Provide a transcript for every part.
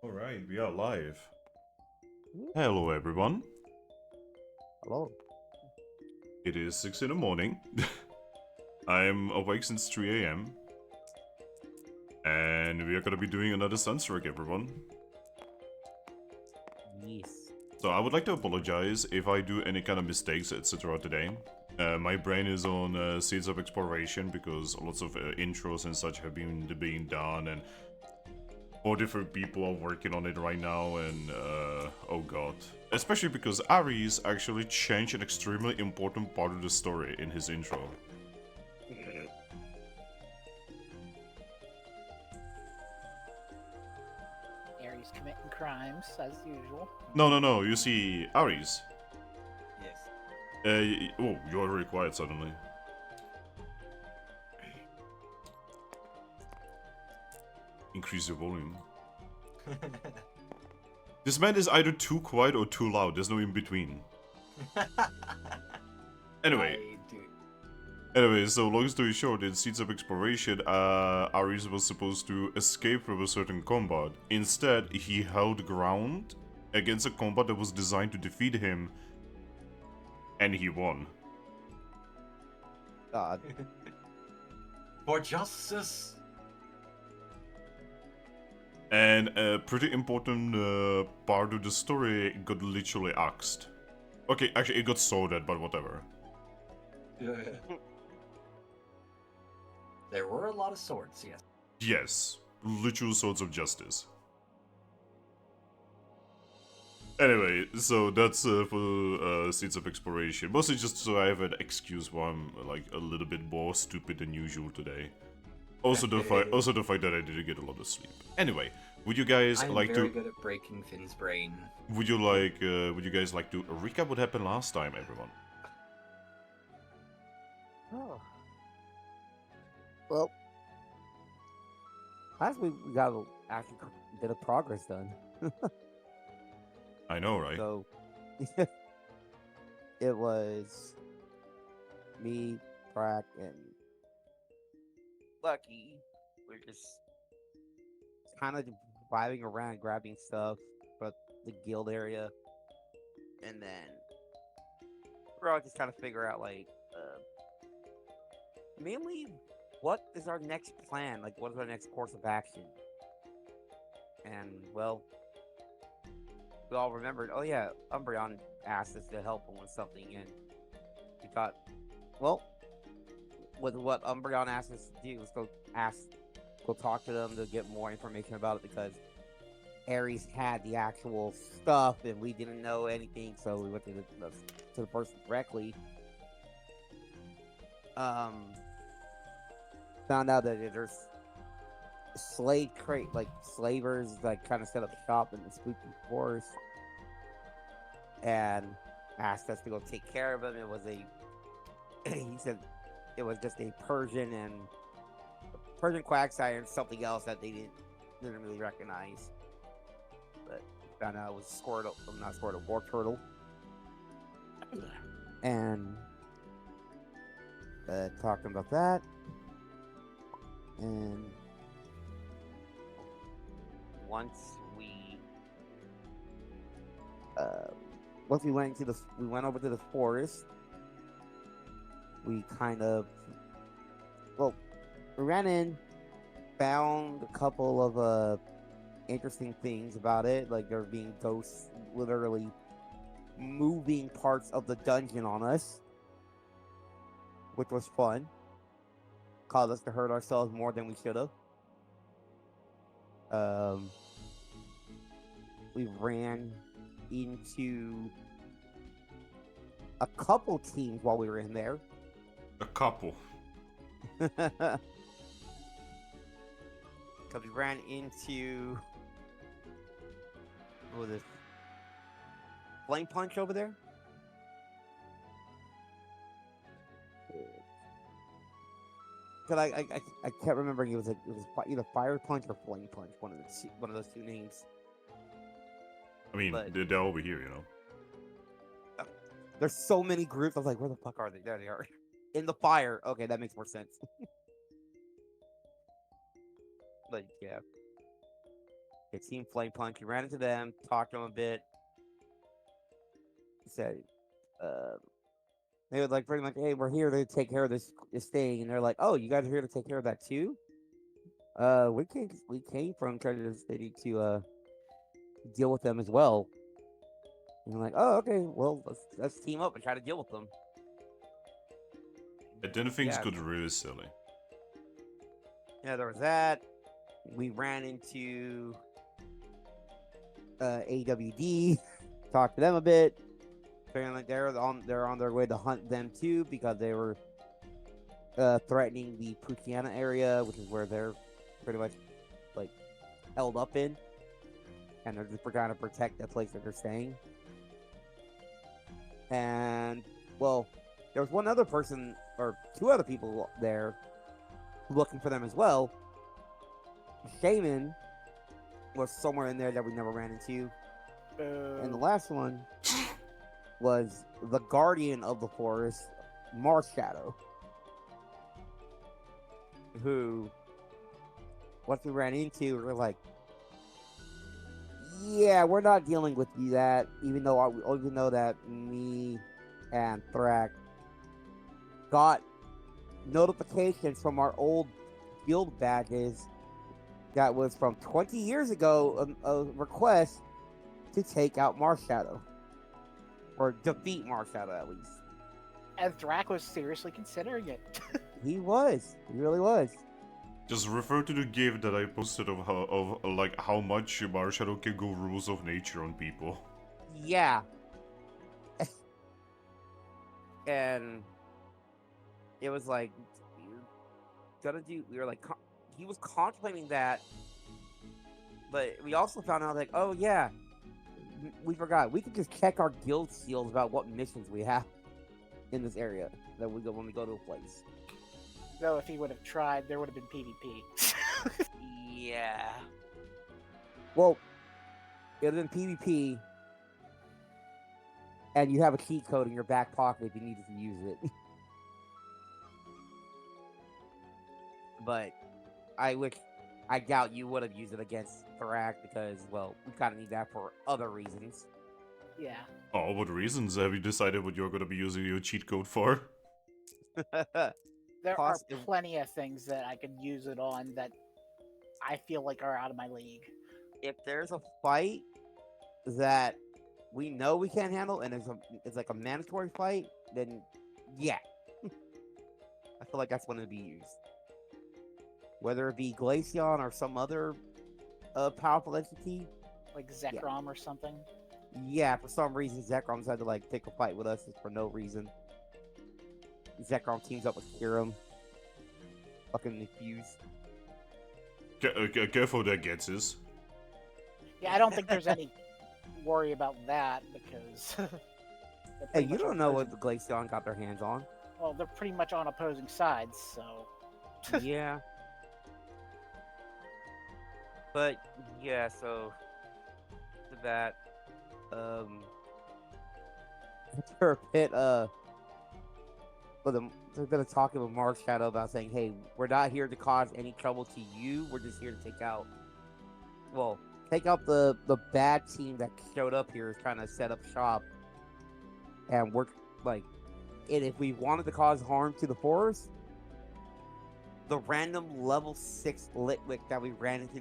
Alright, we are live. Mm, Hello everyone. Hello. It is 6 in the morning. I'm awake since 3 a.m. And we are gonna be doing another Sunstruck, everyone. Yes. So I would like to apologize if I do any kind of mistakes, etc. today. My brain is on seeds of exploration because lots of intros and such have been being done, and 4 different people are working on it right now, and oh god. Especially because Aries actually changed an extremely important part of the story in his intro. Aries committing crimes as usual. No, you see, Aries. Yes. Oh, you're very quiet suddenly. Increase your volume. This man is either too quiet or too loud, there's no in between. Anyway. Anyway, so long story short, in Seeds of Exploration, Aries was supposed to escape from a certain combat. Instead, he held ground against a combat that was designed to defeat him, and he won. God. For justice. And a pretty important part of the story got literally axed. Okay, actually, it got sworded, but whatever. There were a lot of swords, yes. Yes, literal swords of justice. Anyway, so that's for Seeds of Exploration. Mostly just so I have an excuse why I'm like a little bit more stupid than usual today. Also the fact that I didn't get a lot of sleep. Anyway, would you guys I'm like very to? good at breaking Finn's brain. Would you guys like to recap what happened last time, everyone? Oh. Well, last week we got actually a bit of progress done. I know, right? So it was me, Thrack, and Lucky. We're just kind of vibing around, grabbing stuff for the guild area, and then we're all just trying to figure out mainly what is our next plan? Like, what is our next course of action? And well, we all remembered. Oh yeah, Umbreon asked us to help him with something, and we thought, well, with what Umbreon asked us to do, let's go talk to them to get more information about it because Aries had the actual stuff and we didn't know anything, so we went to the person directly. Found out that there's slave crate, like slavers, like kind of set up shop in the spooky forest, and asked us to go take care of him. It was he said it was just a Persian quagsire and something else that they didn't really recognize. But found out it was not Squirtle, War Turtle, and talking about that. And once we went over to the forest, we kind of we ran in, found a couple of interesting things about it, like there being ghosts literally moving parts of the dungeon on us, which was fun. Caused us to hurt ourselves more than we should have. We ran into a couple teams while we were in there. A couple. Because we ran into what was this? Flame Punch over there? Because I kept remembering it was either Fire Punch or Flame Punch, one of those two names. I mean, But- they're over here, you know. There's so many groups. I was like, where the fuck are they? There they are. In the fire. Okay, that makes more sense. But yeah. It seemed Flame Punch. You ran into them, talked to them a bit. Said, uh, they were like pretty much, hey, we're here to take care of this thing, and they're like, oh, you guys are here to take care of that too? We came from Treasure City to deal with them as well. And I'm like, oh, okay, well, let's team up and try to deal with them. Then things Yeah. got really silly. Yeah, there was that. We ran into AWD, talked to them a bit. Apparently, they're on their way to hunt them too because they were threatening the Putiana area, which is where they're pretty much like held up in, and they're just trying to protect the place that they're staying. And well, there was one other person or two other people there looking for them as well. Shaman was somewhere in there that we never ran into. And the last one was the guardian of the forest, Marshadow, who, once we ran into, we were like, yeah, we're not dealing with you that, even though that me and Thrack got notifications from our old guild badges that was from 20 years ago, a request to take out Marshadow. Or defeat Marshadow, at least. And Thrack was seriously considering it. He was. He really was. Just refer to the GIF that I posted of how much Marshadow can go rules of nature on people. Yeah. And it was like, we were like, he was contemplating that, but we also found out like, oh yeah, we forgot. We could just check our guild seals about what missions we have in this area that we go when we go to a place. Though if he would have tried, there would have been PvP. Yeah. Well, it would have been PvP, and you have a cheat code in your back pocket if you needed to use it. But I doubt you would have used it against Thrack because, well, we kind of need that for other reasons. Yeah. Oh, what reasons have you decided what you're gonna be using your cheat code for? There Cost- are plenty of things that I could use it on that I feel like are out of my league. If there's a fight that we know we can't handle and it's like a mandatory fight, then yeah. I feel like that's when it'd be used. Whether it be Glaceon or some other powerful entity. Like Zekrom or something. Yeah, for some reason Zekrom's had to like pick a fight with us for no reason. Zekrom teams up with Kirim. Fucking Infuse. Careful that gets us. Yeah, I don't think there's any worry about that because. they're Hey, pretty you much don't know what opposing- the Glaceon got their hands on. Well, they're pretty much on opposing sides, so. Yeah. But yeah, so to that, after a bit, they're gonna talk with Marshadow about saying, "Hey, we're not here to cause any trouble to you. We're just here to take out the bad team that showed up here is trying to set up shop, and we're like, and if we wanted to cause harm to the forest." The random level 6 Litwick that we ran into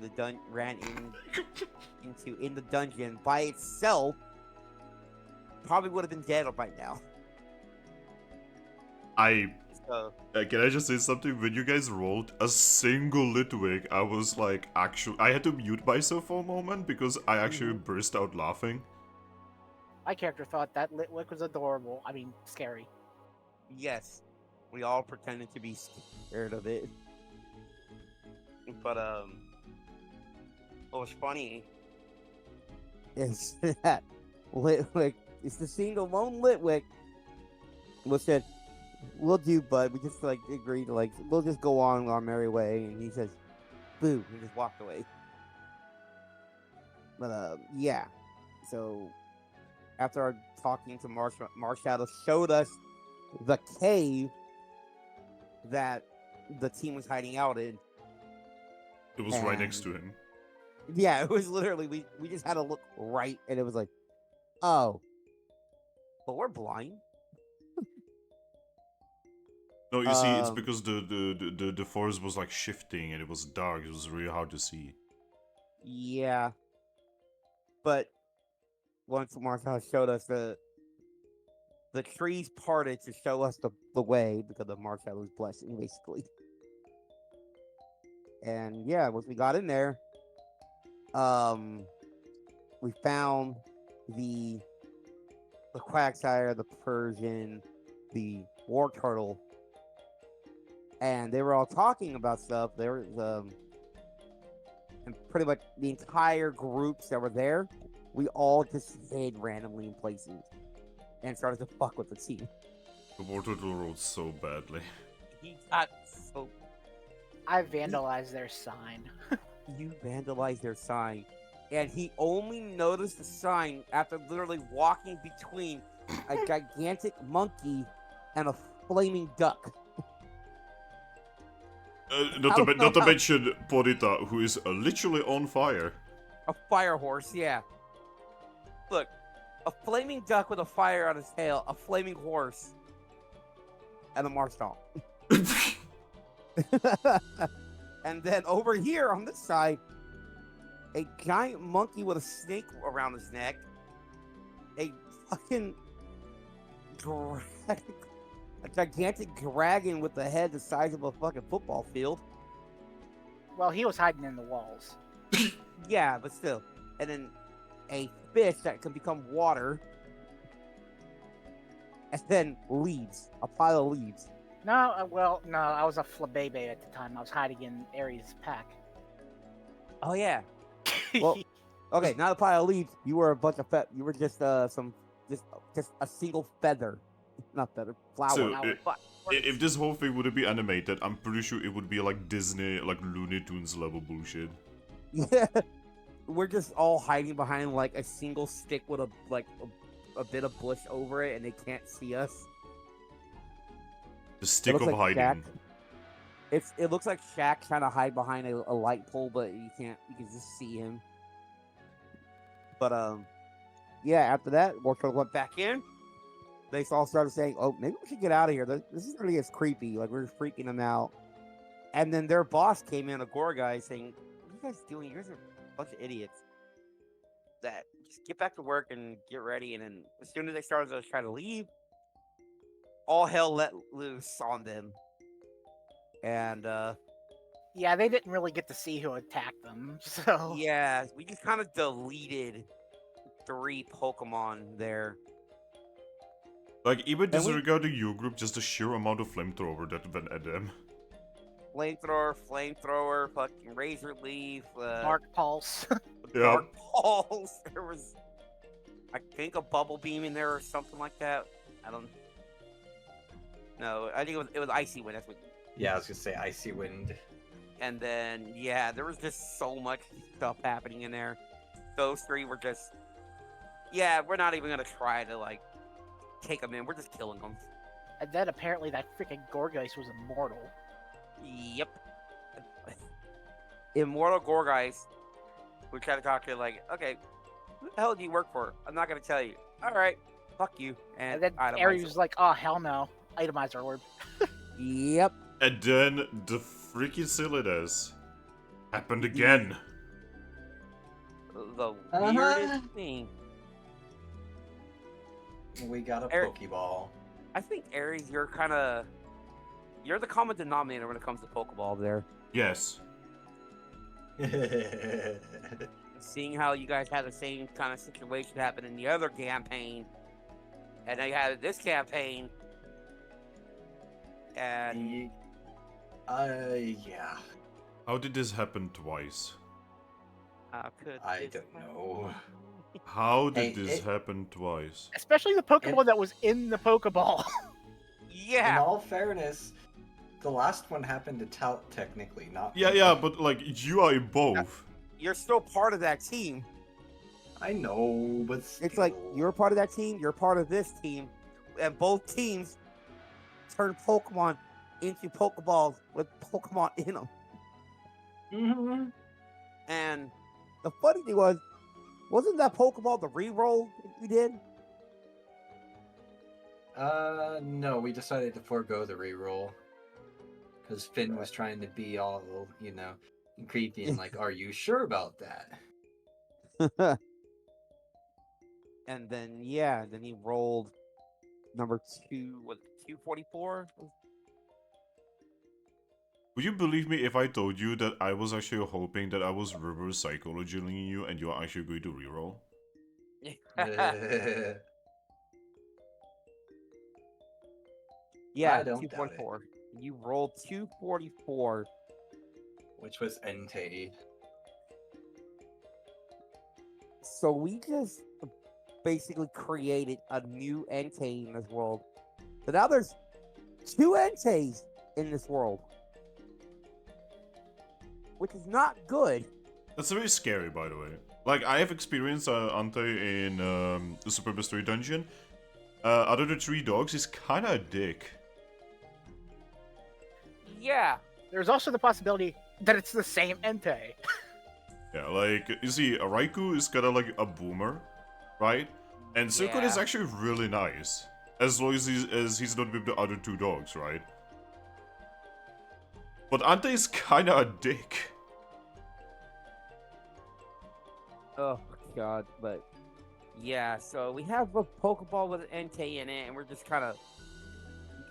in the dungeon by itself probably would have been dead right now. So, Can I just say something? When you guys rolled a single Litwick, I was like, I had to mute myself for a moment because I actually burst out laughing. My character thought that Litwick was adorable. I mean, scary. yes, we all pretended to be scared of it. But what was funny is that Litwick is the single lone Litwick which said, "We'll do, bud. We just like agreed to like we'll just go on our merry way." And he says, "Boo!" and just walked away. But yeah. So after our talking to Marshadow showed us the cave that the team was hiding out in. It was right next to him. Yeah, it was literally we just had to look right, and it was like, oh, but we're blind. No, you see, it's Um, because the forest was like shifting and it was dark. It was really hard to see. yeah, but once Marcel showed us the trees parted to show us the way because of Marcel's blessing, basically. And yeah, once we got in there, um, we found the the Quagsire, the Persian, the War Turtle, and they were all talking about stuff. There was and pretty much the entire groups that were there, we all just hid randomly in places and started to fuck with the team. The water rolled so badly. He got so I vandalized their sign. you vandalized their sign, and he only noticed the sign after literally walking between a gigantic monkey and a flaming duck. Not to mention Porita, who is literally on fire. A fire horse, yeah. Look, a flaming duck with a fire on his tail, a flaming horse, and a marshmallow. And then over here on this side, a giant monkey with a snake around his neck, a fucking a gigantic dragon with a head the size of a fucking football field. Well, he was hiding in the walls. Yeah, but still. And then a fish that can become water. And then leaves. A pile of leaves. No, no, I was a flabebe at the time. I was hiding in Ares' pack. Oh yeah. Well, okay, not a pile of leaves. You were a bunch of you were just just a single feather. Not feather. Flower. So, But- if this whole thing would be animated, I'm pretty sure it would be like Disney, like Looney Tunes level bullshit. Yeah. We're just all hiding behind like a single stick with a bit of bush over it, and they can't see us. The stick of looks like hiding. It looks like Shaq trying to hide behind a light pole, but you can't. You can just see him. But yeah. After that, Wartortle went back in. They all started saying, "Oh, maybe we should get out of here. This is really creepy. Like we're freaking them out." And then their boss came in, a gore guy, saying, "What are you guys doing? You guys are a bunch of idiots. That just get back to work and get ready." And then as soon as they started to try to leave, all hell let loose on them. And Yeah, they didn't really get to see who attacked them, so... yeah, we just kind of deleted 3 Pokemon there. Like, even And we- disregarding your group, just the sheer amount of flamethrower that went at them. Flamethrower, fucking Razor Leaf, Dark Pulse. Dark Pulse. There was, I think, a Bubble Beam in there or something like that. I don't. No, I think it was Icy Wind. That's what. Yeah, I was gonna say Icy Wind. And then yeah, there was just so much stuff happening in there. Those 3 were just. Yeah, we're not even gonna try to like take them in. We're just killing them. And then apparently that freaking Gorgeist was immortal. Yep. Immortal Gorgeist. We try to talk to it like, okay, who the hell do you work for? I'm not gonna tell you. All right, fuck you. And then itemize Ares it. was like, oh, hell no. Itemize our orb. Yep. And then the freaking silliness happened again. The weirdest thing. We got a Eric- Pokeball. I think Ares, you're the common denominator when it comes to Pokeball there. Yes. Seeing how you guys had the same kind of situation happen in the other campaign, and now you had this campaign, and Yeah. How did this happen twice? could I this don't happen? know. How did Hey, this it- happen twice? Especially the Pokemon that was in the Pokeball. In Yeah. all fairness, the last one happened to Tout technically, not. Yeah, but like, you are in both. You're still part of that team. I know, but It's like still. you're part of that team, you're part of this team, and both teams turn Pokemon into Pokeballs with Pokemon in them. Mhm. And the funny thing was, wasn't that Pokeball the reroll we did? No, we decided to forego the reroll. Because Finn was trying to be all, creepy and like, are you sure about that? And then yeah, then he rolled number 2, was it 244? Would you believe me if I told you that I was actually hoping that I was reverse psychologying you and you're actually going to reroll? Yeah, I don't doubt it. 244. You rolled 244. Which was Entei. So we just basically created a new Entei in this world. So now there's 2 Enteis in this world. Which is not good. That's very scary, by the way. Like, I have experienced Ante in the Super Mystery Dungeon. Out of the 3 dogs, he's kinda a dick. Yeah. There's also the possibility that it's the same Entei. Yeah, like, you see, Raikou is kinda like a boomer, right? And Suikun is Yeah. actually really nice. As long as he's not with the other 2 dogs, right? But Ante is kinda a dick. Oh god, but yeah, so we have a Pokeball with an Entei in it, and we're just kind of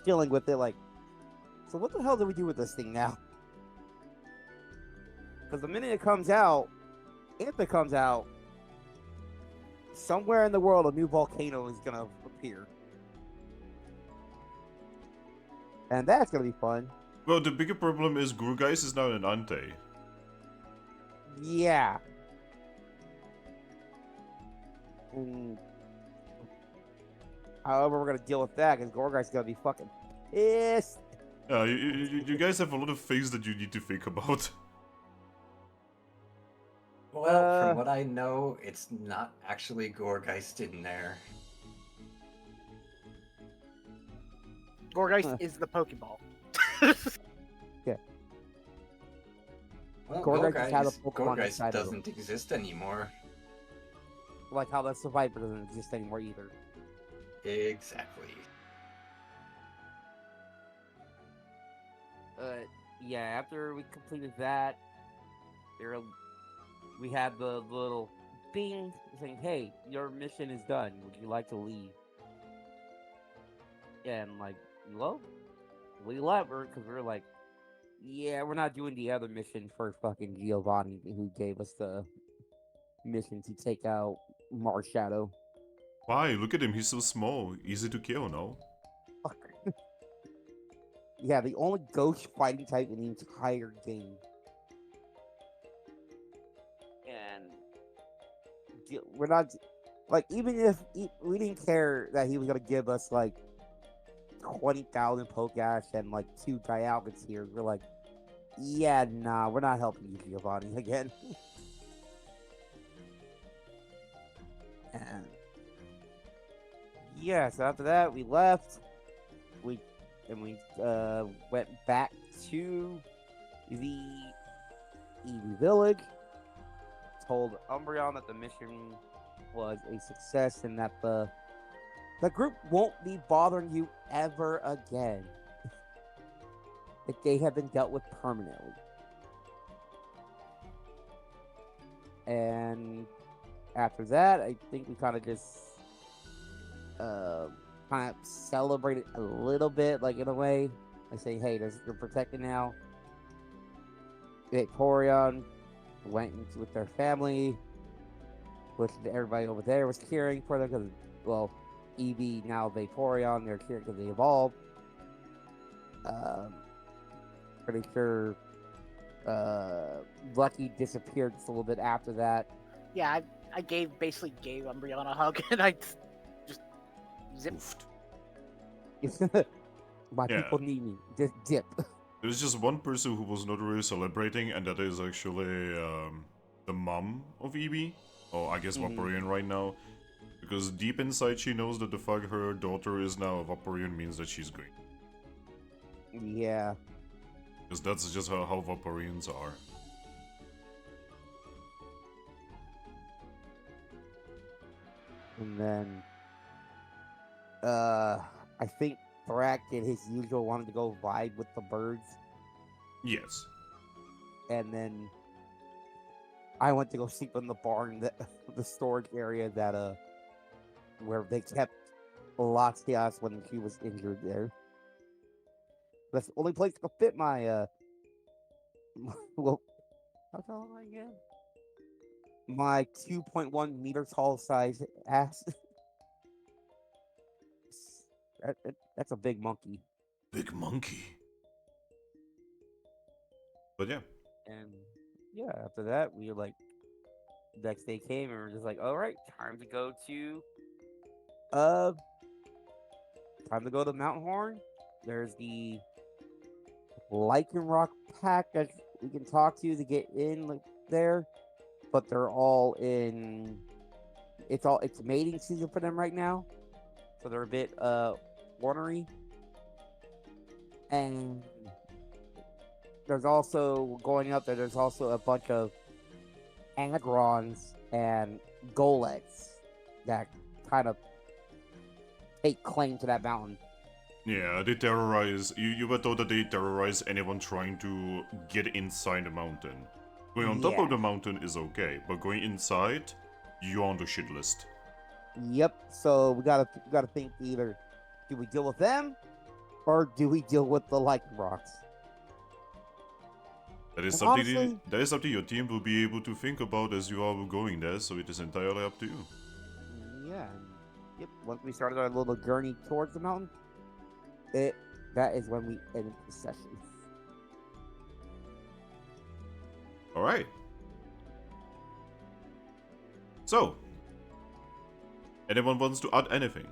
dealing with it like, so what the hell do we do with this thing now? Because the minute it comes out, if it comes out, somewhere in the world a new volcano is gonna appear. And that's gonna be fun. Well, the bigger problem is Gurgeist is now an Ante. Yeah. However, we're gonna deal with that because Gorgai's gonna be fucking pissed. Yeah, you guys have a lot of things that you need to think about. Well, from what I know, it's not actually Gorgeist in there. Gorgeist is the Pokeball. Yeah. Well, Gorgeist just has a Pokemon Gorgeist inside of him. doesn't exist anymore. Like how the Survivor doesn't exist anymore either. Exactly. Yeah, after we completed that, we had the little bing saying, "Hey, your mission is done. Would you like to leave?" And like, well, we left her because we were like, "Yeah, we're not doing the other mission for fucking Giovanni, who gave us the mission to take out Marshadow." Why? Look at him, he's so small. Easy to kill, no? Fuck. Yeah, the only ghost fighting type in the entire game. And we're not, like, even if we didn't care that he was gonna give us like 20,000 Pokeash and like 2 Dialgas here, we're like, yeah, nah, we're not helping you, Giovanni, again. And yeah, so after that we left. We went back to the Eevee Village. Told Umbreon that the mission was a success and that the group won't be bothering you ever again. That they have been dealt with permanently. And after that, I think we kind of just kind of celebrated a little bit, like in a way. I say, hey, you're protected now. Vaporeon went with their family, which everybody over there was caring for them because, well, Eevee, now Vaporeon, they're caring because they evolved. Pretty sure Lucky disappeared just a little bit after that. Yeah, I basically gave Umbreon a hug and I just zipped. My people need me. Just dip. There's just one person who was not really celebrating, and that is actually the mom of Eevee. Oh, I guess Vaporeon right now. Because deep inside she knows that the fact her daughter is now a Vaporeon means that she's green. Yeah. Because that's just how Vaporeons are. And then, I think Thrack did his usual, wanted to go vibe with the birds. Yes. And then I went to go sleep in the barn, that the storage area that where they kept Latias when she was injured there. That's the only place that could fit my well, how tall am I again? My 2.1 meter tall size ass. That's a big monkey. Big monkey. But yeah. And yeah, after that, we were like, next day came and we are just like, all right, uh, time to go to Mountain Horn. There's the Lichen Rock pack that we can talk to get in like there, but they're all in. It's mating season for them right now, so they're a bit ornery. And there's also going up there. There's also a bunch of Agrons and Goleks that kind of take claim to that mountain. Yeah, they terrorize. You were told that they terrorize anyone trying to get inside the mountain. Going on top of the mountain is okay, but going inside, you're on the shit list. Yep. So we gotta think either do we deal with them or do we deal with the Lichen Rocks? That is And something. honestly, That is something your team will be able to think about as you are going there. So it is entirely up to you. yeah. Yep. Once we started our little journey towards the mountain, that is when we ended the session. All right. So, anyone wants to add anything?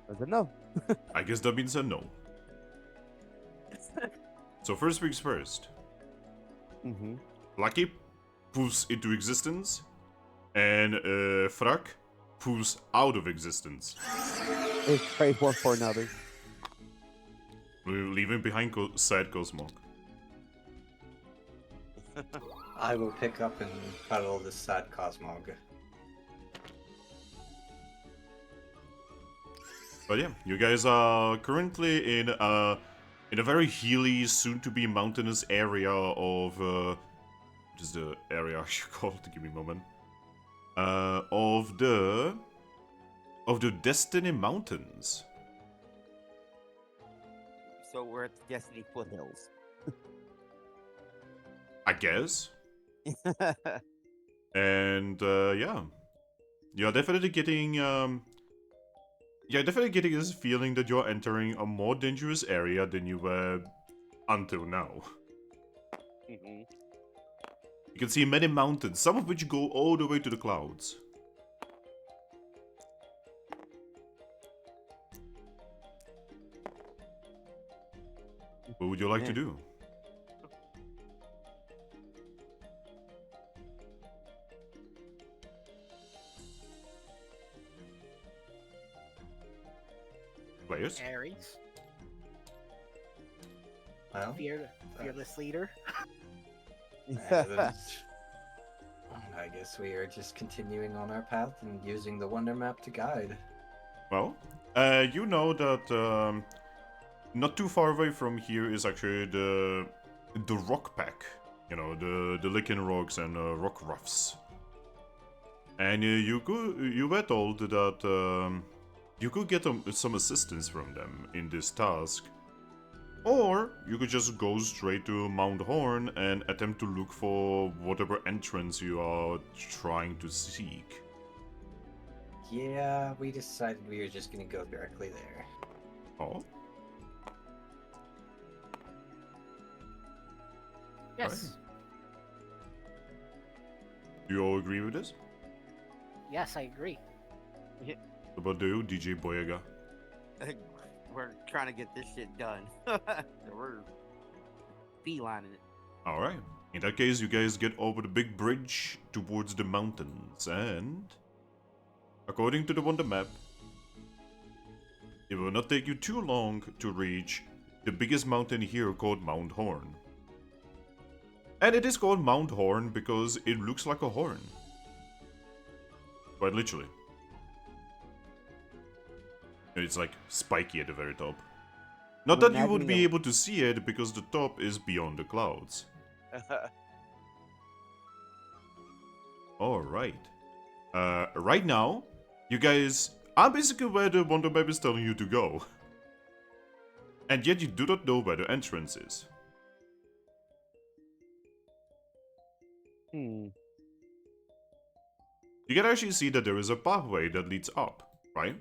I said no. I guess that means a no. So first things first. Mm-hmm. Lucky pulls into existence, and Thrack pulls out of existence. It's trade one for another. We're leaving behind sad Cosmog. I will pick up and cuddle this sad Cosmog. But yeah, you guys are currently in a very hilly, soon-to-be mountainous area of what is the area I should call it? Give me a moment. Of the Destiny Mountains. So we're at the Destiny foothills. I guess. And yeah, you're definitely getting this feeling that you're entering a more dangerous area than you were until now. Mm-hmm. You can see many mountains, some of which go all the way to the clouds. What would you like to do? Players? Aries, Well, fearless leader. I guess we are just continuing on our path and using the Wonder Map to guide. Well, you know that not too far away from here is actually the rock pack. You know, the licking rocks and rock roughs. And you were told that you could get some assistance from them in this task. Or you could just go straight to Mount Horn and attempt to look for whatever entrance you are trying to seek. Yeah, we decided we were just gonna go directly there. Oh? Yes. Do you all agree with this? Yes, I agree. What about you, DJ Boyega? We're trying to get this shit done. We're beelining it. Alright. In that case, you guys get over the big bridge towards the mountains, and according to the Wonder Map, it will not take you too long to reach the biggest mountain here called Mount Horn. And it is called Mount Horn because it looks like a horn. Quite literally. It's like spiky at the very top. Not that you would be able to see it because the top is beyond the clouds. Alright. Right now, you guys are basically where the Wonder Map is telling you to go. And yet you do not know where the entrance is. Hmm. You can actually see that there is a pathway that leads up, right?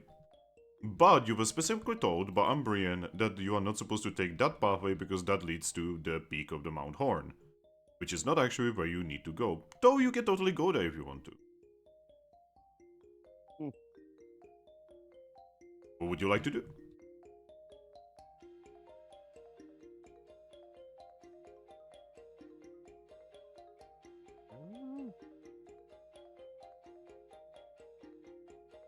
But you were specifically told by Umbreon that you are not supposed to take that pathway because that leads to the peak of the Mount Horn. Which is not actually where you need to go, though you can totally go there if you want to. What would you like to do?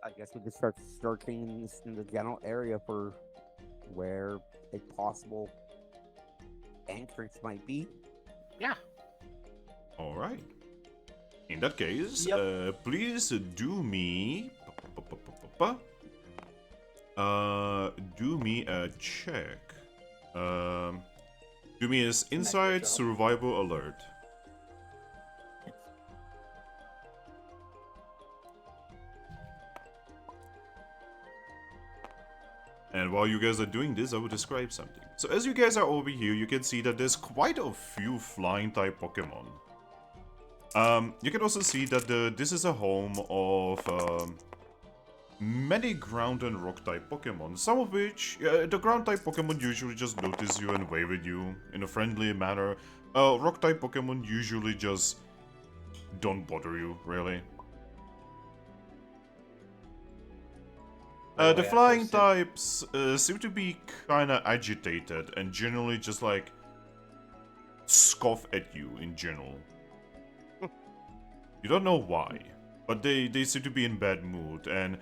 I guess we could start searching in the general area for where a possible entrance might be. Yeah. Alright. In that case, please do me... do me a check. Do me as Inside Survival Alert. And while you guys are doing this, I will describe something. So as you guys are over here, you can see that there's quite a few flying type Pokemon. You can also see that this is a home of many ground and rock type Pokemon. Some of which, the ground type Pokemon usually just notice you and wave at you in a friendly manner. Rock type Pokemon usually just don't bother you, really. The flying types seem to be kinda agitated and generally just like scoff at you in general. You don't know why, but they seem to be in bad mood, and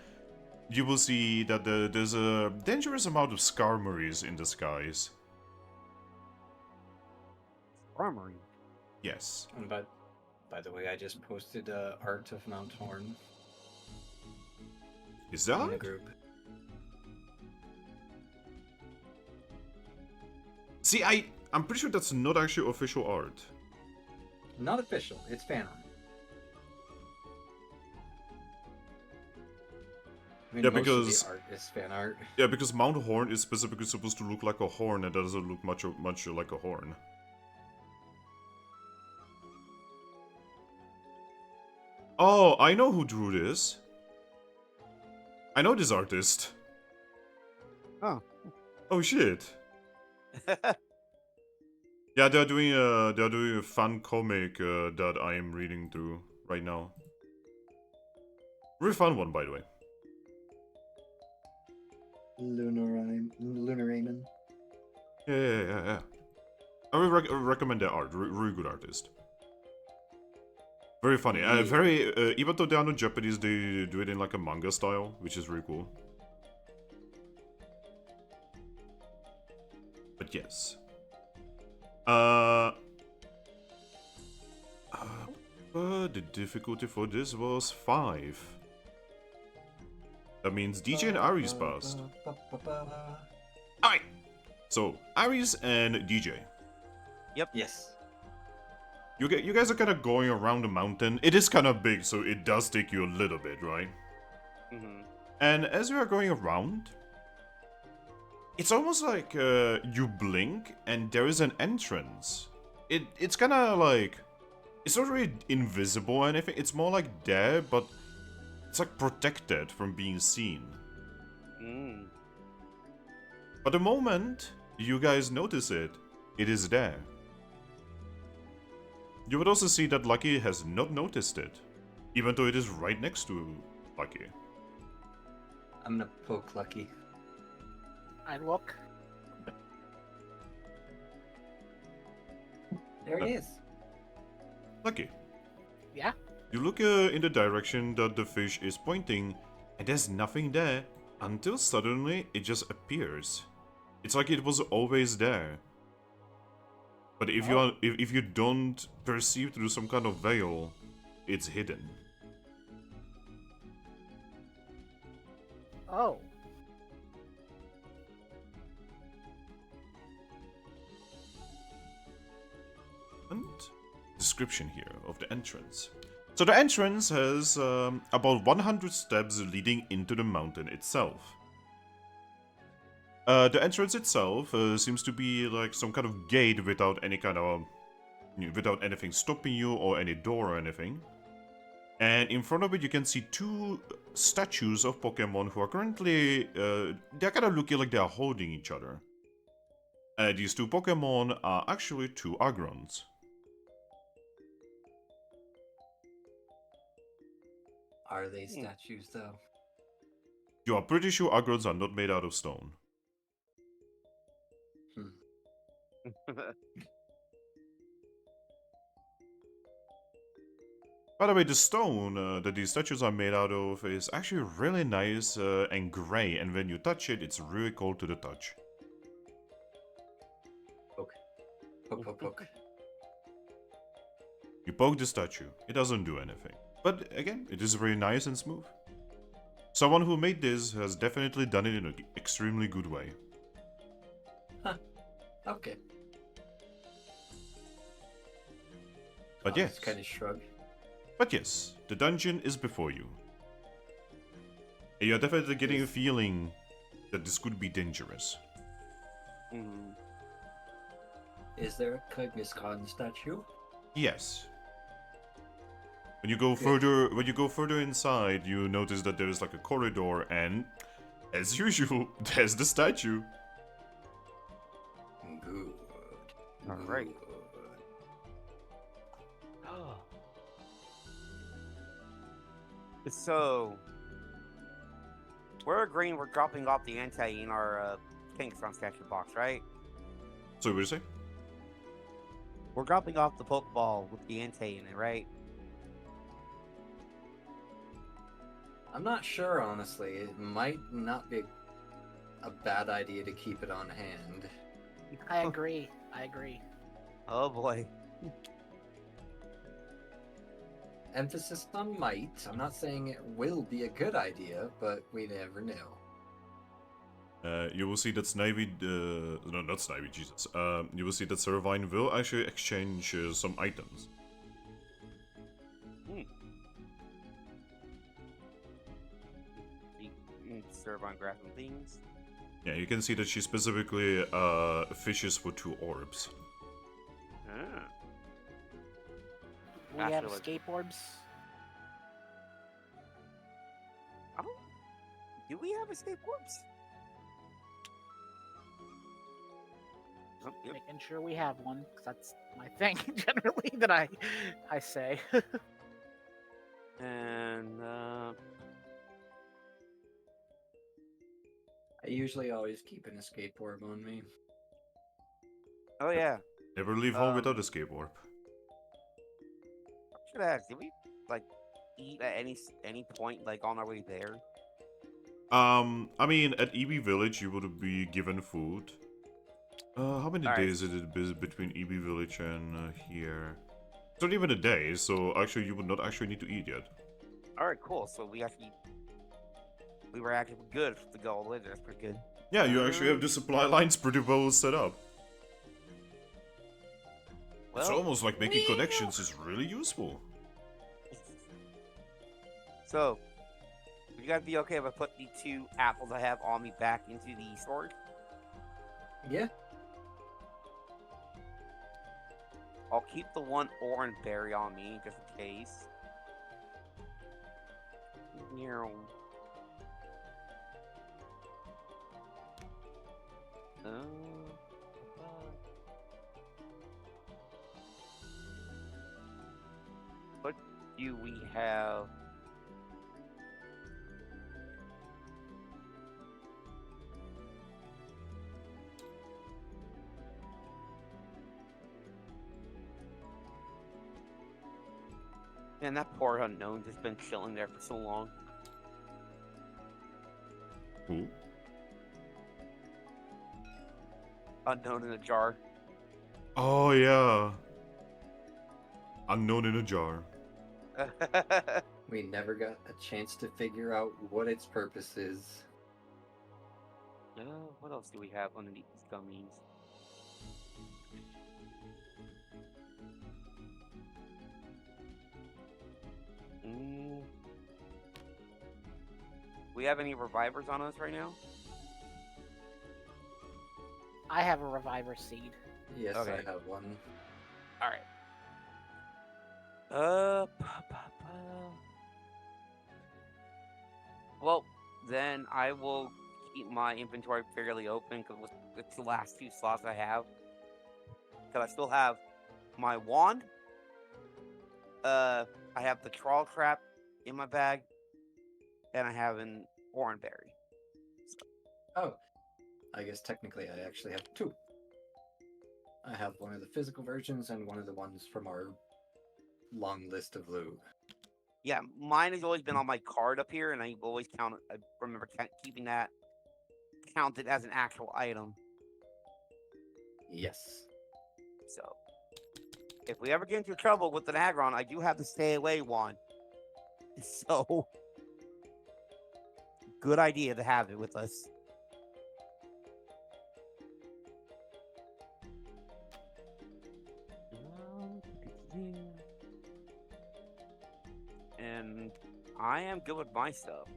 you will see that there's a dangerous amount of Skarmories in the skies. Armory. Yes. And by the way, I just posted art of Mount Horn Is that in the it? group. See, I'm pretty sure that's not actually official art. Not official, it's fan art. I mean, Yeah, most of because- the art is fan art. Yeah, because Mount Horn is specifically supposed to look like a horn and doesn't look much like a horn. Oh, I know who drew this. I know this artist. Oh. Oh shit. Yeah, they're doing a fan comic that I am reading through right now. Really fun one, by the way. Lunar Raymond. Yeah. I would recommend their art. Really good artist. Very funny. Yeah. Even though they are not Japanese, they do it in like a manga style, which is really cool. But yes. The difficulty for this was 5. That means DJ and Aries passed. Alright! So, Aries and DJ. Yes. You guys are kind of going around the mountain. It is kind of big, so it does take you a little bit, right? Mm-hmm. And as you are going around, it's almost like you blink and there is an entrance. It's kind of like... It's not really invisible or anything. It's more like there, but it's like protected from being seen. Mm. But the moment you guys notice it, it is there. You would also see that Lucky has not noticed it, even though it is right next to Lucky. I'm gonna poke Lucky. I look. There it is. Lucky. Yeah? You look in the direction that the fish is pointing, and there's nothing there, until suddenly it just appears. It's like it was always there. But if you are, if you don't perceive through some kind of veil, it's hidden. Oh. And description here of the entrance. So the entrance has about 100 steps leading into the mountain itself. The entrance itself seems to be like some kind of gate without any kind of, without anything stopping you or any door or anything. And in front of it you can see two statues of Pokemon who are currently, they're kind of looking like they are holding each other. These two Pokemon are actually two Agrons. Are they statues, though? You are pretty sure Agrons are not made out of stone. By the way, the stone that these statues are made out of is actually really nice and grey, and when you touch it, it's really cold to the touch. Poke. Poke, poke, poke. You poke the statue, it doesn't do anything. But again, it is very nice and smooth. Someone who made this has definitely done it in an extremely good way. Huh. Okay. But I'll yes. just kind of shrug. But yes, the dungeon is before you. And you're definitely getting a feeling that this could be dangerous. Mhm. Is there a Kangaskhan statue? Yes. When you go further inside, you notice that there is like a corridor, and as usual, there's the statue. Good. Alright. Good. So, we're agreeing we're dropping off the ante in our Kingston statue box, right? So what do you say? We're dropping off the Pokeball with the ante in it, right? I'm not sure, honestly. It might not be a bad idea to keep it on hand. I agree. I agree. Oh boy. Emphasis on might. I'm not saying it will be a good idea, but we never know. You will see that Snivy, no, not Snivy, Jesus. You will see that Servine will actually exchange some items. Serve on graphing things. Yeah, you can see that she specifically fishes for 2 orbs. Ah. We have Afterwards. escape orbs. Do we have escape orbs? Oh, yep. Making sure we have one, because that's my thing generally that I say. And I usually always keep an escape orb on me. oh yeah. Never leave home without a escape orb. Should I ask? Did we like eat at any point like on our way there? I mean, at EB Village you would be given food. How many Alright. days is it between EB Village and here? It's not even a day, so actually you would not actually need to eat yet. All right, cool. So we were actually good to go all the way there. That's pretty good. Yeah, you actually have the supply lines pretty well set up. It's Well, almost like making connections is really useful. so would you guys be okay if I put the 2 apples I have on me back into the storage? Yeah. I'll keep the 1 orange berry on me just in case. Meow. What do we have? Man, that poor unknown just been chilling there for so long. Who? Unknown in a jar. Oh yeah. Unknown in a jar. We never got a chance to figure out what its purpose is. What else do we have underneath these gummies? We have any revivers on us right now? I have a reviver seed. Yes, Okay. I have one. All right. Well, then I will keep my inventory fairly open because it's the last 2 slots I have. Because I still have my wand. I have the trawl trap in my bag, and I have an orange berry. Oh, I guess technically I actually have two. I have one of the physical versions and one of the ones from our long list of loot. Yeah, mine has always been on my card up here, and I always count. I remember keeping that counted as an actual item. Yes. So, if we ever get into trouble with an aggron, I do have the stay away wand. So, good idea to have it with us. And I am good with my stuff.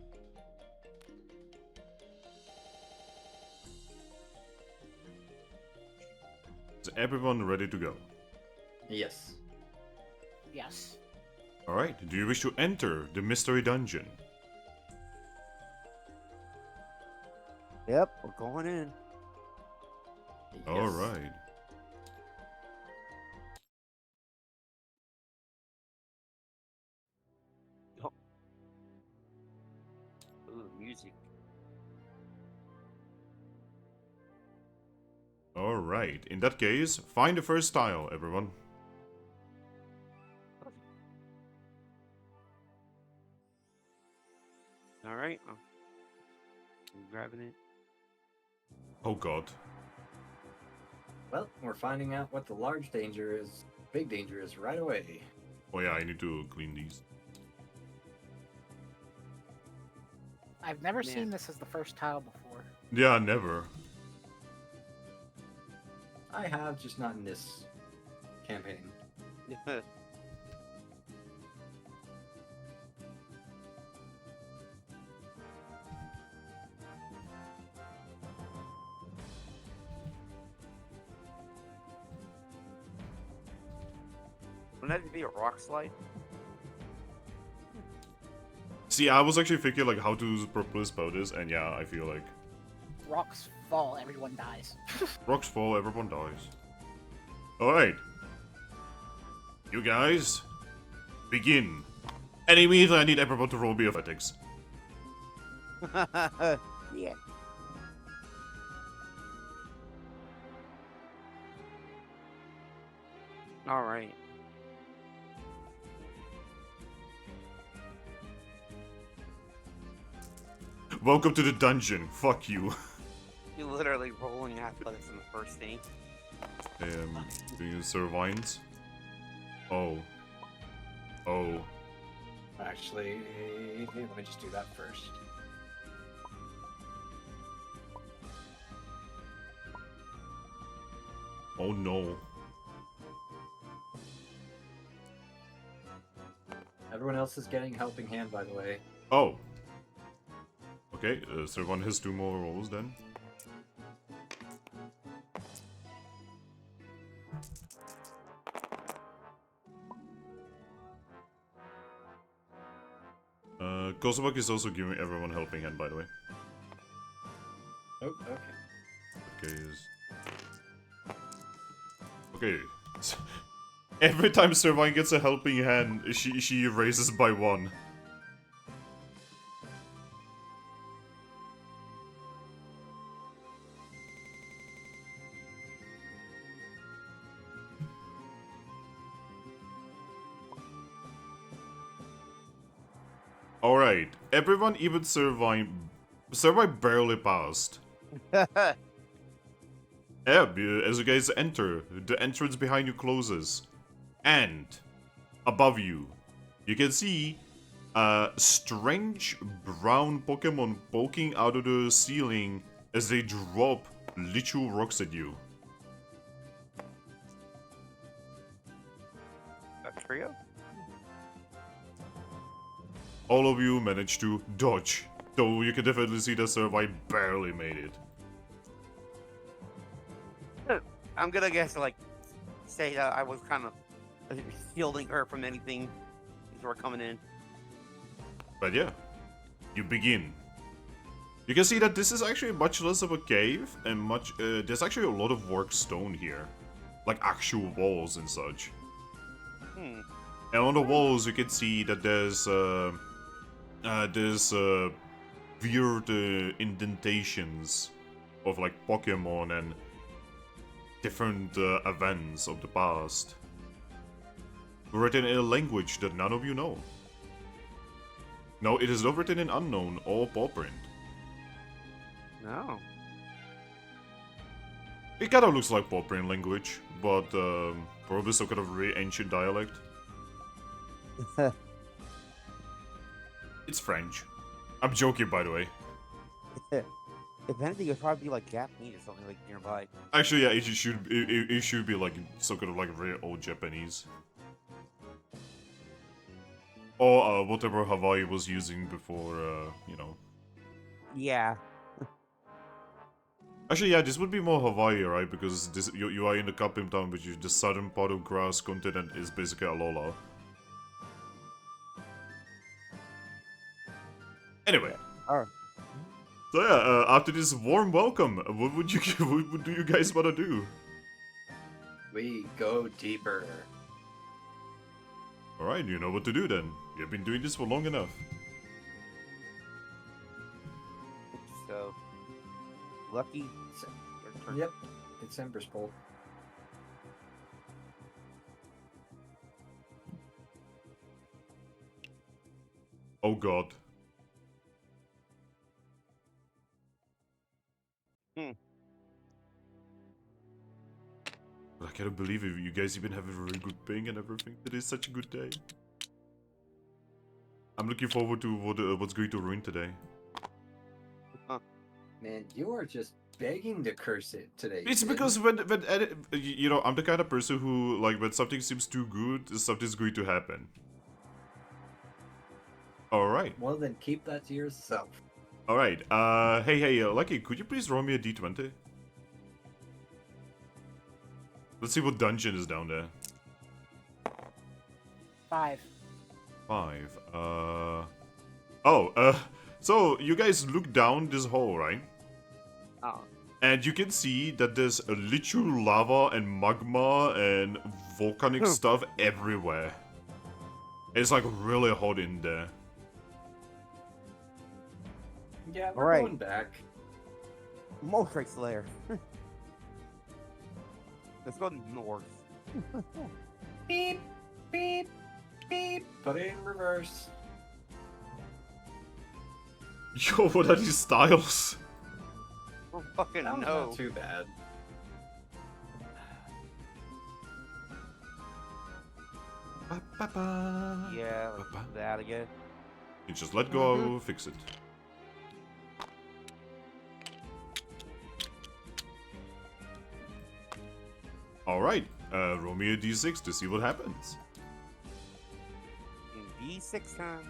Is everyone ready to go? Yes. Yes. Alright, do you wish to enter the mystery dungeon? Yep, we're going in. Yes. Alright. Ooh, music. Alright, in that case, find the first tile, everyone. All right. I'm grabbing it. Oh god. Well, we're finding out what the large danger is, big danger is right away. Oh yeah, I need to clean these. I've never Man. seen this as the first tile before. Yeah, never. I have, just not in this campaign. Wouldn't that be a rock slide? See, I was actually thinking like how to properly spell this, and yeah, I feel like Rocks fall, everyone dies. rocks fall, everyone dies. Alright. You guys, begin. And immediately I need everyone to roll me athletics. Yeah. All right. Welcome to the dungeon. Fuck you. You're literally rolling athletics in the first thing. Doing Servines. Oh. Oh. Actually, let me just do that first. Oh no. Everyone else is getting helping hand, by the way. Oh. Okay, Servine has 2 more rolls then. Kozobak is also giving everyone helping hand, by the way. Oh, okay. Okay. Okay. Every time Servine gets a helping hand, she raises by 1. Alright, everyone, even Servine barely passed. Yeah, as you guys enter, the entrance behind you closes. And above you, you can see a strange brown Pokemon poking out of the ceiling as they drop literal rocks at you. A trio? All of you managed to dodge, though you can definitely see that Servite barely made it. I'm gonna guess, like, say I was kind of shielding her from anything as we're coming in. But yeah, you begin. You can see that this is actually much less of a cave, and there's actually a lot of work stone here. Like actual walls and such. Hmm. And on the walls you can see that there's weird indentations of like Pokemon and different events of the past. Written in a language that none of you know. No, it is not written in Unknown or paw print. No. It kind of looks like paw print language, but probably some kind of really ancient dialect. It's French. I'm joking, by the way. If anything, it'd probably be like Japanese or something like nearby. Actually, yeah, it should be like some kind of like really old Japanese. Or whatever Hawaii was using before, you know. Yeah. Actually, yeah, this would be more Hawaii, right? Because this you are in the Capim Town, which is the southern part of grass continent is basically Alola. Anyway. Alright. So yeah, after this warm welcome, what do you guys want to do? We go deeper. Alright, you know what to do then. You've been doing this for long enough. So, Lucky. Your turn. Yep, it's Ember's Bolt. Oh god. But I cannot believe it. You guys even have a very good ping and everything. It is such a good day. I'm looking forward to what's going to ruin today. Man, you are just begging to curse it today. It's Finn. because you know, I'm the kind of person who, like, when something seems too good, something's going to happen. Alright. Well, then keep that to yourself. Alright, hey, Lucky, could you please roll me a d20? Let's see what dungeon is down there. 5. 5, so you guys look down this hole, right? Oh. And you can see that there's a literal lava and magma and volcanic stuff everywhere. It's like really hot in there. Yeah, we're Alright. going back. Moldrake's lair. Let's go north. Beep, beep, beep. Put it in reverse. Yo, what are these styles? Oh, fucking That was no. not too bad. Yeah, let's do that again. You just let go, fix it. Alright, roll me a d6 to see what happens. In D6 time.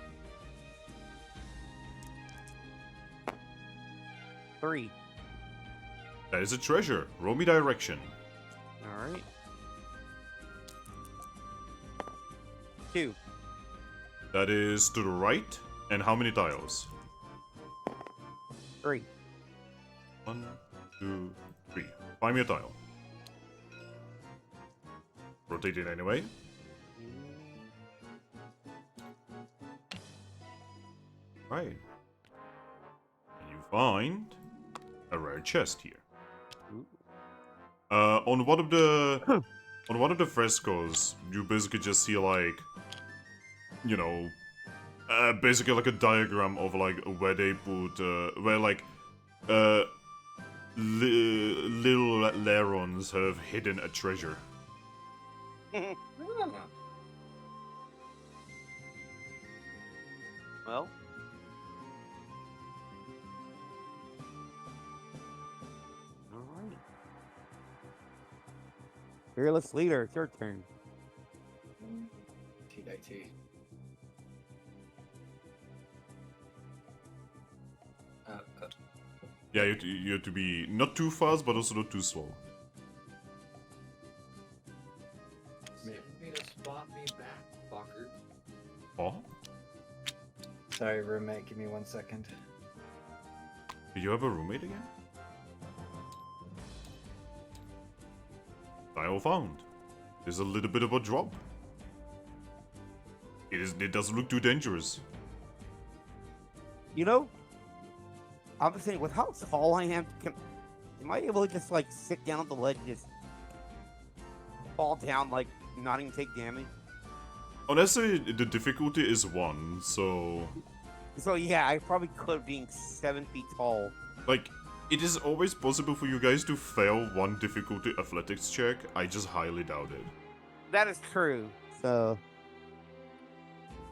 3. That is a treasure. Roll me direction. Alright. 2. That is to the right. And how many tiles? 3. 1, 2, 3. Find me a tile. Rotate it anyway. Right. And you find a rare chest here. On one of the frescoes, you basically just see like, you know, basically like a diagram of like where they put where like little Larons have hidden a treasure. Well. Alright. Fearless leader, it's your turn. T. Yeah, you have to be not too fast, but also not too slow. Maybe to spot me back, fucker. Oh? Sorry, roommate. Give me 1 second. Did you have a roommate again? Tile found. There's a little bit of a drop. It doesn't look too dangerous. You know, I'm just saying, with how tall I am, am I able to just like sit down on the ledge and just fall down, like not even take damage? Honestly, the difficulty is 1, so... So yeah, I probably could, being 7 feet tall. Like, it is always possible for you guys to fail 1 difficulty athletics check. I just highly doubt it. That is true. So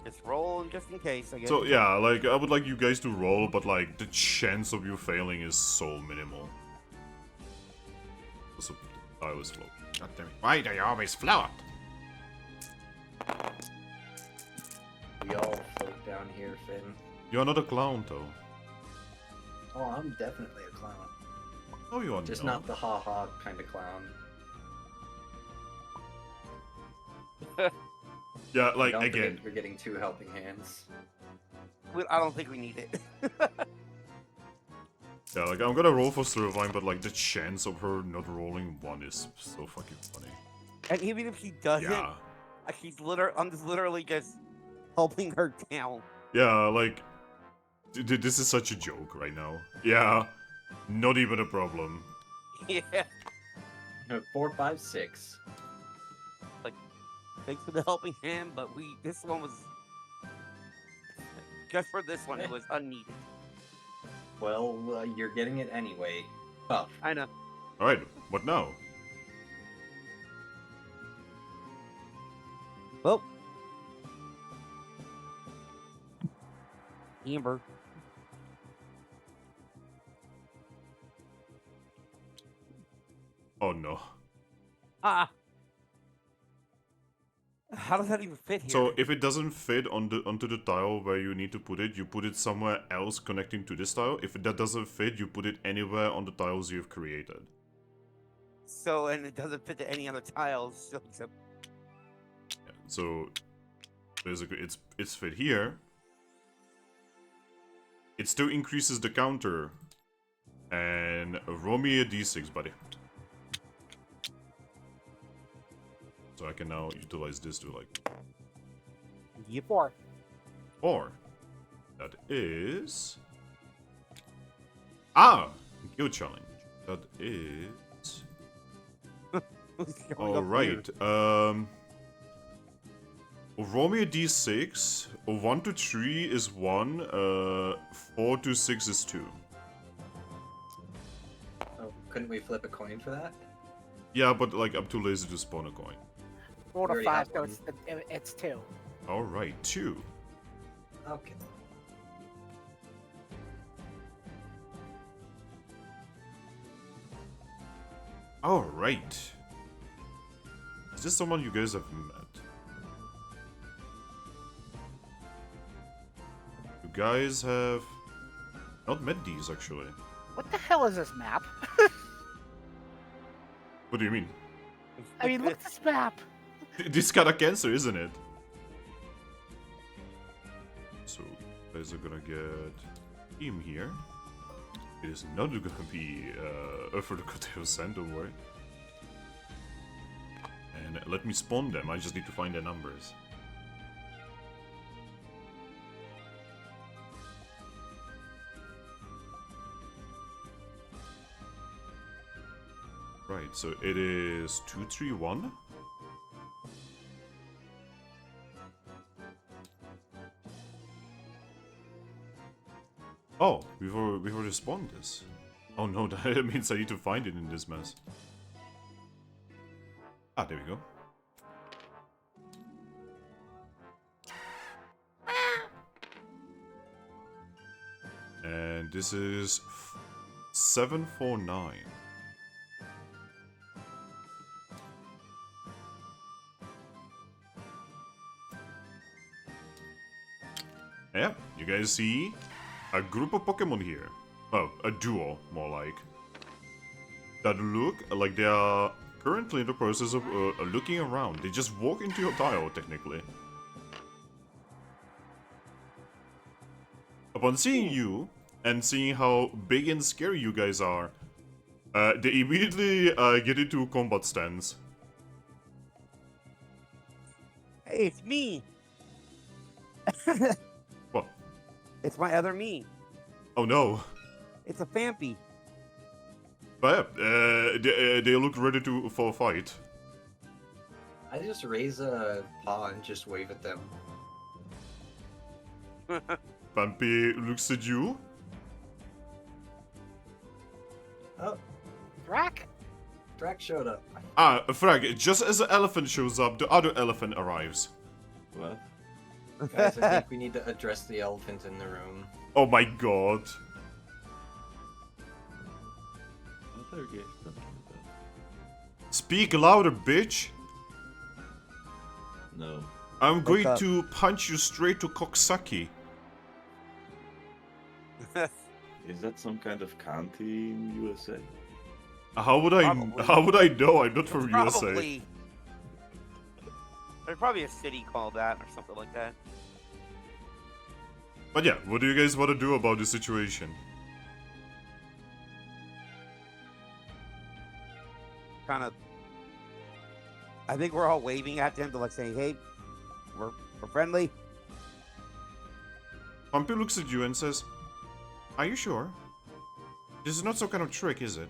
just roll just in case, I guess. So yeah, like, I would like you guys to roll, but like, the chance of you failing is so minimal. Also, I always float. God damn it. Why do you always float? We all float down here, Finn. You're not a clown, though. Oh, I'm definitely a clown. Oh, you are Just not the ha-ha kind of clown. Yeah, like, Don't again. forget we're getting 2 helping hands. I don't think we need it. Yeah, like, I'm gonna roll for Servine, but like, the chance of her not rolling 1 is so fucking funny. And even if she doesn't, Yeah. I'm just literally just helping her down. Yeah, like, this is such a joke right now. Yeah, not even a problem. Yeah. 4, 5, 6. Thanks for the helping hand, but this one was just for this one, it was unneeded. Well, you're getting it anyway. Buff. I know. Alright, what now? Well, Ember. Oh no. Ah. How does that even fit here? So if it doesn't fit onto the tile where you need to put it, you put it somewhere else connecting to this tile. If that doesn't fit, you put it anywhere on the tiles you've created. So, and it doesn't fit to any other tiles, so except... Yeah, so basically it's fit here. It still increases the counter. And roll me a d6, buddy. So I can now utilize this to like... Yep. 4. 4. That is... Ah! Guild challenge. That is... Alright, roll me a d6. 1 to 3 is 1, 4 to 6 is 2. Oh, couldn't we flip a coin for that? Yeah, but like I'm too lazy to spawn a coin. 4 to already 5, have so one. it's 2. Alright, 2. Okay. Alright. Is this someone you guys have met? You guys have not met these actually. What the hell is this map? What do you mean? I mean, look at this map. This kind of cancer, isn't it? So, you guys are gonna get team here. It is not gonna be for the Coteo Sand, don't worry. And let me spawn them, I just need to find their numbers. Right, so it is 231. Oh, we've already spawned this. Oh no, that means I need to find it in this mess. Ah, there we go. And this is 749. Yeah, you guys see a group of Pokemon here. Well, a duo, more like. That look like they are currently in the process of looking around. They just walk into your tile, technically. Upon seeing you, and seeing how big and scary you guys are, they immediately get into combat stance. Hey, it's me. What? It's my other me. Oh no. It's a Fampy. But yeah, they look ready for a fight. I just raise a paw and just wave at them. Pampy looks at you. Oh, Thrack? Thrack showed up. Ah, Thrack, just as the elephant shows up, the other elephant arrives. What? Guys, I think we need to address the elephant in the room. Oh my god. What are you guys talking Speak louder, bitch. about? No. I'm Wake going up. to punch you straight to Koksaki. Is that some kind of county in USA? How would I? Probably. How would I know? I'm not from USA. Probably. There's probably a city called that or something like that. But yeah, what do you guys want to do about the situation? Kind of. I think we're all waving at them to like saying, "Hey, we're friendly." Pampy looks at you and says, "Are you sure? This is not some kind of trick, is it?"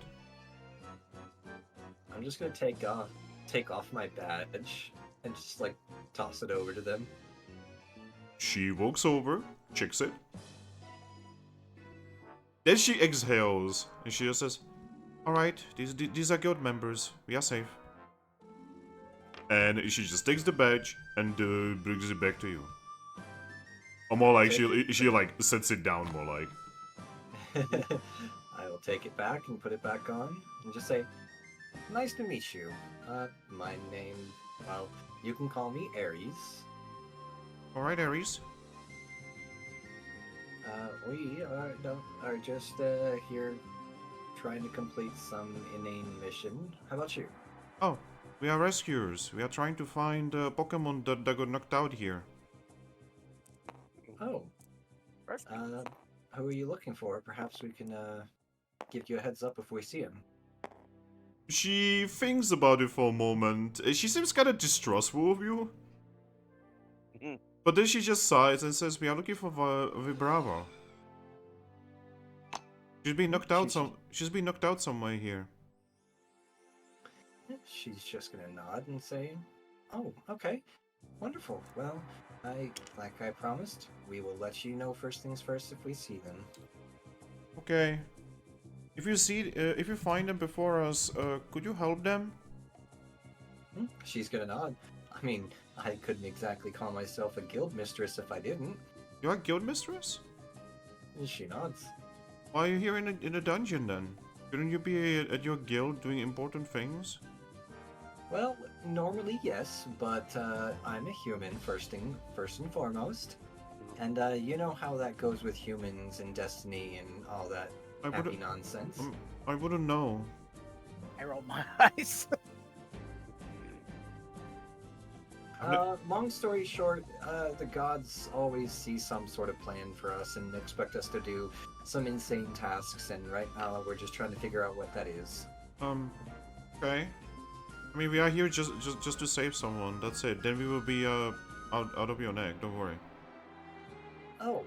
I'm just gonna take off my badge and just like toss it over to them. She walks over, checks it. Then she exhales and she just says, "Alright, these are guild members. We are safe." And she just takes the badge and brings it back to you. Or more like she like sets it down, more like. I will take it back and put it back on and just say, "Nice to meet you. My name, well, you can call me Aries. Alright, Aries. We are just here trying to complete some inane mission. How about you?" Oh, we are rescuers. We are trying to find Pokemon that got knocked out here. Oh, who are you looking for? Perhaps we can give you a heads up if we see him. She thinks about it for a moment. She seems kind of distrustful of you. Mhm. But then she just sighs and says, "We are looking for Vibrava. She's been knocked out She's been knocked out somewhere here." She's just gonna nod and say, "Oh, okay, wonderful. Well, like I promised, we will let you know first things first if we see them." Okay. If you find them before us, could you help them? She's gonna nod. I mean, I couldn't exactly call myself a guild mistress if I didn't. You're a guild mistress? She nods. Why are you here in a dungeon then? Couldn't you be at your guild doing important things? Well, normally yes, but I'm a human first and foremost, and you know how that goes with humans and destiny and all that happy nonsense. I wouldn't know. I rolled my eyes. Long story short, the gods always see some sort of plan for us and expect us to do some insane tasks, and right now we're just trying to figure out what that is. Okay. I mean, we are here just to save someone. That's it. Then we will be out of your neck. Don't worry. Oh,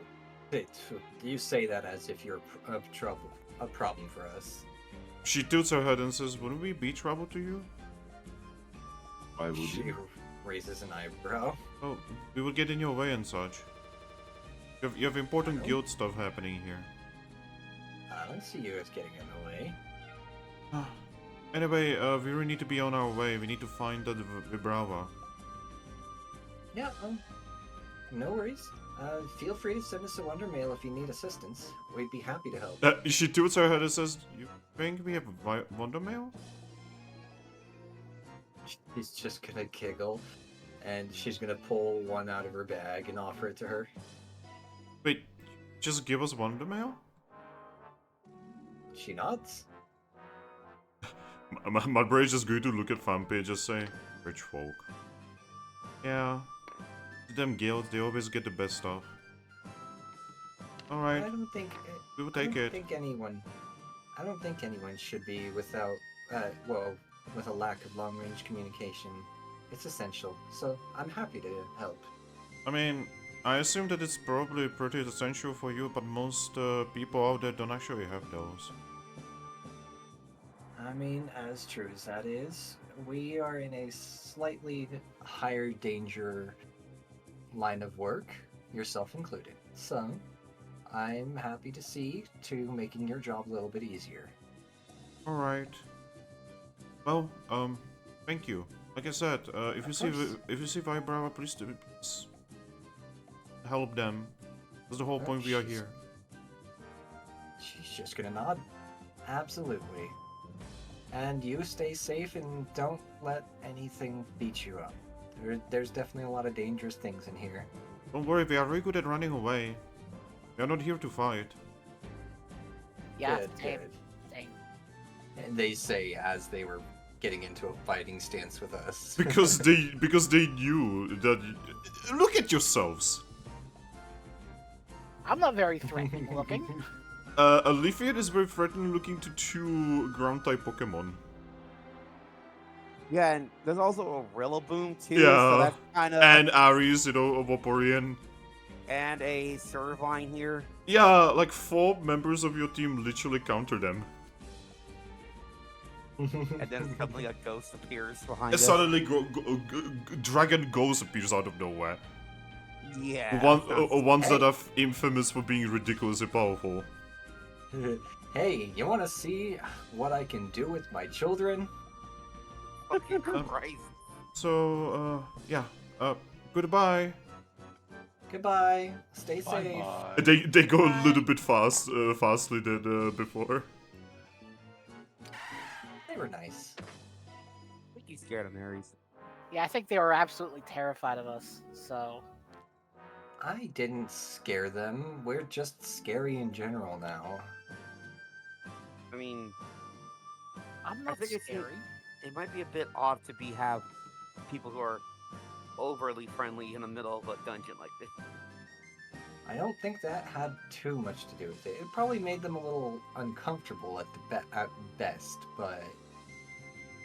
you say that as if you're a problem for us. She tilts her head and says, "Wouldn't we be trouble to you?" Why would She you? raises an eyebrow. Oh, we will get in your way and such. You have important Oh. guild stuff happening here. I don't see you as getting in the way. Anyway, we really need to be on our way. We need to find the Vibrava. Yeah, no worries. Feel free to send us a Wonder Mail if you need assistance. We'd be happy to help. She tilts her head and says, "You think we have a Wonder Mail?" She's just gonna giggle, and she's gonna pull one out of her bag and offer it to her. Wait, just give us Wonder Mail? She nods. My brain's just going to look at fan page and say, "Rich folk." Yeah, them guilds, they always get the best stuff. Alright, I don't think we will take it. I don't think anyone should be without, with a lack of long-range communication. It's essential, so I'm happy to help. I mean, I assume that it's probably pretty essential for you, but most people out there don't actually have those. I mean, as true as that is, we are in a slightly higher danger line of work, yourself included. So, I'm happy to see to making your job a little bit easier. Alright. Well, thank you. Like I said, if you see Vibrava, please help them. That's the whole point we are here. She's just gonna nod. Absolutely. And you stay safe and don't let anything beat you up. There's definitely a lot of dangerous things in here. Don't worry, we are very good at running away. We are not here to fight. Yeah, Good, same. good. Same. And they say as they were getting into a fighting stance with us. Because they knew that. Look at yourselves. I'm not very threatening looking. Leafeon is very threatening looking to 2 ground type Pokemon. Yeah, and there's also a Rilaboom too. Yeah, So that's kind of and Aries, you know, a Vaporeon. and a Servine here. Yeah, like 4 members of your team literally counter them. And then suddenly a ghost appears behind And us. suddenly, Dragon Ghost appears out of nowhere. Yeah. Ones that are infamous for being ridiculously powerful. Hey, you want to see what I can do with my children? Fucking Christ. So, yeah. Goodbye. Goodbye. Stay safe. Bye-bye. They go a little bit fastly than before. They were nice. I think you scared of Marys. Yeah, I think they were absolutely terrified of us, so... I didn't scare them. We're just scary in general now. I mean, I'm not think it's- scary. it might be a bit odd to have people who are overly friendly in the middle of a dungeon like this. I don't think that had too much to do with it. It probably made them a little uncomfortable at best, but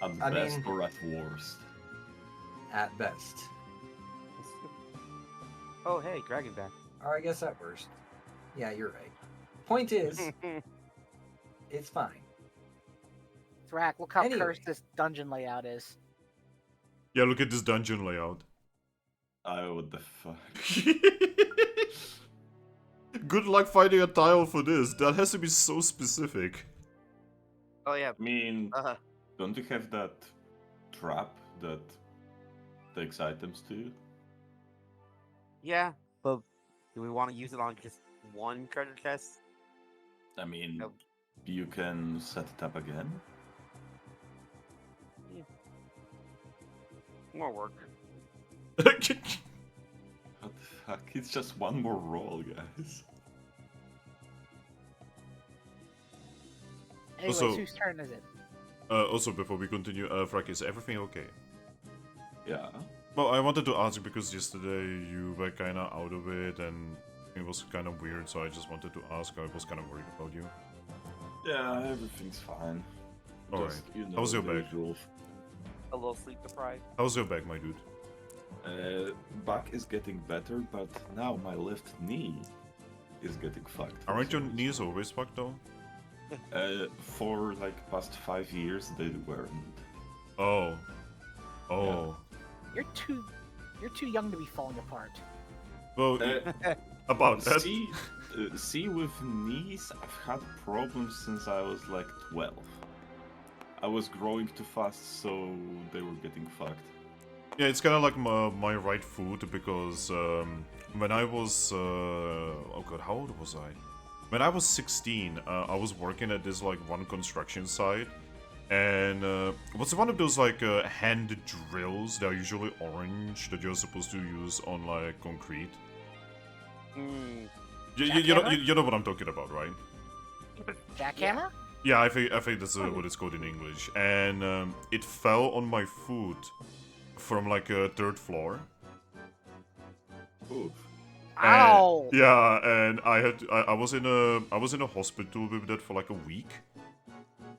At I best mean- or at worst. at best. Oh, hey, Dragon back. Or I guess at worst. Yeah, you're right. Point is, it's fine. Thrack, look how Anyway. cursed this dungeon layout is. Yeah, look at this dungeon layout. What the fuck? Good luck finding a tile for this. That has to be so specific. Oh yeah. I mean, Uh, don't you have that trap that takes items too? yeah, but do we want to use it on just one treasure chest? I mean, Nope. you can set it up again. More work. What the fuck? It's just one more roll, guys. Anyways, Also- whose turn is it? Also, before we continue, Thrack, is everything okay? Yeah. Well, I wanted to ask because yesterday you were kind of out of it and it was kind of weird, so I just wanted to ask. I was kind of worried about you. Yeah, everything's fine. Alright. Just, you know, How's your the back? usual. A little sleep deprived. How's your back, my dude? Back is getting better, but now my left knee is getting fucked. for Aren't your some reason. knees always fucked though? For like past 5 years, they weren't. Oh. Oh. You're too young to be falling apart. Well, Uh, about that. See, See, with knees, I've had problems since I was like 12. I was growing too fast, so they were getting fucked. Yeah, it's kind of like my right foot because when I was oh god, how old was I? When I was 16, I was working at this like one construction site, and what's one of those like hand drills that are usually orange that you're supposed to use on like concrete? You know what I'm talking about, right? Jackhammer? Yeah, I think that's what it's called in English. And it fell on my foot from like a third floor. Oof. Ow! Yeah, and I was in a hospital with that for like a week,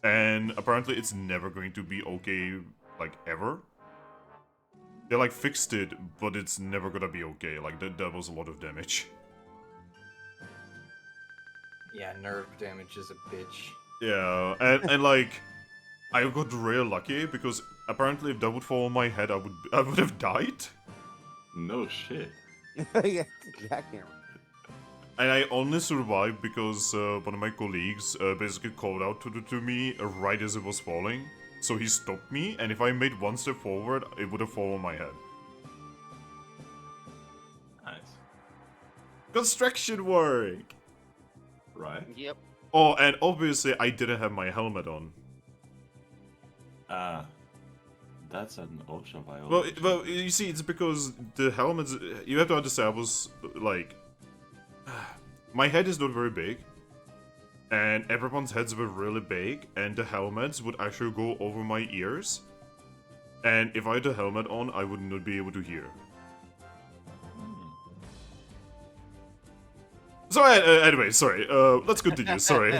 and apparently it's never going to be okay, like ever. They like fixed it, but it's never gonna be okay. Like that was a lot of damage. Yeah, nerve damage is a bitch. Yeah, and like I got real lucky because apparently if that would fall on my head, I would have died. No shit. Yeah, jackhammer. And I only survived because one of my colleagues basically called out to me right as it was falling. So he stopped me, and if I made one step forward, it would have fallen on my head. Nice. Construction work! Right? Yep. Oh, and obviously I didn't have my helmet on. That's an OSHA Well, violation. well, you see, it's because the helmets... You have to understand, I was, like... My head is not very big. And everyone's heads were really big, and the helmets would actually go over my ears. And if I had a helmet on, I would not be able to hear. So, anyway, sorry. Let's continue, sorry.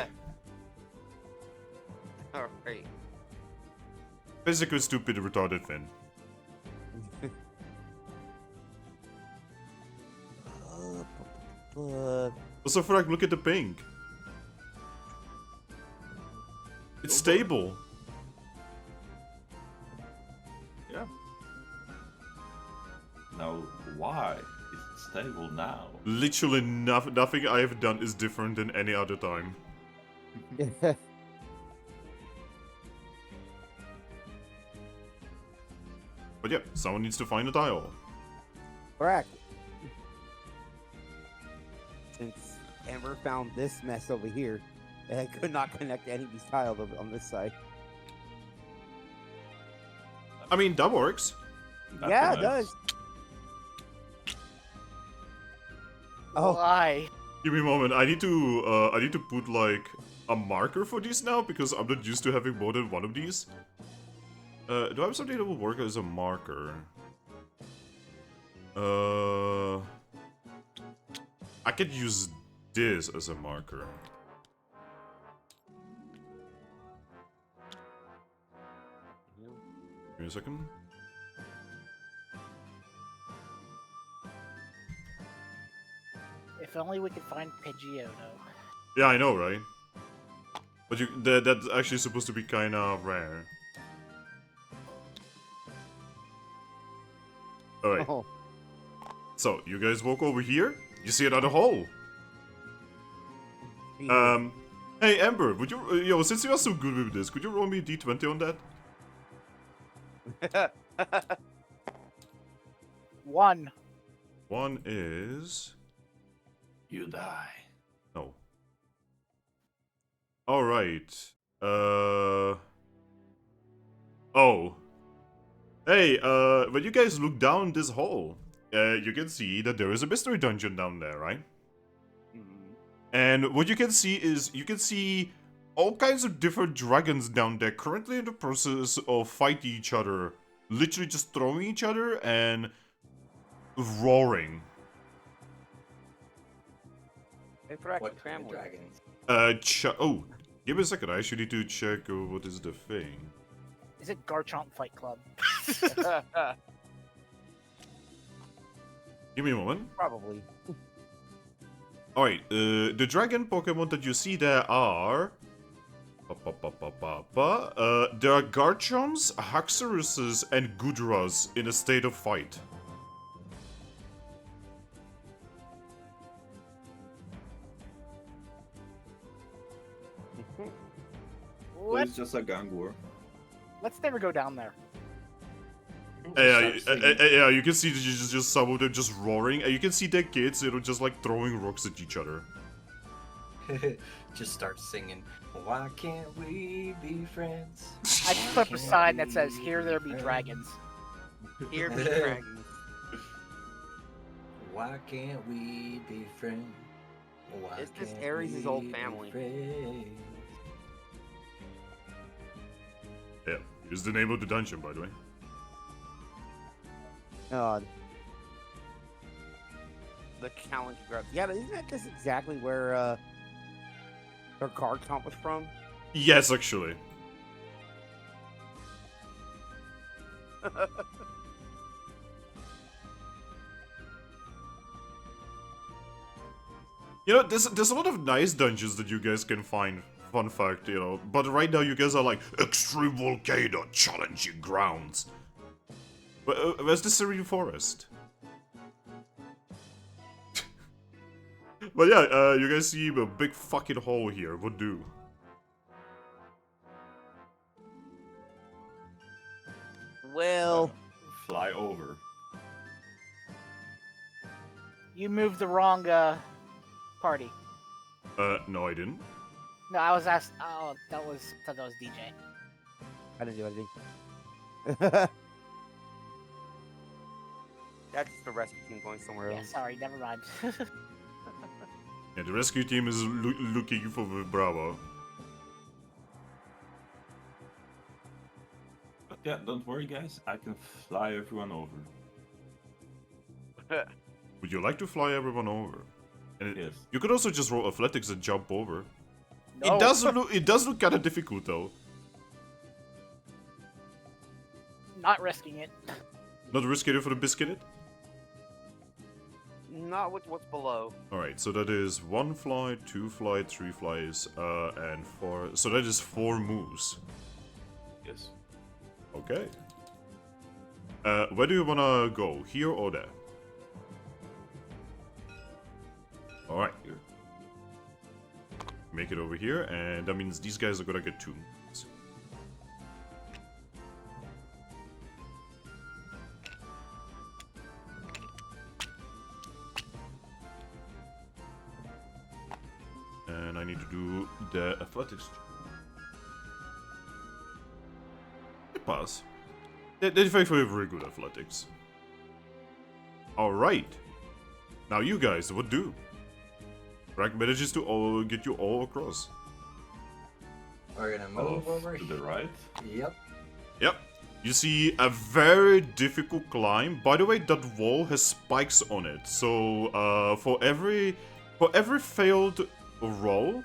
Alright. Basically, stupid, retarded Finn. Also, Thrack, look at the pink. It's stable. Yeah. Now, why is it stable now? Literally nothing I have done is different than any other time. But yeah, someone needs to find a tile. Thrack. Since Ember found this mess over here, I could not connect any of these tiles on this side. I mean, that works. That's Yeah, it nice. does. Oh. Why? Give me a moment. I need to put like a marker for these now because I'm not used to having more than one of these. Do I have something that will work as a marker? I could use this as a marker. Give me a second. If only we could find Pidgeotto. Yeah, I know, right? But that's actually supposed to be kind of rare. Alright, Oh. so you guys walk over here. You see another hole. Hey Ember, would you, yo, since you are so good with this, could you roll me a d20 on that? 1. One is... You die. No. Alright. Oh. Hey, when you guys look down this hole, you can see that there is a mystery dungeon down there, right? And what you can see is, you can see all kinds of different dragons down there currently in the process of fighting each other. Literally just throwing each other and roaring. Hey, Thrack, What your kind of family. dragons? Oh, give me a second, I actually need to check what is the thing. Is it Garchomp Fight Club? Give me a moment. Probably. Alright, the dragon Pokemon that you see there are... there are Garchomps, Haxoruses, and Gudras in a state of fight. So it's just a gang war. Let's never go down there. Yeah, you can see just some of them just roaring, and you can see their kids, just like throwing rocks at each other. Just start singing. Why can't we be friends? I just put up a sign that says, "Here there be dragons." Here be dragons. Why can't we be friends? Why It's just can't Ares' we old be family. friends? Yeah, here's the name of the dungeon, by the way. God. The challenge grubs. Yeah, but isn't that just exactly where their card comp was from? Yes, actually. There's a lot of nice dungeons that you guys can find. Fun fact, But right now you guys are like, Extreme Volcano, challenging grounds. Where's the Serene Forest? But yeah, you guys see a big fucking hole here. What do? Well, Fly over. You moved the wrong party. No, I didn't. No, I was asked. Oh, thought that was DJ. I didn't do anything. That's just the rescue team going somewhere Yeah, else. sorry, never mind. Yeah, the rescue team is looking for Bravo. But yeah, don't worry, guys. I can fly everyone over. Would you like to fly everyone over? And Yes. you could also just roll athletics and jump over. No. It does look kind of difficult though. Not risking it. Not risky for the biscuit. Not with what's below. Alright, so that is 1 fly, 2 fly, 3 flies, and 4. So that is 4 moves. Yes. Okay. Where do you wanna go? Here or there? Alright. Here. Make it over here, and that means these guys are gonna get 2 moves. And I need to do the athletics. They pass. They're very good athletics. Alright. Now you guys, what do? Thrack manages to get you all across. We're gonna move over To the right. Yep. Yep. You see a very difficult climb. By the way, that wall has spikes on it. So for every failed roll,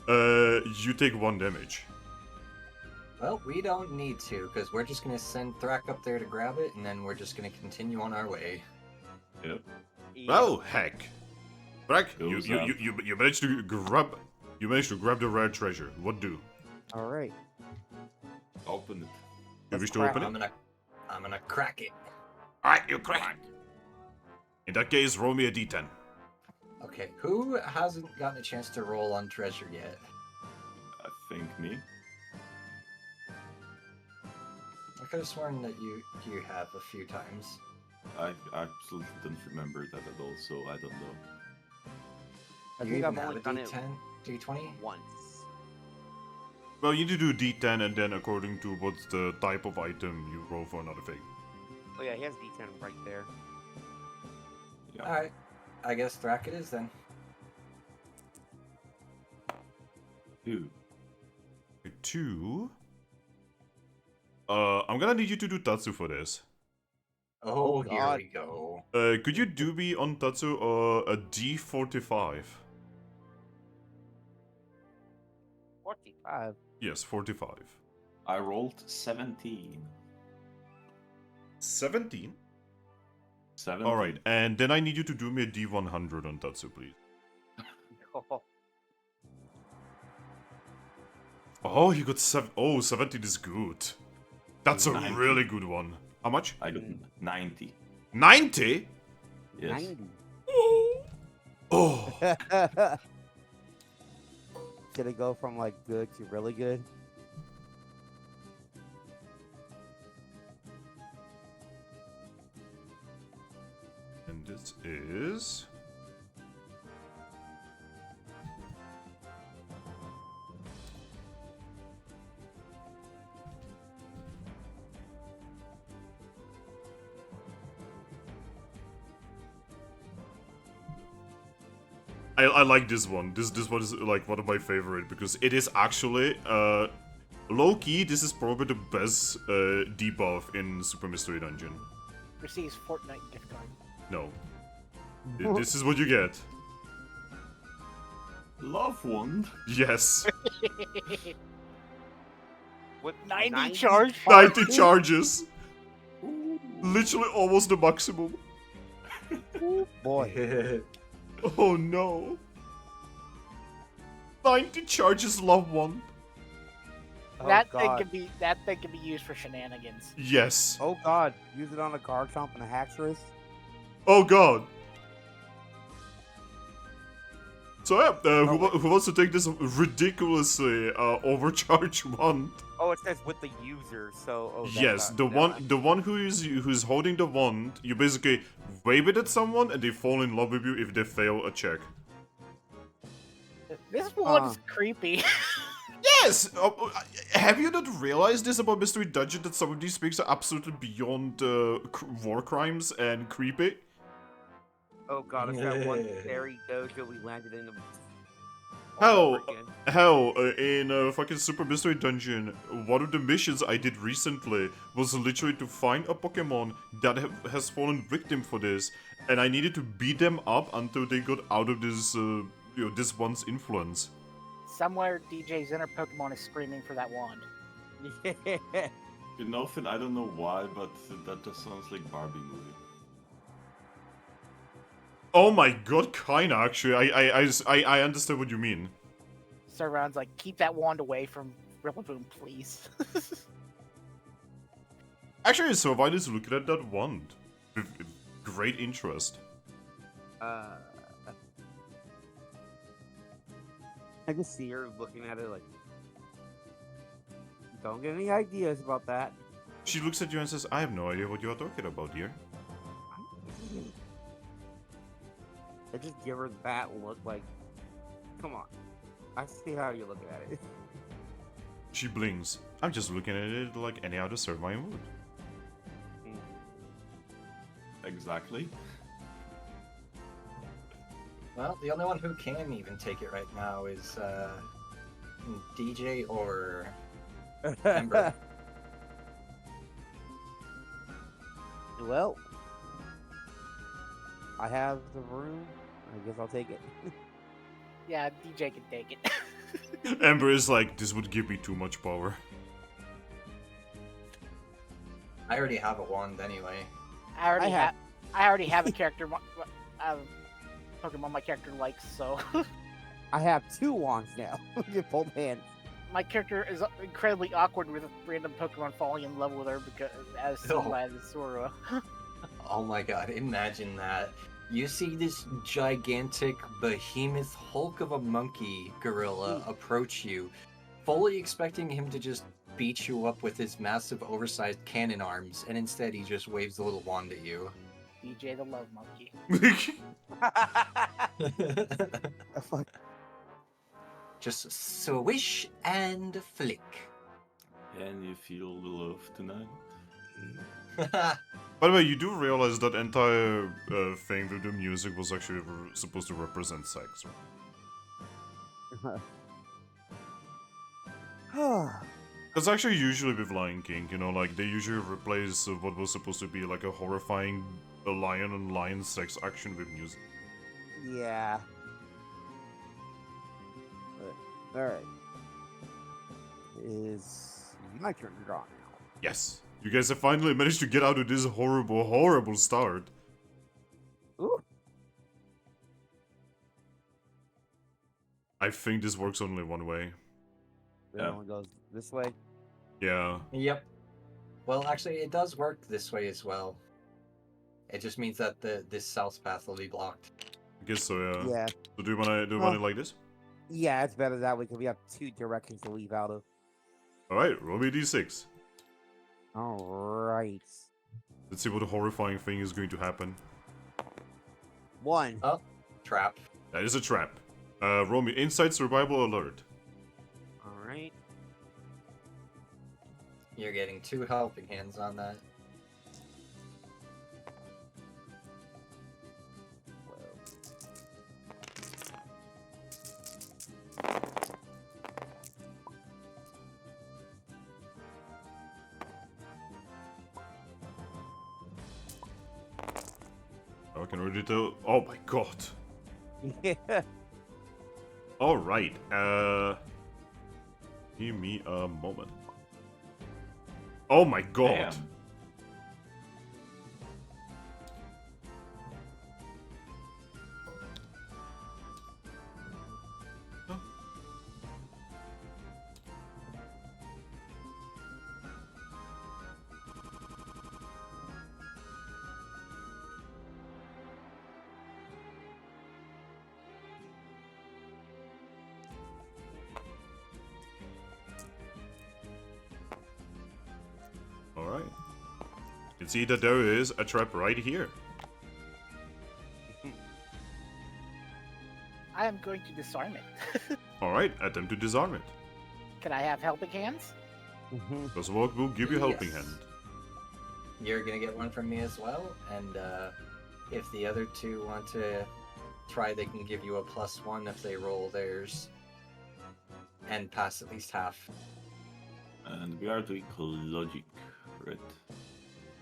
you take 1 damage. Well, we don't need to, because we're just gonna send Thrack up there to grab it, and then we're just gonna continue on our way. Yep. Well, heck. Thrack, you Goes up. managed to grab the rare treasure. What do? All right. Open it. You wish to crack open it? I'm gonna crack it. Alright, you crack. In that case, roll me a d10. Okay, who hasn't gotten a chance to roll on treasure yet? I think me. I could have sworn that you have a few times. I absolutely don't remember that at all, so I don't know. I You think even I've have only a done it D10, D20? once. Well, you need to do d10, and then according to what's the type of item, you roll for another thing. Oh yeah, he has D10 right there. Yeah. Alright, I guess Thrack it is then. 2. 2. I'm gonna need you to do Tatsu for this. Oh, here God. we go. Could you do me on Tatsu a D45? 45. Yes, 45. I rolled 17. 17? 17. Alright, and then I need you to do me a D100 on Tatsu, please. Oh, you got 7. Oh, 17 is good. That's a 90. really good one. How much? I got 90. 90? Yes. 90. Oh, Did it go from like good to really good? And this is... I like this one. This one is like one of my favorite because it is actually low-key. This is probably the best debuff in Super Mystery Dungeon. Receives Fortnite gift card. No, this is what you get. Love wand. Yes, What 90 charge? 90 charges. Literally almost the maximum. Boy. Oh no. 90 charges, love one. Oh, that God. thing can be used for shenanigans. Yes. Oh God. Use it on a Garchomp and a Haxorus. Oh god. So yeah, who wants to take this ridiculously overcharged wand? Oh, it says with the user. So that's Yes, not- the one who's holding the wand, you basically wave it at someone and they fall in love with you if they fail a check. This one is creepy. Yes! Have you not realized this about Mystery Dungeon, that some of these speaks are absolutely beyond war crimes and creepy? Oh God, it's that one fairy dojo we landed in. Hell, in fucking Super Mystery Dungeon, one of the missions I did recently was literally to find a Pokemon that has fallen victim for this, and I needed to beat them up until they got out of this, this one's influence. Somewhere DJ's inner Pokemon is screaming for that wand. You know, Finn, I don't know why, but that just sounds like Barbie movie. Oh my god, kinda actually. I understand what you mean. Surround's like, keep that wand away from Rilaboom, please. Actually, so why is looking at that wand with great interest. I just see her looking at it like, don't get any ideas about that. She looks at you and says, "I have no idea what you are talking about, dear." I just give her that look like, come on. I see how you're looking at it. She blinks. I'm just looking at it like any other Servine would. Exactly. Well, the only one who can even take it right now is DJ or Ember. Well, I have the room. I guess I'll take it. Yeah, DJ can take it. Ember is like, this would give me too much power. I already have a wand anyway. I already have a character, Pokemon my character likes, so I have 2 wands now. With both hands. my character is incredibly awkward with random Pokemon falling in love with her because as so as Zoroark. Oh my god, imagine that. You see this gigantic behemoth hulk of a monkey gorilla approach you, fully expecting him to just beat you up with his massive oversized cannon arms, and instead he just waves a little wand at you. DJ the Love Monkey. Just swish and flick. And you feel the love tonight? By the way, you do realize that entire thing with the music was actually supposed to represent sex, right? That's actually usually with Lion King, you know, like they usually replace what was supposed to be like a horrifying lion on lion sex action with music. Yeah. Alright. Is my turn to draw now. Yes, you guys have finally managed to get out of this horrible, horrible start. Ooh. I think this works only one way. The other one goes this way. Yeah. Yep. Well, actually, it does work this way as well. It just means that this south path will be blocked. I guess so, yeah. Yeah. So do you wanna do it like this? Yeah, it's better that way because we have 2 directions to leave out of. Alright, roll me a d6. Alright. Let's see what horrifying thing is going to happen. 1. Oh, trap. That is a trap. Roll me Insight Survival Alert. Alright. You're getting 2 helping hands on that. I can already tell. Oh my god. Yeah. Alright, give me a moment. Oh my god. Damn. Alright. You can see that there is a trap right here. I am going to disarm it. Alright, attempt to disarm it. Can I have helping hands? Zoroark will give you helping Yes. hand. You're gonna get one from me as well, and if the other 2 want to try, they can give you a +1 if they roll theirs and pass at least half. And we are doing logic, right?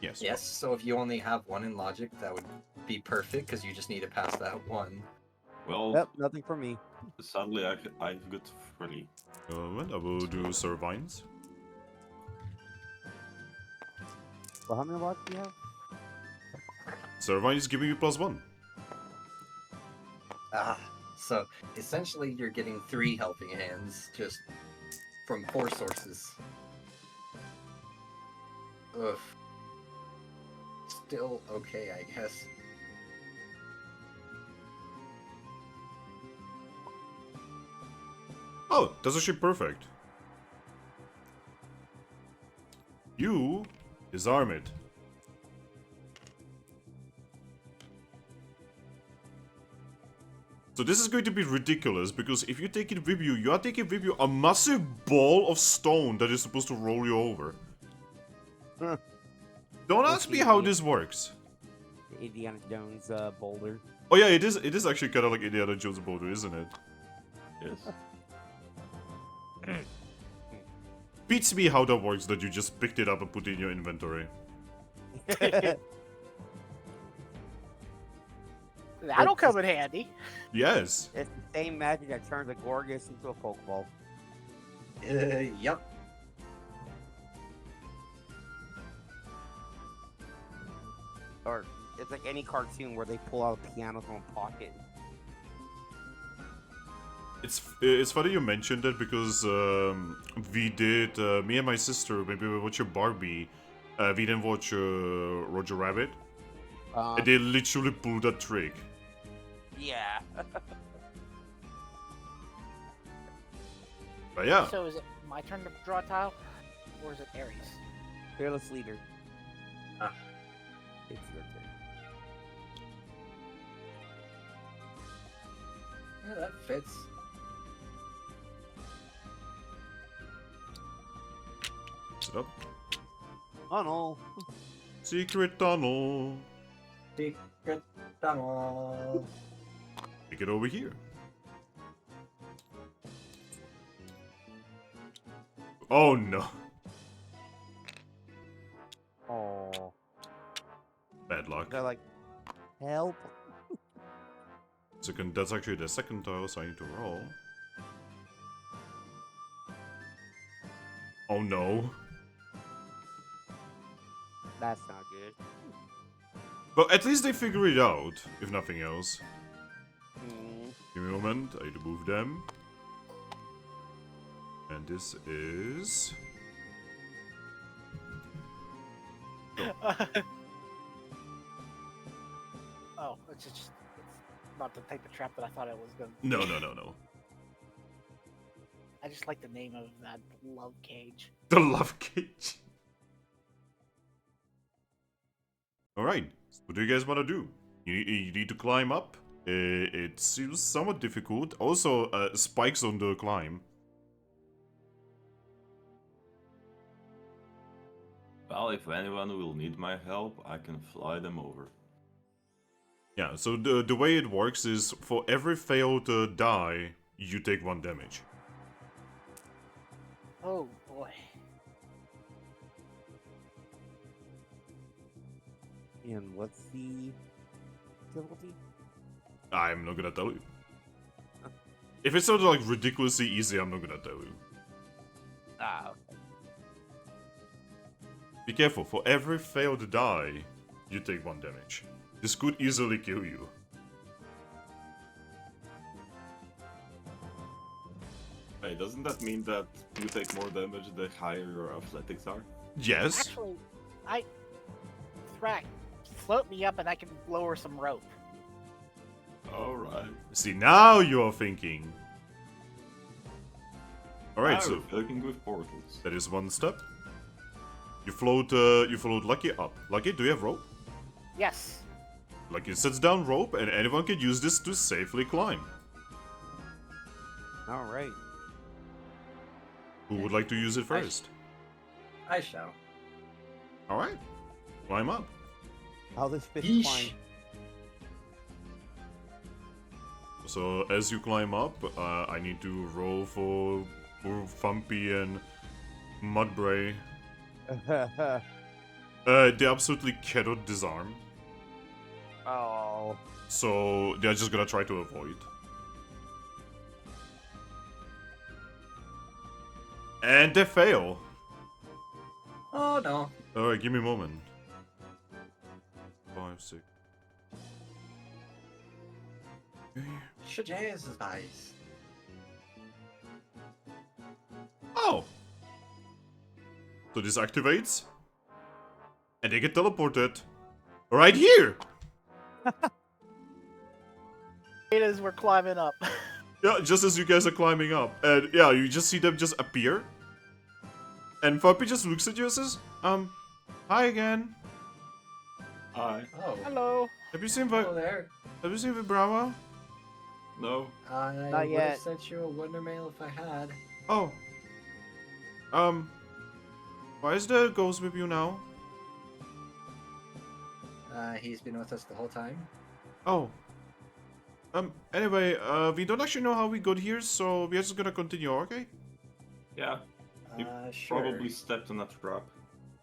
Yes. Yes, so if you only have 1 in logic, that would be perfect because you just need to pass that 1. Well, Yep, nothing for me. sadly I've got 3. And I will do Servines. Well, how many lots do you have? Servine is giving you +1. Ah, so essentially you're getting 3 helping hands just from 4 sources. Ugh. Still okay, I guess. Oh, that's actually perfect. You disarm it. So this is going to be ridiculous, because if you take it with you, you are taking with you a massive ball of stone that is supposed to roll you over. Don't ask me how this works. Indiana Jones boulder. Oh yeah, it is actually kind of like Indiana Jones boulder, isn't it? Yes. Beats me how that works, that you just picked it up and put it in your inventory. That'll come in handy. Yes. It's the same magic that turns a Gorgus into a Pokeball. Yep. Or it's like any cartoon where they pull out a piano from a pocket. It's funny you mentioned it, because we did, me and my sister, maybe we watched Barbie, we didn't watch Roger Rabbit, and they literally pulled that trick. Yeah. But yeah, So is it my turn to draw a tile? Or is it Aries? Fearless leader. Ah. It's your turn. Yeah, that fits. sit up. Tunnel. Secret tunnel. Secret tunnel. Take it over here. Oh no. Oh. Bad luck. They're like, help. That's actually the second tile, so I need to roll. Oh no. That's not good. But at least they figure it out, if nothing else. Mm. Give me a moment, I need to move them. And this is... Oh, it's not the type of trap that I thought it was going to No. I just like the name of that love cage. The love cage. Alright, what do you guys want to do? You need to climb up. It seems somewhat difficult. Also, spikes on the climb. Well, if anyone will need my help, I can fly them over. Yeah, so the way it works is for every failed die, you take 1 damage. Oh boy. And what's the difficulty? I'm not gonna tell you. If it's sort of like ridiculously easy, I'm not gonna tell you. Ah, okay. Be careful, for every failed die, you take 1 damage. This could easily kill you. Hey, doesn't that mean that you take more damage the higher your athletics are? Yes? Actually, Thrack, float me up and I can lower some rope. Alright. See, now you're thinking. Alright, so Looking with portals. that is 1 step. You float Lucky up. Lucky, do you have rope? Yes. Lucky sets down rope, and anyone can use this to safely climb. All right. Who would like to use it first? I shall. Alright. Climb up. How this fish Yeesh. climb? So as you climb up, I need to roll for Fumpy and Mudbray. They absolutely cannot disarm, Oh. so they're just gonna try to avoid. And they fail. Oh no. Alright, give me a moment. 5, 6. Okay. Shajaz's eyes. Oh! So this activates. And they get teleported. Right here! It is, we're climbing up. Yeah, just as you guys are climbing up. And yeah, you just see them just appear. And Fumpy just looks at you and says, hi again. Hi. Oh. Hello. Have you seen Hello there. Have you seen Vibrava? No. I Not would yet. have sent you a wonder mail if I had. Oh. Why is the ghost with you now? He's been with us the whole time. Oh. Anyway, we don't actually know how we got here, so we're just gonna continue, okay? Yeah. You Sure. probably stepped on a trap.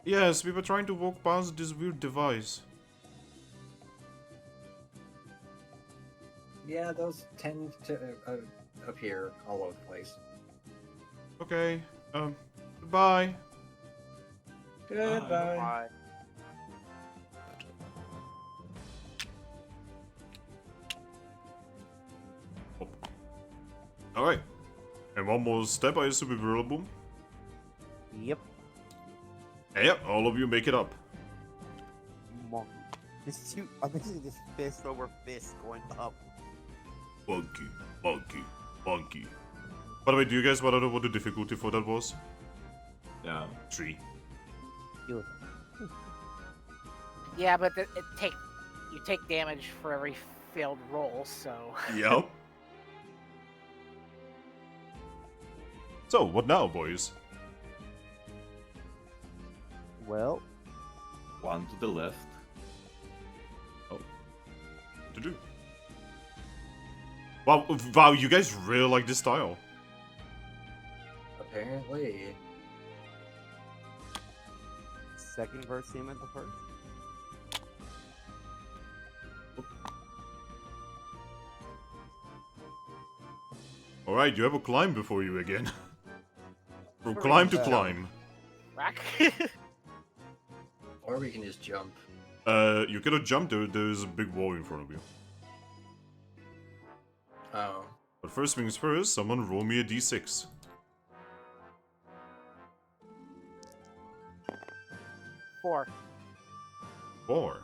Yes, we were trying to walk past this weird device. Yeah, those tend to appear all over the place. Okay, goodbye. Goodbye. Bye. Alright. And one more step, I assume, with Rilaboom. Yep. And yep, all of you make it up. Monk. This two. I'm missing this fist over fist going up. Monkey, monkey, monkey. By the way, do you guys want to know what the difficulty for that was? Yeah. 3. Yeah, but you take damage for every failed roll, so. Yep. So, what now, boys? Well, One to the left. What to do? Wow, you guys really like this style. Apparently. second verse him as the first. Alright, you have a climb before you again. From Or climb we to can climb. Rack. Or we can just jump. You cannot jump, there's a big wall in front of you. Oh. But first things first, someone roll me a d6. 4. 4.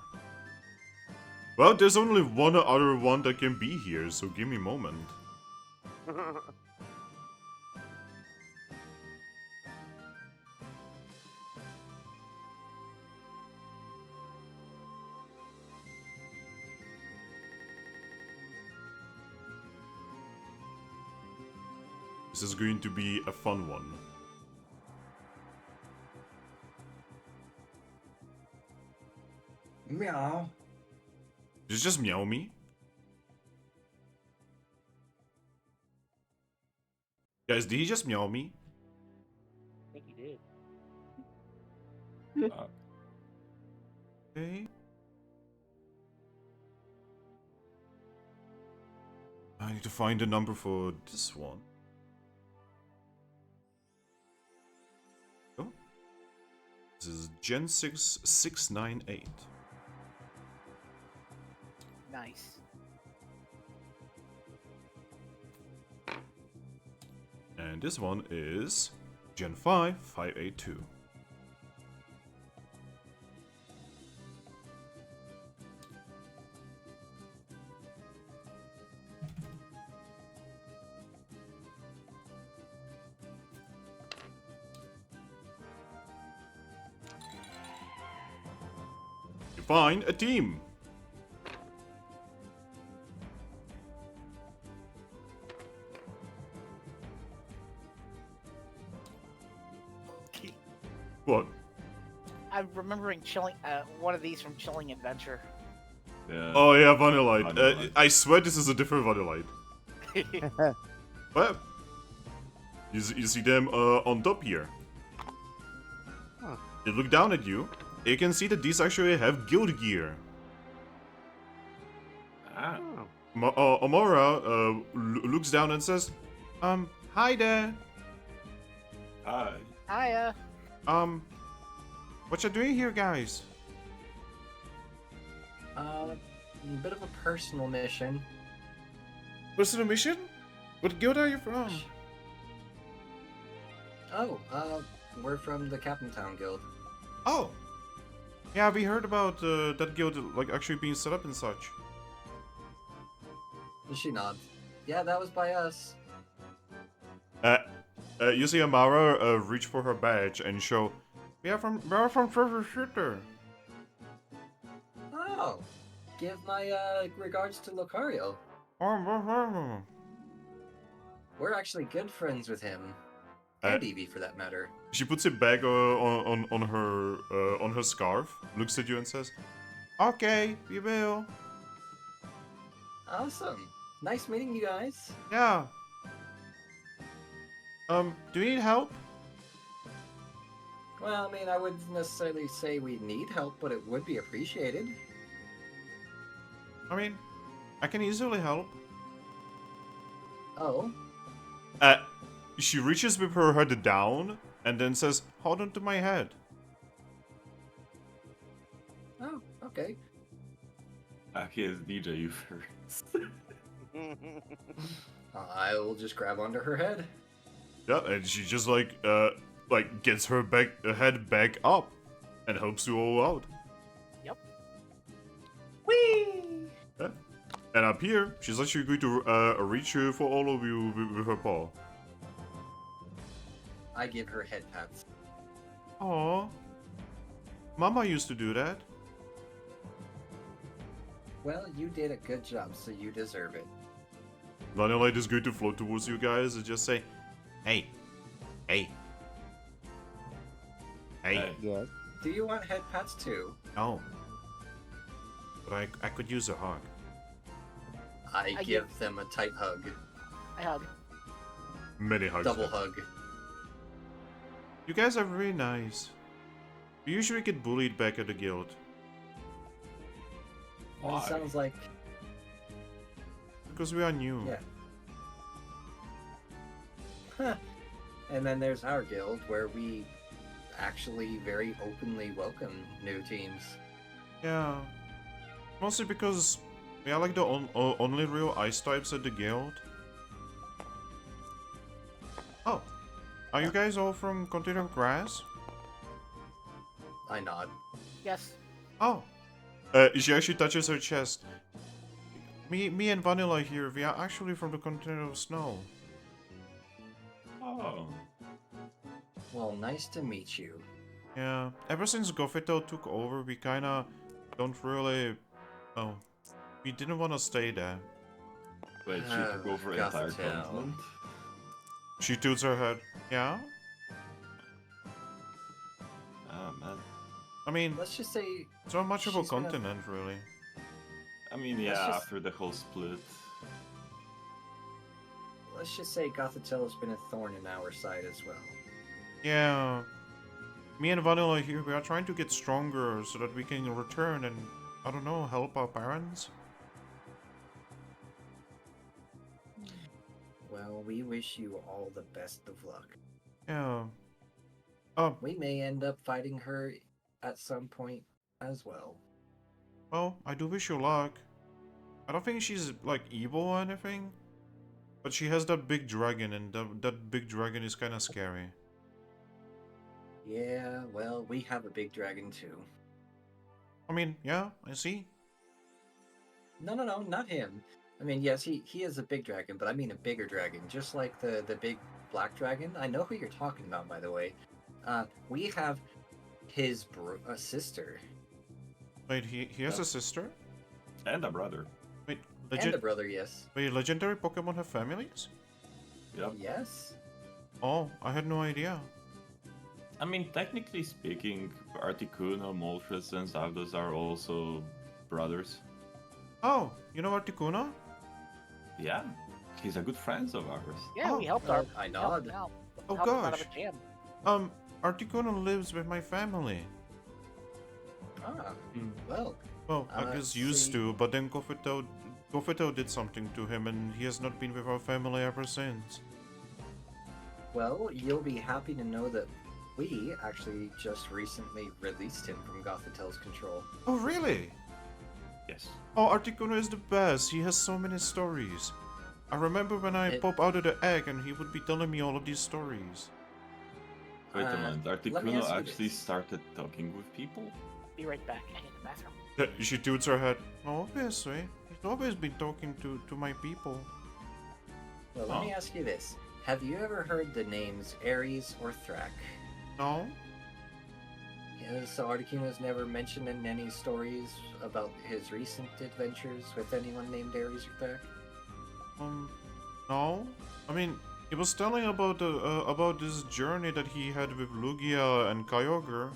Well, there's only one other one that can be here, so give me a moment. This is going to be a fun one. Meow. Did you just meow me? Guys, did he just meow me? I think he did. Okay. I need to find a number for this one. Oh. This is Gen 6 698. Nice. And this one is Gen 5 582. You find a team. What? I'm remembering chilling one of these from Chilling Adventure. Yeah. Oh yeah, Vanillite. Vanillite. I swear this is a different Vanillite. Well, you see them on top here. Huh. They look down at you. You can see that these actually have guild gear. Ah. Oh. Amora looks down and says, hi there. Hi. Hiya. What you doing here, guys? A bit of a personal mission. Personal mission? What guild are you from? Oh, we're from the Capim Town Guild. Oh. Yeah, we heard about that guild like actually being set up and such. She nods. Yeah, that was by us. You see Amara reach for her badge and show, we're from Treasure Shooter. Oh, give my regards to Lucario. We're actually good friends with him. And Eevee, for that matter. She puts it back on her scarf, looks at you and says, okay, we will. Awesome. Nice meeting you guys. Yeah. Do you need help? Well, I mean, I wouldn't necessarily say we need help, but it would be appreciated. I mean, I can easily help. Oh, She reaches with her head down and then says, hold on to my head. oh, okay. Here's DJ you first. I will just grab onto her head. Yeah, and she just like gets her head back up and helps you all out. Yep. Whee! Yeah. And up here, she's actually going to reach for all of you with her paw. I give her head pats. Aww. Mama used to do that. Well, you did a good job, so you deserve it. Vanillite is going to float towards you guys and just say, hey, hey, hey. Yes. Do you want head pats too? No. But I could use a hug. I I give them a tight hug. I hug. Many hugs. Double hug. You guys are really nice. We usually get bullied back at the guild. Well, it Why? sounds like... Because we are new. Yeah. Huh. And then there's our guild, where we actually very openly welcome new teams. Yeah. Mostly because we are like the only real ice types at the guild. Oh. Are you guys all from Continent of Grass? I nod. Yes. Oh. She actually touches her chest. Me and Vanilla here, we are actually from the Continent of Snow. Oh. Well, nice to meet you. Yeah. Ever since Goffito took over, we kinda don't really... Oh. We didn't want to stay there. Wait, she took over the entire Gotham. continent? She toots her head. Yeah? Oh man. I mean, Let's just say it's not much of a she's gonna- continent, really. I mean, Let's yeah, just- after the whole split. let's just say Gothatel's been a thorn in our side as well. Yeah. Me and Vanilla here, we are trying to get stronger so that we can return and, I don't know, help our parents. Well, we wish you all the best of luck. Yeah. We may end up fighting her at some point as well. Well, I do wish you luck. I don't think she's, like, evil or anything. But she has that big dragon, and that big dragon is kind of scary. Yeah, well, we have a big dragon too. I mean, yeah, I see. No, not him. I mean, yes, he is a big dragon, but I mean a bigger dragon, just like the big black dragon. I know who you're talking about, by the way. We have his sister. Wait, he has a sister? And a brother. Wait, And a brother, yes. wait, legendary Pokemon have families? Yep. Yes? Oh, I had no idea. I mean, technically speaking, Articuno, Moltres, and Zapdos are also brothers. Oh, you know Articuno? Yeah, he's a good friend of ours. Yeah, we helped our. I we helped nod. him out. Oh, Helped him out of gosh. a jam. Articuno lives with my family. Ah, well, Well, I guess used see- to, but then Gofito did something to him and he has not been with our family ever since. well, you'll be happy to know that we actually just recently released him from Gothatel's control. Oh, really? Yes. Oh, Articuno is the best. He has so many stories. I remember when I It- pop out of the egg and he would be telling me all of these stories. Wait a Uh, minute, let me Articuno ask you actually this. started talking with people? Be right back. I need the bathroom. She toots her head. Oh, obviously. He's always been talking to my people. Well, let me Oh. ask you this. Have you ever heard the names Ares or Thrack? No? Yeah, so Articuno's never mentioned in any stories about his recent adventures with anyone named Ares or Thrack? No? I mean, he was telling about this journey that he had with Lugia and Kyogre.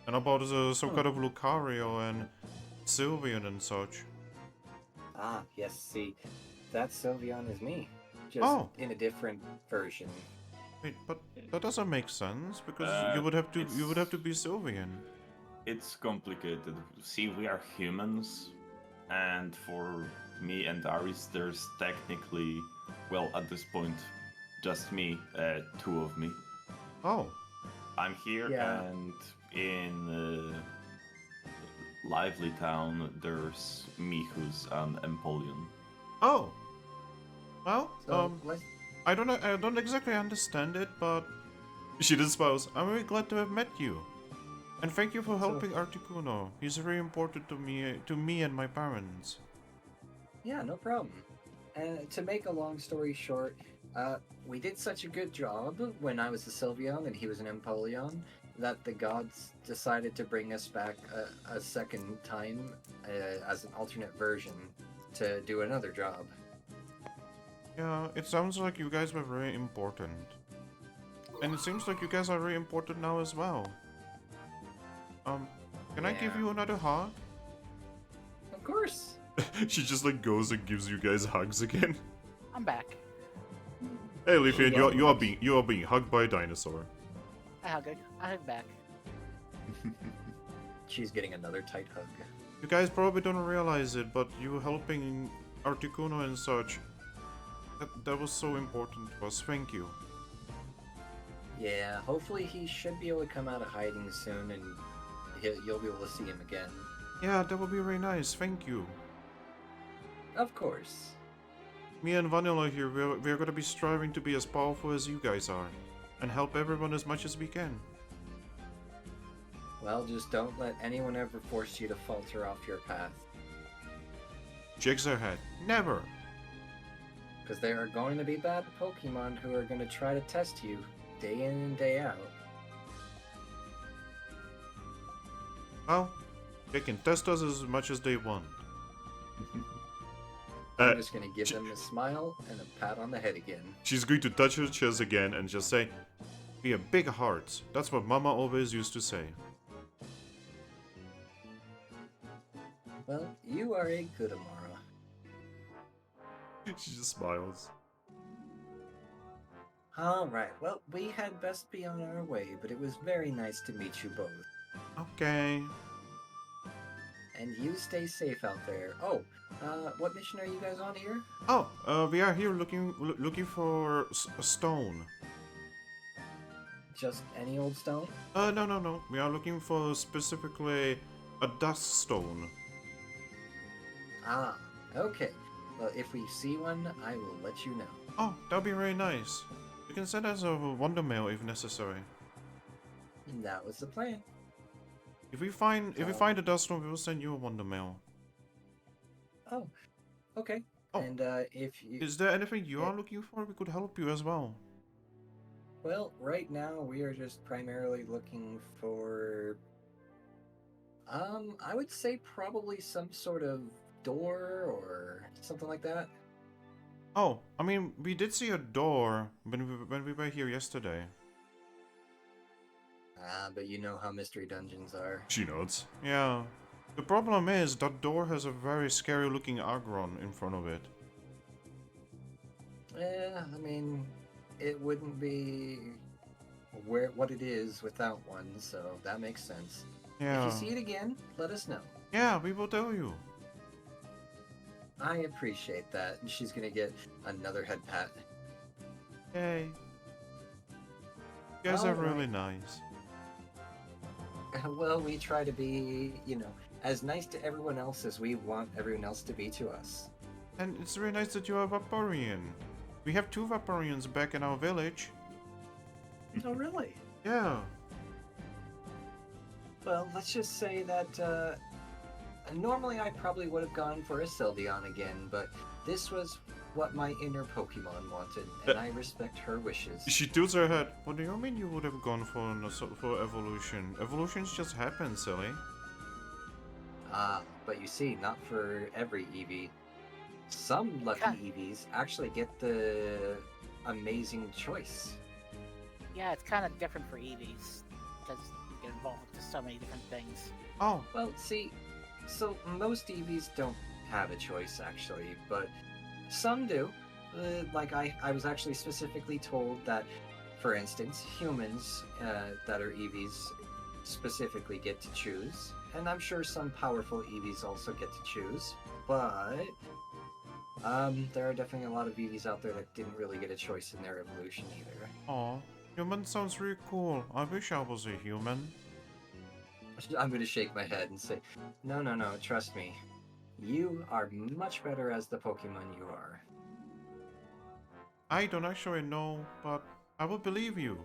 And about some kind of Lucario and Sylveon and such. Ah, yes, see, that Sylveon is me. Just Oh. in a different version. Wait, but that doesn't make sense because Uh, you would have to it's- be Sylveon. It's complicated. See, we are humans, and for me and Aris, there's technically, well, at this point, just me, two of me. Oh, I'm here, Yeah. and in Lively Town, there's Mihus and Empoleon. oh. Well, So, let's... I don't exactly understand it, but she did spouse. I'm very glad to have met you, and thank you for helping Articuno. He's very important to me and my parents. Yeah, no problem. And to make a long story short, we did such a good job when I was a Sylveon and he was an Empoleon that the gods decided to bring us back a second time as an alternate version to do another job. Yeah, it sounds like you guys were very important, and it seems like you guys are very important now as well. Can I give Yeah. you another hug? Of course. She just like goes and gives you guys hugs again. I'm back. Hey, Leafy, Yeah. you are being hugged by a dinosaur. I hug back. She's getting another tight hug. You guys probably don't realize it, but you helping Articuno and such, that was so important to us. Thank you. Yeah, hopefully he should be able to come out of hiding soon and you'll be able to see him again. Yeah, that would be very nice. Thank you. Of course. Me and Vanilla here, we're gonna be striving to be as powerful as you guys are, and help everyone as much as we can. Well, just don't let anyone ever force you to falter off your path. Shakes her head. Never. Because there are going to be bad Pokemon who are going to try to test you day in and day out. Well, they can test us as much as they want. I'm just gonna give them a smile and a pat on the head again. She's going to touch her chest again and just say, "Be a big heart." That's what Mama always used to say. Well, you are a good Amara. She just smiles. Alright, well, we had best be on our way, but it was very nice to meet you both. Okay. And you stay safe out there. Oh, what mission are you guys on here? Oh, we are here looking for a stone. Just any old stone? No. We are looking for specifically a dust stone. Ah, okay. Well, if we see one, I will let you know. Oh, that'll be very nice. You can send us a wonder mail if necessary. That was the plan. If we find a dust stone, we will send you a wonder mail. Oh, okay. Oh. And if you... Is there anything you are looking for? We could help you as well. Well, right now we are just primarily looking for... I would say probably some sort of door or something like that. Oh, I mean, we did see a door when we were here yesterday. Ah, but you know how mystery dungeons are. She nods. Yeah. The problem is that door has a very scary looking Agron in front of it. Yeah, I mean, it wouldn't be what it is without one, so that makes sense. Yeah. If you see it again, let us know. Yeah, we will tell you. I appreciate that. And she's gonna get another head pat. Yay. You guys are Alright. really nice. Well, we try to be, as nice to everyone else as we want everyone else to be to us. And it's really nice that you are Vaporeon. We have 2 Vaporeons back in our village. Oh, really? Yeah. Well, let's just say that, normally I probably would have gone for a Sylveon again, but this was what my inner Pokemon wanted, and I respect her wishes. She tilts her head. What do you mean you would have gone for evolution? Evolutions just happen, silly. Ah, but you see, not for every Eevee. Some lucky Eevees actually get the amazing choice. Yeah, it's kind of different for EVs because you get involved with so many different things. Oh. Well, see, so most Eevees don't have a choice actually, but some do. Like I was actually specifically told that, for instance, humans that are Eevees specifically get to choose, and I'm sure some powerful Eevees also get to choose, but there are definitely a lot of Eevees out there that didn't really get a choice in their evolution either. Aw, human sounds really cool. I wish I was a human. I'm going to shake my head and say, no, trust me. You are much better as the Pokemon you are. I don't actually know, but I will believe you.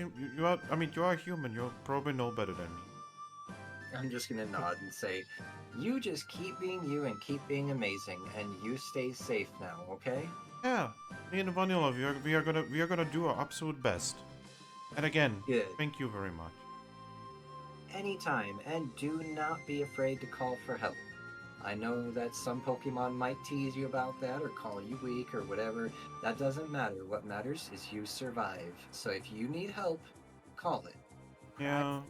You are. I mean, you are human. You probably know better than me. I'm just going to nod and say, you just keep being you and keep being amazing, and you stay safe now, okay? Yeah, me and Vanilla, we are gonna do our absolute best. And again, Good. thank you very much. Anytime, and do not be afraid to call for help. I know that some Pokemon might tease you about that or call you weak or whatever. That doesn't matter. What matters is you survive. So if you need help, call it. Yeah.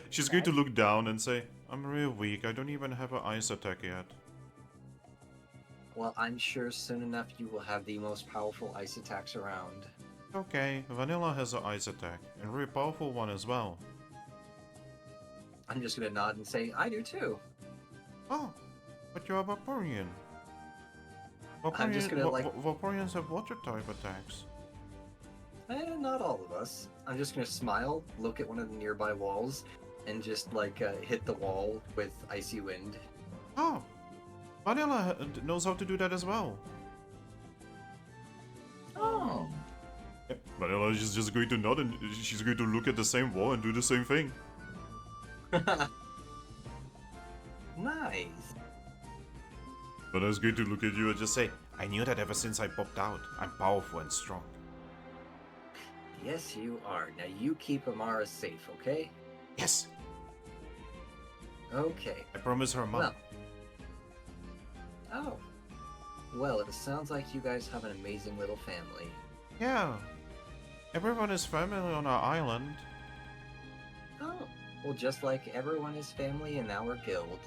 She's going to look down and say, I'm really weak. I don't even have an ice attack yet. Well, I'm sure soon enough you will have the most powerful ice attacks around. Okay, Vanilla has an ice attack, and a really powerful one as well. I'm just gonna nod and say, I do too. Oh, but you're a Vaporeon. I'm just gonna, Vaporeons have water type attacks. Not all of us. I'm just gonna smile, look at one of the nearby walls, and just hit the wall with Icy Wind. Oh, Vanilla knows how to do that as well. Oh. Yep. Vanilla is just going to nod and she's going to look at the same wall and do the same thing. Nice. Vanilla's going to look at you and just say, I knew that ever since I popped out. I'm powerful and strong. Yes, you are. Now you keep Amara safe, okay? Yes, Okay. I promise her, Mom. Well. Oh, Well, it sounds like you guys have an amazing little family. Yeah. Everyone is family on our island. Oh, well, just like everyone is family in our guild.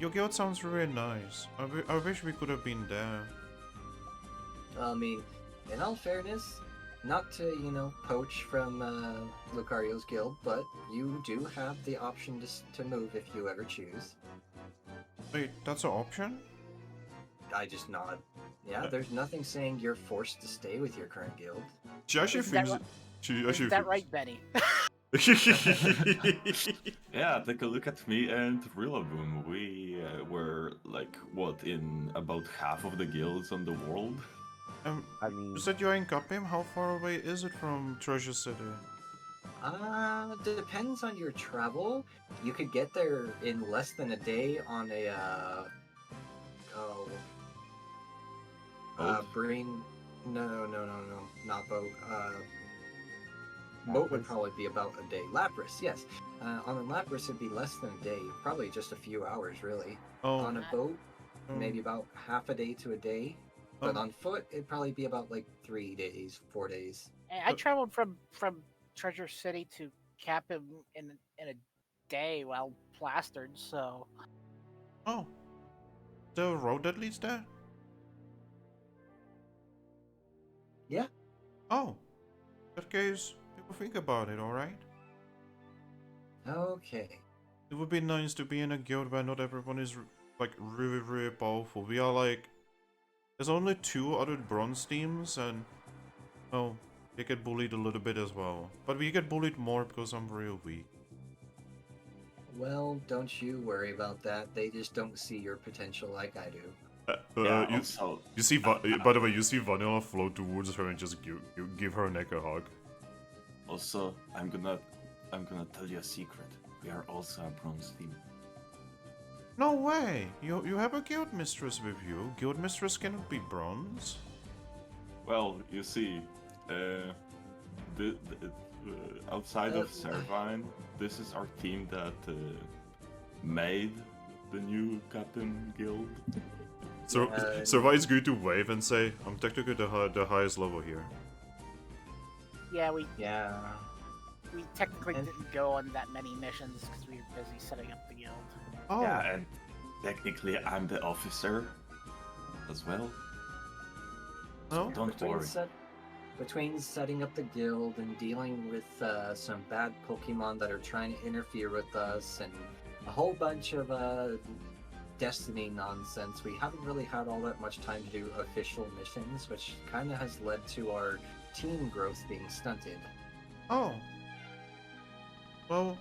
Your guild sounds really nice. I wish we could have been there. I mean, in all fairness, not to, poach from Lucario's guild, but you do have the option to move if you ever choose. Wait, that's an option? I just nod. Yeah, there's nothing saying you're forced to stay with your current guild. She actually Isn't that thinks... right? She Is actually that right, Benny? Yeah, take a look at me and Rilaboom. We were like what in about half of the guilds on the world. I mean, You said you're in Capim? How far away is it from Treasure City? Depends on your travel. You could get there in less than a day on a Boat? brain. No, not boat. Boat would probably be about a day. Lapras, yes. On a Lapras, it'd be less than a day. Probably just a few hours, really. Oh, On a boat, oh. maybe about half a day to a day. But Oh. on foot, it'd probably be about like 3 days, 4 days. I traveled from Treasure City to Capim in a day while plastered. So Oh. The road that leads there? Yeah. Oh. In that case, people think about it, alright? Okay. It would be nice to be in a guild where not everyone is like really, really powerful. We are like... There's only 2 other bronze teams and... Oh, they get bullied a little bit as well. But we get bullied more because I'm real weak. Well, don't you worry about that. They just don't see your potential like I do. Yeah, you, also, you see, by the way, you see Vanilla float towards her and just give her neck a hug. also, I'm gonna tell you a secret. We are also a bronze team. No way! You have a guild mistress with you. Guild mistress cannot be bronze. Well, you see, outside of Servine, this is our team that made the new Capim Guild. So, Survive's going to wave and say, I'm technically the highest level here. yeah, we Yeah. technically And- didn't go on that many missions because we were busy setting up the guild. Oh, Yeah, and technically I'm the officer as well. no? Don't worry. Between setting up the guild and dealing with some bad Pokemon that are trying to interfere with us and a whole bunch of Destiny nonsense, we haven't really had all that much time to do official missions, which kind of has led to our team growth being stunted. Oh. Well,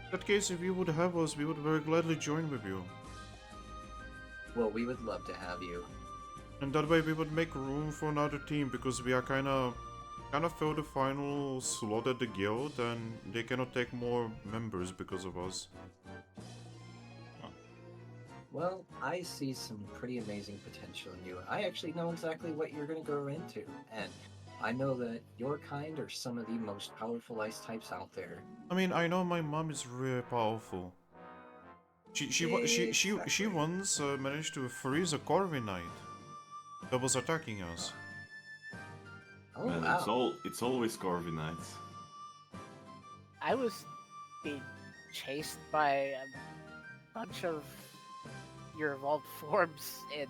in that case, if you would have us, we would very gladly join with you. Well, we would love to have you. And that way we would make room for another team, because we are kinda fill the final slot at the guild, and they cannot take more members because of us. Well, I see some pretty amazing potential in you. I actually know exactly what you're going to grow into, and I know that your kind are some of the most powerful ice types out there. I mean, I know my mom is really powerful. She Exactly. once managed to freeze a Corviknight that was attacking us. Oh, Man, wow. it's always Corviknights. I was being chased by a bunch of your evolved forms in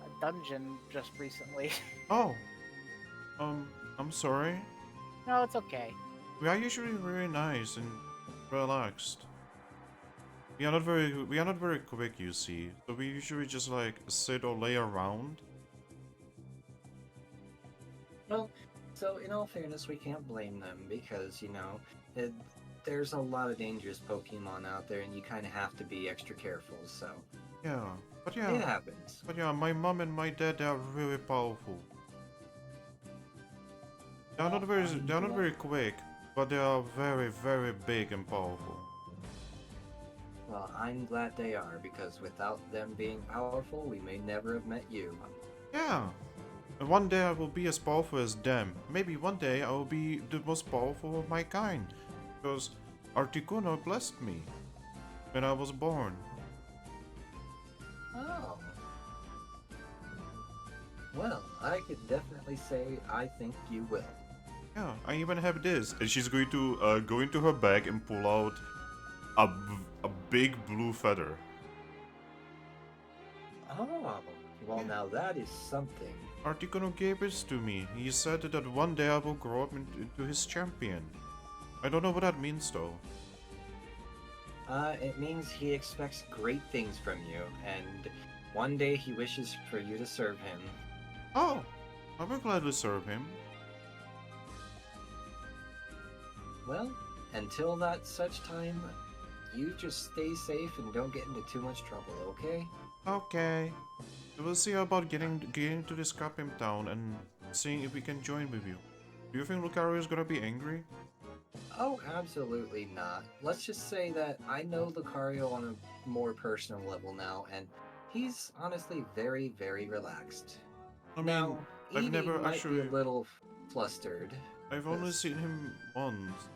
a dungeon just recently. Oh, I'm sorry. No, it's okay. We are usually very nice and relaxed. We are not very quick, you see. So we usually just like sit or lay around. Well, so in all fairness, we can't blame them because, there's a lot of dangerous Pokemon out there and you kind of have to be extra careful, so Yeah, but it yeah, happens. my mom and my dad, they are really powerful. They are not very quick, but they are very, very big and powerful. Well, I'm glad they are because without them being powerful, we may never have met you. Yeah. And one day I will be as powerful as them. Maybe one day I will be the most powerful of my kind. Because Articuno blessed me when I was born. Oh. Well, I could definitely say I think you will. Yeah, I even have this. And she's going to go into her bag and pull out a, a big blue feather. Oh, well now that is something. Articuno gave this to me. He said that one day I will grow up into his champion. I don't know what that means though. It means he expects great things from you, and one day he wishes for you to serve him. Oh, I will gladly serve him. Well, until that such time, you just stay safe and don't get into too much trouble, okay? Okay. We'll see about getting to this Capim Town and seeing if we can join with you. Do you think Lucario is gonna be angry? Oh, absolutely not. Let's just say that I know Lucario on a more personal level now, and he's honestly very, very relaxed. I mean, Now, I've Eevee never might actually... be a little flustered. I've only Yes. seen him once.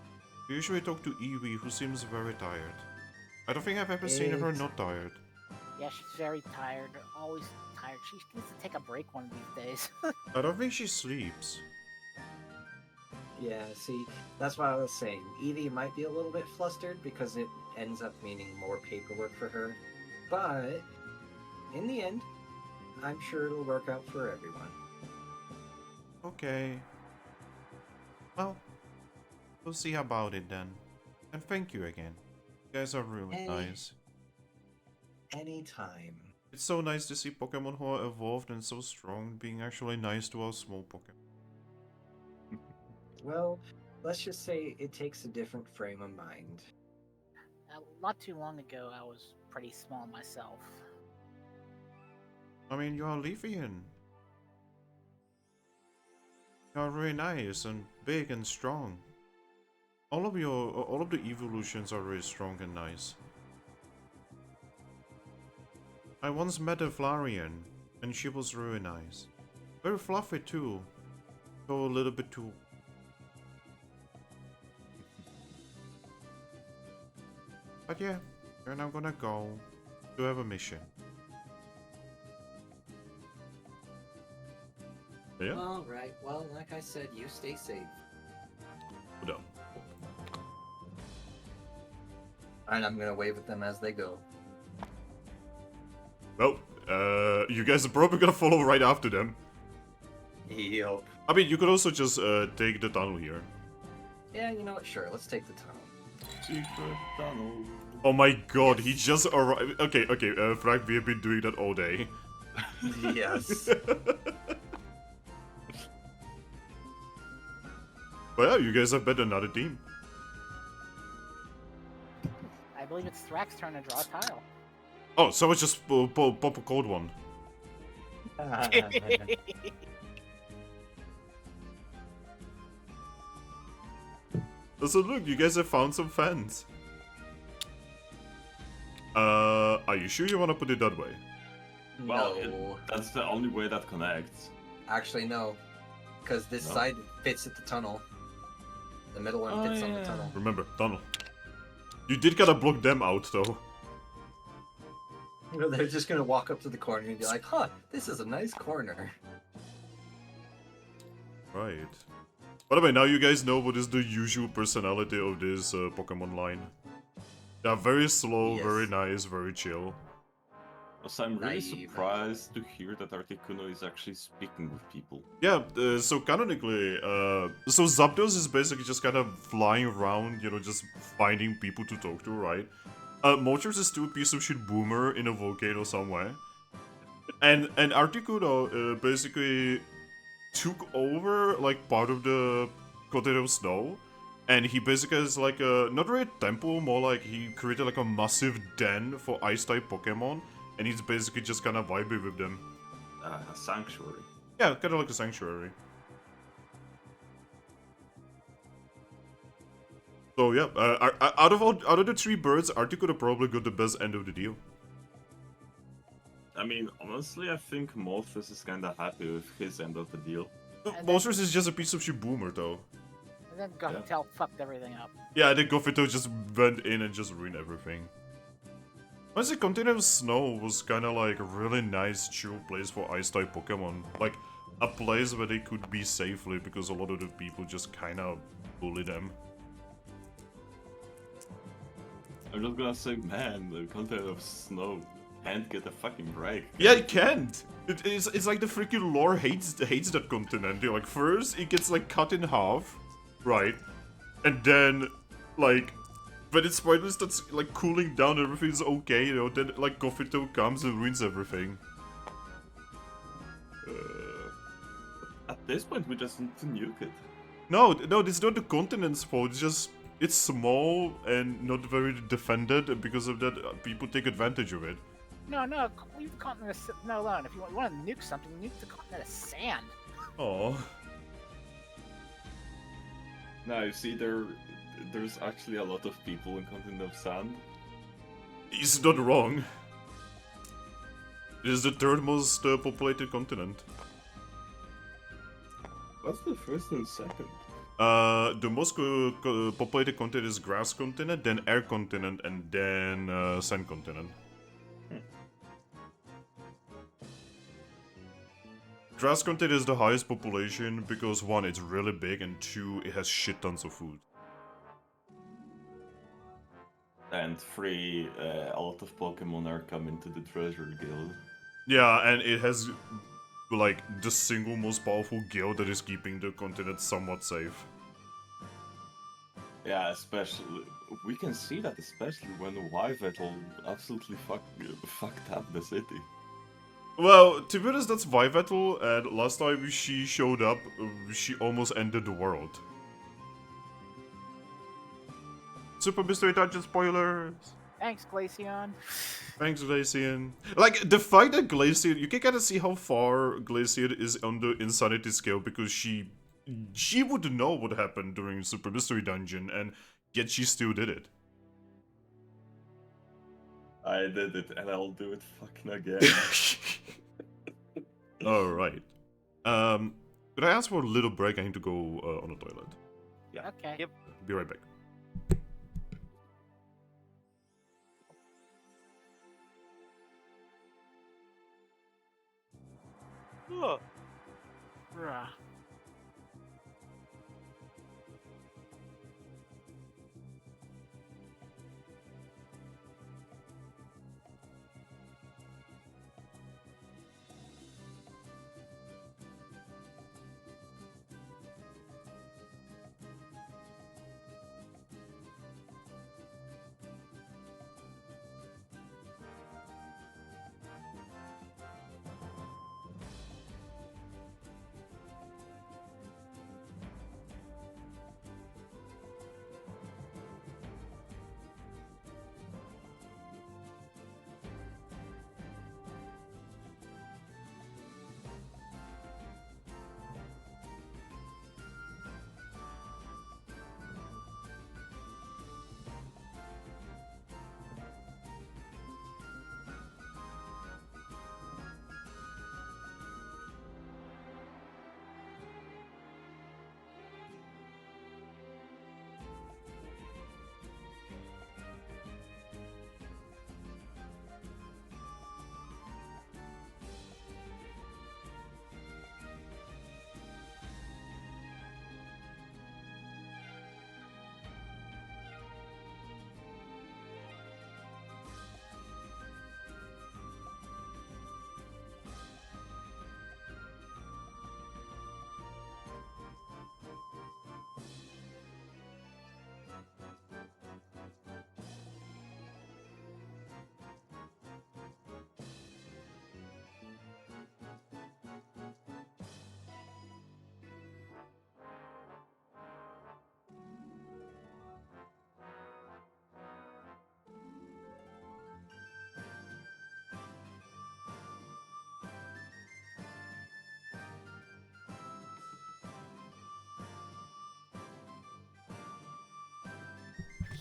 I usually talk to Eevee, who seems very tired. I don't think I've ever seen her It's- not tired. Yeah, she's very tired. Always tired. She needs to take a break one of these days. I don't think she sleeps. Yeah, see, that's what I was saying. Eevee might be a little bit flustered because it ends up meaning more paperwork for her. But, in the end, I'm sure it'll work out for everyone. Okay. Well, we'll see about it then. And thank you again. You guys are really Hey. nice. Anytime. It's so nice to see Pokemon who are evolved and so strong being actually nice to our small Pokemon. Well, let's just say it takes a different frame of mind. Not too long ago, I was pretty small myself. I mean, you are Leafian. You are really nice and big and strong. All of the evolutions are really strong and nice. I once met a Vaporeon, and she was really nice. Very fluffy too. Though a little bit too. But yeah, and I'm gonna go to have a mission. Yeah? Alright, well, like I said, you stay safe. Hold on. And I'm gonna wave at them as they go. Well, you guys are probably gonna follow right after them. Yup. I mean, you could also just take the tunnel here. Yeah, you know what? Sure, let's take the tunnel. Secret tunnel. Oh my god, he just arrived. Okay, Thrack, we have been doing that all day. Yes. But yeah, you guys have bet another team. I believe it's Thrack's turn to draw a tile. Oh, so it's just pop a cold one. So look, you guys have found some fans. Are you sure you want to put it that way? Well, No. that's the only way that connects. Actually, no. Because this No? side fits at the tunnel. The middle one Oh, fits on the yeah. tunnel. Remember, tunnel. You did gotta block them out, though. You know, they're just gonna walk up to the corner and be like, huh, this is a nice corner. Right. By the way, now you guys know what is the usual personality of this Pokemon line. They are very slow, Yes. very nice, very chill. Also, I'm really Naive. surprised to hear that Articuno is actually speaking with people. Yeah, so canonically, so Zapdos is basically just kind of flying around, you know, just finding people to talk to, right? Moltres is still a piece of shit boomer in a volcano somewhere. And Articuno basically took over, like, part of the continent of snow. And he basically has, like, a, not really a temple, more like he created, like, a massive den for Ice-type Pokemon. And he's basically just kind of vibing with them. A sanctuary. Yeah, kind of like a sanctuary. So yeah, out of the three birds, Articuno probably got the best end of the deal. I mean, honestly, I think Moltres is kinda happy with his end of the deal. then- Monsters is just a piece of shit boomer though. And then Gothitelle fucked everything up. Yeah, I think Gothitelle just went in and just ruined everything. Honestly, Continent of Snow was kind of like a really nice, chill place for Ice-type Pokemon. Like, a place where they could be safely, because a lot of the people just kind of bully them. I'm just gonna say, man, the content of snow can't get a fucking break. Yeah, it can't. It's like the freaking lore hates that continent. Like first it gets like cut in half, right, and then like when it's finally starts like cooling down, everything's okay. You know, then like Gofito comes and ruins everything. At this point, we just need to nuke it. No, it's not the continent's fault. It's just it's small and not very defended, and because of that, people take advantage of it. No, leave the continent alone. If you want to nuke something, nuke the continent of sand. Oh. Now you see, there's actually a lot of people in Continent of Sand. He's not wrong. It is the third most populated continent. What's the first and second? The most populated continent is Grass Continent, then Air Continent, and then Sand Continent. Grass Continent is the highest population because 1, it's really big, and 2, it has shit tons of food. And 3, a lot of Pokemon are coming to the Treasure Guild. Yeah, and it has like the single most powerful guild that is keeping the continent somewhat safe. Yeah, especially we can see that especially when Yveltal absolutely fucked up the city. Well, to be honest, that's Yveltal, and last time she showed up, she almost ended the world. Super Mystery Dungeon spoilers! Thanks, Glaceon. Thanks, Glaceon. Like, the fact that Glaceon, you can kind of see how far Glaceon is on the insanity scale, because she would know what happened during Super Mystery Dungeon, and yet she still did it. I did it, and I'll do it fucking again. Alright. Could I ask for a little break? I need to go on the toilet. Yeah. Okay. Yep. Be right back. Ugh. Bruh.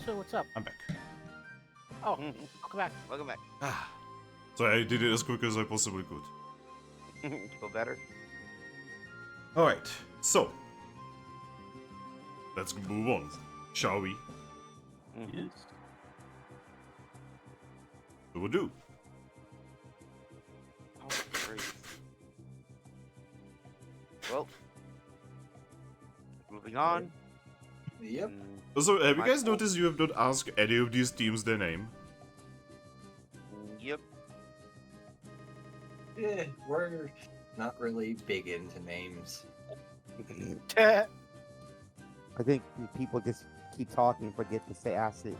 So what's up? I'm back. Oh, Mhm. welcome back. Welcome back. So I did it as quick as I possibly could. Feel better? Alright, so. Let's move on, shall we? Yes. So we'll do. Oh, great. moving on. Yep. Also, have you My guys fault. noticed you have not asked any of these teams their name? Yep. Yeah, we're not really big into names. I think people just keep talking and forget to say ask it.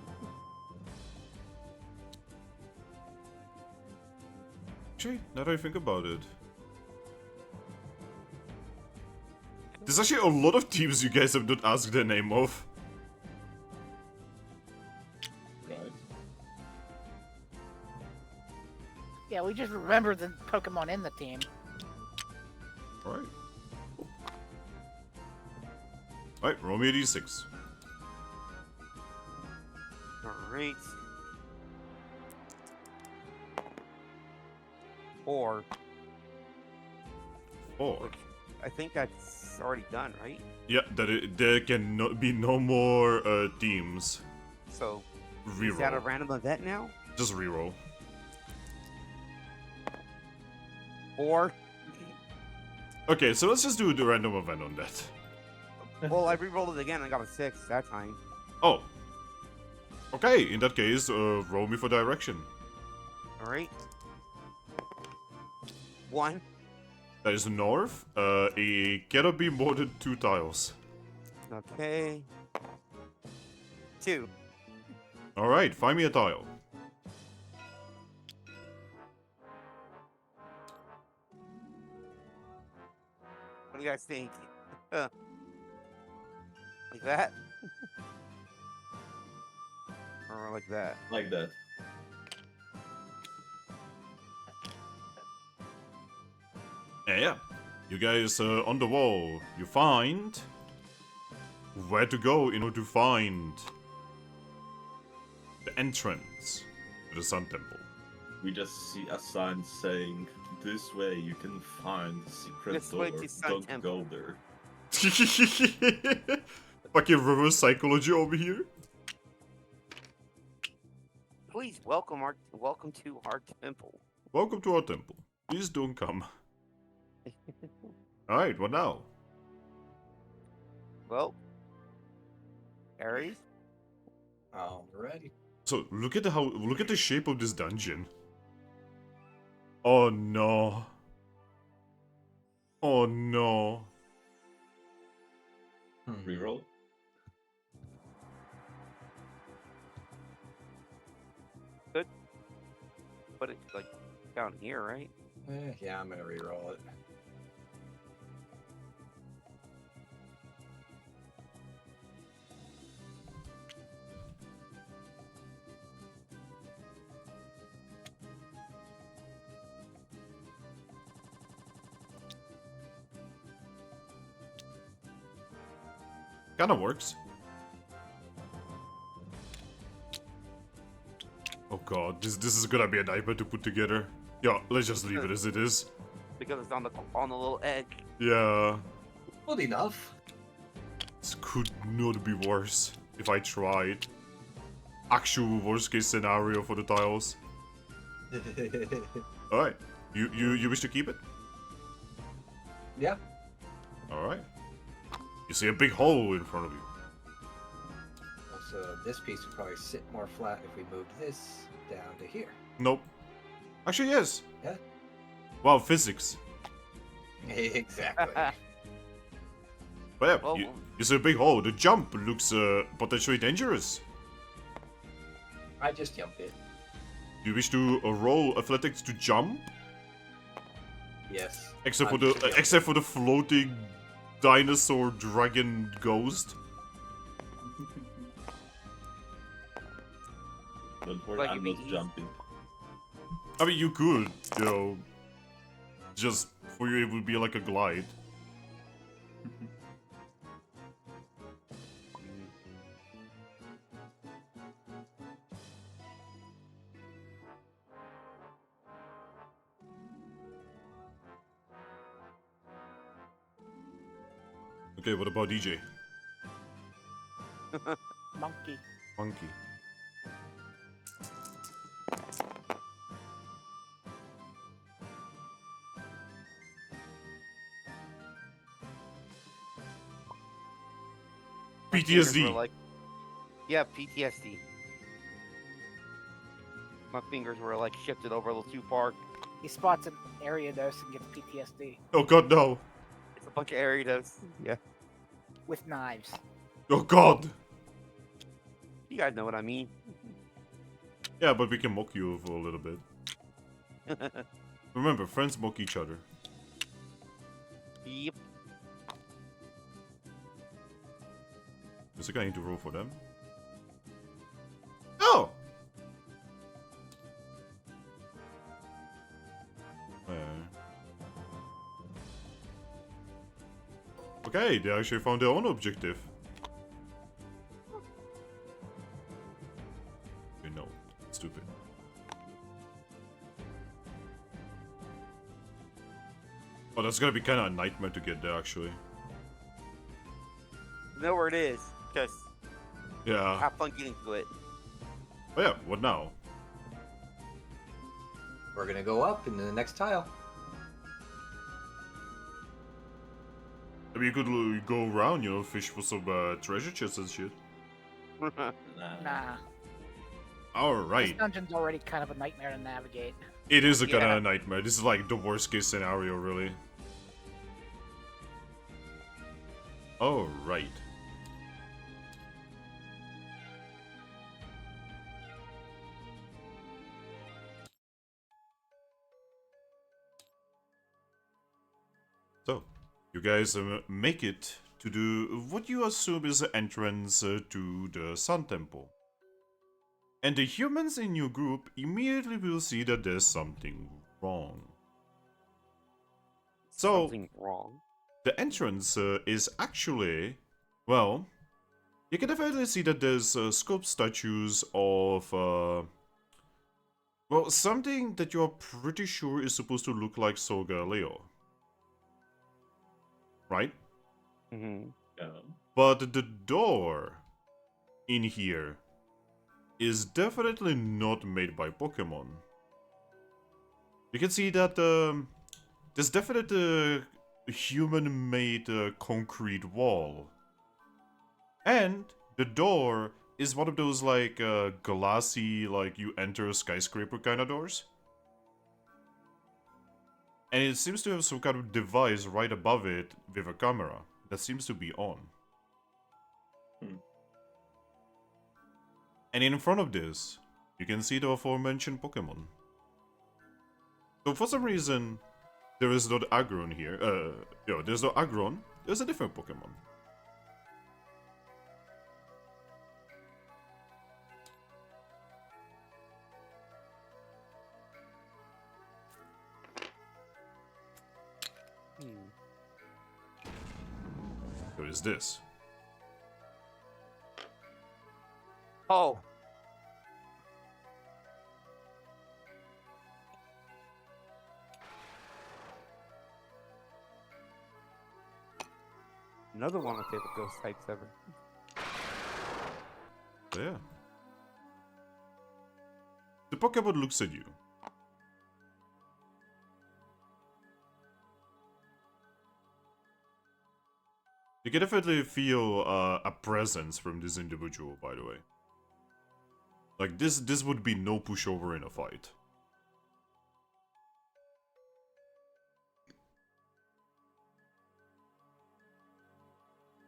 Actually, now that I think about it. There's actually a lot of teams you guys have not asked their name of. Right. Yeah, we just remember the Pokemon in the team. Alright. Alright, roll me a d6. Alright. 4. 4. I think that's already done, right? Yeah, there can be no more teams. So, is that a Reroll. random event now? Just reroll. 4. Okay, so let's just do the random event on that. Well, I re-rolled it again. I got a 6 that time. Oh. Okay, in that case, roll me for direction. Alright. 1. That is north. It cannot be more than 2 tiles. Okay. 2. Alright, find me a tile. What do you guys think? Like that? Or like that? Like that. Yeah. You guys on the wall. You find where to go in order to find the entrance to the Sun Temple. We just see a sign saying, "This way you can find the secret This door. way to Sun Don't Temple." go there." Fucking reverse psychology over here. Please welcome to our temple. Welcome to our temple. Please don't come. Alright, what now? Well, Aries. Alrighty. So look at the shape of this dungeon. Oh no. Oh no. Reroll. Put it like down here, right? Yeah, I'm gonna re-roll it. Kinda works. Oh god, this is gonna be a nightmare to put together. Yeah, let's just leave it as it is. Because it's on the little edge. Yeah. Good enough. This could not be worse if I tried. Actual worst case scenario for the tiles. Alright. You wish to keep it? Yeah. Alright. You see a big hole in front of you. So this piece would probably sit more flat if we moved this down to here. Nope. Actually, yes. Yeah. Wow, physics. Exactly. But yeah, Well, you see a big hole. The jump looks potentially dangerous. I just jumped it. Do you wish to roll athletics to jump? Yes. Except for I'm the just jumping. except for the floating dinosaur dragon ghost. Don't worry, Like I'm it'd be not easy. jumping. I mean, you could, you know, just for you it would be like a glide. Okay, what about DJ? Monkey. Monkey. My fingers were PTSD. like, yeah, PTSD. My fingers were like shifted over a little too far. He spots an area dose and gets PTSD Oh god, no. It's a bunch of Ariados. Yeah, with knives. Oh god. you guys know what I mean. Yeah, but we can mock you for a little bit. Remember, friends mock each other. Yep. Does the guy need to roll for them? Oh! Okay, they actually found their own objective. No, stupid. Oh, that's gonna be kind of a nightmare to get there, actually. Know where it is. Just Yeah. have fun getting to it. Oh yeah, what now? We're gonna go up into the next tile. Maybe you could go around, you know, fish for some treasure chests and shit. Nah. Alright. This dungeon's already kind of a nightmare to navigate. It is a kind Yeah. of nightmare. This is like the worst case scenario, really. Alright. So, you guys make it to do what you assume is the entrance to the Sun Temple. And the humans in your group immediately will see that there's something wrong. So, Something wrong. the entrance is actually, well, you can definitely see that there's sculpt statues of, well, something that you're pretty sure is supposed to look like Sol Galileo. Right? Mm-hmm. But the door in here is definitely not made by Pokemon. You can see that there's definitely a human-made concrete wall. And the door is one of those like glassy, like you enter a skyscraper kind of doors. And it seems to have some kind of device right above it with a camera that seems to be on. And in front of this, you can see the aforementioned Pokemon. So for some reason, there is not Aggron here. There's no Aggron. There's a different Pokemon. Who is this? Oh. Another one of my favorite ghost types ever. Yeah. The Pokemon looks at you. You can definitely feel a presence from this individual, by the way. Like, this would be no pushover in a fight.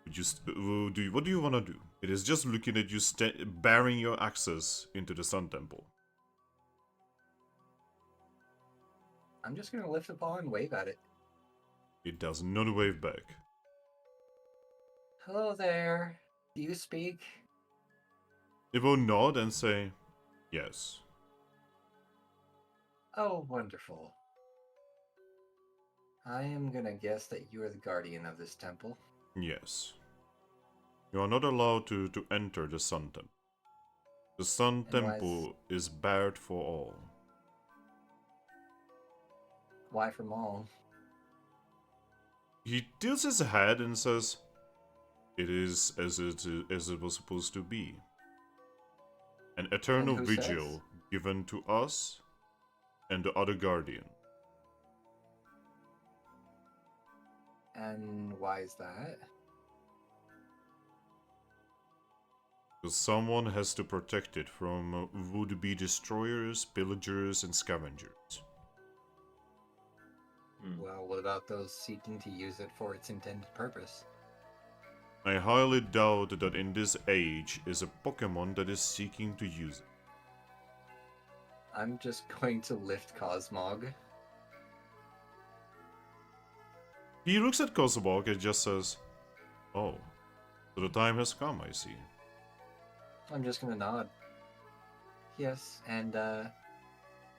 What do you want to do? It is just looking at you, barring your access into the Sun Temple. I'm just gonna lift the paw and wave at it. It does not wave back. Hello there. Do you speak? It will nod and say, yes. Oh, wonderful. I am gonna guess that you are the guardian of this temple. Yes. You are not allowed to enter the Sun Temple. The Sun Temple is barred for all. Why from all? He tilts his head and says, it is as it was supposed to be. An eternal who vigil says? given to us and the other guardian. And why is that? Because someone has to protect it from would-be destroyers, pillagers, and scavengers. Well, what about those seeking to use it for its intended purpose? I highly doubt that in this age is a Pokemon that is seeking to use it. I'm just going to lift Cosmog. He looks at Cosmog and just says, "Oh, so the time has come, I see." I'm just gonna nod. Yes, and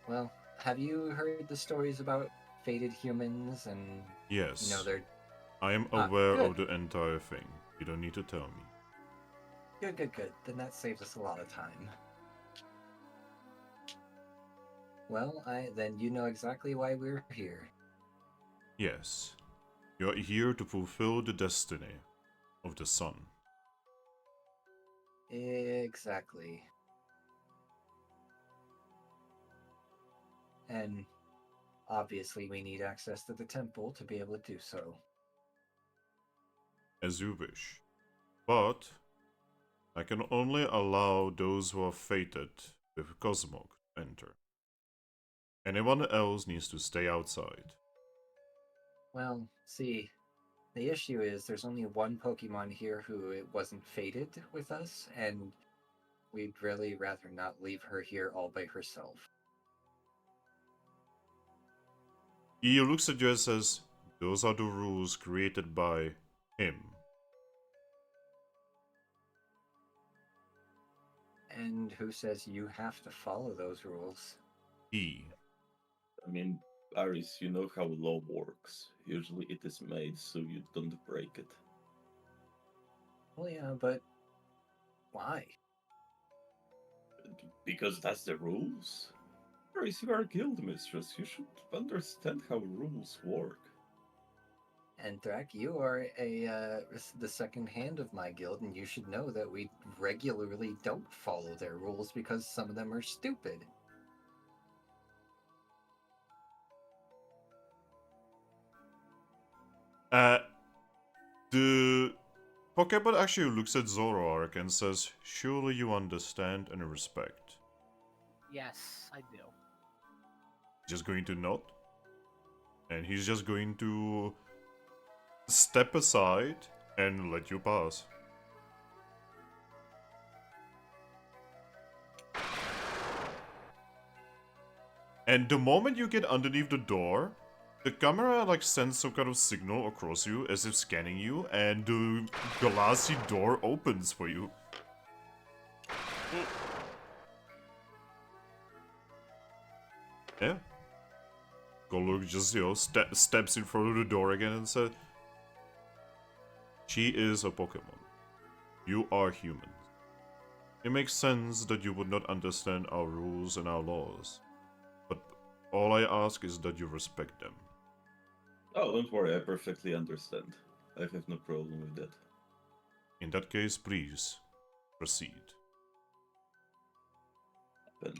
well, have you heard the stories about fated humans and Yes, they're I am Ah, aware good. of the entire thing. You don't need to tell me. good. Then that saves us a lot of time. Well, then you know exactly why we're here. Yes, you are here to fulfill the destiny of the sun. Exactly. And obviously we need access to the temple to be able to do so. As you wish. But I can only allow those who are fated with Cosmog to enter. Anyone else needs to stay outside. Well, see, the issue is there's only one Pokemon here who it wasn't fated with us, and we'd really rather not leave her here all by herself. He looks at you and says, "Those are the rules created by him." And who says you have to follow those rules? He. I mean, Aris, you know how law works. Usually it is made so you don't break it. Well, yeah, but why? Because that's the rules. Aris, you are a guild mistress. You should understand how rules work. And Thrack, you are the second hand of my guild, and you should know that we regularly don't follow their rules because some of them are stupid. The Pokemon actually looks at Zoroark and says, "Surely you understand and respect." Yes, I do. Just going to nod. And he's just going to step aside and let you pass. And the moment you get underneath the door, the camera like sends some kind of signal across you as if scanning you, and the glassy door opens for you. Yeah. Golok just, steps in front of the door again and says, "She is a Pokemon. You are humans. It makes sense that you would not understand our rules and our laws. But all I ask is that you respect them." Oh, don't worry, I perfectly understand. I have no problem with that. In that case, please, proceed. Then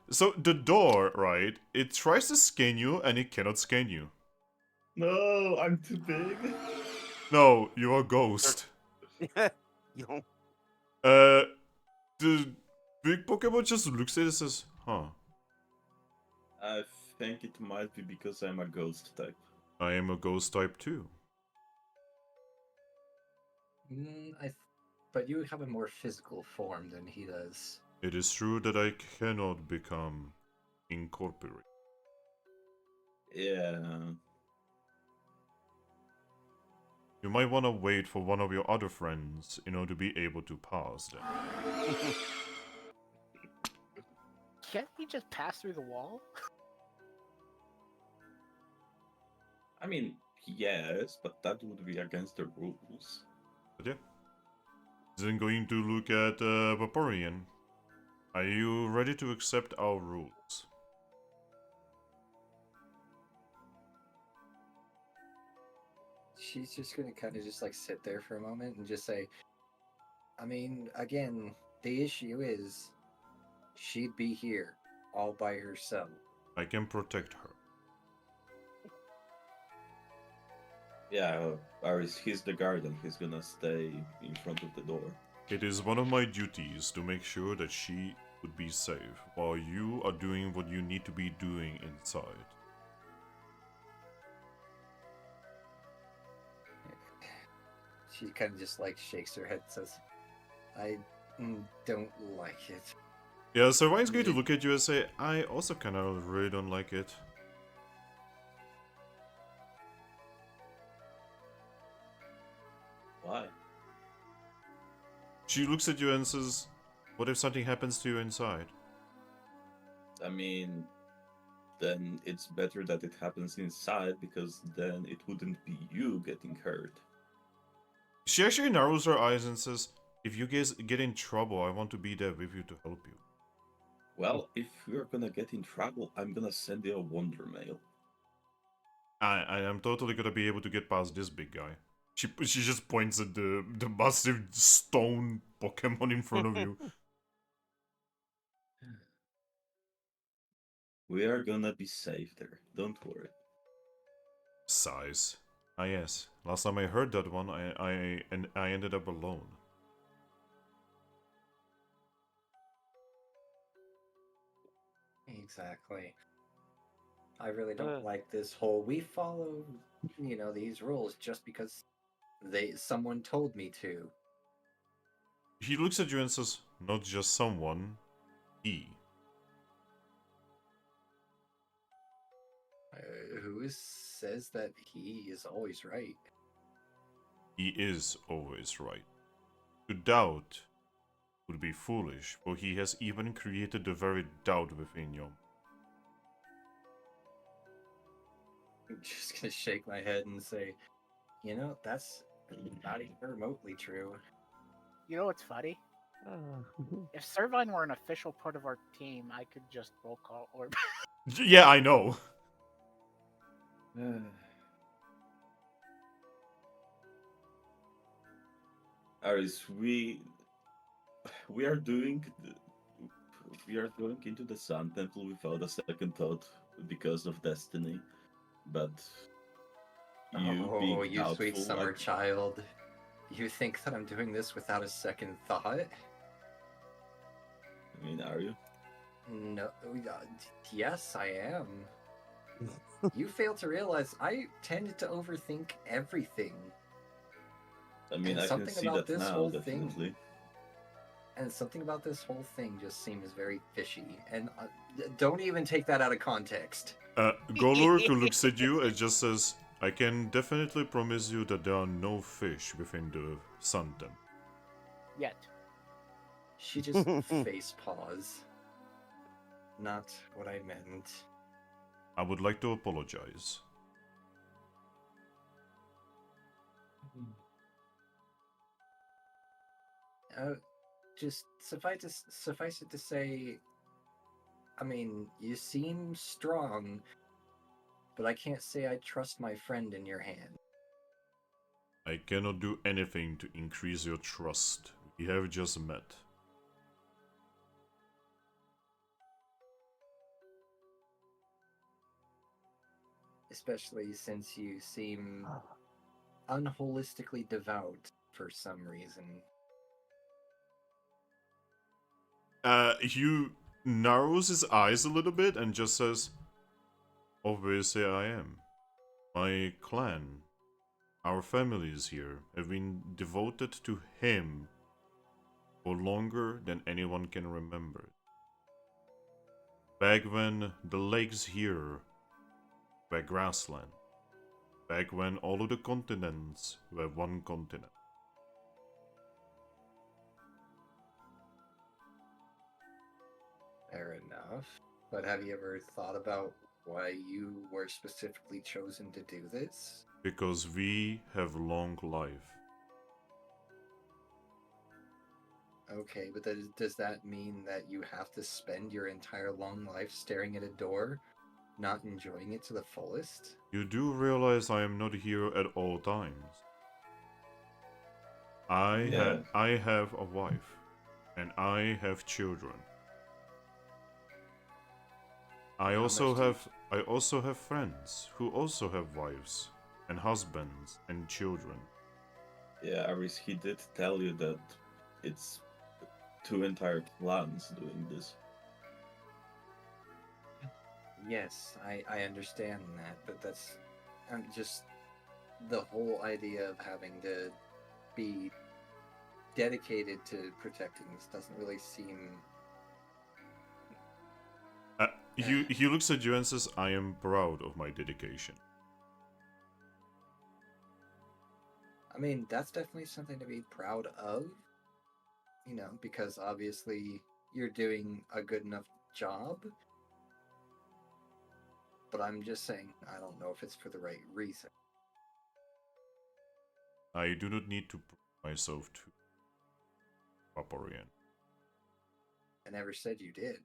So the door, right, it tries to scan you and it cannot scan you. no, I'm too big. No, you're a ghost. You don't. The big Pokemon just looks at it and says, "Huh, I think it might be because I'm a ghost type. I am a ghost type too." But you have a more physical form than he does. It is true that I cannot become incorporated. Yeah. You might want to wait for one of your other friends in order to be able to pass them. Can't he just pass through the wall? I mean, yes, but that would be against the rules. But yeah. Then going to look at Vaporeon. Are you ready to accept our rules? She's just gonna kind of just like sit there for a moment and just say, I mean, again, the issue is she'd be here all by herself. I can protect her. Yeah, Aris, he's the guard and he's gonna stay in front of the door. It is one of my duties to make sure that she would be safe, while you are doing what you need to be doing inside. She kind of just like shakes her head and says, I don't like it. Yeah, so Ryan's going to look at you and say, I also kind of really don't like it. Why? She looks at you and says, what if something happens to you inside? I mean, then it's better that it happens inside because then it wouldn't be you getting hurt. She actually narrows her eyes and says, if you guys get in trouble, I want to be there with you to help you. Well, if you're gonna get in trouble, I'm gonna send you a wonder mail. I am totally gonna be able to get past this big guy. She just points at the massive stone Pokemon in front of you. We are gonna be safe there, don't worry. Size. Ah yes. Last time I heard that one, I ended up alone. Exactly. I really don't like this whole we follow, these rules just because someone told me to. He looks at you and says, not just someone, he. Who says that he is always right? He is always right. To doubt would be foolish, for he has even created the very doubt within you. I'm just gonna shake my head and say, that's not even remotely true. You know what's funny? If Servine were an official part of our team, I could just roll call Orb. Yeah, I know. Aris, we are doing into the Sun Temple without a second thought because of destiny, but you doubtful, sweet summer child. You think that I'm doing this without a second thought? I mean, are you? No, yes, I am. You fail to realize I tend to overthink everything. I mean, I can see that now, definitely. And something about this whole thing just seems very fishy. And don't even take that out of context. Golurk looks at you and just says, I can definitely promise you that there are no fish within the Sun Temple. Yet. She just face paws. Not what I meant. I would like to apologize. Just suffice it to say, I mean, you seem strong, but I can't say I trust my friend in your hand. I cannot do anything to increase your trust. We have just met. Especially since you seem unholistically devout for some reason. He narrows his eyes a little bit and just says, obviously I am. My clan, our families here, have been devoted to him for longer than anyone can remember. Back when the lakes here were grassland. Back when all of the continents were one continent. Fair enough. But have you ever thought about why you were specifically chosen to do this? Because we have long life. Okay, but does that mean that you have to spend your entire long life staring at a door, not enjoying it to the fullest? You do realize I am not here at all times. I have a wife, and I have children. I also have friends who also have wives and husbands and children. Yeah, Aris, he did tell you that it's 2 entire clans doing this. Yes, I understand that, but that's just the whole idea of having to be dedicated to protecting this doesn't really seem. He looks at you and says, "I am proud of my dedication." I mean, that's definitely something to be proud of, you know, because obviously you're doing a good enough job. But I'm just saying, I don't know if it's for the right reason. I do not need to prove myself to Vaporeon. I never said you did.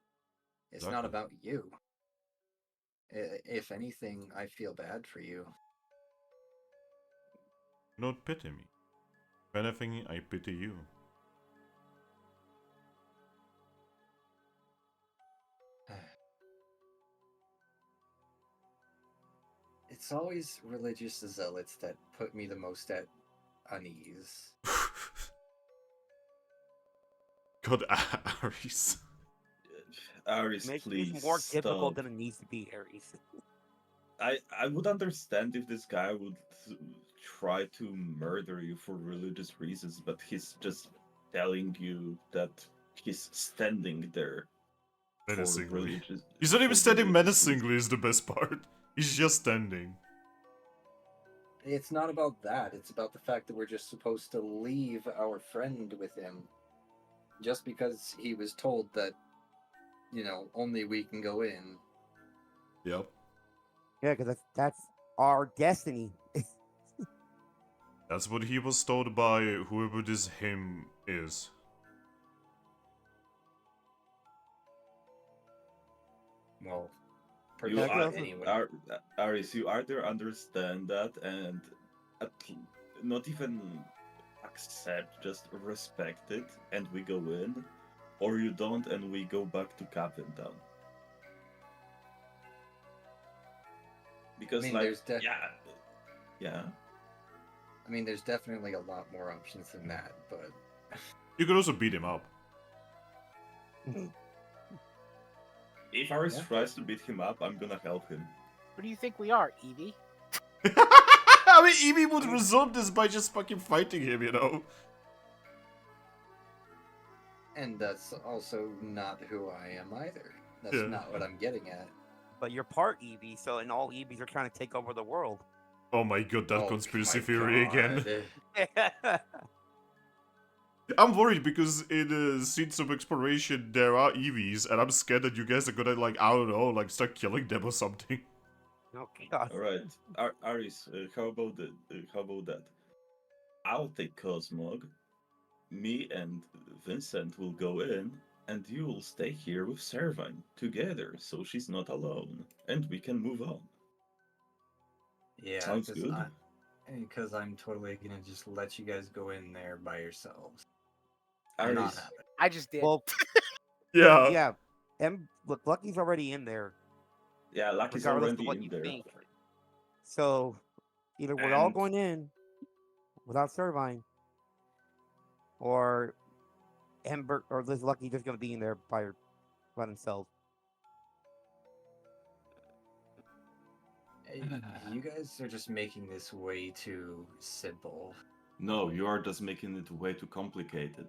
It's Exactly. not about you. If anything, I feel bad for you. Do not pity me. If anything, I pity you. It's always religious zealots that put me the most at unease. God, Ares. Aris, Make please this more difficult stop. than it needs to be, Aries. I would understand if this guy would try to murder you for religious reasons, but he's just telling you that he's standing there for Menacingly. religious. He's not even for standing religious menacingly is the best part. He's just standing. It's not about that. It's about the fact that we're just supposed to leave our friend with him. Just because he was told that, you know, only we can go in. Yep. Yeah, because that's our destiny. That's what he was told by whoever this him is. Well, You That protect goes it with- anyway. Aris, you either understand that and not even accept, just respect it, and we go in, or you don't, and we go back to Capim Town. Because, I mean, like, there's yeah. I mean, there's definitely a lot more options than that, but You could also beat him up. If Aris Yeah. tries to beat him up, I'm gonna help him. What do you think we are, Evie? I mean, Evie would resolve this by just fucking fighting him, you know? and that's also not who I am either. That's Yeah. not what I'm getting at. But you're part Eevee, so and all Eevees are trying to take over the world. Oh my god, that Oh conspiracy my theory again. God. I'm worried because in Seeds of Exploration there are EVs, and I'm scared that you guys are gonna, like, I don't know, like, start killing them or something. Oh god. All right, Aris, how about that? I'll take Cosmog. Me and Vincent will go in, and you will stay here with Servine together, so she's not alone, and we can move on. Yeah, Sounds good. because I'm totally gonna just let you guys go in there by yourselves. And not Aris, have it. I just did. Well, Yeah. yeah. Look, Lucky's already in there, yeah, Lucky's regardless of already what in you there. think. So either we're all And- going in without Servine, or Ember or this Lucky just gonna be in there by himself. You guys are just making this way too simple. No, you are just making it way too complicated.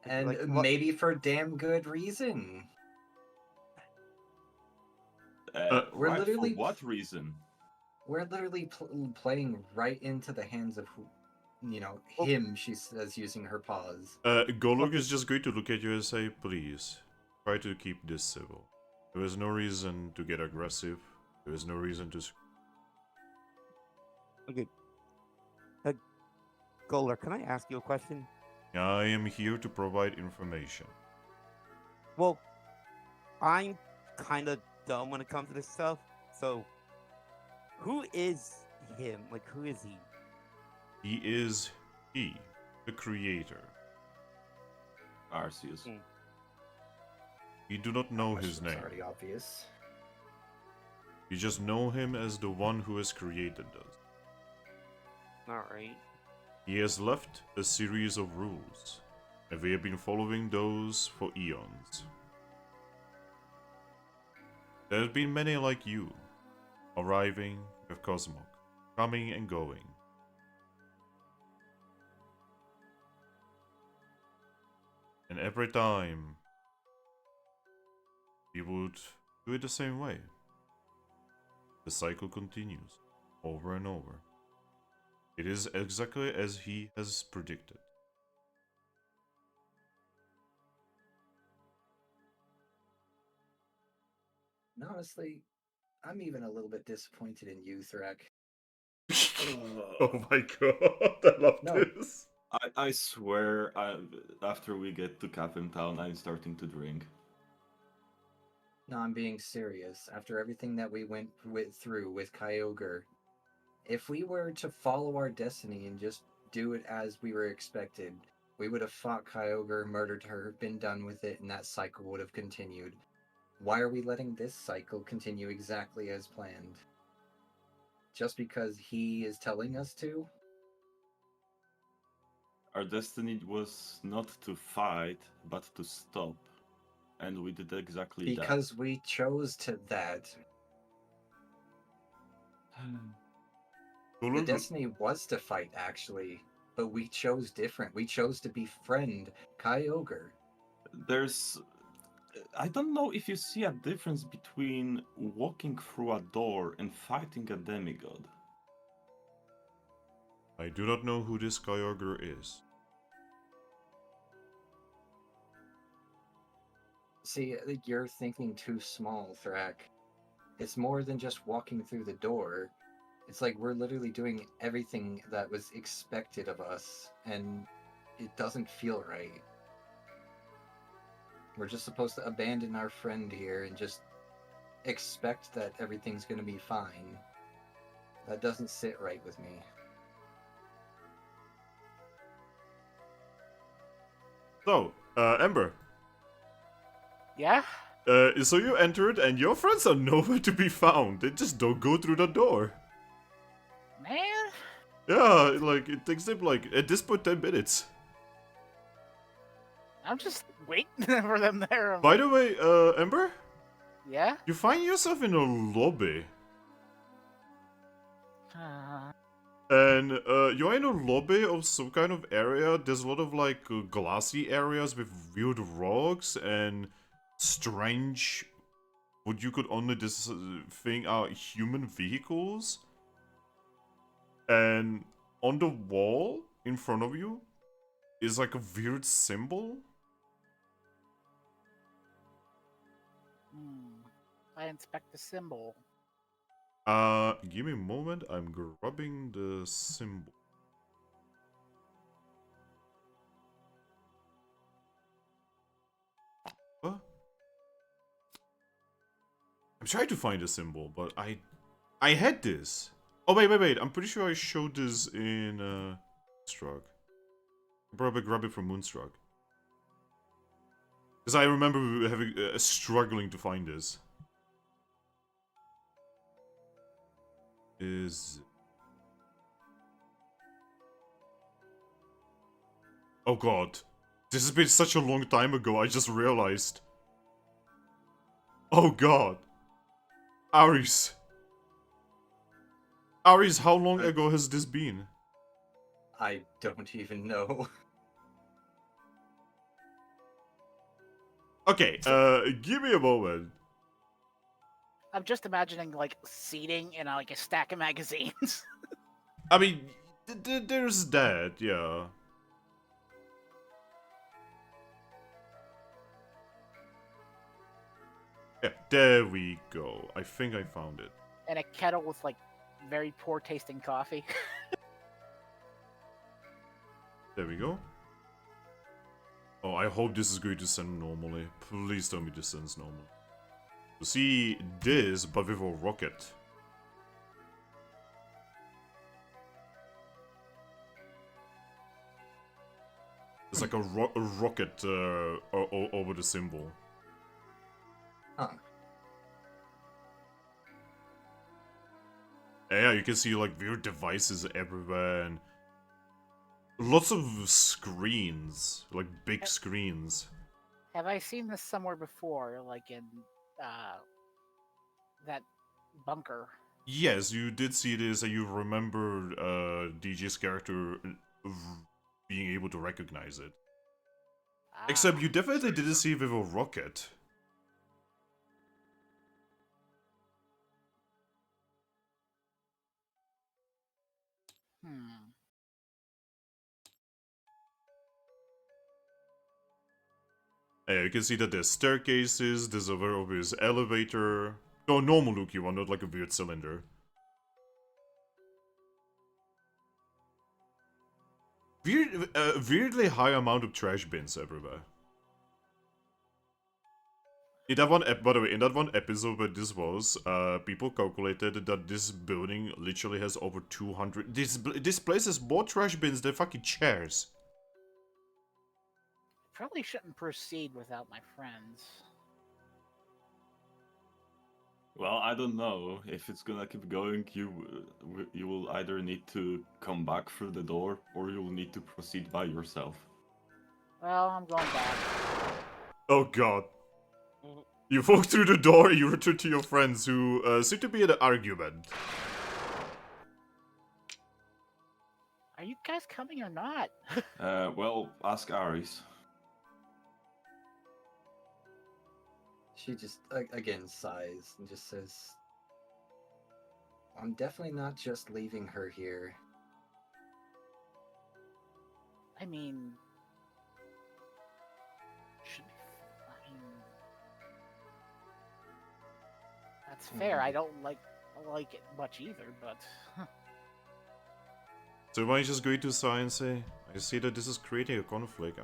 And Like, what- maybe for damn good reason. We're Right, literally- for what reason? We're literally playing right into the hands of who, you know, Well- him, she says, using her paws. Golok is just going to look at you and say, please, try to keep this civil. There is no reason to get aggressive. There is no reason to... Okay. Goler, can I ask you a question? I am here to provide information. Well, I'm kind of dumb when it comes to this stuff. So, who is him? Like, who is he? He is he, the creator. Arceus. Hmm. We do not know his Question's name. already obvious. We You just know him as the one who has created us. Alright. He has left a series of rules, and we have been following those for eons. There have been many like you, arriving with Cosmog, coming and going. And every time, we would do it the same way. The cycle continues, over and over. It is exactly as he has predicted. And honestly, I'm even a little bit disappointed in you, Thrack. Oh my god, I love No. this. I swear, after we get to Capim Town, I'm starting to drink. No, I'm being serious. After everything that we went through with Kyogre, if we were to follow our destiny and just do it as we were expected, we would have fought Kyogre, murdered her, been done with it, and that cycle would have continued. Why are we letting this cycle continue exactly as planned? Just because he is telling us to? Our destiny was not to fight, but to stop. And we did exactly Because we chose to that. The destiny was to fight, actually, but we chose different. We chose to befriend Kyogre. There's... I don't know if you see a difference between walking through a door and fighting a demigod. I do not know who this Kyogre is. See, I think you're thinking too small, Thrack. It's more than just walking through the door. It's like we're literally doing everything that was expected of us, and it doesn't feel right. We're just supposed to abandon our friend here and just expect that everything's gonna be fine. That doesn't sit right with me. So, Ember. Yeah? So you entered and your friends are nowhere to be found. They just don't go through the door. Man? Yeah, like, it takes them, like, at this point, 10 minutes. I'm just waiting for them there. By the way, Ember, Yeah? you find yourself in a lobby. And, you're in a lobby of some kind of area. There's a lot of, like, glassy areas with weird rocks and strange, what you could only think are human vehicles. And on the wall in front of you is like a weird symbol. I inspect the symbol. Give me a moment. I'm grabbing the symbol. What? I'm trying to find a symbol, but I had this. Oh wait. I'm pretty sure I showed this in Moonstruck. I'll probably grab it from Moonstruck. Because I remember having struggling to find this. Is... Oh god. This has been such a long time ago, I just realized. Oh god. Aries. Aries, how long ago has this been? I don't even know. Okay, give me a moment. I'm just imagining like seating in like a stack of magazines. I mean, there's that, yeah. Yeah, there we go. I think I found it. And a kettle with like very poor tasting coffee. There we go. Oh, I hope this is going to send normally. Please tell me this sends normally. You see this, but with a rocket. It's like a rocket over the symbol. Huh. Yeah, you can see like weird devices everywhere and lots of screens, like big screens. Have I seen this somewhere before, like in that bunker? Yes, you did see this, and you remember DJ's character being able to recognize it. Except you definitely didn't see it with a rocket. Hmm. Yeah, you can see that there's staircases, there's a very obvious elevator. No, normal looking one, not like a weird cylinder. Weirdly high amount of trash bins everywhere. In that one, by the way, in that one episode where this was, people calculated that this building literally has over 200. This place has more trash bins than fucking chairs. Probably shouldn't proceed without my friends. Well, I don't know. If it's gonna keep going, you will either need to come back through the door, or you will need to proceed by yourself. Well, I'm going back. Oh god. You walk through the door, you return to your friends who seem to be in an argument. Are you guys coming or not? Well, ask Aris. She just, again, sighs and just says, I'm definitely not just leaving her here. I mean, that's fair. I don't like it much either, but So why don't you just go to sigh and say, I see that this is creating a conflict.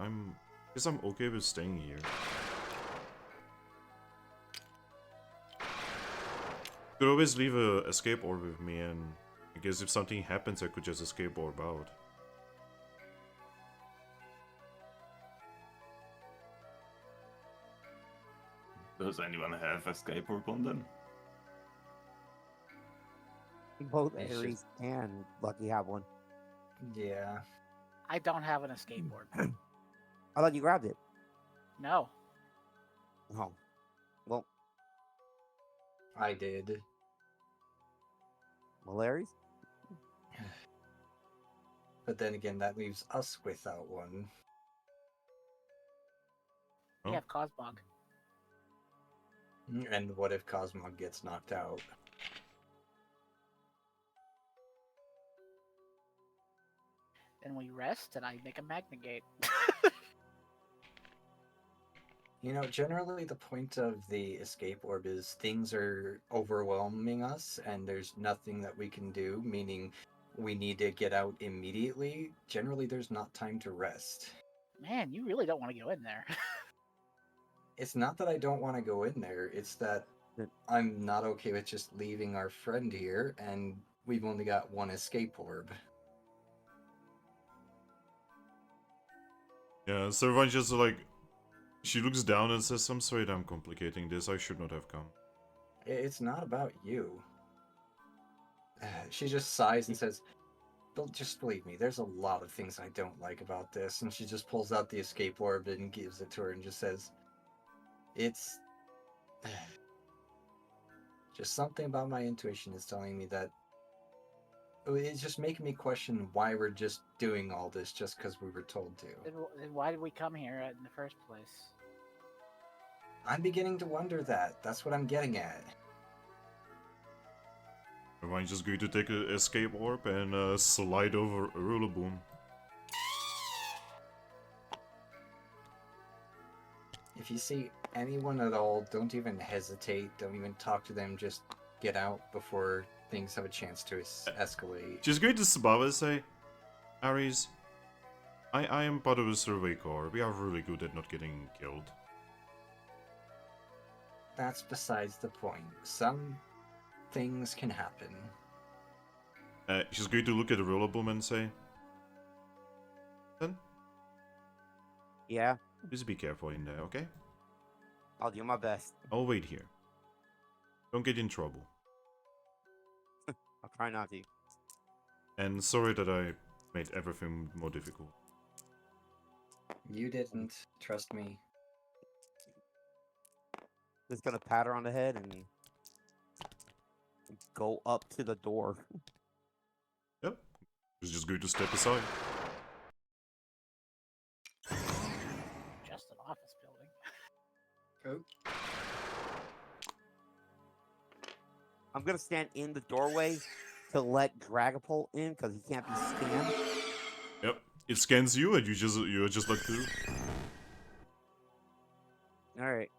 Guess I'm okay with staying here. You could always leave a escape orb with me, and I guess if something happens I could just escape orb out. Does anyone have escape orb on them? Both It's Aries and Lucky have one. Yeah. I don't have an escape board. I thought you grabbed it. No. Oh. Well, I did. Aries? But then again, that leaves us without one. We Oh. have Cosmog. And what if Cosmog gets knocked out? Then we rest and I make a Magnagate. You know, generally the point of the escape orb is things are overwhelming us and there's nothing that we can do, meaning we need to get out immediately. Generally, there's not time to rest. Man, you really don't want to go in there. It's not that I don't want to go in there, it's that I'm not okay with just leaving our friend here and we've only got one escape orb. Yeah, so everyone's just like... She looks down and says, I'm sorry that I'm complicating this, I should not have come. It's not about you. She just sighs and says, "But just believe me, there's a lot of things I don't like about this." And she just pulls out the escape orb and gives it to her and just says, it's just something about my intuition is telling me that it's just making me question why we're just doing all this just because we were told to. Then why did we come here in the first place? I'm beginning to wonder that. That's what I'm getting at. Everyone's just going to take an escape orb and slide over a Rilaboom. If you see anyone at all, don't even hesitate. Don't even talk to them. Just get out before things have a chance to escalate. She's going to smile and say, Aries, I am part of a survey corps. We are really good at not getting killed. That's besides the point. Some things can happen. She's going to look at the Rilaboom and say, Then, Yeah, please be careful in there, okay? I'll do my best. I'll wait here. Don't get in trouble. I'll try not to. And sorry that I made everything more difficult. You didn't. Trust me. Just gonna pat her on the head and go up to the door. Yep. It's just going to step aside. Just an office building. Oh, I'm gonna stand in the doorway to let Dragapult in because he can't be scanned. Yep. It scans you and you're just let through. All right.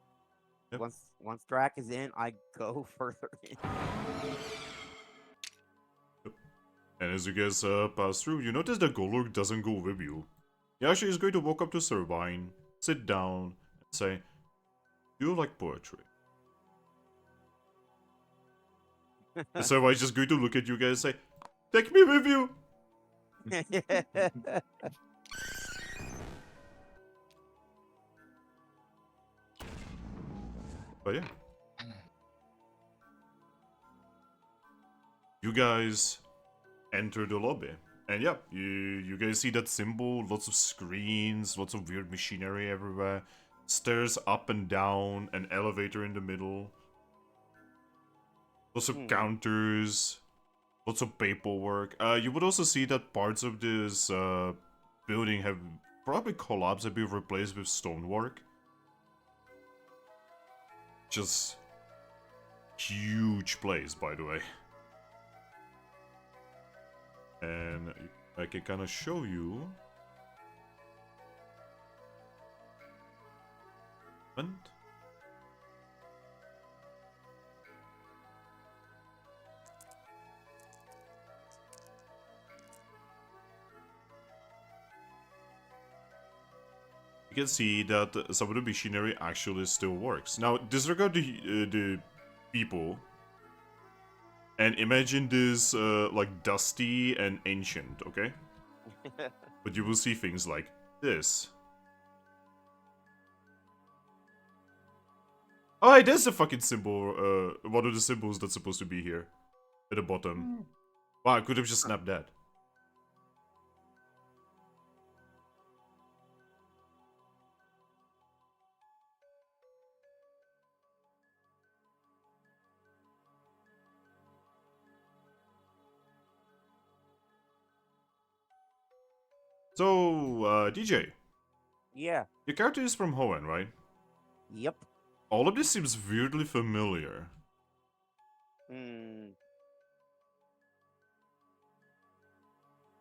Yep. Once Thrack is in, I go further in. And as you guys pass through, you notice that Golurk doesn't go with you. He actually is going to walk up to Servine, sit down, and say, "Do you like poetry?" And Servine's just going to look at you guys and say, "Take me with you!" But yeah. You guys enter the lobby. And yeah, you guys see that symbol, lots of screens, lots of weird machinery everywhere. Stairs up and down, an elevator in the middle. Lots of counters, lots of paperwork. You would also see that parts of this building have probably collapsed and been replaced with stonework. Just huge place, by the way. And I can kind of show you. And you can see that some of the machinery actually still works. Now, disregard the people. And imagine this like dusty and ancient, okay? But you will see things like this. Oh, hey, there's the fucking symbol, one of the symbols that's supposed to be here. At the bottom. Wow, I could have just snapped that. So, DJ. Yeah. Your character is from Hoenn, right? Yep. All of this seems weirdly familiar.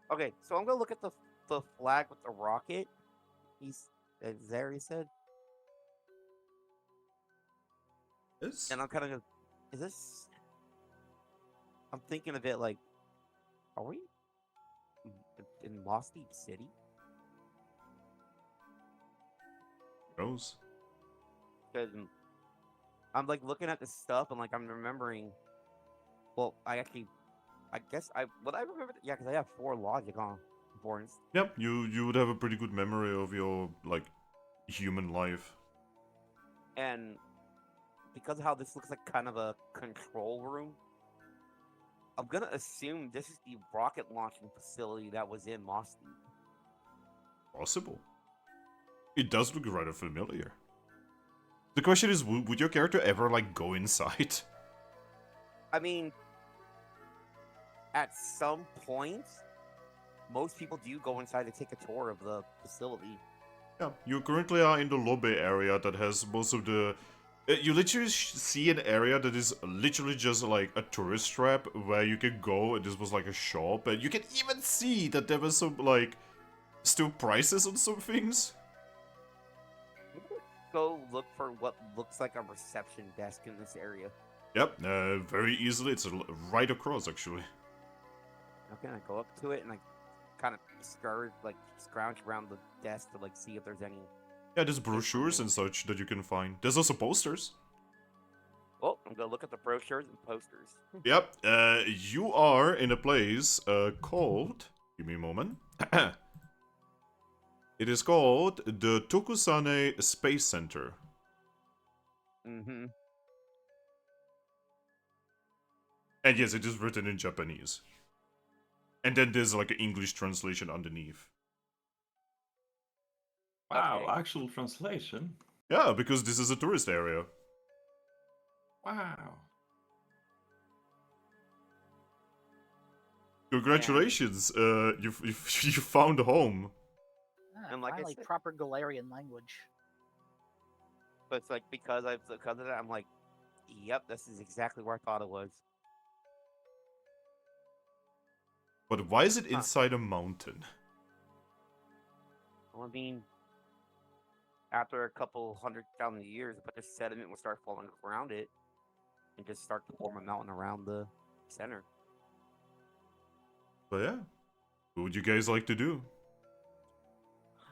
Okay, so I'm gonna look at the flag with the rocket. He's there. He said, Yes. and I'm kind of, is this? I'm thinking of it like, are we in Lost Deep City? Rose. Because I'm like looking at this stuff and like I'm remembering. Well, I guess I remember. Yeah, because I have 4 logic on importance. Yep, you would have a pretty good memory of your, like, human life. And because of how this looks like kind of a control room, I'm gonna assume this is the rocket launching facility that was in Moss Deep. Possible. It does look rather familiar. The question is, would your character ever, like, go inside? I mean, at some point, most people do go inside to take a tour of the facility. Yeah, you currently are in the lobby area that has most of the... you literally see an area that is literally just like a tourist trap where you can go and this was like a shop, and you can even see that there was some, like, still prices on some things. Go look for what looks like a reception desk in this area. Yep, very easily. It's right across, actually. Okay, I go up to it and I kind of scrounge around the desk to like see if there's any. Yeah, there's brochures and such that you can find. There's also posters. Oh, I'm gonna look at the brochures and posters. Yep, you are in a place called... Give me a moment. It is called the Tokusane Space Center. Mm-hmm. And yes, it is written in Japanese. And then there's like an English translation underneath. Wow, Okay. actual translation. Yeah, because this is a tourist area. Wow. Congratulations, you found a home. Ah, And like I finally, said- proper Galarian language. But it's like because of that, I'm like, yep, this is exactly where I thought it was. But why is it Huh. inside a mountain? Well, I mean, after a couple 100,000 years, but the sediment will start falling around it and just start to form a mountain around the center. But yeah, what would you guys like to do?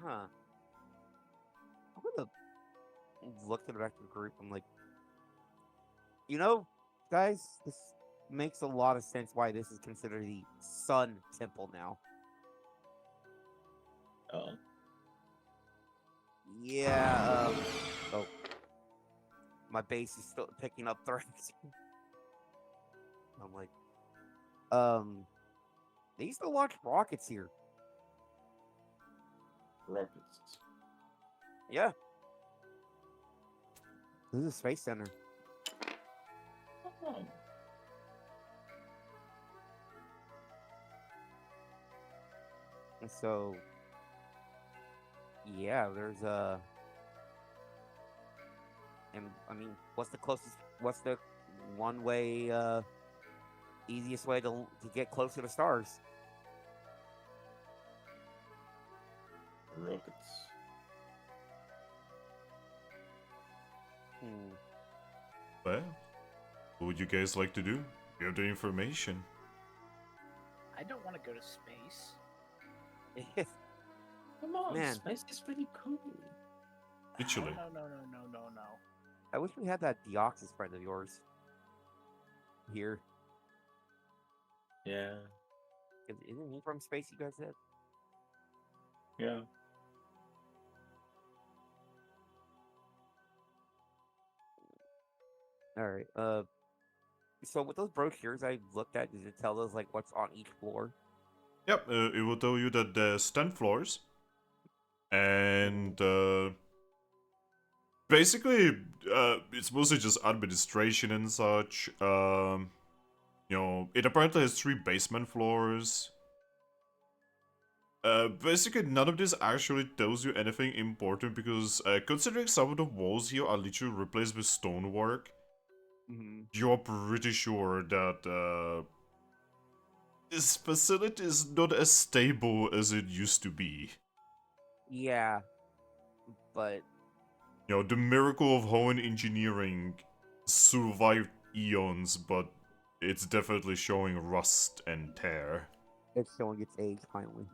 Huh. I'm gonna look to the back of the group. I'm like, guys, this makes a lot of sense why this is considered the Sun Temple now. Oh. Yeah, oh. My base is still picking up threats. I'm like, they used to launch rockets here. Rockets. Yeah. This is a space center. Oh. And so, yeah, there's and I mean, what's the one way, easiest way to get close to the stars? Rockets. Hmm. Well, what would you guys like to do? You have the information. I don't want to go to space. Come on, Man. space is pretty cool. Literally. No. I wish we had that Deoxys friend of yours here. Yeah, Isn't he from space, you guys said? yeah. Alright, so with those brochures I looked at, does it tell us, like, what's on each floor? Yep, it will tell you that there's 10 floors. And, basically, it's mostly just administration and such. It apparently has 3 basement floors. Basically, none of this actually tells you anything important because, considering some of the walls here are literally replaced with stonework, you're pretty sure that, this facility is not as stable as it used to be. Yeah, but The miracle of Hoenn engineering survived eons, but it's definitely showing rust and tear. it's showing its age finally.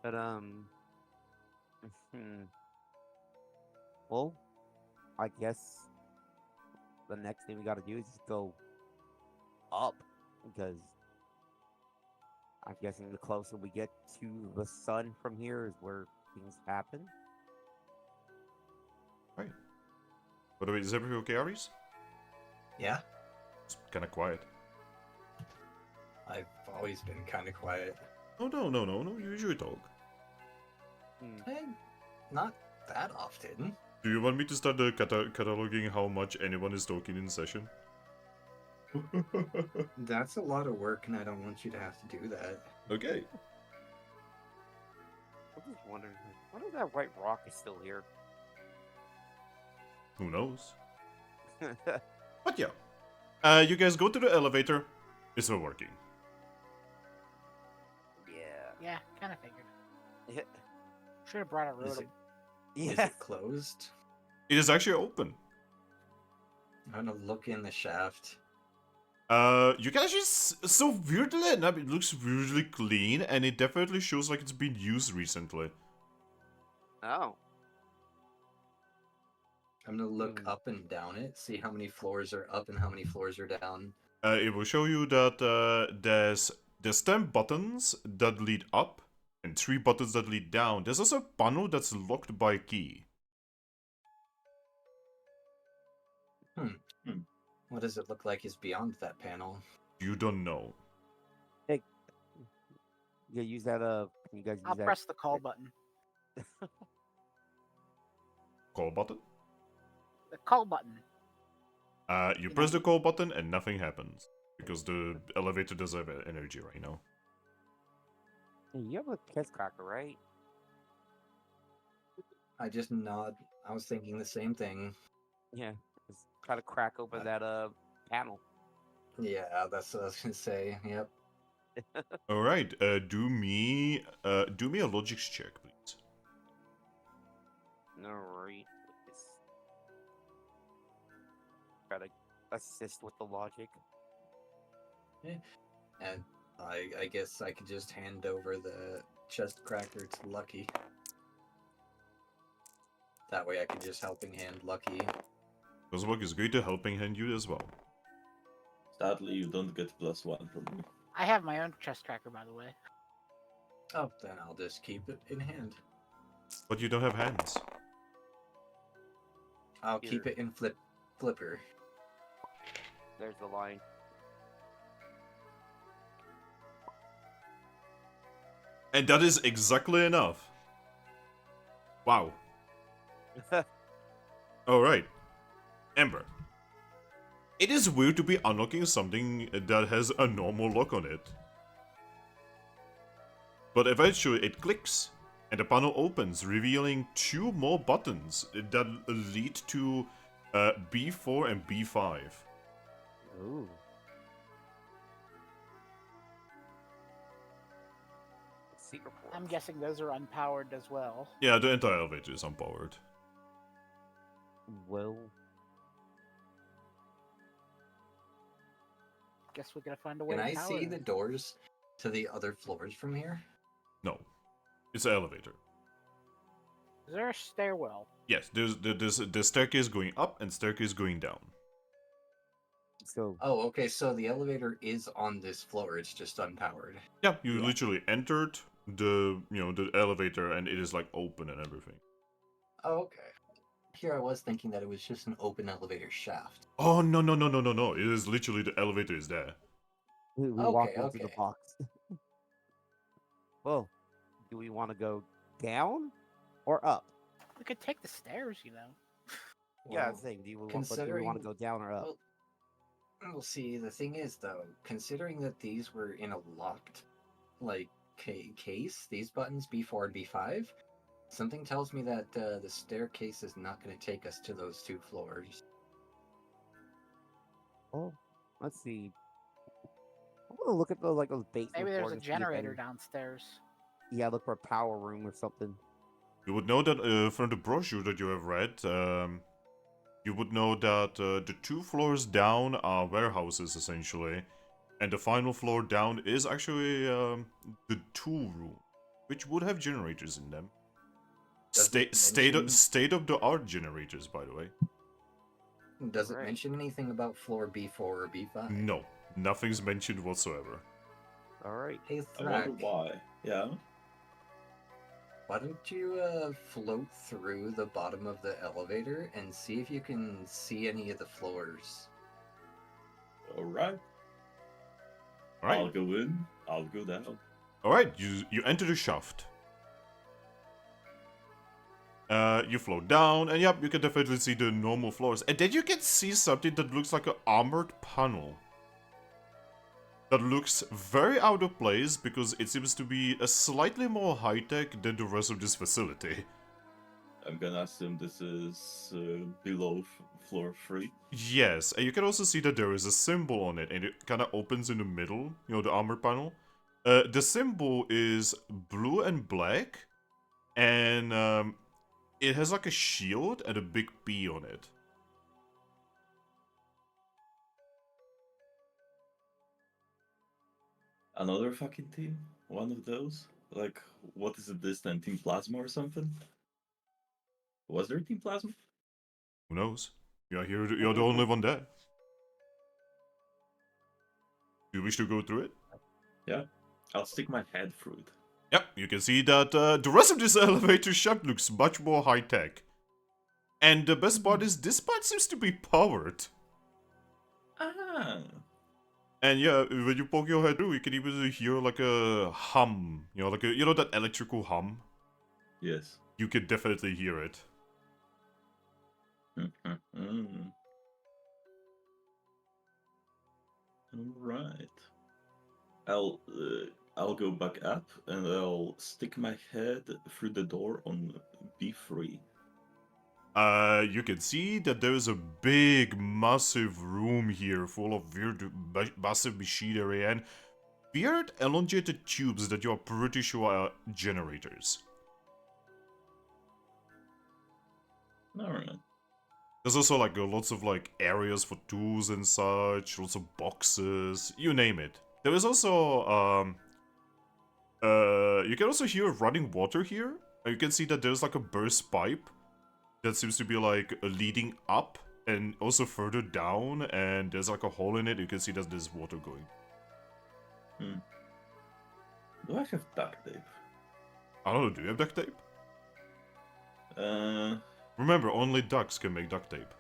But well, I guess the next thing we gotta do is just go up, because I'm guessing the closer we get to the sun from here is where things happen. Right. By the way, is everything okay, Aries? Yeah, It's kinda quiet. I've always been kind of quiet. Oh, no, you usually talk. Not that often. Do you want me to start the cataloging how much anyone is talking in session? That's a lot of work, and I don't want you to have to do that. Okay. I'm just wondering, what if that white rock is still here? Who knows? But yeah. You guys go to the elevator. It's not working. Yeah, kind of figured. Yeah. Should have brought a Is rotom. it, is Yeah. it closed? It is actually open. I'm gonna look in the shaft. You can actually so weirdly enough, it looks really clean, and it definitely shows like it's been used recently. Oh. I'm gonna look Hmm. up and down it, see how many floors are up and how many floors are down. It will show you that there's 10 buttons that lead up, and 3 buttons that lead down. There's also a panel that's locked by key. What does it look like is beyond that panel? You don't know. Yeah, use that. Can you guys use I'll that? press the call button. Call button? The call button. You press the call button and nothing happens. Because the elevator doesn't have energy right now. Hey, you have a kiss cracker, right? I just nod. I was thinking the same thing. Yeah. Just try to crack open that panel. Yeah, that's what I was gonna say. Yep. Alright, do me a logics check, please. Alright. Just try to assist with the logic. And I guess I could just hand over the chest cracker to Lucky. That way I could just helping hand Lucky. Zoroark is going to helping hand you as well. Sadly, you don't get +1 from me. I have my own chest tracker, by the way. Oh, then I'll just keep it in hand. But you don't have hands. I'll keep it in flipper. There's the line. And that is exactly enough. Wow. Alright. Ember. It is weird to be unlocking something that has a normal lock on it. But eventually it clicks, and the panel opens, revealing 2 more buttons that lead to B4 and B5. Ooh. Secret ports. I'm guessing those are unpowered as well. Yeah, the entire elevator is unpowered. Well, Guess we're gonna find a way Can to I power see them. the doors to the other floors from here? No. It's an elevator. Is there a stairwell? Yes, there's the staircase going up and staircase going down. so Oh, okay, so the elevator is on this floor, it's just unpowered. Yeah, you Yeah. literally entered the the elevator and it is like open and everything. Oh, okay. Here I was thinking that it was just an open elevator shaft. Oh no no no no no no! It is literally the elevator is there. we Okay, walk into the okay. box. Well, do we want to go down or up? We could take the stairs, you know. Yeah, I Well, was saying, do we want considering- to go down or up? We'll see. The thing is, though, considering that these were in a locked, like, case, these buttons B4 and B5, something tells me that the staircase is not going to take us to those 2 floors. Oh, let's see. I want to look at the those basement Maybe there's floors a and see if generator any- downstairs. Yeah, look for a power room or something. You would know that from the brochure that you have read. You would know that the 2 floors down are warehouses essentially, and the final floor down is actually the tool room, which would have generators in them. Does it mention- State of the art generators, by the way. Does it Right. mention anything about floor B4 or B5? No, nothing's mentioned whatsoever. All right. Hey, I wonder Thrack, why. Yeah. why don't you float through the bottom of the elevator and see if you can see any of the floors? Alright. All right, I'll go in. I'll go down. all right. You enter the shaft. You float down, and yep, you can definitely see the normal floors. And then you can see something that looks like an armored panel. That looks very out of place because it seems to be a slightly more high-tech than the rest of this facility. I'm gonna assume this is below floor 3. Yes, and you can also see that there is a symbol on it, and it kind of opens in the middle, the armored panel. The symbol is blue and black, and it has like a shield and a big P on it. Another fucking team? One of those? Like, what is it this time? Team Plasma or something? Was there Team Plasma? Who knows? You're the only one there. Do you wish to go through it? Yeah. I'll stick my head through it. Yep, you can see that the rest of this elevator shaft looks much more high-tech. And the best part is, this part seems to be powered. Ah. And yeah, when you poke your head through, you can even hear like a hum. You know, like that electrical hum. Yes. You can definitely hear it. Alright. I'll go back up and I'll stick my head through the door on B3. You can see that there is a big, massive room here full of weird, massive machinery and weird elongated tubes that you are pretty sure are generators. Alright. There's also like lots of like areas for tools and such, lots of boxes, you name it. There is also you can also hear running water here. You can see that there's like a burst pipe that seems to be like leading up and also further down, and there's like a hole in it. You can see that there's water going. Do I have duct tape? I don't know, do you have duct tape? Uh, Remember, only ducks can make duct tape.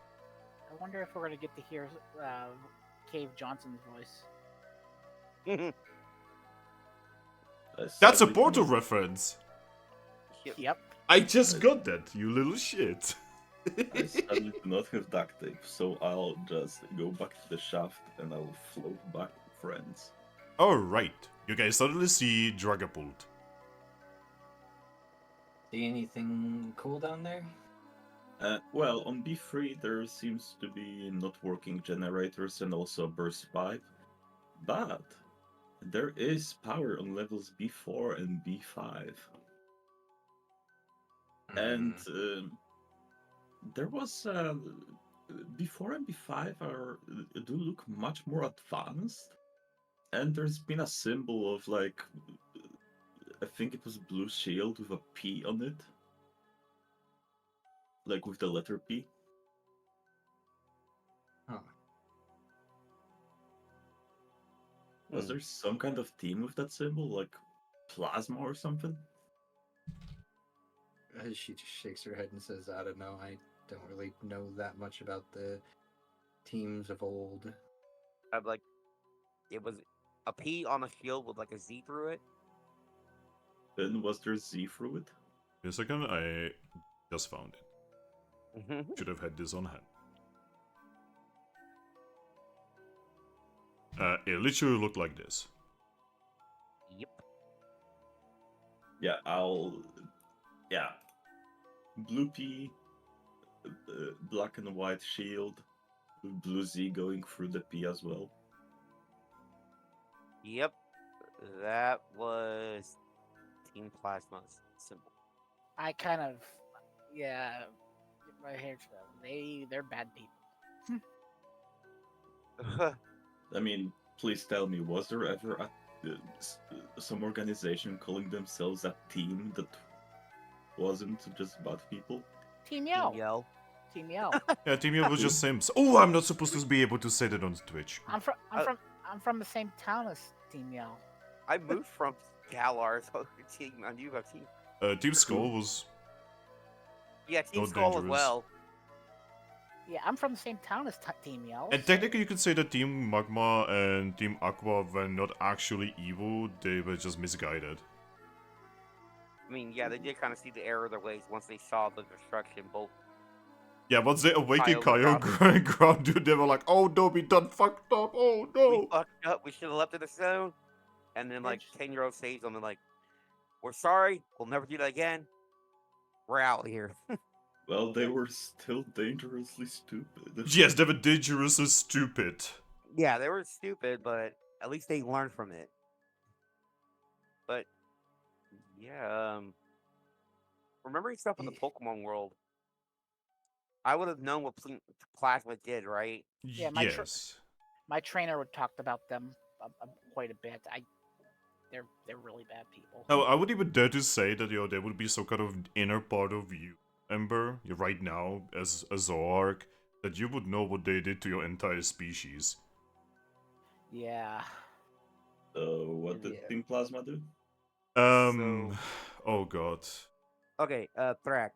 I wonder if we're gonna get to hear Cave Johnson's voice. I That's a sadly Portal cannot- reference! Yep. I just got that, you little shit. I sadly do not have duct tape, so I'll just go back to the shaft and I'll float back to friends. Alright, you guys suddenly see Dragapult. See anything cool down there? Well, on B3 there seems to be not working generators and also a burst pipe, but there is power on levels B4 and B5. And there was B4 and B5 do look much more advanced, and there's been a symbol of like I think it was blue shield with a P on it, like with the letter P. Huh. Was there some kind of team with that symbol, like plasma or something? She just shakes her head and says, I don't know, I don't really know that much about the teams of old. I'm like, it was a P on a shield with like a Z through it. Then was there Z through it? Wait a second, I just found it. Should have had this on hand. It literally looked like this. Yep. Yeah. Blue P, black and white shield, blue Z going through the P as well. Yep. That was Team Plasma's symbol. I kind of, yeah, get my hair to them. They're bad people. I mean, please tell me, was there ever some organization calling themselves a team that wasn't just bad people? Team Team Yell. Yell. Team Yell. Yeah, Team Yell was just Sims. Oh, I'm not supposed to be able to say that on Twitch. I'm from the same town as Team Yell. I moved from Galar, so Team on you have Team. Team Skull was... Yeah, Team Not Skull as dangerous. well. Yeah, I'm from the same town as Team Yell. And so- technically you could say that Team Magma and Team Aqua were not actually evil, they were just misguided. I mean, yeah, they did kind of see the error of their ways once they saw the destruction. Both. Yeah, once they awakened Kyle Kyle ground, dude, they were like, oh no, we done fucked up, oh We no! fucked up. We should have left it a stone. And then, like, Bitch. 10-year-old saves them and, like, we're sorry. We'll never do that again. We're out here. Well, they were still dangerously stupid. Yes, they were dangerous and stupid. Yeah, they were stupid, but at least they learned from it. But, yeah, remembering stuff in the Pokemon world, I would have known what Plasma did, right? Yeah, Yes. My trainer would talked about them quite a bit. They're really bad people. Now, I would even dare to say that, you know, there would be some kind of inner part of you, Ember, right now, as a Zoroark, that you would know what they did to your entire species. Yeah. What did Yeah. Team Plasma do? Oh god. Okay, Thrack.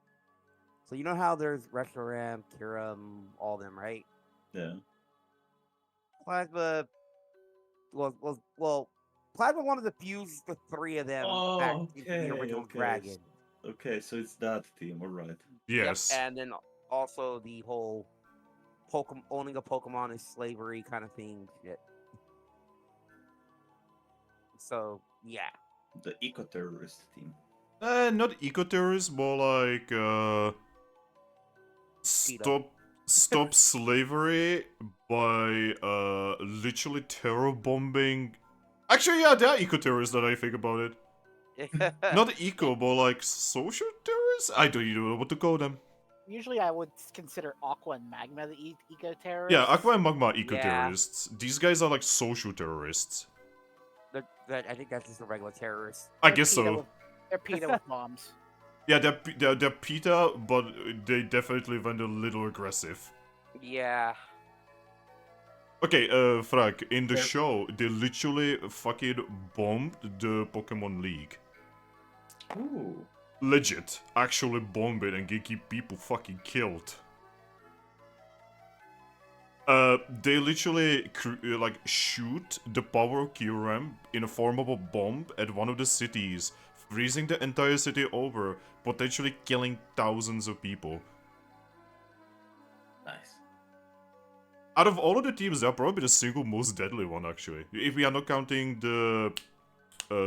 So you know how there's Reshiram, Kiram, all them, right? Yeah. Plasma well, Plasma wanted to fuse the three of them back Oh, into the original dragon. Okay, so it's that team, alright. Yep, Yes. and then also the whole Pokemon owning a Pokemon is slavery kind of thing. Shit. So yeah, The eco-terrorist team. Not eco-terrorists, more like, stop slavery by, literally terror bombing. Actually, yeah, they're eco-terrorists that I think about it. Not eco, but like social terrorists? I don't even know what to call them. Usually, I would consider Aqua and Magma the eco terrorists. Yeah, Aqua and Magma are eco-terrorists. These guys are like social terrorists. I think that's just a regular terrorist. I guess so. They're PETA with bombs. Yeah, they're PETA, but they definitely went a little aggressive. Yeah. Okay, Thrack, in the show, they literally fucking bombed the Pokemon League. Ooh. Legit. Actually bomb it and keep people fucking killed. They literally, like, shoot the power Kyurem in a form of a bomb at one of the cities, freezing the entire city over, potentially killing thousands of people. Nice. Out of all of the teams, they're probably the single most deadly one, actually. If we are not counting the,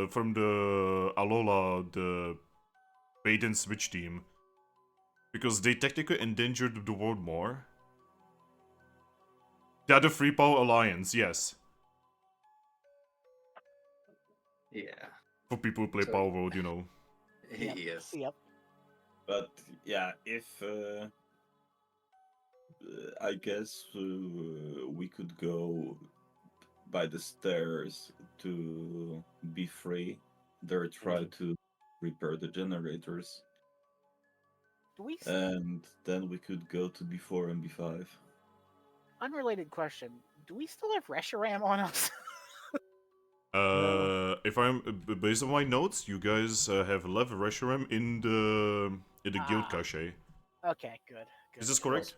from the Alola, the bait and switch team. Because they technically endangered the world more. They're the Free Power Alliance, yes. Yeah. For people who play So- Power World, you know. Yes. Yep. But yeah, if I guess we could go by the stairs to be free. There, try to repair the generators, Do we? and then we could go to B4 and B5. Unrelated question. Do we still have Reshiram on us? If I'm based on my notes, you guys have left Reshiram in the guild cache. Okay, good. Is this Well, correct?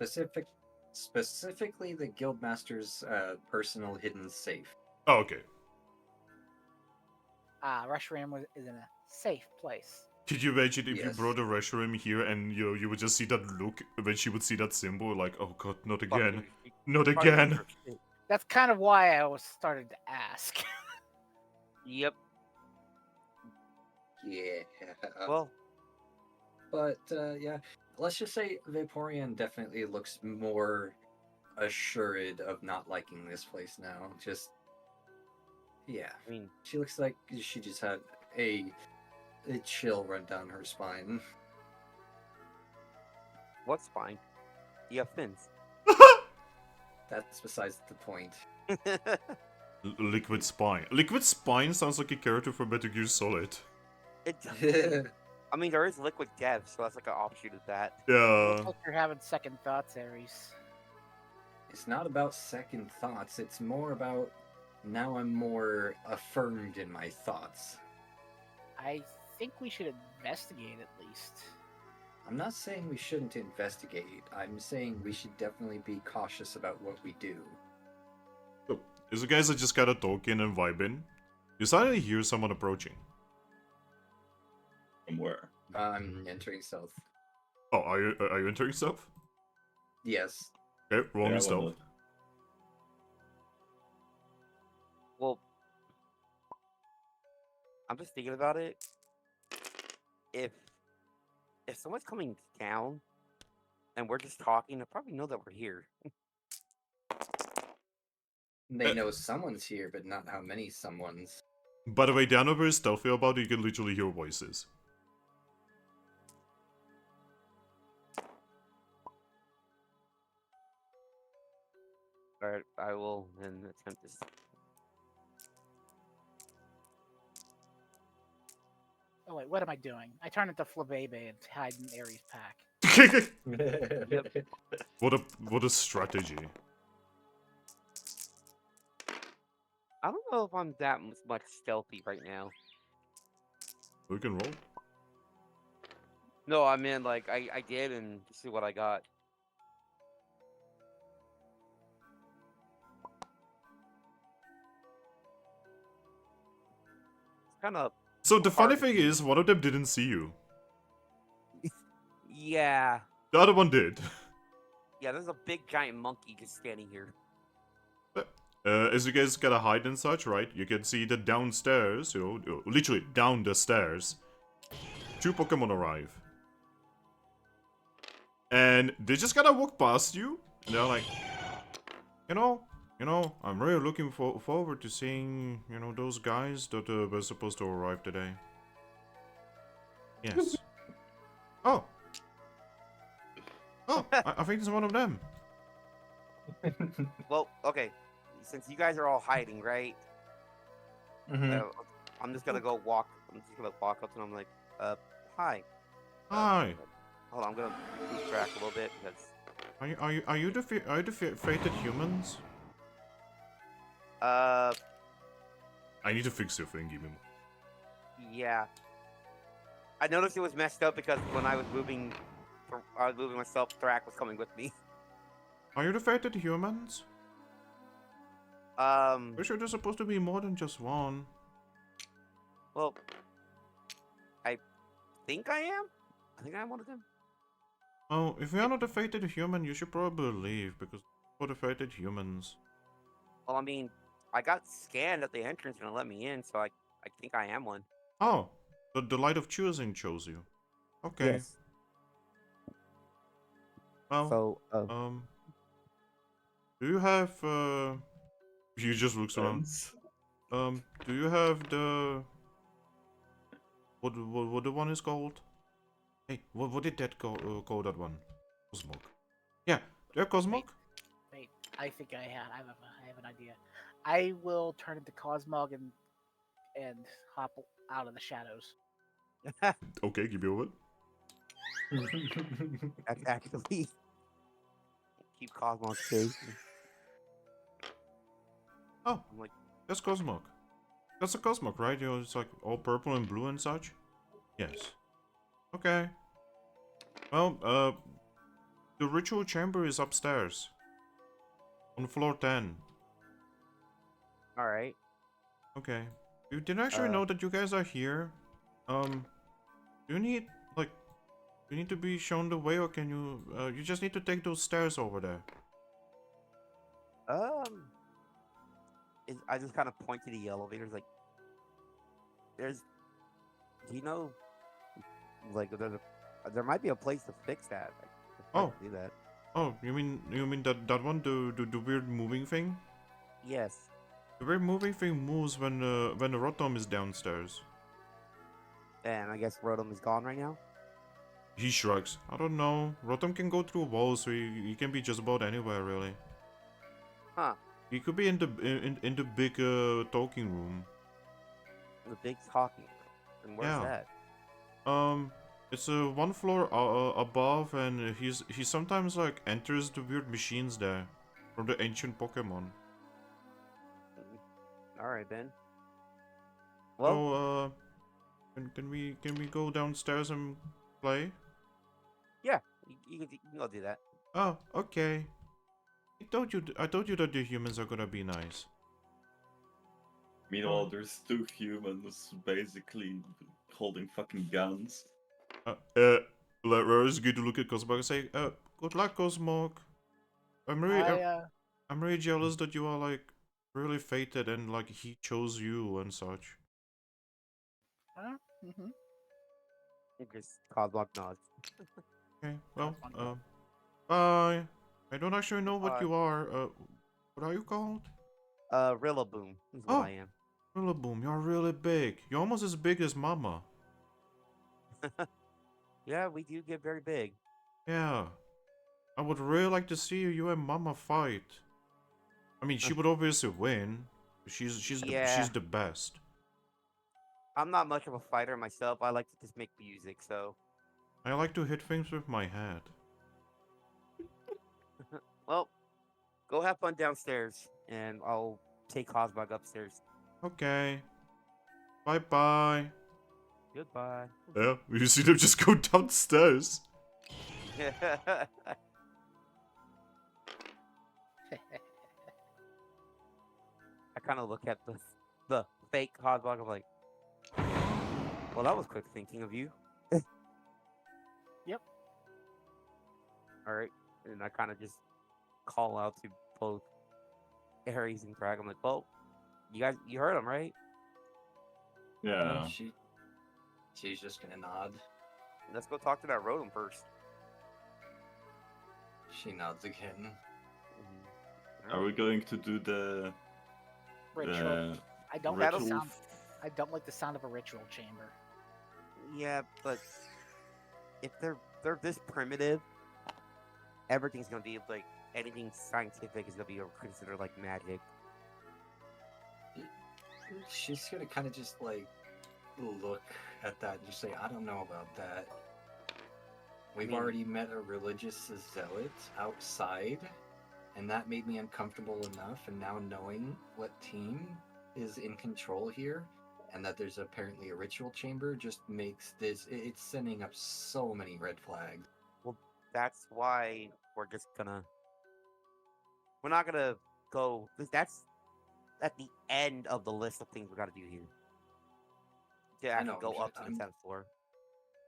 specifically the Guildmaster's personal hidden safe. Oh, okay. Reshiram is in a safe place. Could you imagine if you Yes. brought a Reshiram here and you would just see that look when she would see that symbol, like, oh god, not again, not again. That's kind of why I was started to ask. Yep. Yeah. Well, But yeah, let's just say Vaporeon definitely looks more assured of not liking this place now. Just yeah, I mean, she looks like she just had a chill run down her spine. what's fine? You have fins. That's besides the point. Liquid Spine. Liquid Spine sounds like a character from Metal Gear Solid. It I mean, there is Liquid Death, so that's like an offshoot of that. Yeah. Looks like you're having second thoughts, Ares. It's not about second thoughts. It's more about now I'm more affirmed in my thoughts. I think we should investigate at least. I'm not saying we shouldn't investigate. I'm saying we should definitely be cautious about what we do. So, as you guys are just kind of talking and vibing, you suddenly hear someone approaching. From where? I'm entering south. Oh, are you entering stuff? Yes. Okay, roll me Yeah, stealth. well, Well, I'm just thinking about it. If someone's coming to town and we're just talking, they'll probably know that we're here. They know someone's here, but not how many someone's. By the way, they are not very stealthy about it, you can literally hear voices. Alright, I will then attempt this. Oh wait, what am I doing? I turned into Flabebe and hide in Ares' pack. What a strategy. I don't know if I'm that much stealthy right now. You can roll. No, I mean, like, I did and see what I got. kind of. So the funny hard. thing is, one of them didn't see you. Yeah. The other one did. Yeah, there's a big giant monkey just standing here. As you guys gotta hide and such, right? You can see that downstairs, literally down the stairs, 2 Pokemon arrive. And they just gotta walk past you, and they're like, you know, I'm really looking forward to seeing, those guys that were supposed to arrive today. Yes. Oh, I think it's one of them. Well, okay. Since you guys are all hiding, right? Mhm. I'm just gonna go walk. I'm just gonna walk up to them like, hi. Hi. Hold on, I'm gonna lose track a little bit because. Are you the fated humans? Uh, I need to fix your thing, give me. yeah. I noticed it was messed up because when I was moving myself, Thrack was coming with me. Are you the fated humans? Pretty sure there's supposed to be more than just one. Well, I think I am. I think I'm one of them. Oh, if you're not a fated human, you should probably leave, because for the fated humans. Well, I mean, I got scanned at the entrance and it let me in, so I think I am one. Oh, the light of choosing chose you. Okay. Yes. Well, So, do you have, he just looks around. Sense. Do you have the... What the one is called? Hey, what did that call that one? Cosmog. Yeah, do you have Cosmog? Wait, I think I have an idea. I will turn into Cosmog and hop out of the shadows. Okay, give me a moment. that's actually keep Cosmos safe. Oh, I'm like, that's Cosmog. That's a Cosmog, right? It's like all purple and blue and such? Yes. Okay. Well, the ritual chamber is upstairs. On floor 10. all right. Okay. You didn't actually know that you guys are here. Do you need, like, you need to be shown the way, or can you, you just need to take those stairs over there. I just kind of point to the elevators, like, do you know, like, there might be a place to fix that. Like, Oh. do that. Oh, you mean that one, the weird moving thing? Yes. The weird moving thing moves when the Rotom is downstairs. And I guess Rotom is gone right now. He shrugs. I don't know. Rotom can go through walls, so he can be just about anywhere, really. Huh. He could be in the big talking room. The big talking. And where's Yeah. that? It's one floor above, and he sometimes like enters the weird machines there from the ancient Pokemon. All right, Ben. Well, So can we go downstairs and play? yeah, you can go do that. Oh, okay. I told you that the humans are gonna be nice. Meanwhile, there's 2 humans basically holding fucking guns. Rose is good to look at Cosmog and say, good luck, Cosmog. I'm really jealous that you are like really fated and like he chose you and such. Mm-hmm. It just Cosmog nods. Okay, well, bye. I don't actually know what Bye. you are. What are you called? Rilaboom is what Oh. I am. Rilaboom, you're really big. You're almost as big as Mama. Yeah, we do get very big. Yeah. I would really like to see you and Mama fight. I mean, she would obviously win. She's the best. I'm not much of a fighter myself. I like to just make music, so. I like to hit things with my head. Well, go have fun downstairs, and I'll take Cosmog upstairs. Okay. Bye-bye. Goodbye. Yeah, you see them just go downstairs. I kind of look at the fake Cosmog. I'm like, Well, that was quick thinking of you. Yep. All right, and I kind of just call out to both Aries and Thrack. I'm like, well, you heard him, right? Yeah. She's just gonna nod. Let's go talk to that Rotom first. She nods again. Are we going to do the Ritual. I don't That'll like the ritual? sound. I don't like the sound of a ritual chamber. Yeah, but if they're this primitive, everything's gonna be like anything scientific is gonna be considered like magic. She's gonna kind of just like look at that and just say, I don't know about that. We've mean- already met a religious zealot outside, and that made me uncomfortable enough. And now knowing what team is in control here, and that there's apparently a ritual chamber, just makes this. It's sending up so many red flags. That's why we're not gonna go. That's at the end of the list of things we gotta do here to I actually know, go up to the I'm- 10th floor.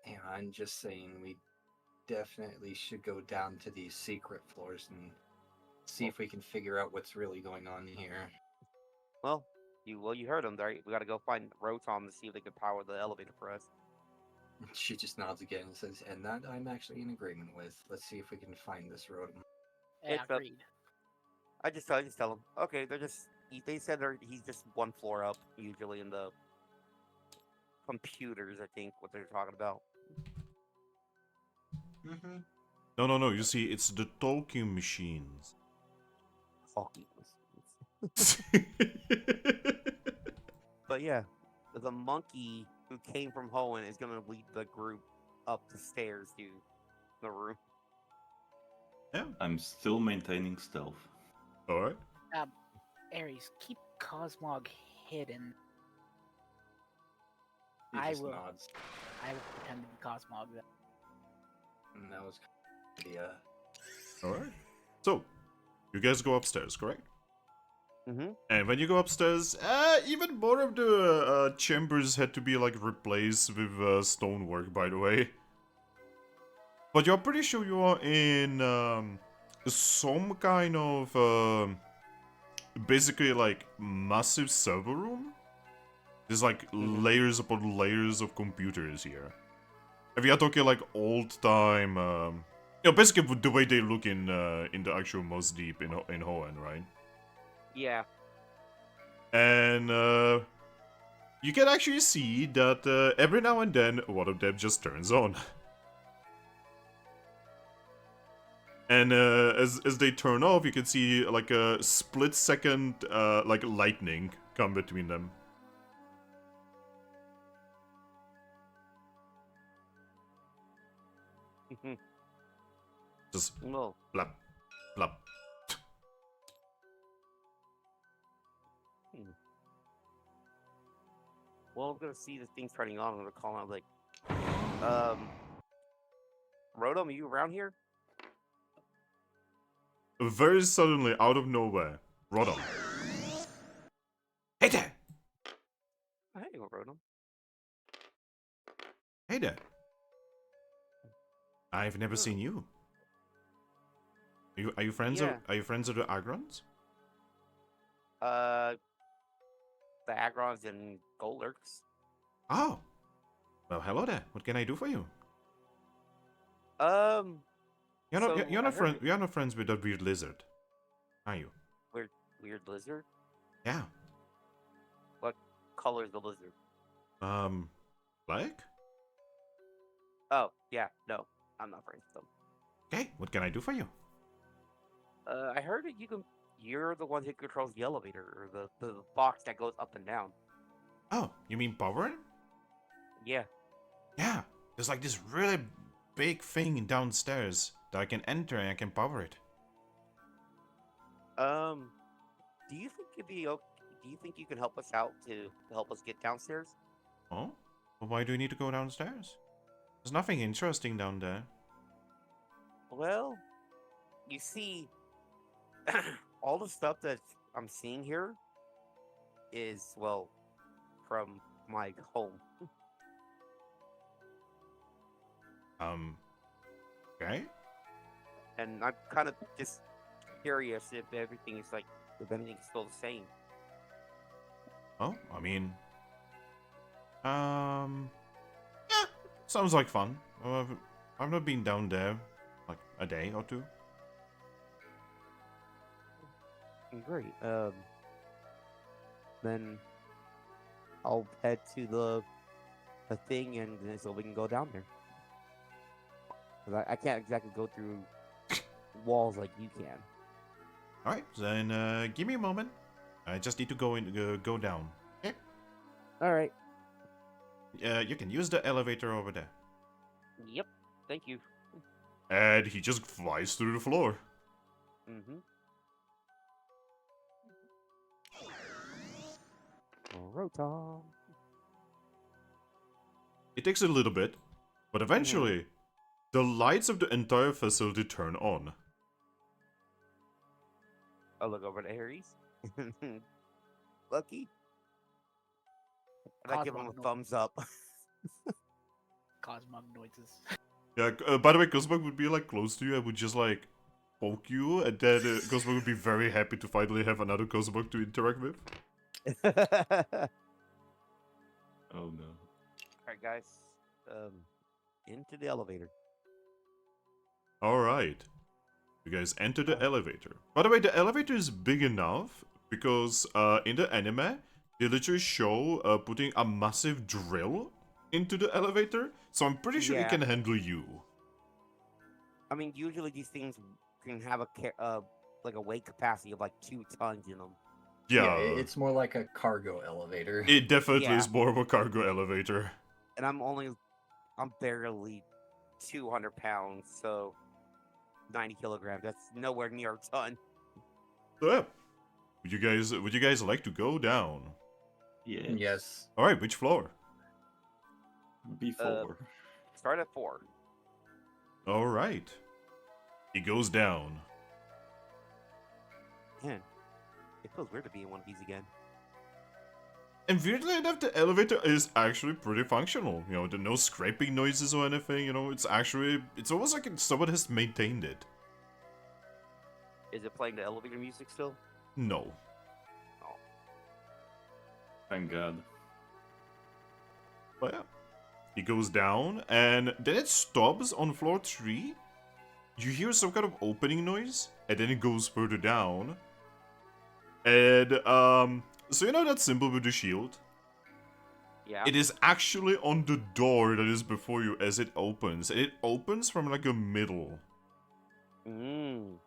And I'm just saying we definitely should go down to these secret floors and see if we can figure out what's really going on here. Well, you heard him, right? We gotta go find Rotom to see if they can power the elevator for us. She just nods again and says, and that I'm actually in agreement with. Let's see if we can find this Rotom. Yeah, It's up. agreed. I just tell him. Okay, they said he's just one floor up usually in the computers. I think what they're talking about. Mm-hmm. No. You see, it's the talking machines. Talking. But yeah, the monkey who came from Hoenn is gonna lead the group up the stairs to the room. Yeah. I'm still maintaining stealth. All right. Aries, keep Cosmog hidden. He I just will. nods. I will pretend to be Cosmog then. And that was the All right. So, you guys go upstairs, correct? Mm-hmm. And when you go upstairs, even more of the chambers had to be like replaced with stonework, by the way. But you're pretty sure you are in some kind of basically like massive server room. There's like layers upon layers of computers here. If you are talking like old time, basically the way they look in the actual Most Deep in Hoenn, right? Yeah. And you can actually see that every now and then one of them just turns on. And as they turn off, you can see like a split second like lightning come between them. Just Well, blap, blap. I'm gonna see the thing turning on. I'm gonna call out like, Rotom, are you around here? Very suddenly, out of nowhere, Rodon. Hey there! Hey, Rotom. Hey there. I've never seen you. Are you friends Yeah. are you friends of the Agrons? The Agrons and Golurks. Oh. Well, hello there. What can I do for you? So, You're I not heard you're not friends with that weird lizard, are you? weird lizard. Yeah. What color is the lizard? Black? Oh, yeah, no, I'm not friends with them. Okay, what can I do for you? I heard that you're the one who controls the elevator or the box that goes up and down. Oh, you mean power? Yeah. Yeah. There's like this really big thing downstairs that I can enter and I can power it. Do you think it'd be okay? Do you think you can help us out to help us get downstairs? Oh? Well, why do you need to go downstairs? There's nothing interesting down there. Well, you see, all the stuff that I'm seeing here is, well, from my home. Okay. And I'm kind of just curious if everything is like, if everything's still the same. Well, I mean, yeah, sounds like fun. I've not been down there like a day or two. Great. Then I'll head to the thing, and then so we can go down there. 'Cause I can't exactly go through walls like you can. All right, then give me a moment. I just need to go down. Okay. All right. You can use the elevator over there. Yep. Thank you. And he just flies through the floor. Mm-hmm. Rotom. It takes a little bit, but eventually, the lights of the entire facility turn on. I'll look over to Aries. Lucky. And I give him a Cosmog thumbs up. Cosmog noises. Yeah, by the way, Cosmog would be like close to you and would just like poke you, and then Cosmog would be very happy to finally have another Cosmog to interact with. Oh no. Alright, guys. Into the elevator. Alright. You guys enter the elevator. By the way, the elevator is big enough because in the anime, they literally show putting a massive drill into the elevator. So I'm pretty sure it Yeah. can handle you. I mean, usually these things can have like a weight capacity of like 2 tons in them. Yeah, it's more like a cargo elevator. it definitely Yeah. is more of a cargo elevator. And I'm barely 200 pounds, so 90 kilograms. That's nowhere near a ton. So yeah. Would you guys like to go down? Yeah. Yes. Alright, which floor? B4. Start at 4. Alright. He goes down. Man, it feels weird to be in one of these again. And weirdly enough, the elevator is actually pretty functional. You know, there are no scraping noises or anything, you know, it's almost like someone has maintained it. Is it playing the elevator music still? No. Oh. Thank God. But yeah. He goes down, and then it stops on floor 3. You hear some kind of opening noise, and then it goes further down. And, so you know that symbol with the shield? Yeah. It is actually on the door that is before you as it opens. And it opens from like a middle. Mm.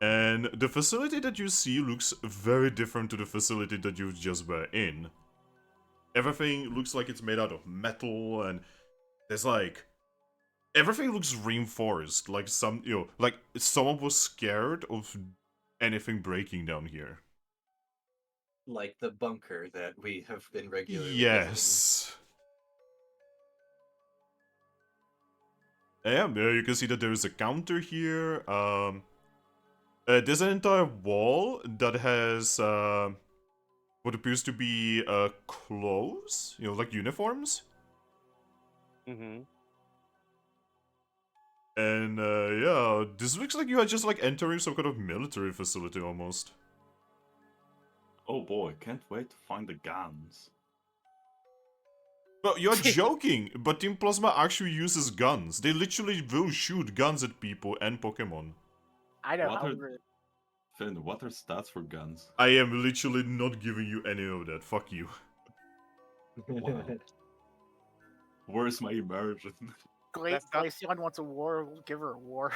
And the facility that you see looks very different to the facility that you just were in. Everything looks like it's made out of metal, and there's like... Everything looks reinforced, like like someone was scared of anything breaking down here. Like the bunker that we have been regularly Yes. Yeah, you can see that there is a counter here. There's an entire wall that has what appears to be clothes, you know, like uniforms. Mm-hmm. And yeah, this looks like you are just like entering some kind of military facility almost. Oh boy, can't wait to find the guns. Well, you're joking, but Team Plasma actually uses guns. They literally will shoot guns at people and Pokemon. I know. What How are- Finn, what are stats for guns? I am literally not giving you any of that. Fuck you. Wow. Where's my immersion? That's not- Glaceon wants a war. We'll give her a war.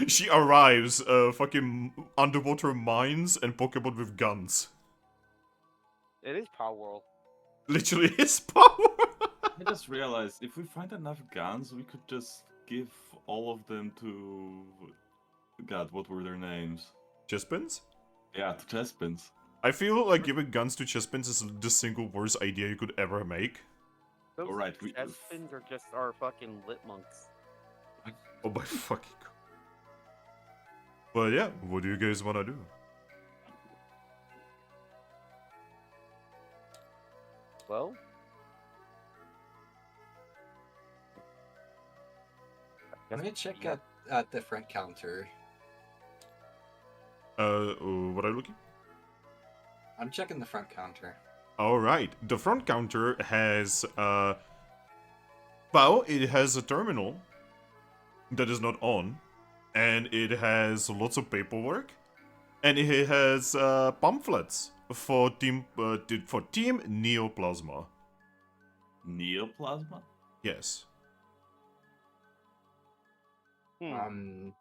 She arrives, fucking underwater mines and Pokemon with guns. It is Power World. Literally his power! I just realized if we find enough guns, we could just give all of them to. God, what were their names? Chespins? Yeah, to Chespins. I feel like giving guns to Chespins is the single worst idea you could ever make. Those Alright, Chespins are just our fucking lit monks. Oh my fucking god. But yeah, what do you guys wanna do? Well, I'm gonna check at the front counter. What are you looking? I'm checking the front counter. Alright, the front counter has, well, it has a terminal that is not on, and it has lots of paperwork, and it has, pamphlets for Team Neoplasma. Neoplasma? Yes.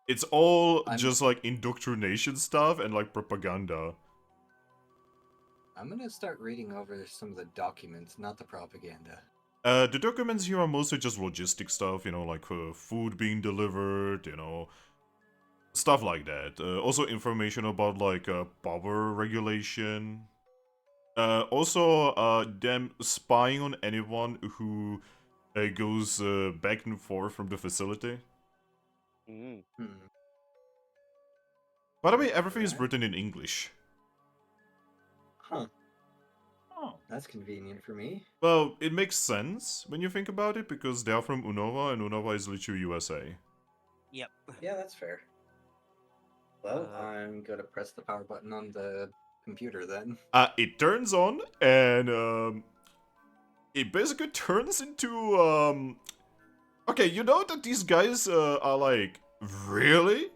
It's all just like indoctrination stuff and like propaganda. I'm gonna start reading over some of the documents, not the propaganda. The documents here are mostly just logistic stuff, you know, like food being delivered, you know, stuff like that. Also information about like power regulation. Also, them spying on anyone who goes back and forth from the facility. By the way, everything is written in English. Huh. Oh. That's convenient for me. Well, it makes sense when you think about it, because they are from Unova, and Unova is literally USA. Yep. Yeah, that's fair. Well, I'm gonna press the power button on the computer then. It turns on, and it basically turns into okay, you know that these guys are like really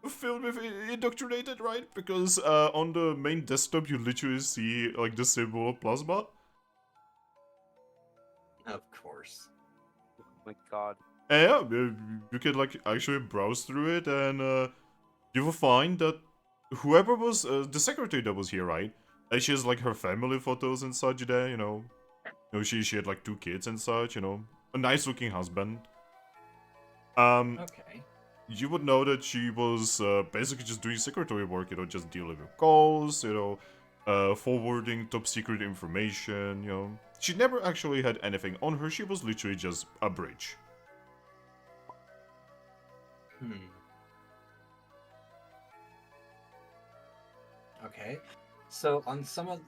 filled with indoctrinated, right? Because on the main desktop you literally see like the symbol of plasma. Of course. Oh my god. And yeah, you can like actually browse through it, and you will find that whoever was the secretary that was here, right? She has like her family photos and such there, you know. She had like 2 kids and such, you know. A nice looking husband. Okay. You would know that she was basically just doing secretary work, you know, just dealing with calls, you know, forwarding top secret information, you know. She never actually had anything on her, she was literally just a bridge. Okay. So on some of,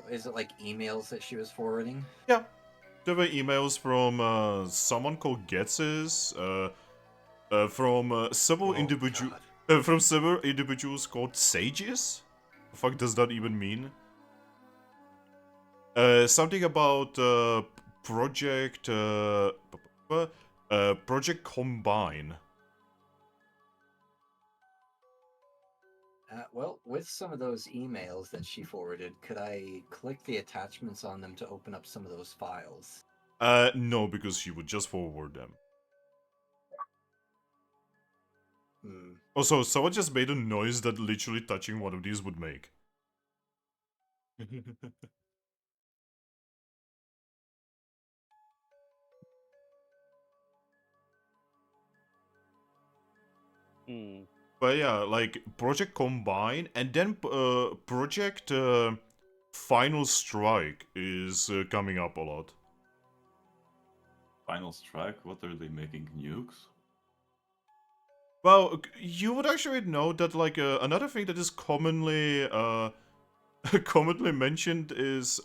is it like emails that she was forwarding? Yeah. There were emails from someone called Getzes, from several from several individuals called Sages? The fuck does that even mean? Something about Project Project Combine. Well, with some of those emails that she forwarded, could I click the attachments on them to open up some of those files? No, because she would just forward them. Also, someone just made a noise that literally touching one of these would make. But yeah, like Project Combine, and then Project Final Strike is coming up a lot. Final Strike? What are they making? Nukes? Well, you would actually know that like another thing that is commonly commonly mentioned is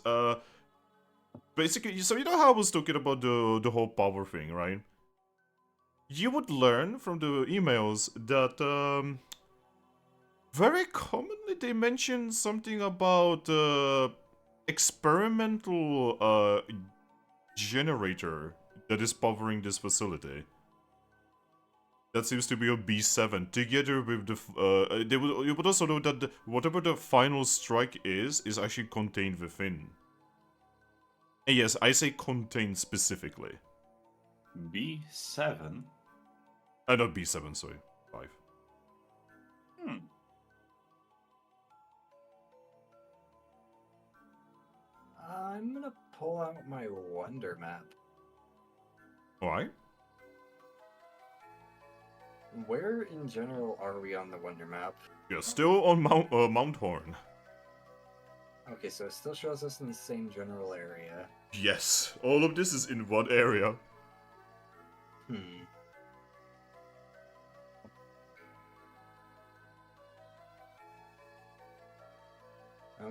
basically, so you know how I was talking about the whole power thing, right? You would learn from the emails that very commonly they mention something about experimental generator that is powering this facility. That seems to be a B7, together with the you would also know that whatever the final strike is actually contained within. And yes, I say contained specifically. B7? Not B7, sorry. 5. I'm gonna pull out my Wonder Map. Alright. Where in general are we on the Wonder Map? Yeah, still on Mount Horn. Okay, so it still shows us in the same general area. Yes, all of this is in one area.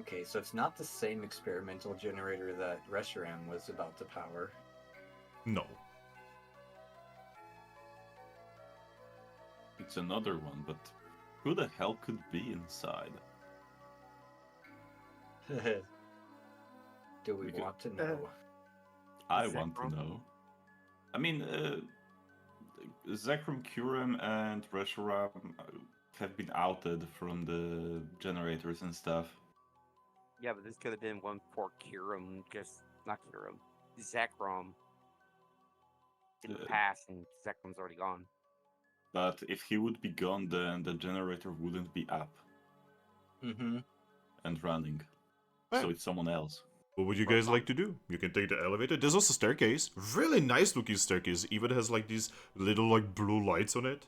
Okay, so it's not the same experimental generator that Reshiram was about to power. No. It's another one, but who the hell could be inside? Do we Because- want to know? I Is that want to wrong? know. I mean, Zekrom, Kuram, and Reshiram have been outed from the generators and stuff. Yeah, but this could have been one for Kiram, just not Kiram, Zekrom. In the Uh, past, and Zekrom's already gone. But if he would be gone, then the generator wouldn't be up Mm-hmm. and running. Right. So it's someone else. What would you guys like to do? You can take the elevator. There's also a staircase. Really nice looking staircase. Even has like these little like blue lights on it.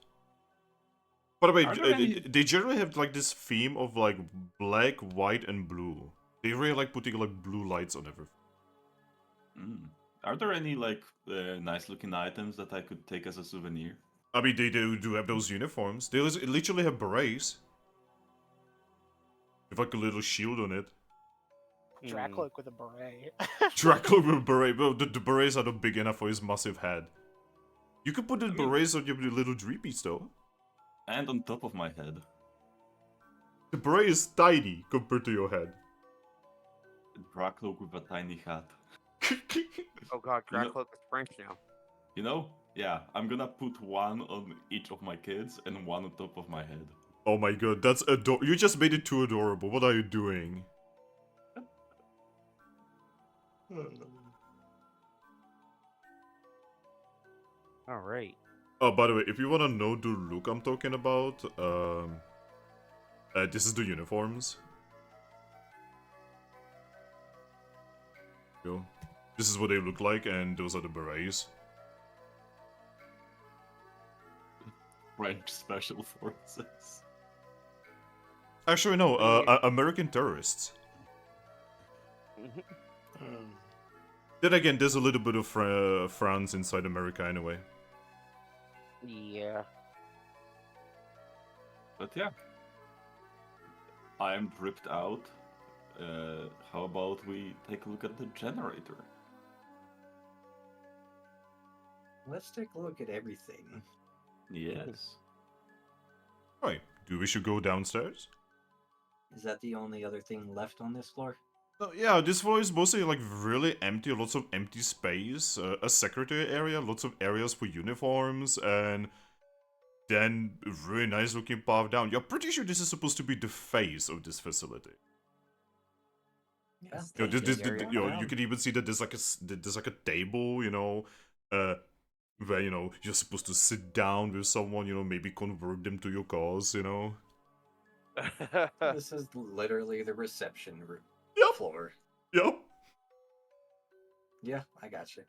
By the way, Are there any- they generally have like this theme of like black, white, and blue. They really like putting like blue lights on everything. Mm. Are there any like nice looking items that I could take as a souvenir? I mean, they do have those uniforms. They literally have berets. With like a little shield on it. Dracloak with a beret. Draco with a beret. Well, the berets are not big enough for his massive head. You could put the I mean- berets on your little dreepies though. And on top of my head. The beret is tiny compared to your head. Dracloak with a tiny hat. Oh god, You know- Dracloak is French now. You know? Yeah, I'm gonna put one on each of my kids and one on top of my head. Oh my god, that's adorable. You just made it too adorable. What are you doing? Alright. Oh, by the way, if you wanna know the look I'm talking about, this is the uniforms. Yo. This is what they look like, and those are the berets. French Special Forces. Actually, no, American terrorists. Then again, there's a little bit of France inside America anyway. Yeah. But yeah. I am dripped out. How about we take a look at the generator? Let's take a look at everything. Yes. Right, do we should go downstairs? Is that the only other thing left on this floor? Yeah, this floor is mostly like really empty, lots of empty space, a secretary area, lots of areas for uniforms, and then a really nice looking path down. You're pretty sure this is supposed to be the face of this facility. Yeah. You know, This area you can even see that there's like a table, you know, where you know you're supposed to sit down with someone, you know, maybe convert them to your cause, you know. This is literally the reception room Yep. floor. Yep. Yeah, I got you.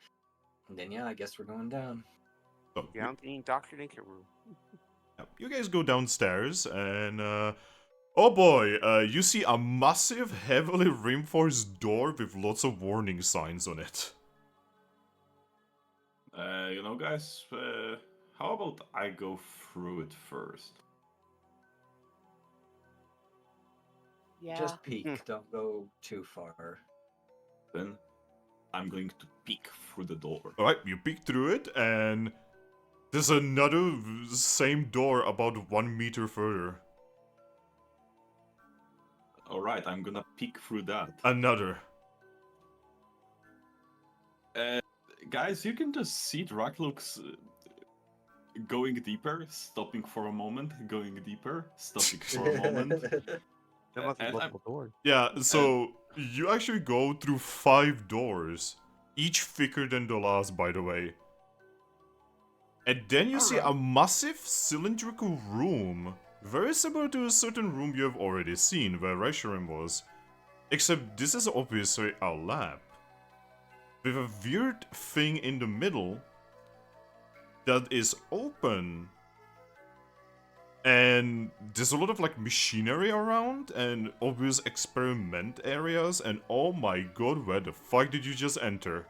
And then yeah, I guess we're going down. So, Down to the indoctrination room. Yep. You guys go downstairs and oh boy, you see a massive, heavily reinforced door with lots of warning signs on it. You know, guys, how about I go through it first? Yeah. Just peek, don't go too far. Then I'm going to peek through the door. Alright, you peek through it and there's another same door about 1 meter further. Alright, I'm gonna peek through that. Another. Guys, you can just see Dracloak's going deeper, stopping for a moment, going deeper, stopping for a moment. There must be And I'm- multiple doors. Yeah, so you actually go through 5 doors, each thicker than the last, by the way. And then you see a Alright. massive cylindrical room, very similar to a certain room you have already seen, where Reshiram was. Except this is obviously a lab. With a weird thing in the middle that is open. And there's a lot of like machinery around and obvious experiment areas, and oh my god, where the fuck did you just enter?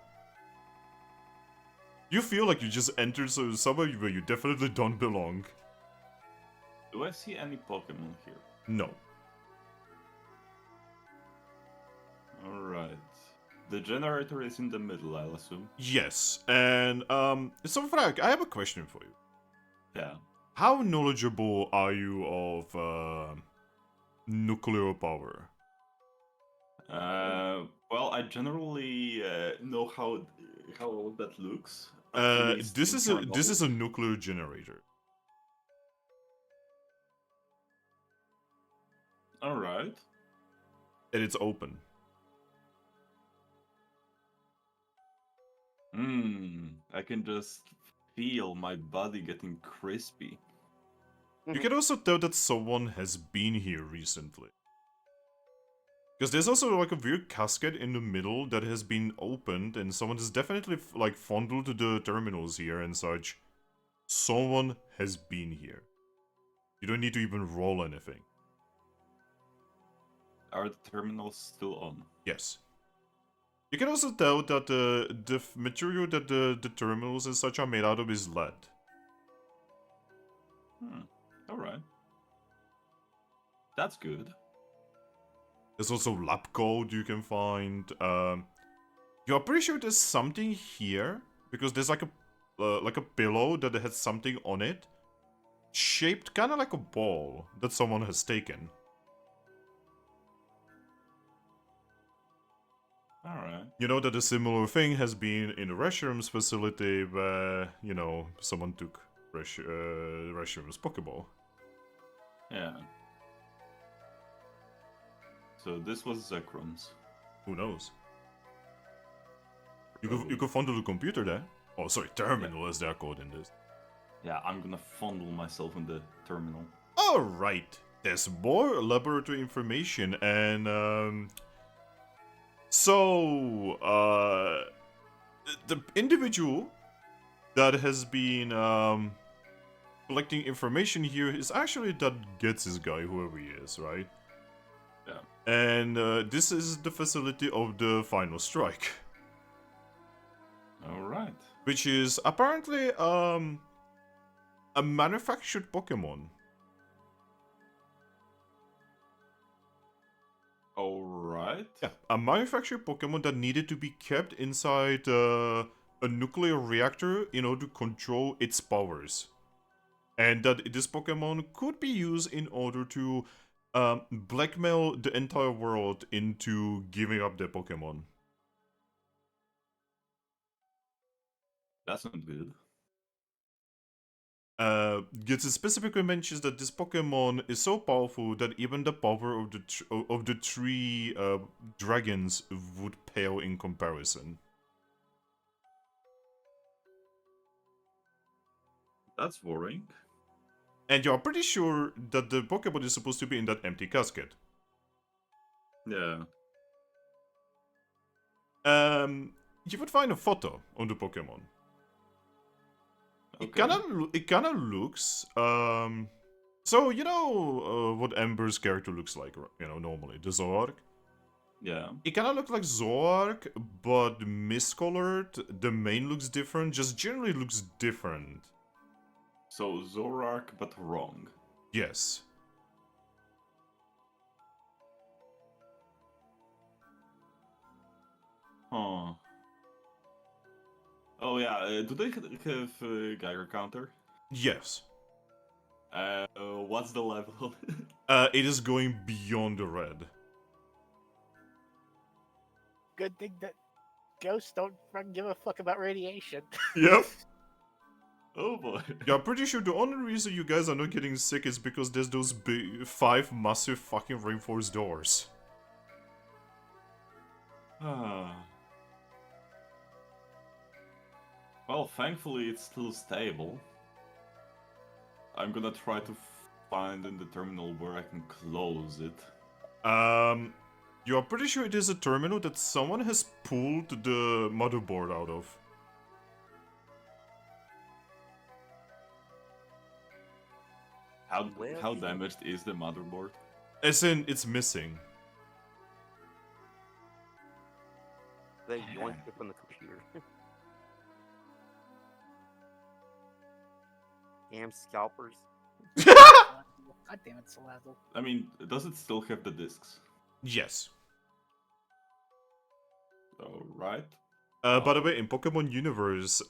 You feel like you just entered somewhere where you definitely don't belong. Do I see any Pokemon here? No. The generator is in the middle, I'll assume. Yes, and so Thrack, I have a question for you. Yeah. How knowledgeable are you of nuclear power? Well, I generally know how that looks. At least This in is current a models. nuclear generator. All right. And it's open. I can just feel my body getting crispy. You can also tell that someone has been here recently. Because there's also like a weird casket in the middle that has been opened, and someone has definitely like fondled the terminals here and such. Someone has been here. You don't need to even roll anything. Are the terminals still on? Yes. You can also tell that the material that the terminals and such are made out of is lead. Alright. That's good. There's also lab code you can find. You're pretty sure there's something here because there's like a pillow that has something on it, shaped kind of like a ball that someone has taken. Alright. You know that a similar thing has been in the restrooms facility where, you know, someone took restrooms Pokeball. Yeah. So this was Zekron's. Who knows? You could fondle the computer there. Oh, sorry, terminal is their code in this. Yeah, I'm gonna fondle myself in the terminal. Alright, there's more laboratory information and so the individual that has been collecting information here is actually that Gets guy, whoever he is, right? Yeah. And this is the facility of the Final Strike, Alright. which is apparently a manufactured Pokemon. Alright. Yeah, a manufactured Pokemon that needed to be kept inside a nuclear reactor in order to control its powers. And that this Pokemon could be used in order to blackmail the entire world into giving up their Pokemon. That's not good. Gets specifically mentions that this Pokemon is so powerful that even the power of the three dragons would pale in comparison. That's worrying. And you're pretty sure that the Pokemon is supposed to be in that empty casket. Yeah. You would find a photo on the Pokemon. Okay. It kind of looks so you know what Ember's character looks like, you know, normally the Zoroark. Yeah. It kind of looks like Zoroark, but miscolored. The mane looks different. Just generally looks different. So Zoroark, but wrong. Yes. Huh. Oh yeah, do they have a Geiger counter? Yes. What's the level? It is going beyond the red. Good thing that ghosts don't fucking give a fuck about radiation. Yep. Oh boy. Yeah, I'm pretty sure the only reason you guys are not getting sick is because there's those 5 massive fucking reinforced doors. Well, thankfully it's still stable. I'm gonna try to find in the terminal where I can close it. You are pretty sure it is a terminal that someone has pulled the motherboard out of. How damaged is the motherboard? As in, it's missing. They yoinked it from the computer. Damn scalpers. God damn it, Salazzle. I mean, does it still have the discs? Yes. Alright. By the way, in Pokemon Universe,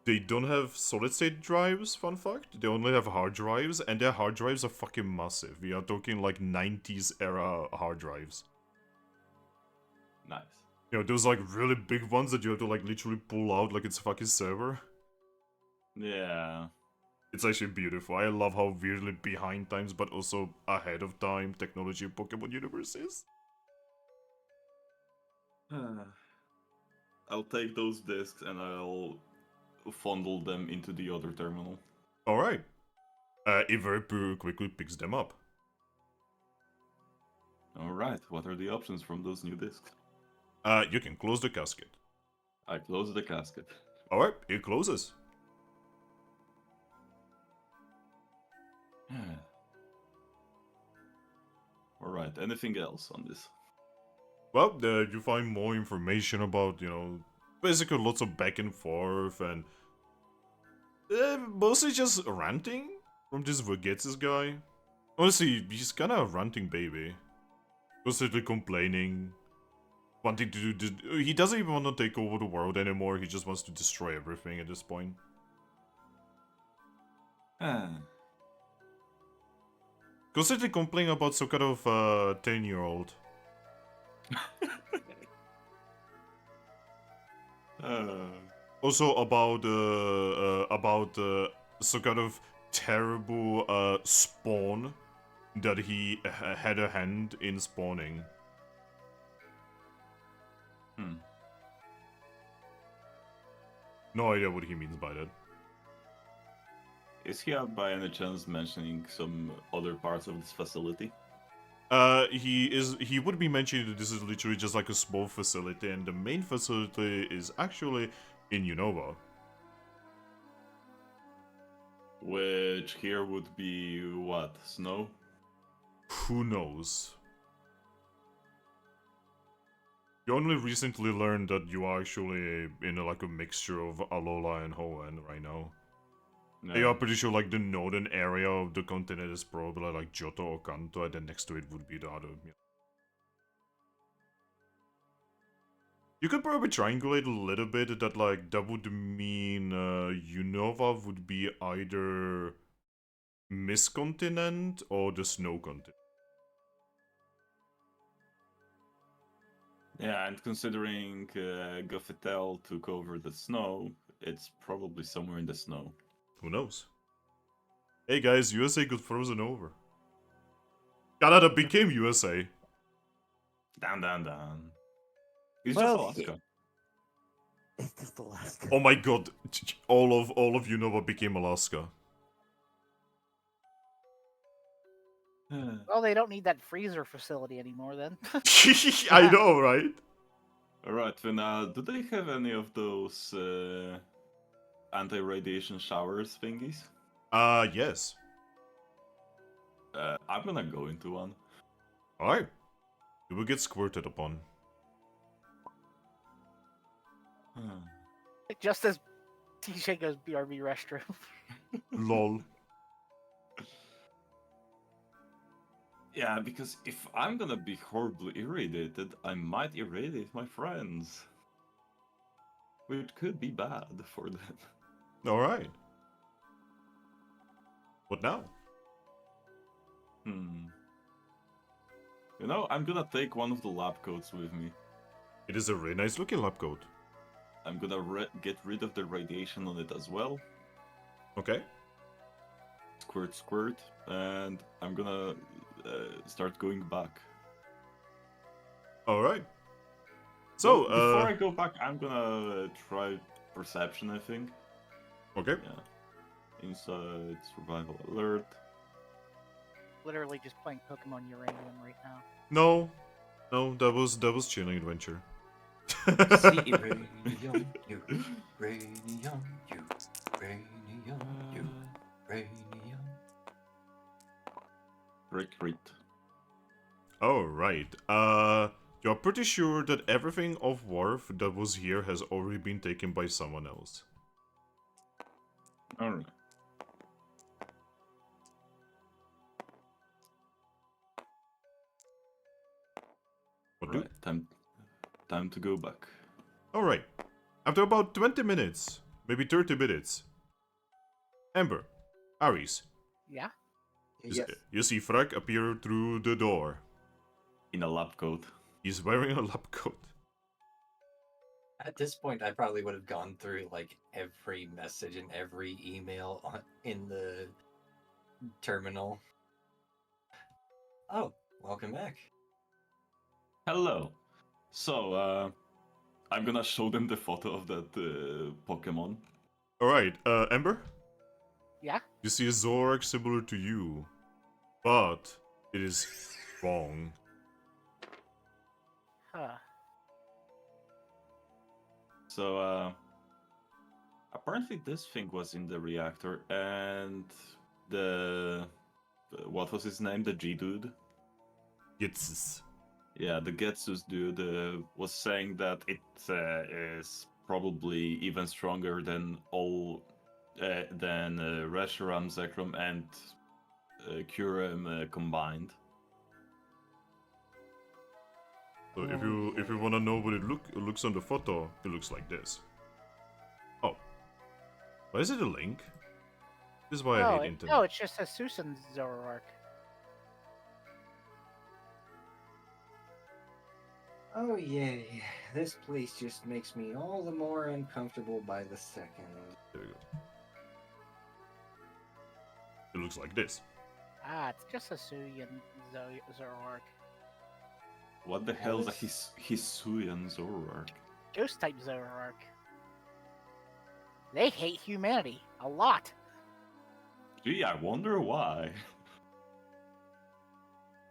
they don't have solid-state drives, fun fact. They only have hard drives, and their hard drives are fucking massive. We are talking like 90s era hard drives. Nice. You know, those like really big ones that you have to like literally pull out like it's a fucking server. Yeah. It's actually beautiful. I love how weirdly behind times, but also ahead of time technology in Pokemon Universe is. I'll take those discs and I'll fondle them into the other terminal. Alright. Iverpu quickly picks them up. Alright, what are the options from those new discs? You can close the casket. I close the casket. Alright, it closes. Alright, anything else on this? Well, you find more information about, you know, basically lots of back and forth and mostly just ranting from this Vergetsis guy. Honestly, he's kind of a ranting baby. Constantly complaining, wanting to do. He doesn't even want to take over the world anymore. He just wants to destroy everything at this point. Constantly complaining about some kind of 10-year-old. Also about some kind of terrible spawn that he had a hand in spawning. No idea what he means by that. Is he by any chance mentioning some other parts of this facility? He would be mentioning that this is literally just like a small facility, and the main facility is actually in Unova. Which here would be what? Snow? Who knows? You only recently learned that you are actually in like a mixture of Alola and Hoenn right now. No. You are pretty sure like the northern area of the continent is probably like Johto or Kanto, and then next to it would be the other. You could probably triangulate a little bit that like that would mean Unova would be either Mist Continent or the Snow Continent. Yeah, and considering Gothitelle took over the snow, it's probably somewhere in the snow. Who knows? Hey guys, USA got frozen over. Canada became USA. Down. It's Well, just Alaska. It's just Alaska. Oh my god, all of Unova became Alaska. Well, they don't need that freezer facility anymore then. I know, right? Alright, then do they have any of those anti-radiation showers thingies? Yes. I'm gonna go into one. Alright. You will get squirted upon. Just as TJ goes BRB restroom. Lol. Yeah, because if I'm gonna be horribly irradiated, I might irradiate my friends. Which could be bad for them. Alright. What now? You know, I'm gonna take one of the lab coats with me. It is a really nice looking lab coat. I'm gonna get rid of the radiation on it as well. Okay. Squirt, and I'm gonna start going back. Alright. So, before I go back, I'm gonna try perception, I think. Okay. Yeah. Insight, survival alert. Literally just playing Pokemon Uranium right now. No. No, that was Chilling Adventure. See, Radium, you, Radium, you, Radium, you, Radium. Recruit. Alright. You're pretty sure that everything of worth that was here has already been taken by someone else. Alright. What do? Right, time time to go back. Alright. After about 20 minutes, maybe 30 minutes, Ember, Aries, Yeah. Yes. you see Thrack appear through the door. In a lab coat. He's wearing a lab coat. At this point, I probably would have gone through like every message and every email in the terminal. Oh, welcome back. Hello. So, I'm gonna show them the photo of that Pokemon. Alright, Ember, Yeah. you see a Zoroark similar to you, but it is wrong. Huh. So, apparently this thing was in the reactor, and the what was his name? The G dude. It's Yeah, the Getsus dude was saying that it is probably even stronger than Reshiram, Zekrom, and Kyurem combined. so if you wanna know what it looks on the photo, it looks like this. Oh, why is it a link? This is why I hate internet. No, it's just a Susan Zoroark. Oh yay! This place just makes me all the more uncomfortable by the second. There we go. It looks like this. Ah, it's just a Susan Zoroark. What the hell is a Hisuian Zoroark? Ghost type Zoroark. They hate humanity a lot. Gee, I wonder why.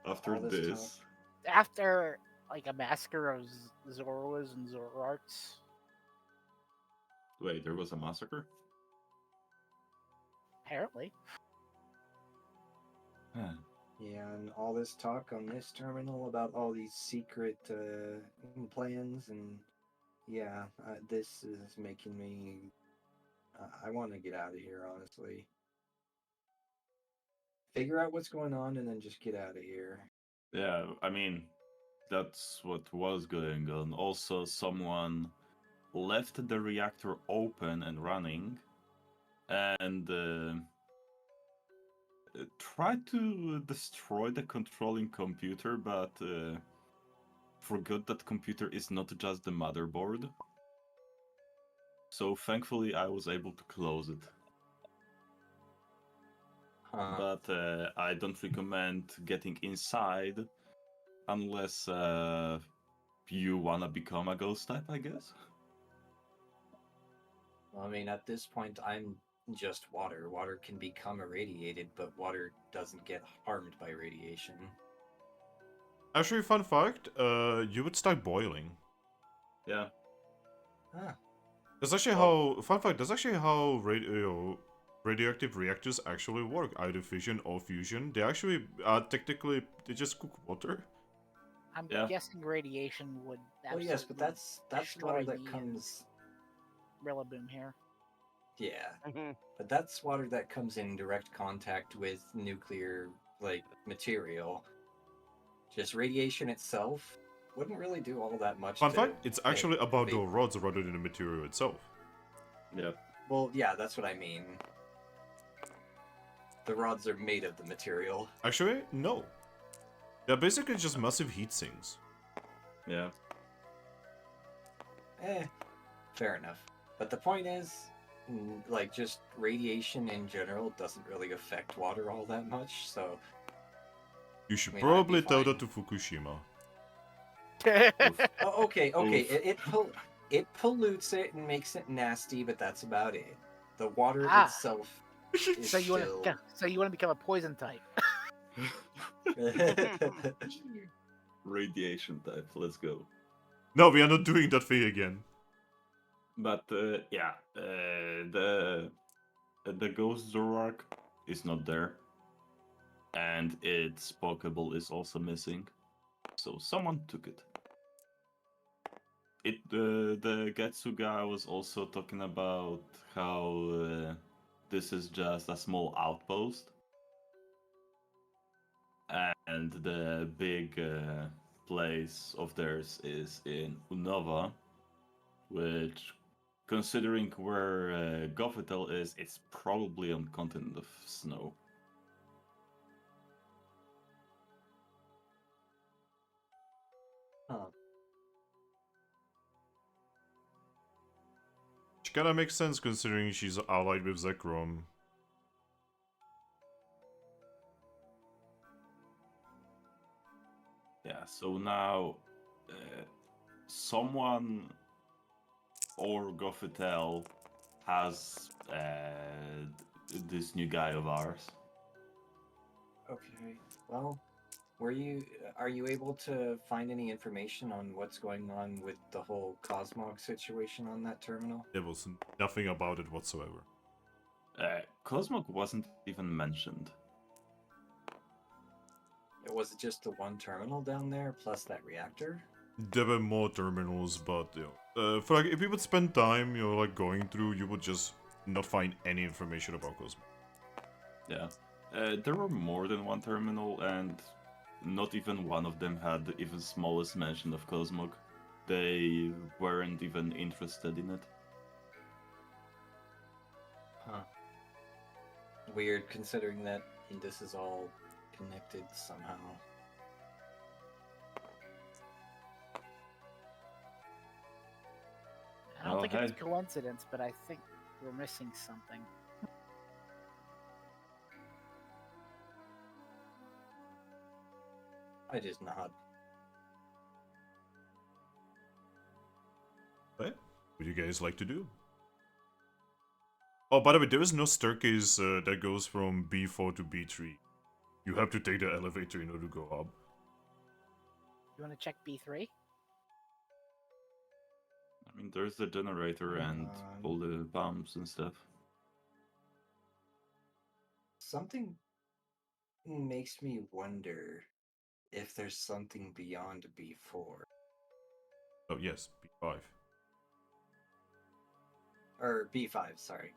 After All this this. After like a massacre of Zoroas and Zoroarks. Wait, there was a massacre? Apparently. Huh. Yeah, and all this talk on this terminal about all these secret plans, and yeah, this is making me. I want to get out of here, honestly. Figure out what's going on and then just get out of here. Yeah, I mean, that's what was going on. Also, someone left the reactor open and running, and tried to destroy the controlling computer, but forgot that computer is not just the motherboard. So thankfully, I was able to close it. But I don't recommend getting inside unless you wanna become a ghost type, I guess. Well, I mean, at this point, I'm just water. Water can become irradiated, but water doesn't get harmed by radiation. Actually, fun fact, you would start boiling. Yeah. Ah, That's actually how. Fun fact. That's actually how radioactive reactors actually work. Either fission or fusion. They actually technically they just cook water. I'm Yeah. guessing radiation would. well, yes, but that's destroy water that the, comes. Rilaboom here. Yeah, Mm-hmm. but that's water that comes in direct contact with nuclear material. Just radiation itself wouldn't really do all that much. Fun to fact. It's make actually about the vapor. rods rather than the material itself. Yeah. Well, yeah, that's what I mean. The rods are made of the material. Actually, no. They're basically just massive heat sinks. Yeah. Fair enough. But the point is, just radiation in general doesn't really affect water all that much, so... You should I mean, I'd be probably tell fine. that to Fukushima. Oh, okay. Oof. It pollutes it and makes it nasty, but that's about it. The water Ah. itself is so you still... want to become a poison type? Radiation type, let's go. No, we are not doing that thing again. But yeah, the Ghost Zoroark is not there, and its Pokeball is also missing. So someone took it. The Getsu guy was also talking about how this is just a small outpost, and the big birthplace of theirs is in Unova, which, considering where Gothitelle is, it's probably on continent of snow. Huh. Which kinda makes sense considering she's allied with Zekrom. Yeah, so now someone or Gothitelle has this new guy of ours. Okay. Well, are you able to find any information on what's going on with the whole Cosmog situation on that terminal? There was nothing about it whatsoever. Cosmog wasn't even mentioned. Was it just the one terminal down there plus that reactor? There were more terminals, but you know, for like, if you would spend time, you know, like going through, you would just not find any information about Cosmo. Yeah. There were more than one terminal, and not even one of them had the even smallest mention of Cosmog. They weren't even interested in it. Huh. Weird, considering that this is all connected somehow. I don't Oh, think it's hey. coincidence, but I think we're missing something. I just nod. What would you guys like to do? Oh, by the way, there is no staircase that goes from B4 to B3. You have to take the elevator in order to go up. You want to check B3? I mean, there's the generator and all the bombs and stuff. Something makes me wonder if there's something beyond B4. Oh, yes, B5. Or B5, sorry.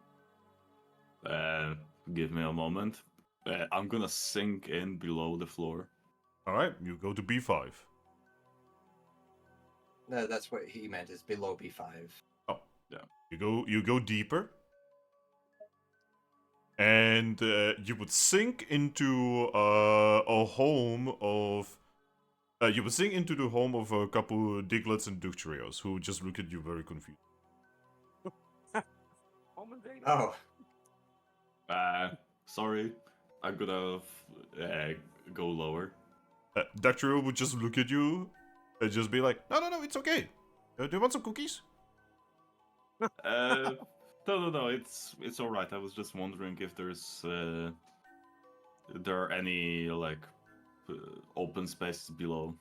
Give me a moment. I'm gonna sink in below the floor. Alright, you go to B5. No, that's what he meant, is below B5. Oh, Yeah. You go deeper. And you would sink into a home of... you would sink into the home of a couple Diglets and Ductrios, who just look at you very confused. Oh, Sorry. I'm gonna go lower. Ductrio would just look at you and just be like, no, it's okay. Do you want some cookies? No, it's all right. I was just wondering if there are any like open spaces below.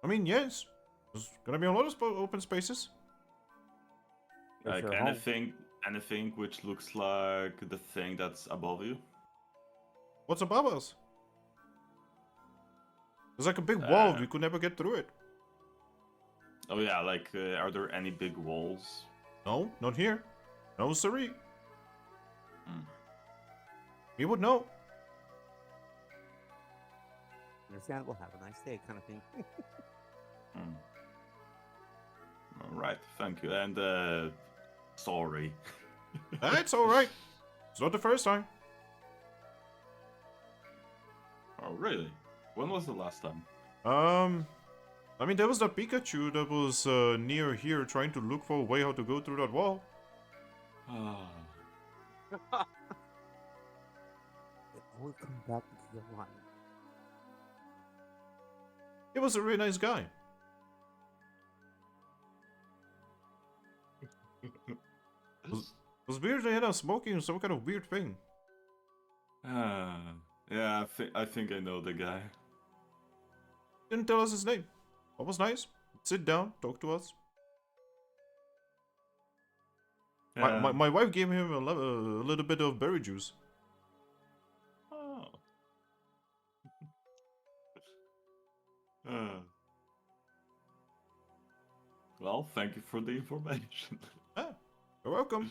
I mean, yes. There's gonna be a lot of open spaces. Like your home. anything which looks like the thing that's above you. What's above us? There's like a big wall. We could never get through it. Oh yeah, like are there any big walls? No, not here. No, sorry. Hmm. We would know. Understandable. Have a nice day, kind of thing. Hmm. All right, thank you, and sorry. It's alright. It's not the first time. Oh really? When was the last time? I mean, there was that Pikachu that was near here trying to look for a way how to go through that wall. Ah. It always comes back to the line. He was a really nice guy. It was weird they had us smoking some kind of weird thing. Yeah, I think I know the guy. Didn't tell us his name. That was nice. Sit down, talk to us. My wife gave him a little bit of berry juice. Oh. Well, thank you for the information. You're welcome.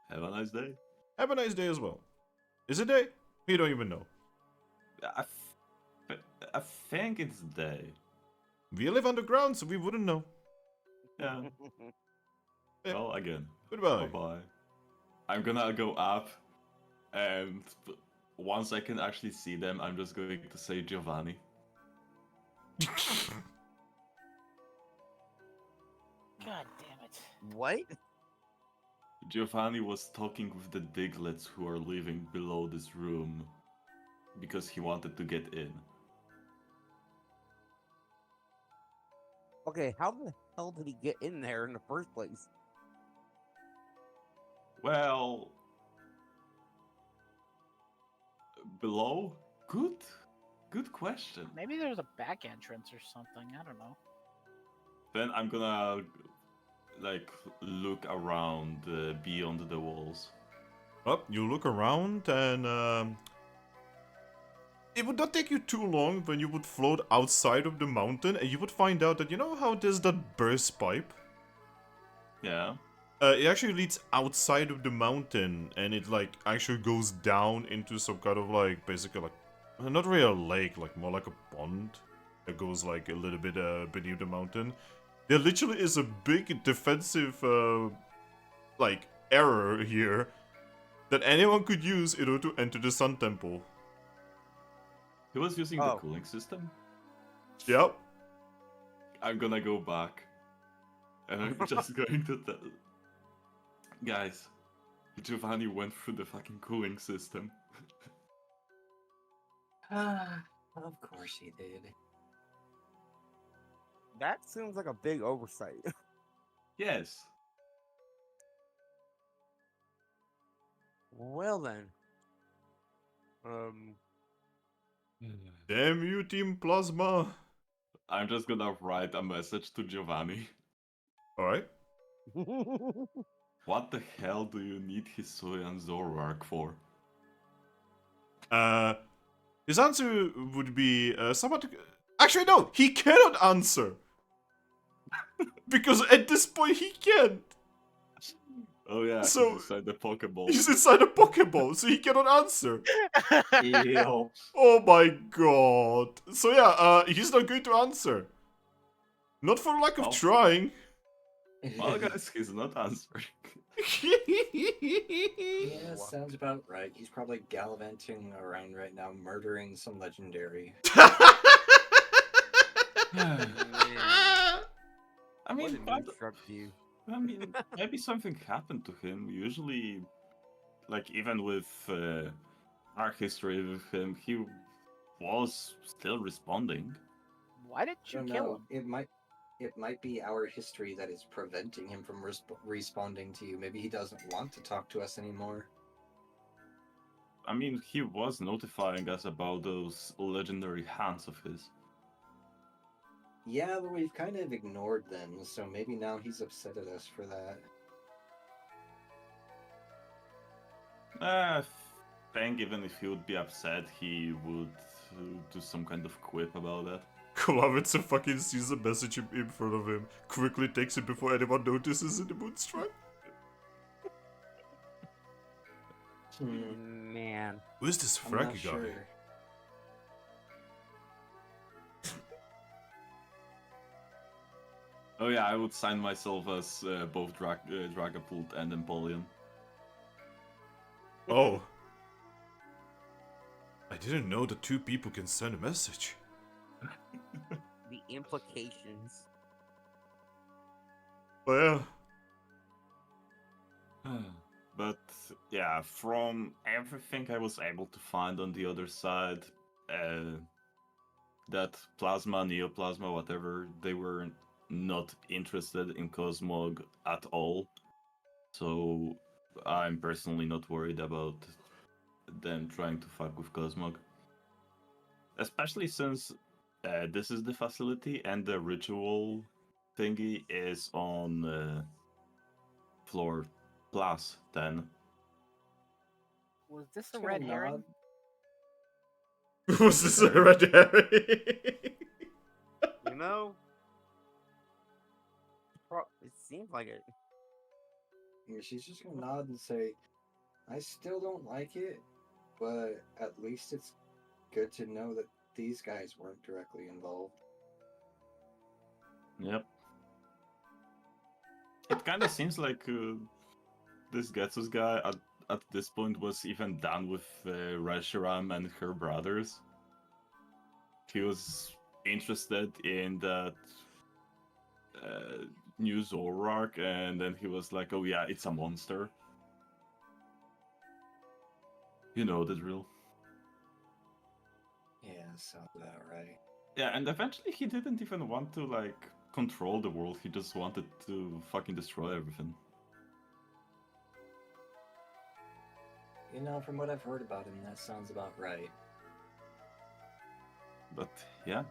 Have a nice day. Have a nice day as well. Is it day? We don't even know. I think it's day. We live underground, so we wouldn't know. Yeah. Yeah. Well, again. Goodbye. Bye-bye. I'm gonna go up, and once I can actually see them, I'm just going to say Giovanni. God damn it. What? Giovanni was talking with the Diglets who are living below this room because he wanted to get in. Okay, how the hell did he get in there in the first place? Well, below? Good question. Maybe there's a back entrance or something. I don't know. Then I'm gonna like look around beyond the walls. Well, you look around and it would not take you too long when you would float outside of the mountain and you would find out that you know how there's that burst pipe? Yeah. It actually leads outside of the mountain and it like actually goes down into some kind of like basically like not really a lake, like more like a pond that goes like a little bit beneath the mountain. There literally is a big defensive like error here that anyone could use in order to enter the Sun Temple. He was using the Oh. cooling system. Yep. I'm gonna go back. And I'm just going to tell... Guys, Giovanni went through the fucking cooling system. Of course he did. That seems like a big oversight. Yes. Well then. Damn you, Team Plasma. I'm just gonna write a message to Giovanni. Alright. What the hell do you need Hisui and Zoroark for? His answer would be somewhat... Actually, no! He cannot answer! Because at this point, he can't! Oh yeah, So- he's inside the Pokeball. He's inside a Pokeball, so he cannot answer! Ew. Oh my god! So yeah, he's not going to answer. Not for lack of Oh. trying. Well guys, he's not answering. Yeah, sounds about right. He's probably gallivanting around right now, murdering some legendary. I What mean, did we instruct you? maybe something happened to him. Usually, like even with our history with him, he was still responding. Why did you don't kill know. him? It might be our history that is preventing him from responding to you. Maybe he doesn't want to talk to us anymore. I mean, he was notifying us about those legendary hands of his. Yeah, but we've kind of ignored them, so maybe now he's upset at us for that. I think even if he would be upset, he would do some kind of quip about that. Kolavitsa fucking sees a message in front of him, quickly takes it before anyone notices in the Moonstruck. Man. Who is this I'm not Thrack guy? sure. Oh yeah, I would sign myself as both Dragapult and Empoleon. Oh. I didn't know that two people can send a message. The implications. Oh yeah. But yeah, from everything I was able to find on the other side, that Plasma, Neoplasma, whatever, they were not interested in Cosmog at all. So I'm personally not worried about them trying to fuck with Cosmog. Especially since this is the facility and the ritual thingy is on floor plus 10. Was this a Just red gonna herring? nod. Was this a red herring? You know? It seems like it. Yeah, she's just gonna nod and say, I still don't like it, but at least it's good to know that these guys weren't directly involved. Yep. It kind of seems like this Getsus guy at this point was even done with Reshiram and her brothers. He was interested in that new Zoroark, and then he was like, oh yeah, it's a monster. You know the drill. Yeah, sounds about right. Yeah, and eventually he didn't even want to, like, control the world. He just wanted to fucking destroy everything. You know, from what I've heard about him, that sounds about right. But yeah,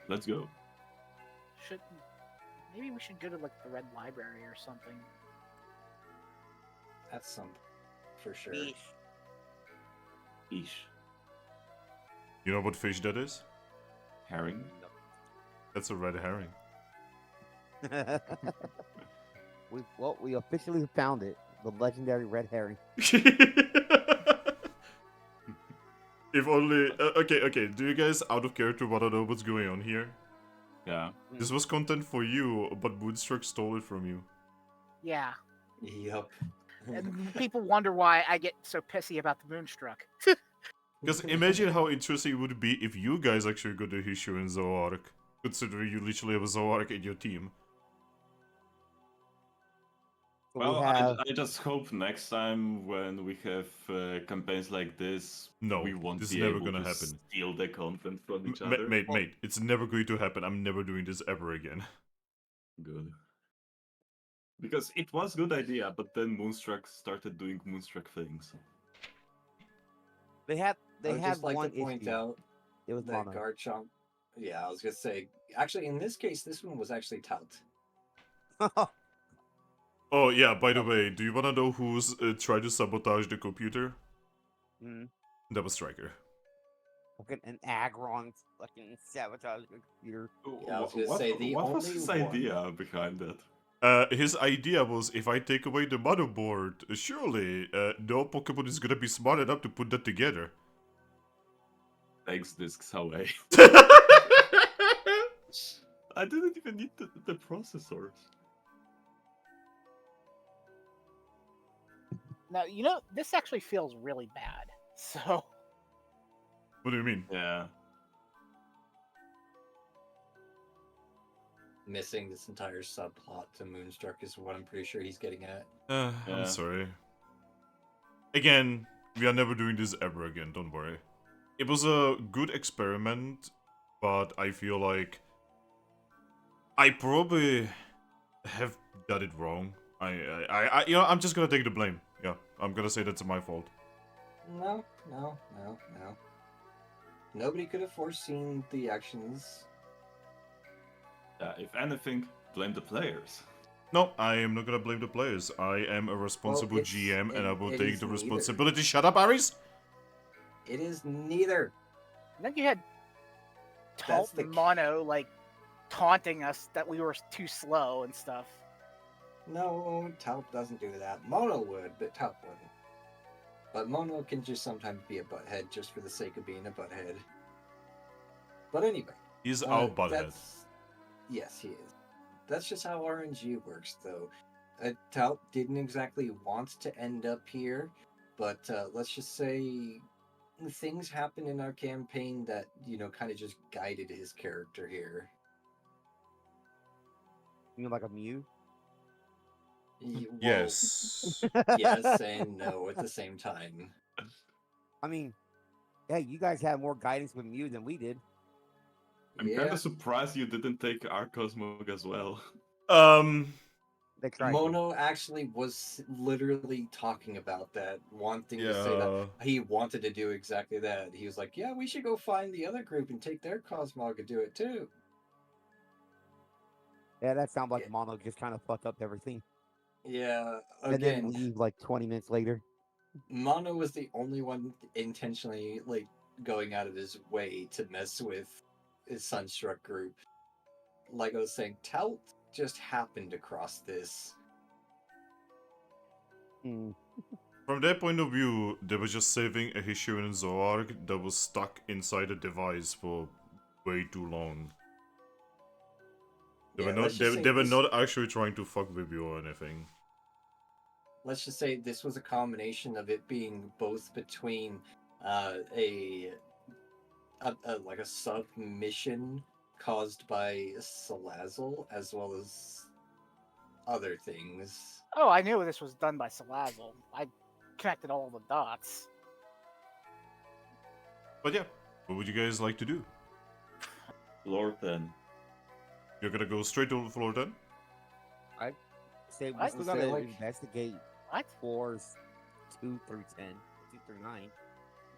let's go. Maybe we should go to like the Red Library or something. That's something for sure. Eesh. You know what fish that is? Herring. That's a red herring. we officially found it. The legendary red herring. If only... okay, do you guys, out of character, want to know what's going on here? Yeah. This was content for you, but Moonstruck stole it from you. Yeah. Yup. And people wonder why I get so pissy about the Moonstruck. Because imagine how interesting it would be if you guys actually got a Hishu and Zoroark, considering you literally have a Zoroark in your team. Well, have... I just hope next time when we have campaigns like this, No, we won't this is be never able gonna to happen. steal the content from each other. Mate, it's never going to happen. I'm never doing this ever again. Good. Because it was a good idea, but then Moonstruck started doing Moonstruck things. They I would had just like one to point issue. out It was that mono. Garchomp. Yeah, I was gonna say. Actually, in this case, this one was actually Tout. Oh yeah, by the way, do you wanna know who's tried to sabotage the computer? Mm. That was Striker. Fucking an Aggron fucking sabotage the computer. Yeah, I was gonna say, the what was only his one- idea behind that? His idea was, if I take away the motherboard, surely no Pokemon is gonna be smart enough to put that together. Takes discs away. I didn't even need the processors. Now, you know, this actually feels really bad. So, What do you mean? Yeah. Missing this entire subplot to Moonstruck is what I'm pretty sure he's getting at. Yeah. I'm sorry. Again, we are never doing this ever again, don't worry. It was a good experiment, but I feel like I probably have done it wrong. You know, I'm just gonna take the blame. Yeah, I'm gonna say that's my fault. No. Nobody could have foreseen the actions. If anything, blame the players. No, I am not gonna blame the players. I am a responsible it's- GM, and I will it take is the neither. responsibility. Shut up, Aries! It is neither. and then you had That's Taunt the and Mono, like, taunting us that we were too slow and stuff. No, Tout doesn't do that. Mono would, but Tout wouldn't. But Mono can just sometimes be a butthead just for the sake of being a butthead. But anyway. He's our butthead. that's- Yes, he is. That's just how RNG works, though. Tout didn't exactly want to end up here, but let's just say things happened in our campaign that, you know, kind of just guided his character here. You mean like a Mew? Well, Yes. Yes and no at the same time. I mean, hey, you guys had more guidance with Mew than we did. I'm Yeah. kind of surprised you didn't take our Cosmog as well. They tried. Mono actually was literally talking about that, wanting to say that Yeah. he wanted to do exactly that. He was like, "Yeah, we should go find the other group and take their Cosmog and do it too." Yeah, that sounds like Yeah. Mono just kind of fucked up everything. Yeah, And then again, leave like 20 minutes later. Mono was the only one intentionally like going out of his way to mess with his Sunstruck group. Like I was saying, Tout just happened across this. Hmm. From their point of view, they were just saving a Hishu and Zoroark that was stuck inside a device for way too long. They Yeah, were not. let's They, just say they were this- not actually trying to fuck with you or anything. Let's just say this was a combination of it being both between a like a submission caused by Salazzle as well as other things. Oh, I knew this was done by Salazzle. I connected all the dots. But yeah, what would you guys like to do? Lord, then. You're gonna go straight to the floor then? Say we What? still Is there, gotta like- investigate What? floors 2 through 10, 2 through 9.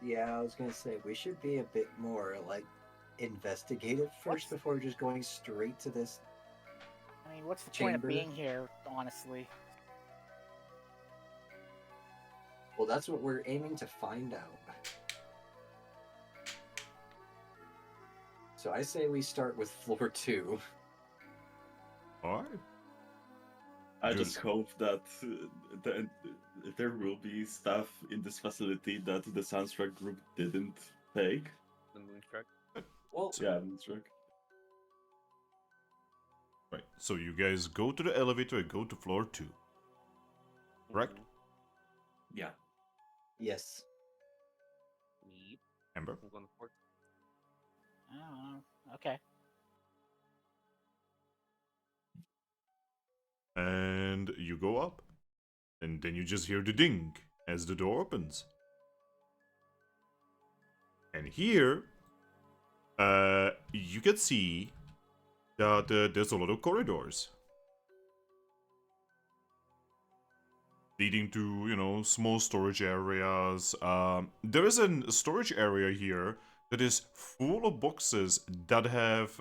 Yeah, I was gonna say we should be a bit more like investigative first What? before just going straight to this. I mean, what's the point of Chamber. being here, honestly? Well, that's what we're aiming to find out. So I say we start with floor 2. Alright. I Good. just hope that there will be stuff in this facility that the Sunstruck group didn't take. The Moonstruck. Well, Yeah, Sunstruck. Right. So you guys go to the elevator and go to floor 2. Correct? Yeah. yes. Yep. Ember? I'm going to floor. I don't know. Okay. And you go up. And then you just hear the ding as the door opens. And here, you can see that there's a lot of corridors. Leading to, you know, small storage areas. There is a storage area here that is full of boxes that have,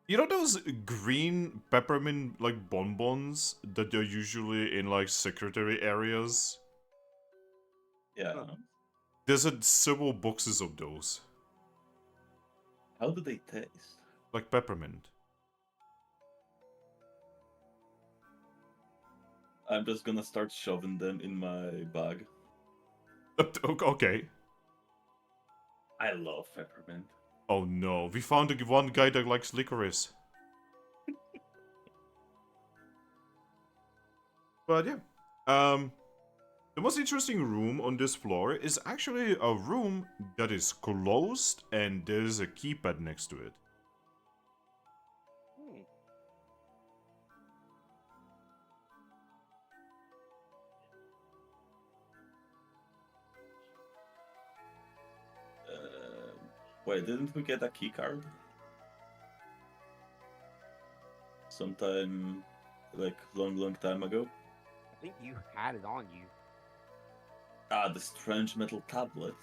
you know, those green peppermint like bonbons that are usually in like secretary areas. Yeah. There's several boxes of those, How do they taste? like peppermint. I'm just gonna start shoving them in my bag. Okay. I love peppermint. Oh no, we found the one guy that likes licorice. But yeah, the most interesting room on this floor is actually a room that is closed and there's a keypad next to it. Hmm. Wait, didn't we get a key card? Sometime, like, long time ago? I think you had it on you. Ah, the strange metal tablet.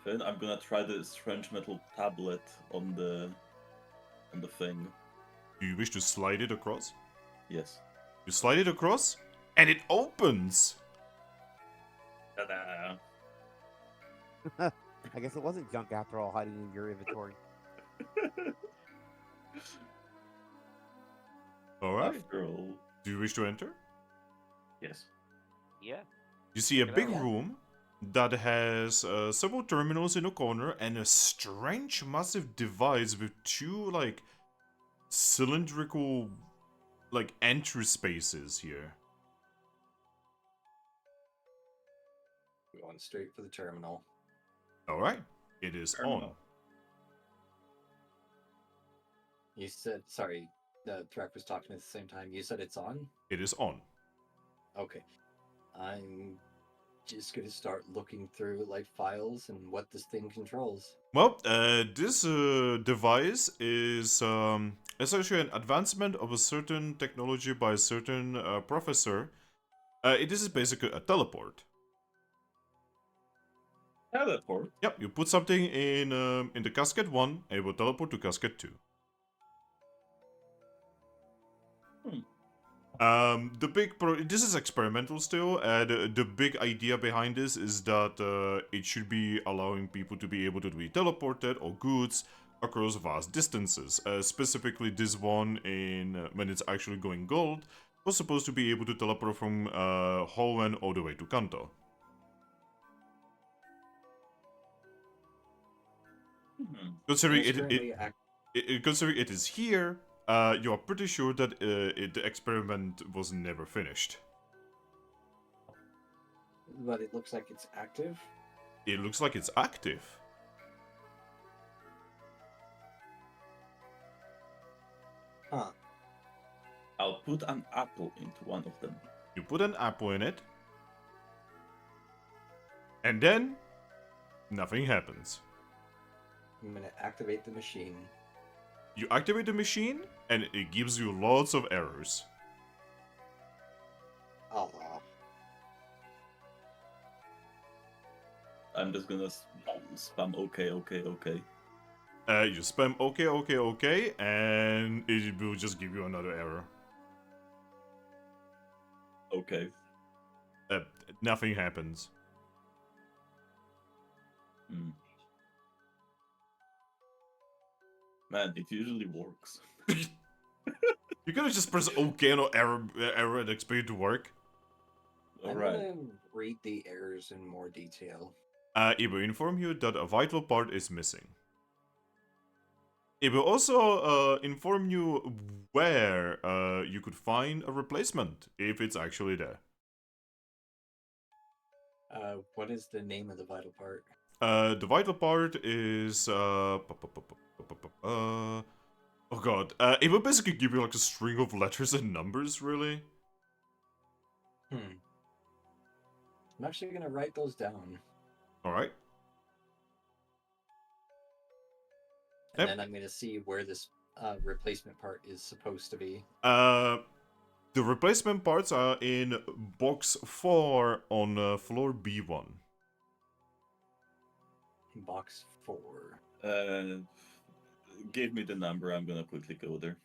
Then I'm gonna try the strange metal tablet on the thing. Do you wish to slide it across? Yes. You slide it across, and it opens! Ta-da! I guess it wasn't junk after all hiding in your inventory. Alright. After all, Do you wish to enter? yes. Yeah. You see a Check it big out. room that has several terminals in a corner and a strange massive device with two like cylindrical like entry spaces here. Going straight for the terminal. Alright, it is on. Terminal. You said, sorry, the Thrack was talking at the same time. You said it's on? It is on. Okay. I'm just gonna start looking through like files and what this thing controls. Well, this device is essentially an advancement of a certain technology by a certain professor. This is basically a teleport. Teleport. Yep, you put something in the casket 1, and it will teleport to casket 2. This is experimental still, and the big idea behind this is that it should be allowing people to be able to be teleported or goods across vast distances. Specifically, this one when it's actually going gold was supposed to be able to teleport from Hoenn all the way to Kanto. Hmm. Considering It's it currently considering it is here, you are pretty sure that the experiment was never finished. But it looks like it's active. It looks like it's active. Huh. I'll put an apple into one of them. You put an apple in it, and then nothing happens. I'm gonna activate the machine. You activate the machine, and it gives you lots of errors. Oh. I'm just gonna spam okay. You spam okay, and it will just give you another error. Okay. Nothing happens. Hmm. Man, it usually works. You could just press OK on error and expect it to work. I'm Alright. gonna read the errors in more detail. It will inform you that a vital part is missing. It will also inform you where you could find a replacement, if it's actually there. What is the name of the vital part? The vital part is... oh god. It will basically give you like a string of letters and numbers, really. I'm actually gonna write those down. Alright. And Yep. then I'm gonna see where this replacement part is supposed to be. The replacement parts are in box 4 on floor B1. Box 4. Give me the number, I'm gonna quickly go there.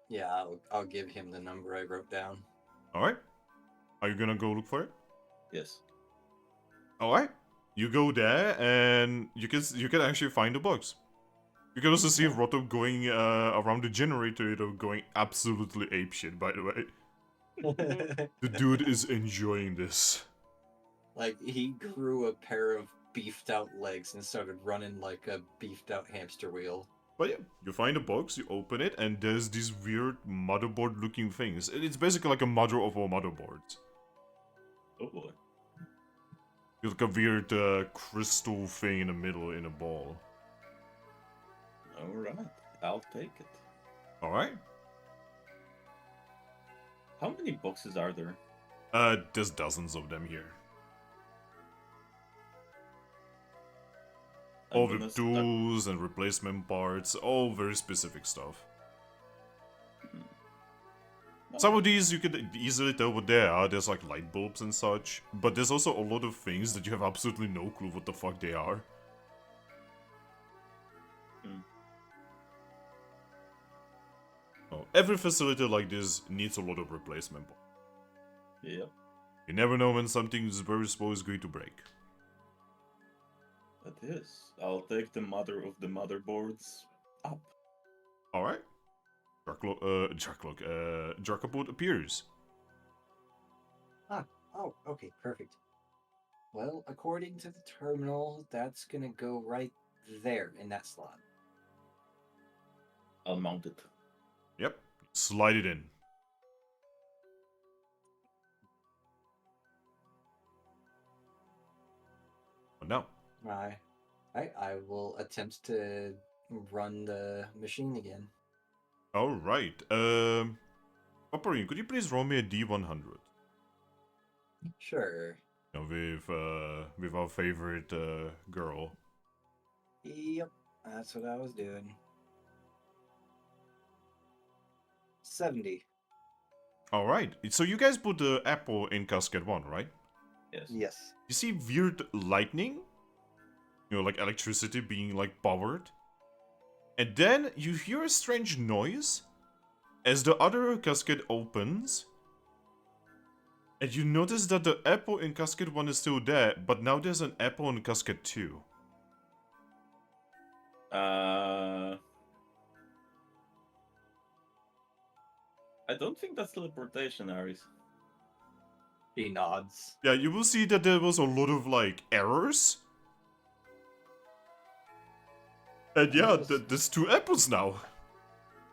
Yeah, I'll give him the number I wrote down. Alright. Are you gonna go look for it? Yes. Alright. You go there and you can actually find the box. You can also see Rotom going around the generator, going absolutely apeshit, by the way. The dude is enjoying this. Like, he grew a pair of beefed out legs and started running like a beefed out hamster wheel. But yeah, you find a box, you open it, and there's these weird motherboard looking things. It's basically like a mother of all motherboards. Oh boy. It's like a weird crystal thing in the middle in a ball. Alright, I'll take it. Alright. How many boxes are there? There's dozens of them here. I'm All gonna with start- tools and replacement parts, all very specific stuff. Some of these you could easily tell what they are, there's like light bulbs and such, but there's also a lot of things that you have absolutely no clue what the fuck they are. Oh, every facility like this needs a lot of replacement parts. Yep, You never know when something is very small is going to break. that is. I'll take the mother of the motherboards up. Alright. Dragapult appears. Oh, okay, perfect. Well, according to the terminal, that's gonna go right there in that slot. I'll mount it. Yep. Slide it in. What now? I will attempt to run the machine again. Alright. Vaporeon, could you please roll me a D100? Sure. With our favorite girl. Yep, that's what I was doing. 70. Alright. So you guys put the apple in casket 1, right? Yes. Yes. You see weird lightning? You know, like electricity being like powered. And then you hear a strange noise as the other casket opens. And you notice that the apple in casket 1 is still there, but now there's an apple in casket 2. I don't think that's teleportation, Aries. He nods. Yeah, you will see that there was a lot of like errors. And yeah, Just- there's 2 apples now.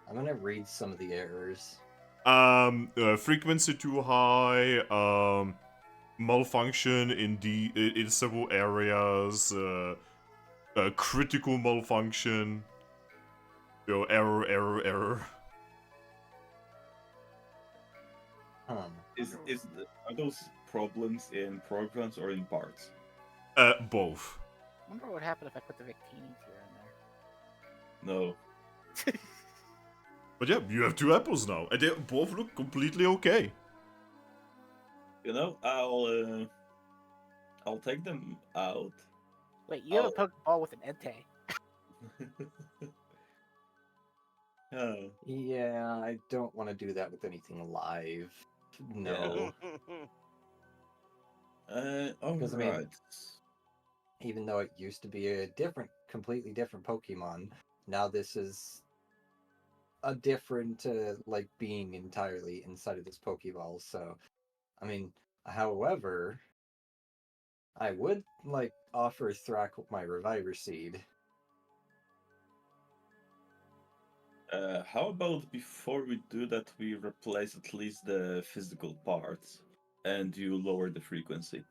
I'm gonna read some of the errors. Frequency too high, malfunction in several areas, critical malfunction, error. Are those problems in programs or in parts? Both. I wonder what would happen if I put the Victini here in there. No. But yeah, you have 2 apples now, and they both look completely okay. You know, I'll take them out. Wait, you have a Pokeball with an Entei. Yeah, I don't want to do that with anything live. No. Because, I mean, Alright. even though it used to be a completely different Pokemon, now this is a different, being entirely inside of this Pokeball. So, I mean, however, I would, offer Thrack my Reviver Seed. How about before we do that, we replace at least the physical parts, and you lower the frequency?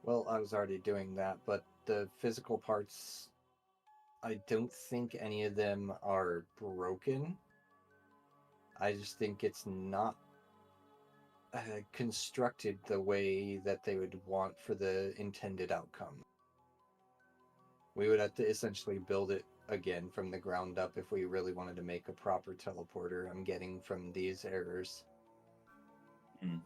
Well, I was already doing that, but the physical parts, I don't think any of them are broken. I just think it's not constructed the way that they would want for the intended outcome. We would have to essentially build it again from the ground up if we really wanted to make a proper teleporter. I'm getting from these errors. Mm.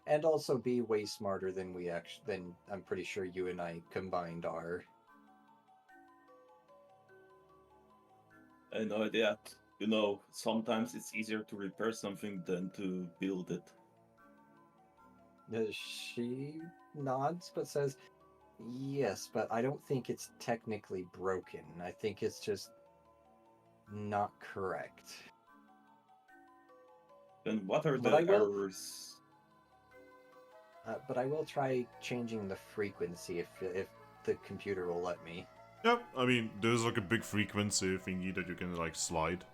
And also be way smarter than than I'm pretty sure you and I combined are. I know that, sometimes it's easier to repair something than to build it. She nods but says, yes, but I don't think it's technically broken. I think it's just not correct. Then what are But the I will- errors? But I will try changing the frequency if the computer will let me. Yep, I mean, there's like a big frequency thingy that you can like slide.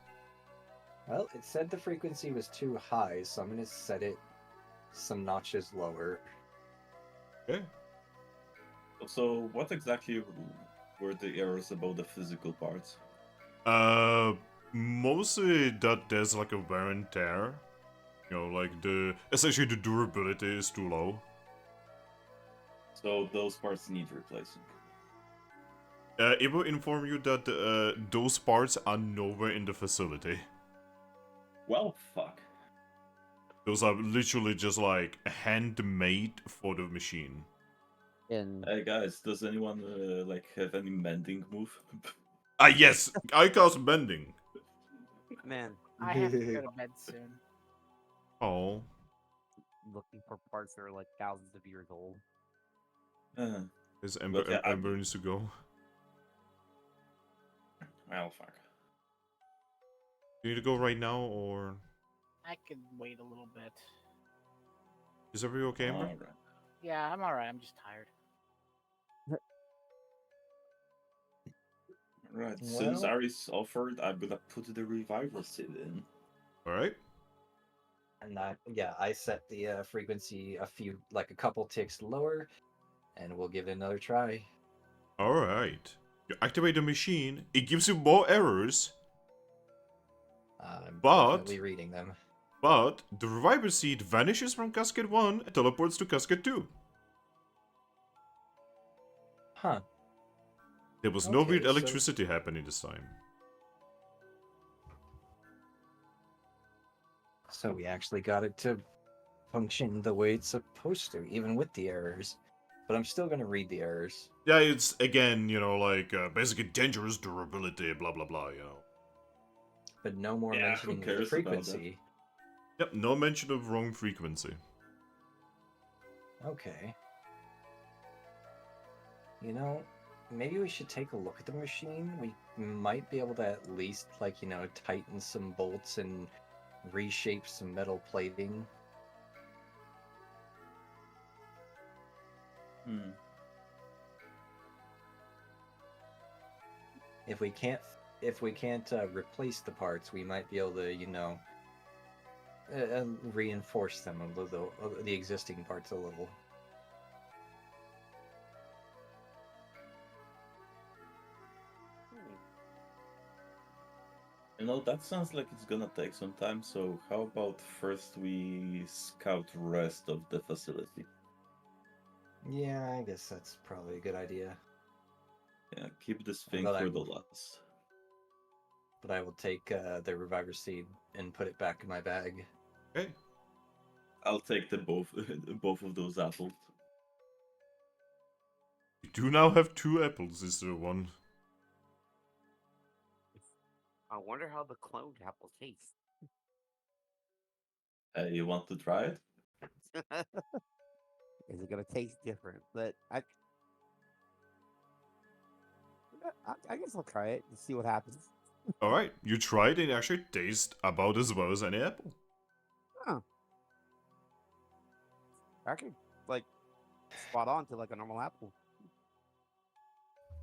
Well, it said the frequency was too high, so I'm gonna set it some notches lower. Okay. So what exactly were the errors about the physical parts? Mostly that there's like a wear and tear. Essentially the durability is too low. So those parts need replacing. It will inform you that those parts are nowhere in the facility. Well, fuck. Those are literally just like handmade for the machine. And Hey guys, does anyone have any mending move? Ah yes, I cast bending. man, I have to go to bed soon. Oh. looking for parts that are like thousands of years old. Is Ember, But yeah, Ember needs to go. Well, fuck. You need to go right now, or I could wait a little bit. is everything okay, Ember? Alright. Yeah, I'm alright. I'm just tired. Right. Since Well- Aris offered, I'm gonna put the revival seed in. Alright. And I set the frequency a couple ticks lower, and we'll give it another try. Alright. You activate the machine, it gives you more errors, I'm But- definitely reading them. but the revival seed vanishes from cascade 1 and teleports to cascade 2. Huh. There was no Okay, weird so- electricity happening this time. So we actually got it to function the way it's supposed to, even with the errors. But I'm still gonna read the errors. Yeah, it's again, basically dangerous durability, blah blah blah, But no more Yeah, mentioning who of the cares about that? frequency. Yep, no mention of wrong frequency. Okay. Maybe we should take a look at the machine. We might be able to at least, tighten some bolts and reshape some metal plating. Hmm. If we can't replace the parts, we might be able to, you know, reinforce them a little, the existing parts a little. You know, that sounds like it's gonna take some time, so how about first we scout rest of the facility? Yeah, I guess that's probably a good idea. Yeah, keep this thing But for the last. But I will take the reviver seed and put it back in my bag. Okay. I'll take the both both of those apples. You do now have 2 apples instead of 1. I wonder how the cloned apple tastes. You want to try it? Is it gonna taste different? But I guess I'll try it and see what happens. Alright, you tried and it actually tastes about as well as any apple. Huh. Actually, like, spot on to like a normal apple.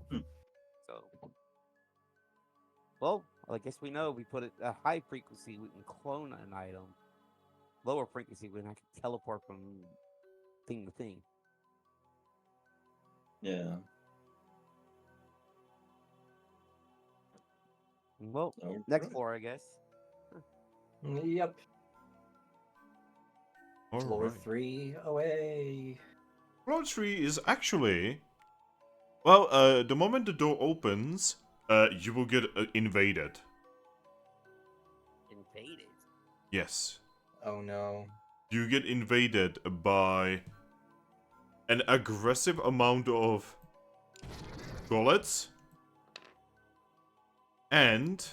Hmm. So, well, I guess we know we put it at high frequency, we can clone an item. Lower frequency, we can teleport from thing to thing. Yeah. Well, Alright. next floor, I guess. Yep. Floor Alright. 3 away. Floor 3 is actually... Well, the moment the door opens, you will get invaded. Invaded. Yes. Oh no. You get invaded by an aggressive amount of bullets and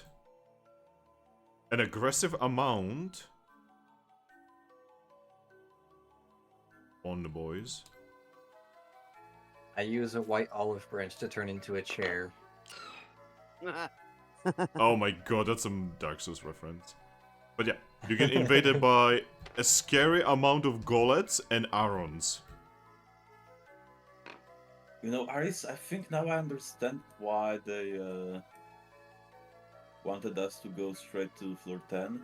an aggressive amount on the boys. I use a white olive branch to turn into a chair. Oh my god, that's some Dark Souls reference. But yeah, you get invaded by a scary amount of golems and arons. You know, Aris, I think now I understand why they wanted us to go straight to floor 10.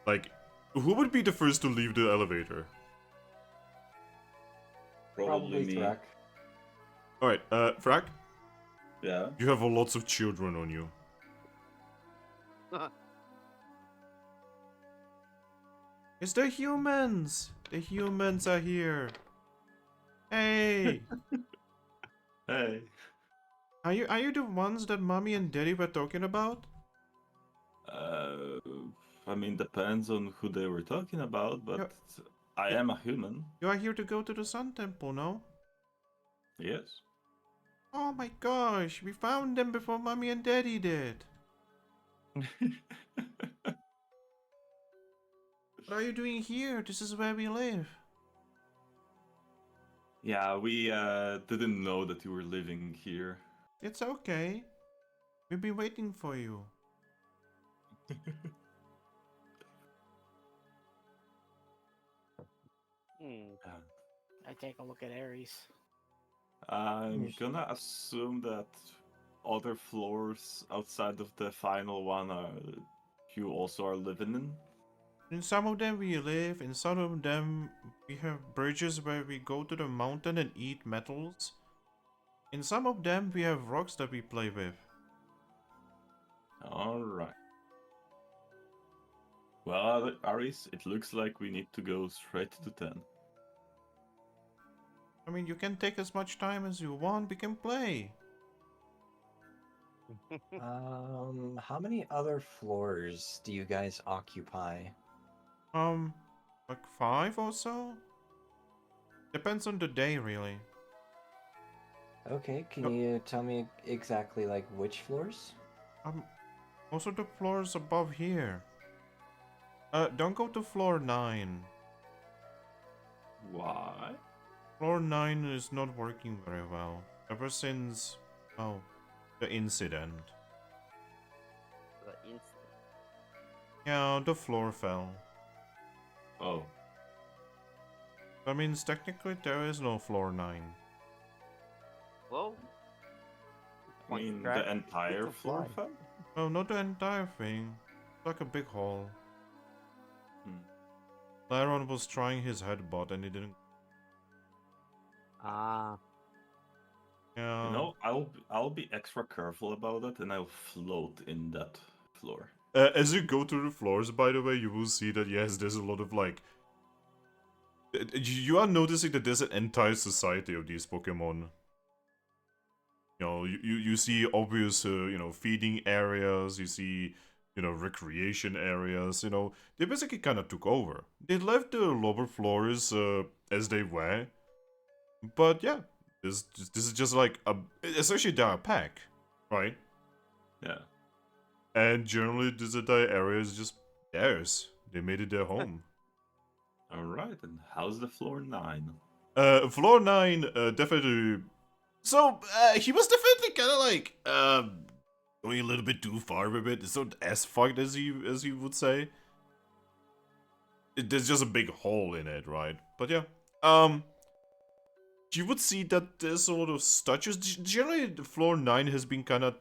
Like, who would be the first to leave the elevator? Probably me. Thrack. Alright, Thrack, Yeah. you have lots of children on you. It's the humans! The humans are here! Hey! Hey. Are you the ones that mommy and daddy were talking about? Uh, I mean, depends on who they were talking about, but Yeah. I am a human. You are here to go to the Sun Temple, no? Yes. Oh my gosh, we found them before mommy and daddy did. What are you doing here? This is where we live. Yeah, we didn't know that you were living here. It's okay. We've been waiting for you. I take a look at Ares. I'm gonna assume that other floors outside of the final one you also are living in. In some of them we live, in some of them we have bridges where we go to the mountain and eat metals. In some of them we have rocks that we play with. Alright. Well, Aris, it looks like we need to go straight to 10. I mean, you can take as much time as you want, we can play. How many other floors do you guys occupy? Like 5 or so? Depends on the day, really. Okay, can you tell me exactly like which floors? Most of the floors above here. Don't go to floor 9. Why? Floor 9 is not working very well. Ever since, the incident. The incident. Yeah, the floor fell. Oh. That means technically there is no floor 9. Well, I mean, Thrack, the entire it's a floor fly. fell? Oh, not the entire thing. It's like a big hall. Lyron was trying his headbutt and he didn't. Ah, Yeah. You know, I'll be extra careful about it, and I'll float in that floor. As you go through the floors, by the way, you will see that yes, there's a lot of like. You are noticing that there's an entire society of these Pokemon. You know, you see obvious, feeding areas. You see, recreation areas. You know, they basically kind of took over. They left the lower floors as they were, but yeah, this is just like essentially they're a pack, right? Yeah. And generally, this entire area is just theirs. They made it their home. All right, and how's the floor 9? Floor 9, definitely. So, he was definitely kind of like, going a little bit too far with it. It's not as fucked as you would say. There's just a big hole in it, right? But yeah, you would see that there's a lot of statues. Generally, the floor 9 has been kind of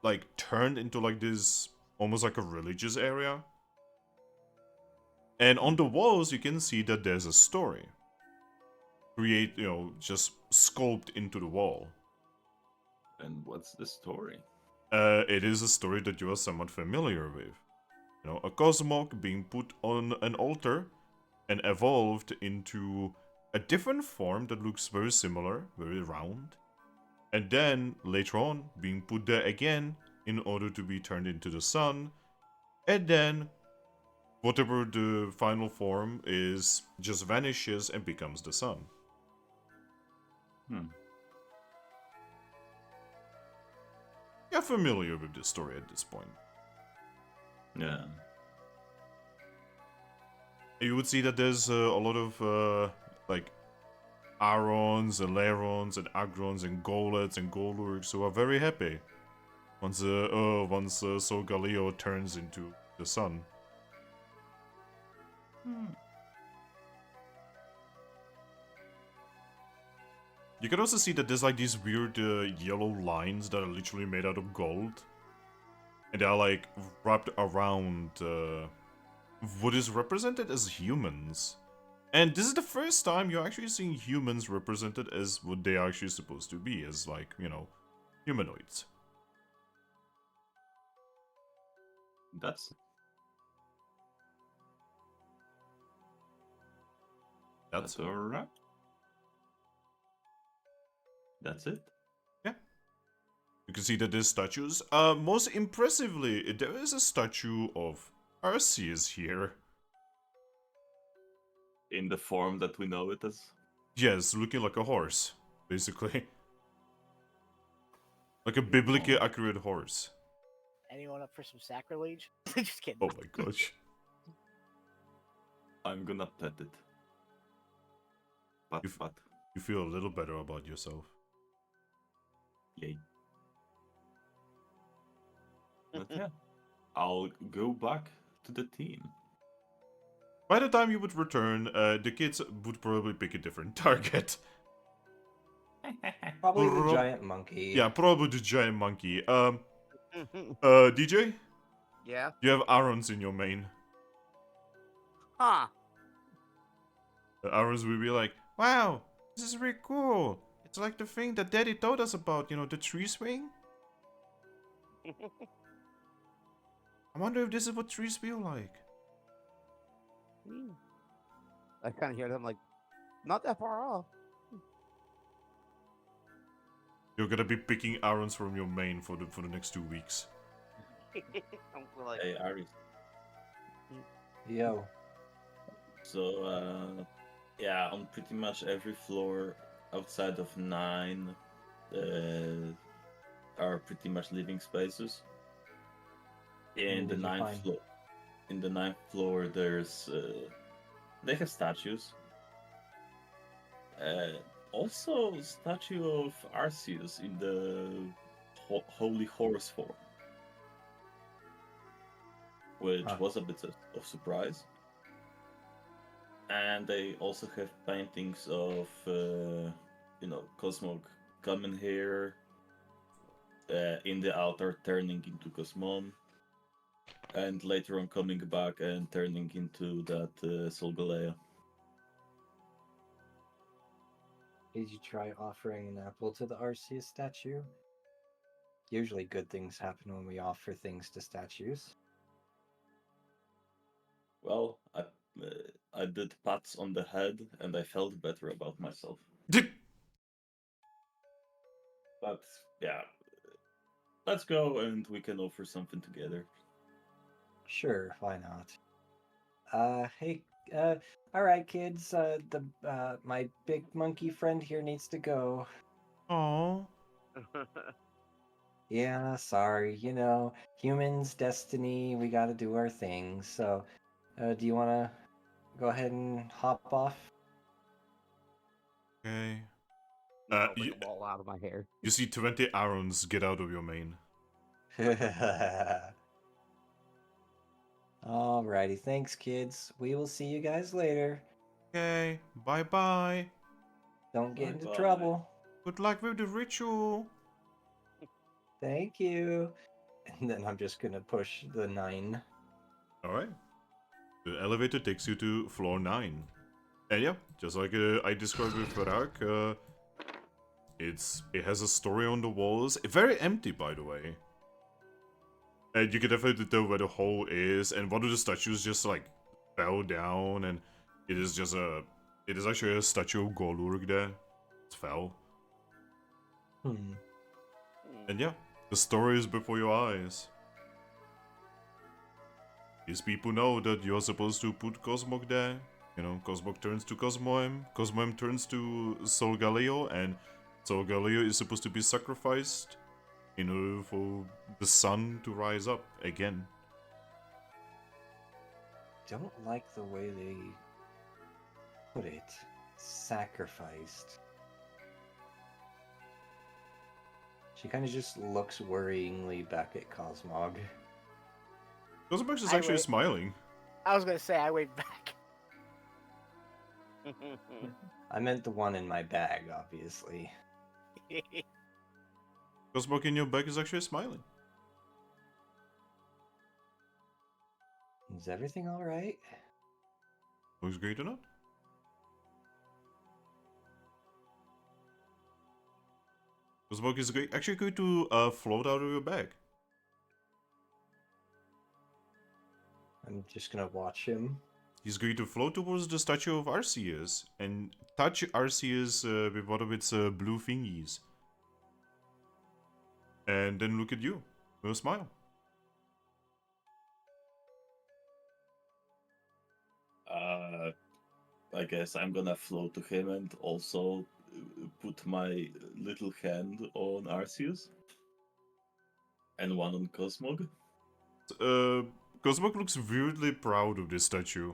like turned into like this almost like a religious area. And on the walls, you can see that there's a story. Just sculpted into the wall. And what's the story? It is a story that you are somewhat familiar with. You know, a Cosmog being put on an altar and evolved into a different form that looks very similar, very round. And then, later on, being put there again in order to be turned into the sun. And then, whatever the final form is, just vanishes and becomes the sun. You're familiar with this story at this point. Yeah. You would see that there's a lot of, like, Arons and Lerons and Agrons and Golets and Golurks who are very happy once Solgaleo turns into the sun. You can also see that there's like these weird yellow lines that are literally made out of gold. And they are like wrapped around what is represented as humans. And this is the first time you're actually seeing humans represented as what they are actually supposed to be, as like, humanoids. That's alright. That's it? Yeah. You can see that there's statues. Most impressively, there is a statue of Arceus here. In the form that we know it as? Yes, looking like a horse, basically. Like a biblically accurate horse. Anyone up for some sacrilege? Just kidding. Oh my gosh. I'm gonna pet it. Pat, pat. You feel a little better about yourself. Yay. But yeah, I'll go back to the team. By the time you would return, the kids would probably pick a different target. Probably the giant monkey. Yeah, probably the giant monkey. DJ? yeah. You have Arons in your main. Huh. Arons will be like, wow, this is really cool. It's like the thing that Daddy told us about, the tree swing. I wonder if this is what trees feel like. I kind of hear them like, not that far off. You're gonna be picking Arons from your main for the next 2 weeks. I'm like, Hey, Aris. Yo. So, yeah, on pretty much every floor outside of 9 are pretty much living spaces. In the ninth floor, there's they have statues. Also, statue of Arceus in the holy horse form, which was a bit of surprise. And they also have paintings of, Cosmog coming here, in the altar turning into Cosmon, and later on coming back and turning into that Solgalea. Did you try offering an apple to the Arceus statue? Usually good things happen when we offer things to statues. Well, I did pats on the head and I felt better about myself. But yeah, let's go and we can offer something together. Sure, why not? Hey, alright kids, my big monkey friend here needs to go. Oh. Yeah, sorry, humans, destiny, we gotta do our thing, so, do you wanna go ahead and hop off? Okay. I'll bring a ball out of my hair. You see 20 arrows get out of your mane. Alrighty, thanks kids. We will see you guys later. Okay, bye-bye. Don't get into Bye-bye. trouble. Good luck with the ritual. Thank you. And then I'm just gonna push the 9. Alright. The elevator takes you to floor 9. And yeah, just like I described with Thrack, it has a story on the walls. Very empty, by the way. And you can definitely tell where the hole is, and one of the statues just like fell down, and it is actually a statue of Golurk there. It fell. And yeah, the story is before your eyes. These people know that you're supposed to put Cosmog there. Cosmog turns to Cosmoem, Cosmoem turns to Solgaleo, and Solgaleo is supposed to be sacrificed in order for the sun to rise up again. Don't like the way they put it. Sacrificed. She kind of just looks worryingly back at Cosmog. Cosmog is I actually wait. smiling. I was gonna say I waved back. I meant the one in my bag, obviously. Cosmog in your bag is actually smiling. Is everything alright? Looks great or not? Cosmog is actually going to float out of your bag. I'm just gonna watch him. He's going to float towards the statue of Arceus and touch Arceus with one of its blue thingies. And then look at you with a smile. I guess I'm gonna float to him and also put my little hand on Arceus. And one on Cosmog. Cosmog looks weirdly proud of this statue.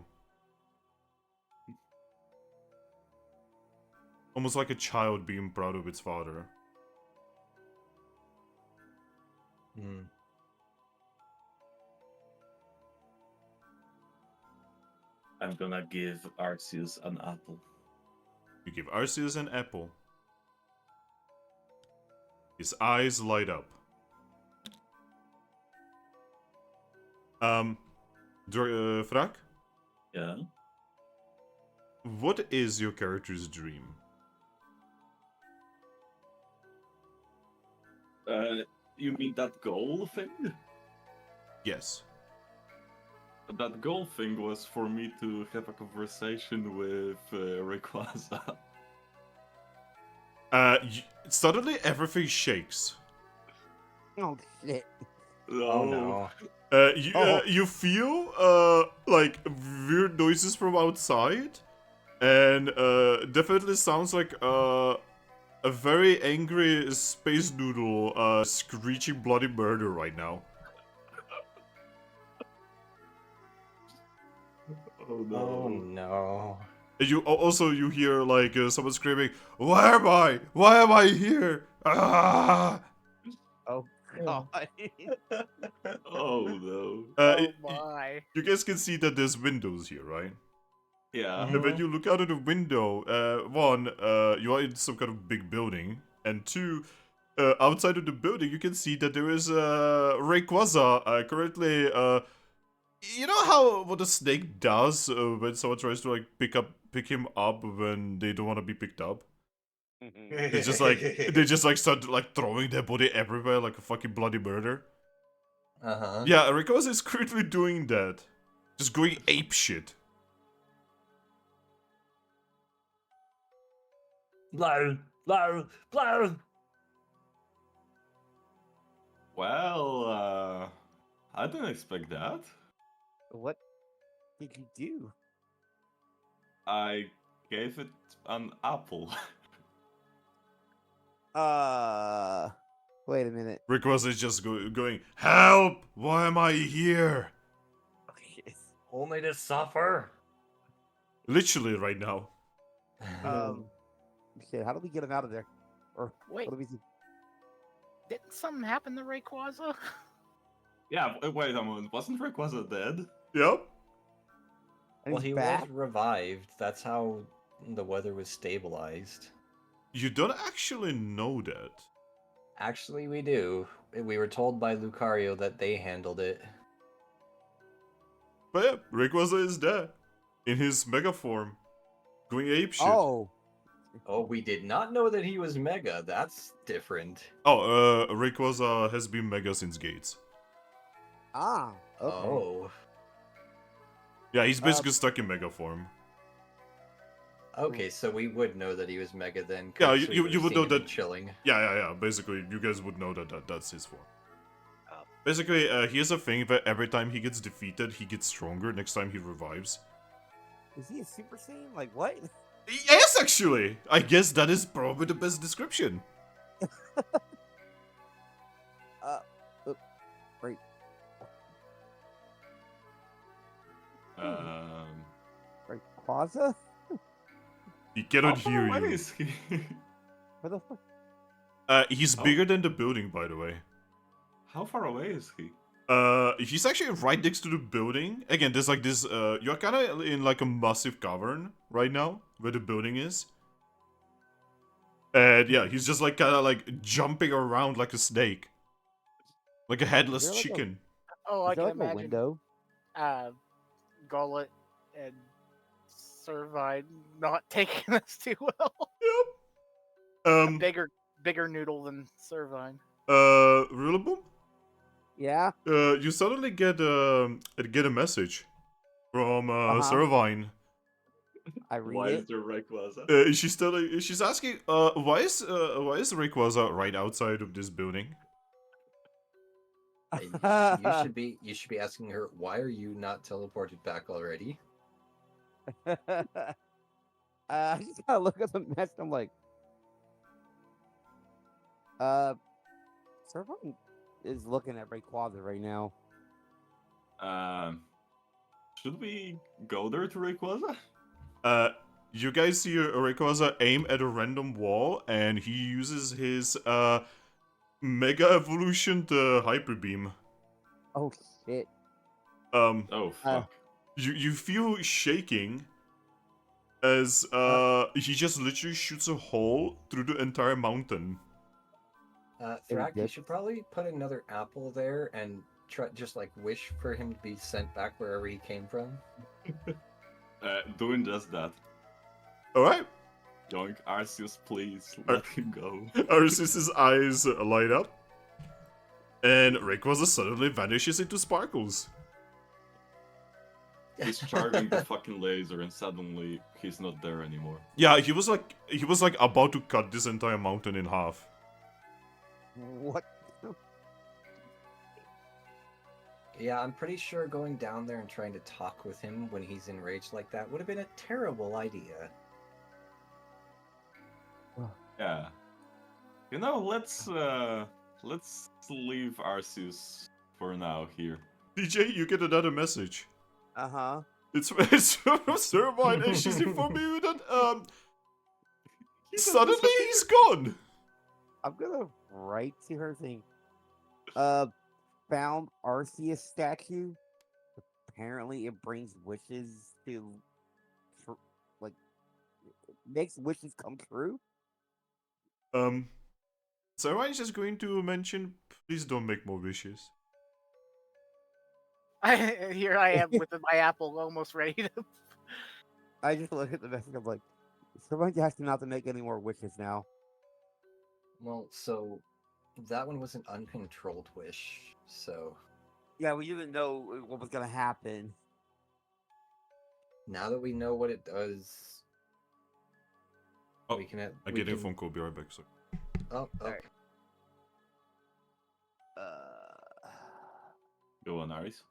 Almost like a child being proud of its father. I'm gonna give Arceus an apple. You give Arceus an apple. His eyes light up. Thrack? Yeah? What is your character's dream? You mean that goal thing? Yes. That goal thing was for me to have a conversation with Rayquaza. Suddenly everything shakes. Oh shit. Oh no. You feel like weird noises from outside, and definitely sounds like a very angry space noodle screeching bloody murder right now. Oh no. Oh no. You hear like someone screaming, "Where am I? Why am I here?" Ah! Oh god. Oh no. Oh my. You guys can see that there's windows here, right? Yeah. And when you look out of the window, one, you are in some kind of big building, and two, outside of the building, you can see that there is Rayquaza currently. You know how what a snake does when someone tries to like pick him up when they don't want to be picked up. They just like start like throwing their body everywhere like a fucking bloody murder. Uh-huh. Yeah, Rayquaza is currently doing that, just going ape shit. Blow, blow, blow. Well, I didn't expect that. What did you do? I gave it an apple. Wait a minute. Rayquaza is just going, help! Why am I here? Okay. Only to suffer. Literally right now. Shit. How do we get him out of there? Or Wait, what do we do? didn't something happen to Rayquaza? Yeah, wait a moment. Wasn't Rayquaza dead? Yep. And Well, he's he back? was revived. That's how the weather was stabilized. You don't actually know that. Actually, we do. We were told by Lucario that they handled it. But yeah, Rayquaza is there. In his mega form. Going apeshit. Oh. Oh, we did not know that he was Mega. That's different. Oh, Rayquaza has been mega since Gates. Ah. Okay. Oh. Yeah, he's basically stuck in mega form. Okay, so we would know that he was Mega then. Yeah, 'cause you we would've would seen know him that- chilling. Yeah. Basically, you guys would know that that's his form. Oh. Basically, he has a thing that every time he gets defeated, he gets stronger next time he revives. Is he a Super Saiyan? Like what? Yes, actually! I guess that is probably the best description. Right. Rayquaza? He How cannot far hear away you. is he? What the fuck? He's Oh. bigger than the building, by the way. How far away is he? He's actually right next to the building. Again, there's like this, you're kind of in like a massive cavern right now, where the building is. And yeah, he's just like kind of like jumping around like a snake. Like a headless there like a- chicken. Oh, Is I there can like a imagine. window? Gullet and Servine not taking this too well. Yep. Bigger noodle than Servine. Rilaboom? Yeah. You suddenly get a message from Servine. I read Why is it. there Rayquaza? She's asking, why is Rayquaza right outside of this building? You should be asking her, why are you not teleported back already? I just gotta look at the mess. I'm like, Servant is looking at Rayquaza right now. Should we go there to Rayquaza? You guys see Rayquaza aim at a random wall, and he uses his Mega Evolution to Hyper Beam. Oh shit! Oh fuck. You feel shaking as he just literally shoots a hole through the entire mountain. Thrack, you good. should probably put another apple there and try just like wish for him to be sent back wherever he came from. Doing just that. Alright. Yoink, Arceus, please let him go. Arceus' eyes light up. And Rayquaza suddenly vanishes into sparkles. He's charging the fucking laser, and suddenly he's not there anymore. Yeah, he was like about to cut this entire mountain in half. What? Yeah, I'm pretty sure going down there and trying to talk with him when he's enraged like that would have been a terrible idea. Yeah. You know, let's leave Arceus for now here. DJ, you get another message. Uh-huh. It's from Servine, and she's informing you that suddenly he's gone. I'm gonna write to her thing. Found Arceus statue. Apparently, it brings wishes to makes wishes come true. So I'm just going to mention, please don't make more wishes. Here I am with my apple almost ready to. I just look at the message. I'm like, someone has to not to make any more wishes now. Well, so that one was an uncontrolled wish, so Yeah, we didn't know what was gonna happen. now that we know what it does, Oh, we can. I'm we getting a can- phone call. Be right back. Sorry. Oh, Alright. Go on, Aris.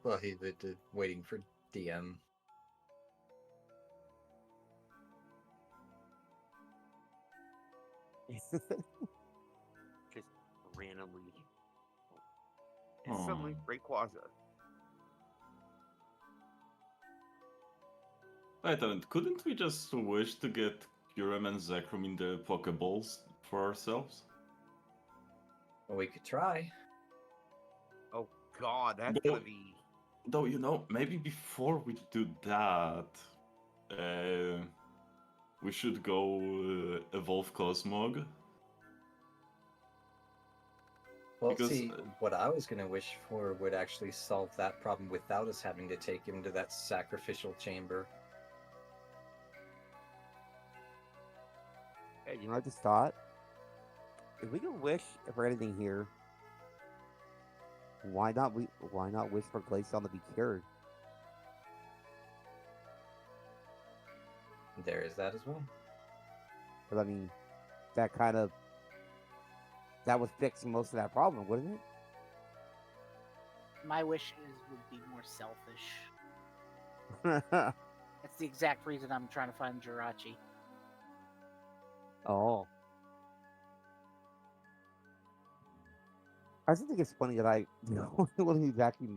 well, he's waiting for DM. Just randomly. And Aw. suddenly, Rayquaza. Wait a minute, couldn't we just wish to get Kyurem and Zekrom in the Pokeballs for ourselves? Well, we could try. Oh God, that's Go- gonna be. Though, maybe before we do that, we should go evolve Cosmog. Well, Because, see, what I was gonna wish for would actually solve that problem without us having to take him to that sacrificial chamber. Hey, you know, I just thought, if we can wish for anything here, why not wish for Glaceon to be cured? There is that as well. Because I mean, that would fix most of that problem, wouldn't it? My wishes would be more selfish. That's the exact reason I'm trying to find Jirachi. Oh. I just think it's funny that I know when he's actually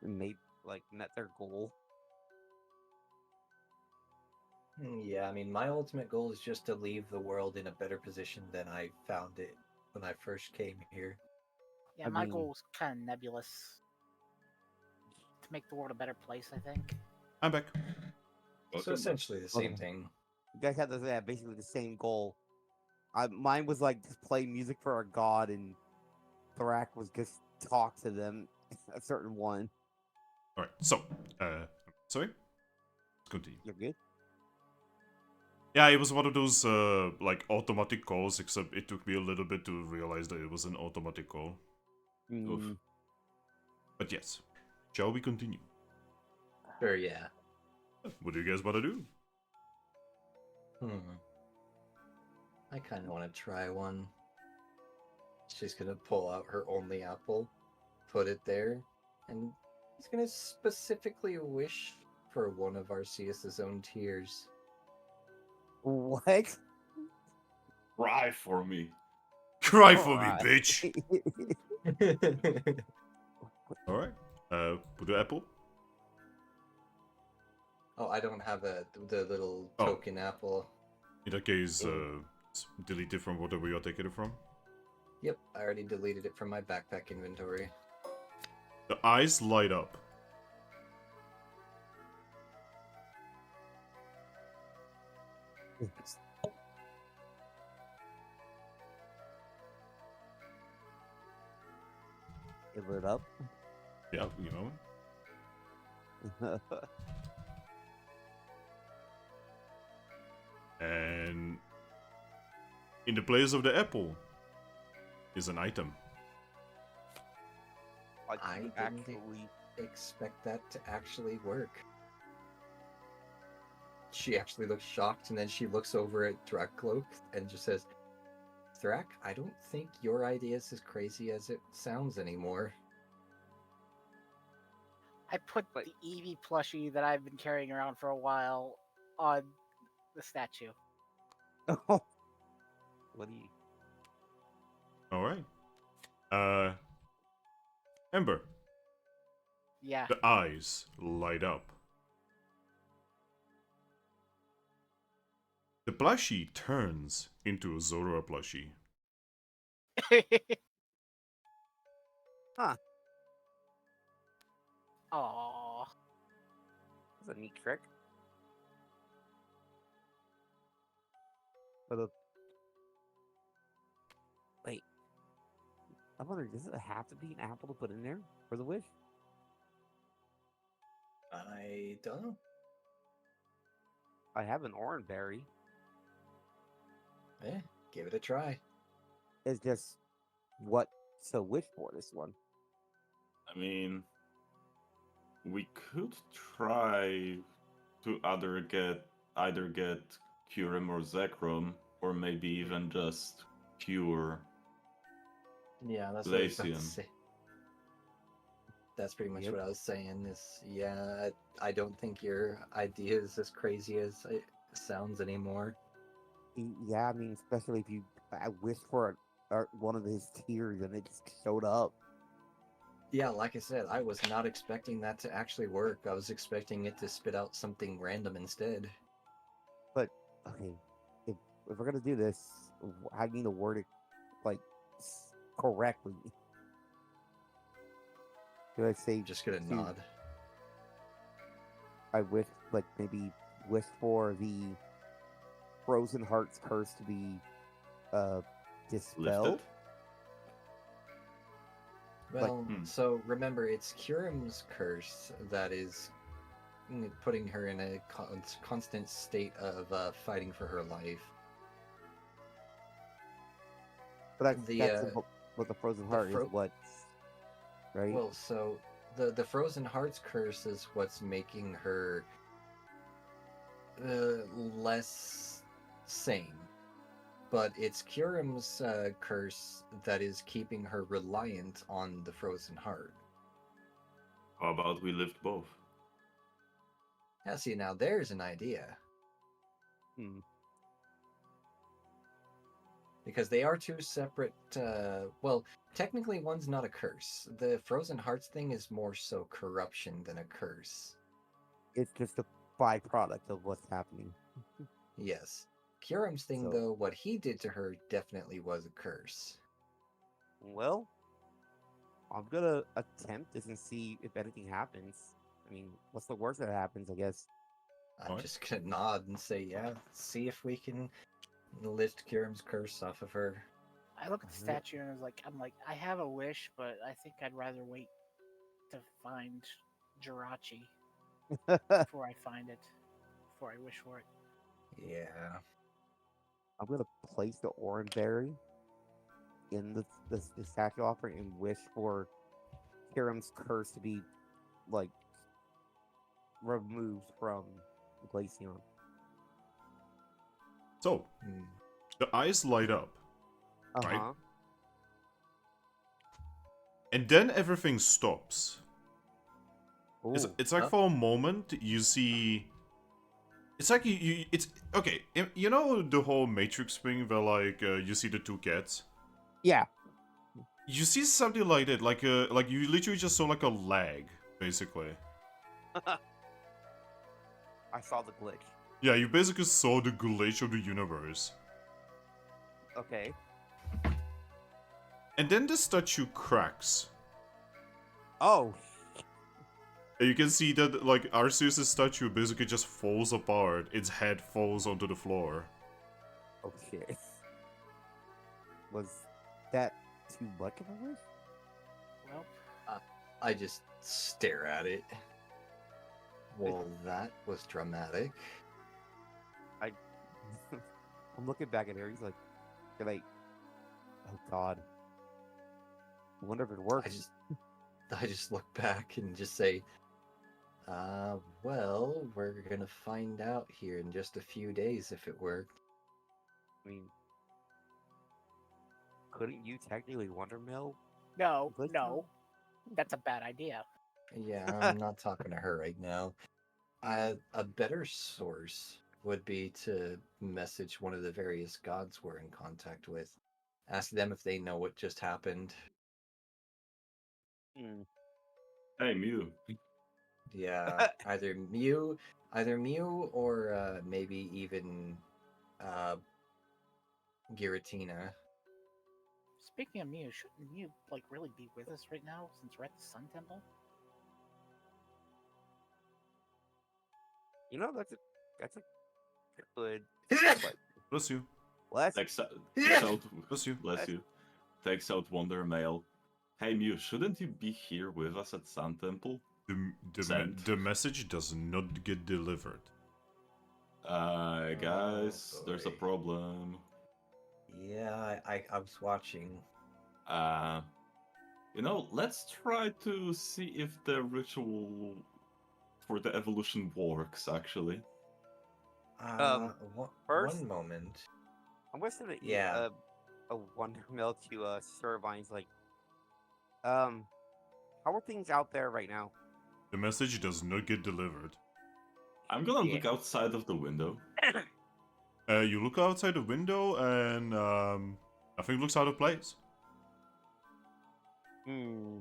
met their goal. Yeah, I mean, my ultimate goal is just to leave the world in a better position than I found it when I first came here. Yeah, I my mean- goal is kind of nebulous. To make the world a better place, I think. I'm back. So Welcome. essentially the same Welcome. thing. You guys had basically the same goal. Mine was like just play music for our god, and Thrack was just talk to them, a certain one. All right. So, sorry. Let's continue. You're good. Yeah, it was one of those like automatic calls, except it took me a little bit to realize that it was an automatic call. Mm, But yes, shall we continue? Sure, yeah. What do you guys want to do? I kind of want to try one. She's gonna pull out her only apple, put it there, and she's gonna specifically wish for one of Arceus's own tears. what? Cry for me. Cry for me, Alright. bitch! Alright. Put the apple. Oh, I don't have the little Oh. token apple. In that case, delete it from whatever you're taking it from. Yep, I already deleted it from my backpack inventory. The eyes light up. It lit up. Yeah, you know. And in the place of the apple is an item. I didn't actually. expect that to actually work. She actually looks shocked, and then she looks over at Dragcloak and just says, Thrack, I don't think your idea is as crazy as it sounds anymore. I put the Eevee plushie that I've been carrying around for a while on the statue. What do you? Alright. Ember, Yeah. the eyes light up. The plushie turns into a Zoroark plushie. Huh. Aww. That's a neat trick. For the wait, I wonder, does it have to be an apple to put in there for the wish? I don't know. I have an orange berry. Give it a try. It's just what to wish for this one. I mean, we could try to either get Kyurem or Zekrom, or maybe even just cure Yeah, that's what I was about to Glaceon. say. That's pretty much Yep. what I was saying. I don't think your idea is as crazy as it sounds anymore. Yeah, I mean, especially if I wish for one of his tears and it just showed up. Yeah, like I said, I was not expecting that to actually work. I was expecting it to spit out something random instead. But okay, if we're gonna do this, I need to word it like correctly. Do I say Just gonna to- nod. I wish, like maybe wish for the Frozen Heart's curse to be dispelled? Lifted? Well, Hmm. so remember, it's Kyurem's curse that is putting her in a constant state of fighting for her life. But that's The what the Frozen Heart is. What? Right? well, so the Frozen Heart's curse is what's making her less sane. But it's Kyurem's curse that is keeping her reliant on the Frozen Heart. How about we lift both? Yeah, see, now there's an idea. Hmm. Because they are two separate, well, technically one's not a curse. The Frozen Hearts thing is more so corruption than a curse. It's just a byproduct of what's happening. Yes. Kyurem's thing, So- though, what he did to her definitely was a curse. Well, I'm gonna attempt this and see if anything happens. I mean, what's the worst that happens? I guess. I'm Alright. just gonna nod and say, yeah, see if we can lift Kyurem's curse off of her. I look at the Alright. statue and I'm like, I have a wish, but I think I'd rather wait to find Jirachi before I find it, before I wish for it. Yeah. I'm gonna place the orange berry in the statue offering and wish for Kiram's curse to be like removed from Glaceon. So, Hmm. the eyes light up, Right. Uh-huh. and then everything stops. Ooh. It's like Huh? for a moment you see. It's like it's okay. You know the whole Matrix thing where like you see the two cats. Yeah. You see something like that, like you literally just saw like a lag, basically. I saw the glitch. Yeah, you basically saw the glitch of the universe. Okay. And then the statue cracks. Oh. And you can see that like Arceus' statue basically just falls apart. Its head falls onto the floor. Oh shit. Was that too much of a wish? Well, I just stare at it. Well, that was dramatic. I'm looking back at her. He's like, oh god. I wonder if it works. I just look back and just say, well, we're gonna find out here in just a few days if it worked. I mean, couldn't you technically Wonder Mill? no, Glaceon? no, that's a bad idea. Yeah, I'm not talking to her right now. A better source would be to message one of the various gods we're in contact with. Ask them if they know what just happened. Hmm. Hey, Mew. Yeah, either Mew or maybe even Giratina. Speaking of Mew, shouldn't Mew like really be with us right now since we're at the Sun Temple? You know, that's a good. But Bless you. let's Takes out, Bless you. bless you. Takes out Wonder Mail. Hey Mew, shouldn't you be here with us at Sun Temple? Sent. The message does not get delivered. Guys, there's a boy. problem. Yeah, I was watching. You know, let's try to see if the ritual for the evolution works, actually. First, One moment. I'm gonna send Yeah. a wonder mail to Servine's like, how are things out there right now? The message does not get delivered. I'm gonna Yeah. look outside of the window. You look outside the window and nothing looks out of place. Hmm.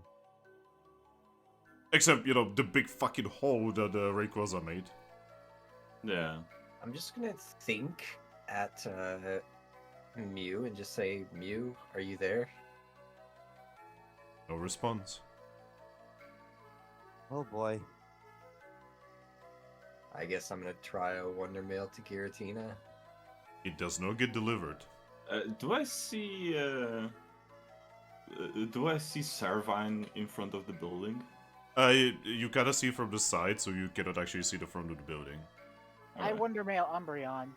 Except, you know, the big fucking hole that the Rayquaza made. Yeah. I'm just gonna think at Mew and just say, Mew, are you there? No response. Oh boy. I guess I'm gonna try a Wonder Mail to Giratina. It does not get delivered. Do I see Servine in front of the building? You gotta see from the side, so you cannot actually see the front of the building. I Alright. wonder, Mail Umbreon.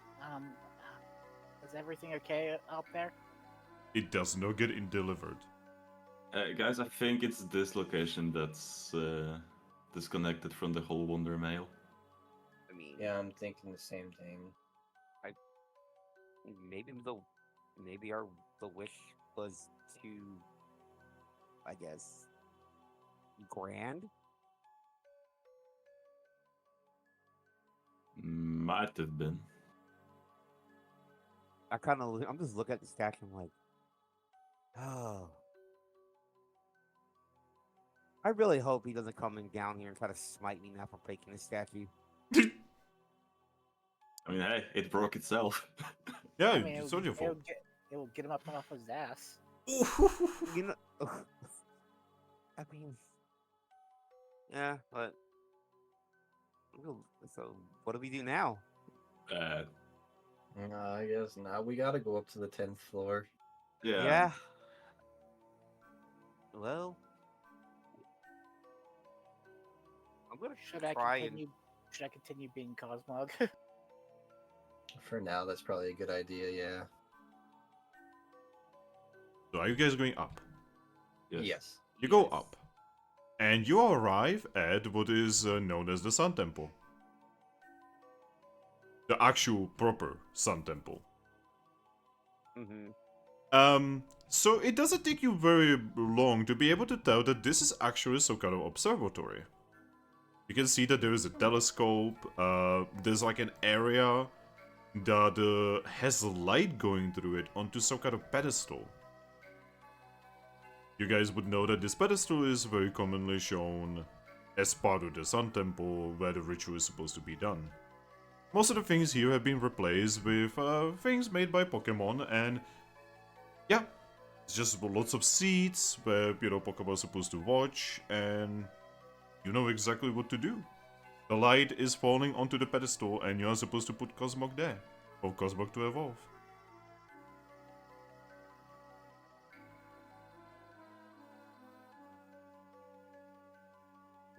Is everything okay out there? It does not get delivered. Guys, I think it's this location that's disconnected from the whole Wonder Mail. I mean, Yeah, I'm thinking the same thing. maybe the wish was too, I guess, grand. Might have been. I'm just looking at the statue. I'm like, oh, I really hope he doesn't come in down here and try to smite me now for breaking the statue. I mean, hey, it broke itself. Yeah, I mean, it's not your fault. it will get him up off his ass. You know, I mean, yeah, but so what do we do now? I guess now we gotta go up to the 10th floor. Yeah. Well, I'm gonna Should I try continue? Should I continue being Cosmog? For now, that's probably a good idea, yeah. So are you guys going up? Yes. You go up. And you arrive at what is known as the Sun Temple. The actual proper Sun Temple. So it doesn't take you very long to be able to tell that this is actually some kind of observatory. You can see that there is a telescope, there's like an area that has light going through it onto some kind of pedestal. You guys would know that this pedestal is very commonly shown as part of the Sun Temple where the ritual is supposed to be done. Most of the things here have been replaced with things made by Pokemon, and yeah, it's just lots of seats where, you know, Pokemon are supposed to watch, and you know exactly what to do. The light is falling onto the pedestal, and you're supposed to put Cosmog there, for Cosmog to evolve.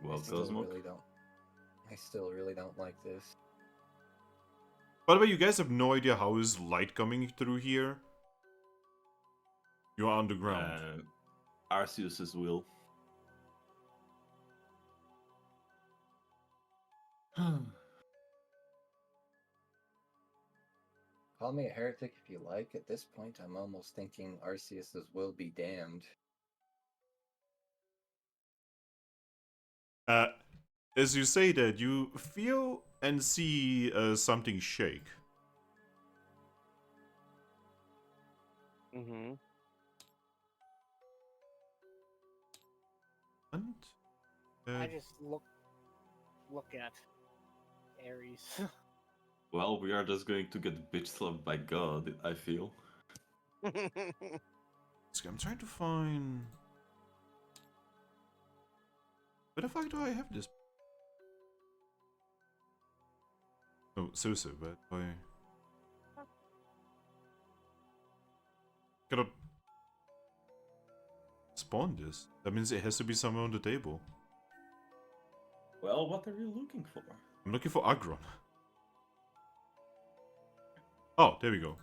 Well, I still Cosmog. really don't like this. By the way, you guys have no idea how is light coming through here? You're underground. Arceus's will. Call me a heretic if you like. At this point, I'm almost thinking Arceus's will be damned. As you say that, you feel and see something shake. Mm-hmm. And I just look at Ares. Well, we are just going to get bitch slapped by God, I feel. I'm trying to find... Where the fuck do I have this? Oh, Susu, but I cannot spawn this. That means it has to be somewhere on the table. Well, what are you looking for? I'm looking for Agron. Oh, there we go.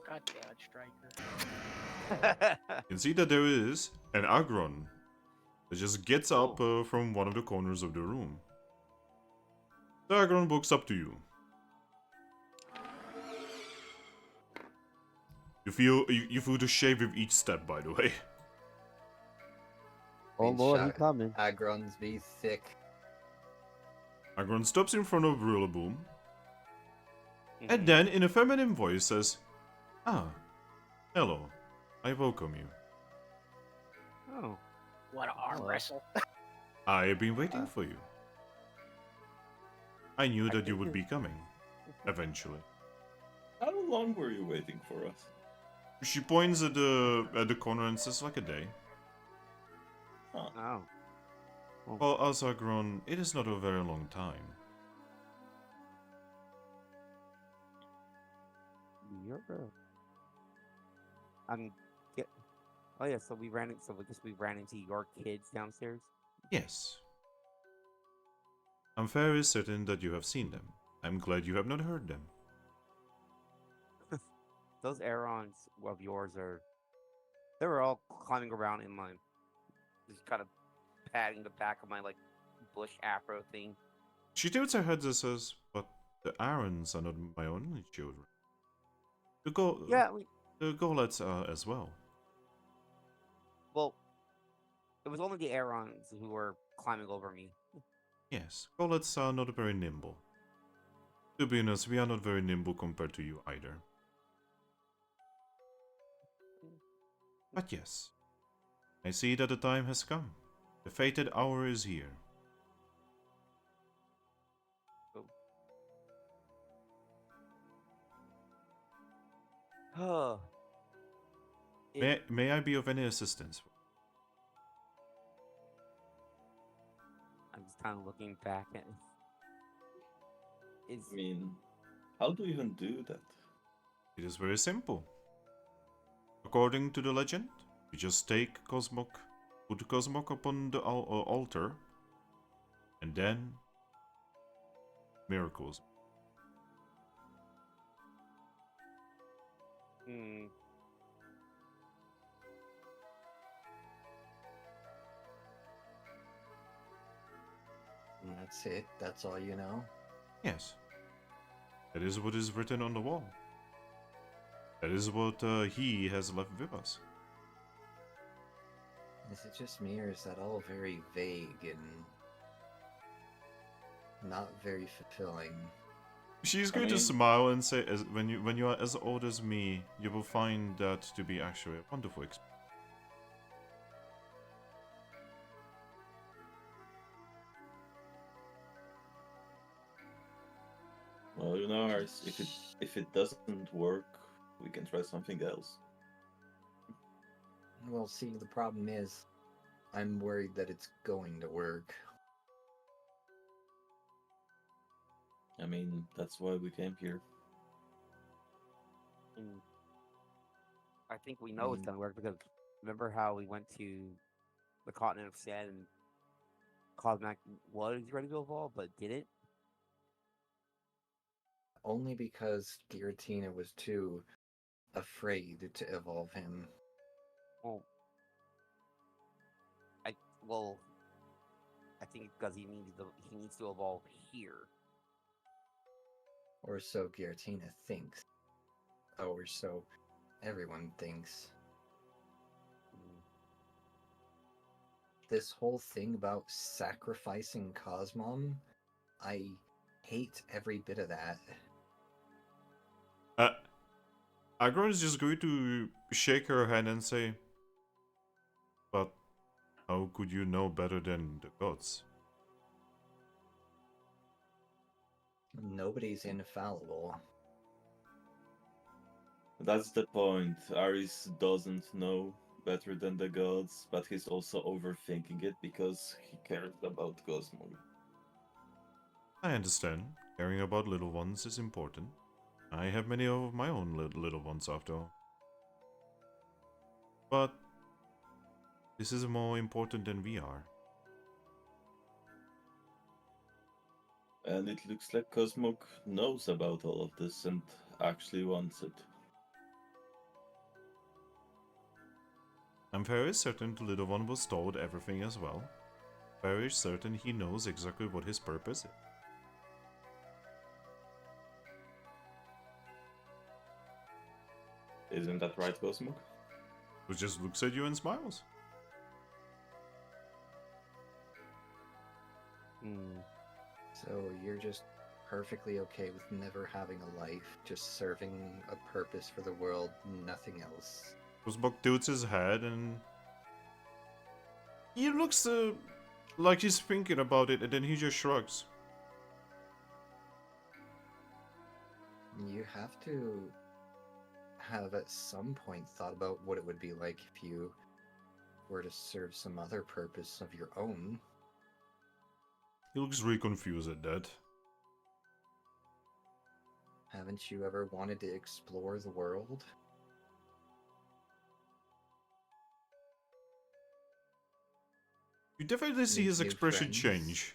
God damn it, Striker. You can see that there is an Agron that just gets up Oh. from one of the corners of the room. The Agron walks up to you. You feel the shave with each step, by the way. Oh Lord, he Shot coming. Agrons be thick. Agron stops in front of Rilaboom, Mhm. and then in a feminine voice says, "Ah, hello, I welcome you. Oh. What an arm Hello. wrestle. I have been waiting for you. I knew I that you think would it- be coming, eventually." How long were you waiting for us? She points at the corner and says, "Like a day." Huh. Oh. For us, Agron, it is not a very long time. You're. Get. Oh yeah, so we ran. So we ran into your kids downstairs. Yes. I'm very certain that you have seen them. I'm glad you have not heard them. Those Aerons of yours are. They were all climbing around in my, just kind of patting the back of my like bush afro thing. She tilts her head and says, "But the Aarons are not my only children. Yeah. The Golets are as well." Well, it was only the Aerons who were climbing over me. Yes, Golets are not very nimble. To be honest, we are not very nimble compared to you either. But yes, I see that the time has come. The fated hour is here. Oh. May I be of any assistance? I'm just kind of looking back at. Is I mean, how do you even do that? It is very simple. According to the legend, you just take Cosmog, put Cosmog upon the altar, and then miracles. hmm. And that's it. That's all you know. Yes, that is what is written on the wall. That is what he has left with us. Is it just me, or is that all very vague and not very fulfilling? She's I going to mean- smile and say, when you are as old as me, you will find that to be actually a wonderful experience." Well, you know, Ars, if it doesn't work, we can try something else. Well, see, the problem is, I'm worried that it's going to work. I mean, that's why we came here. Mm. I think we know it's gonna work because remember how we went to the continent of sand and Cosmac was ready to evolve but didn't? Only because Giratina was too afraid to evolve him. Well, I think because he needs to evolve here. Or so Giratina thinks. Or so everyone thinks. Mm. This whole thing about sacrificing Cosmom, I hate every bit of that. Agron is just going to shake her hand and say, "But how could you know better than the gods?" Nobody's infallible. That's the point. Aris doesn't know better than the gods, but he's also overthinking it because he cares about Cosmo. I understand. Caring about little ones is important. I have many of my own little ones after all. But this is more important than we are. And it looks like Cosmog knows about all of this and actually wants it. I'm very certain the little one was told everything as well. Very certain he knows exactly what his purpose is. Isn't that right, Cosmog? Who just looks at you and smiles. Hmm. So you're just perfectly okay with never having a life, just serving a purpose for the world, nothing else. Uzbok tilts his head and he looks like he's thinking about it, and then he just shrugs. You have to have at some point thought about what it would be like if you were to serve some other purpose of your own. He looks really confused at that. Haven't you ever wanted to explore the world? You definitely see Meet his new expression friends? change.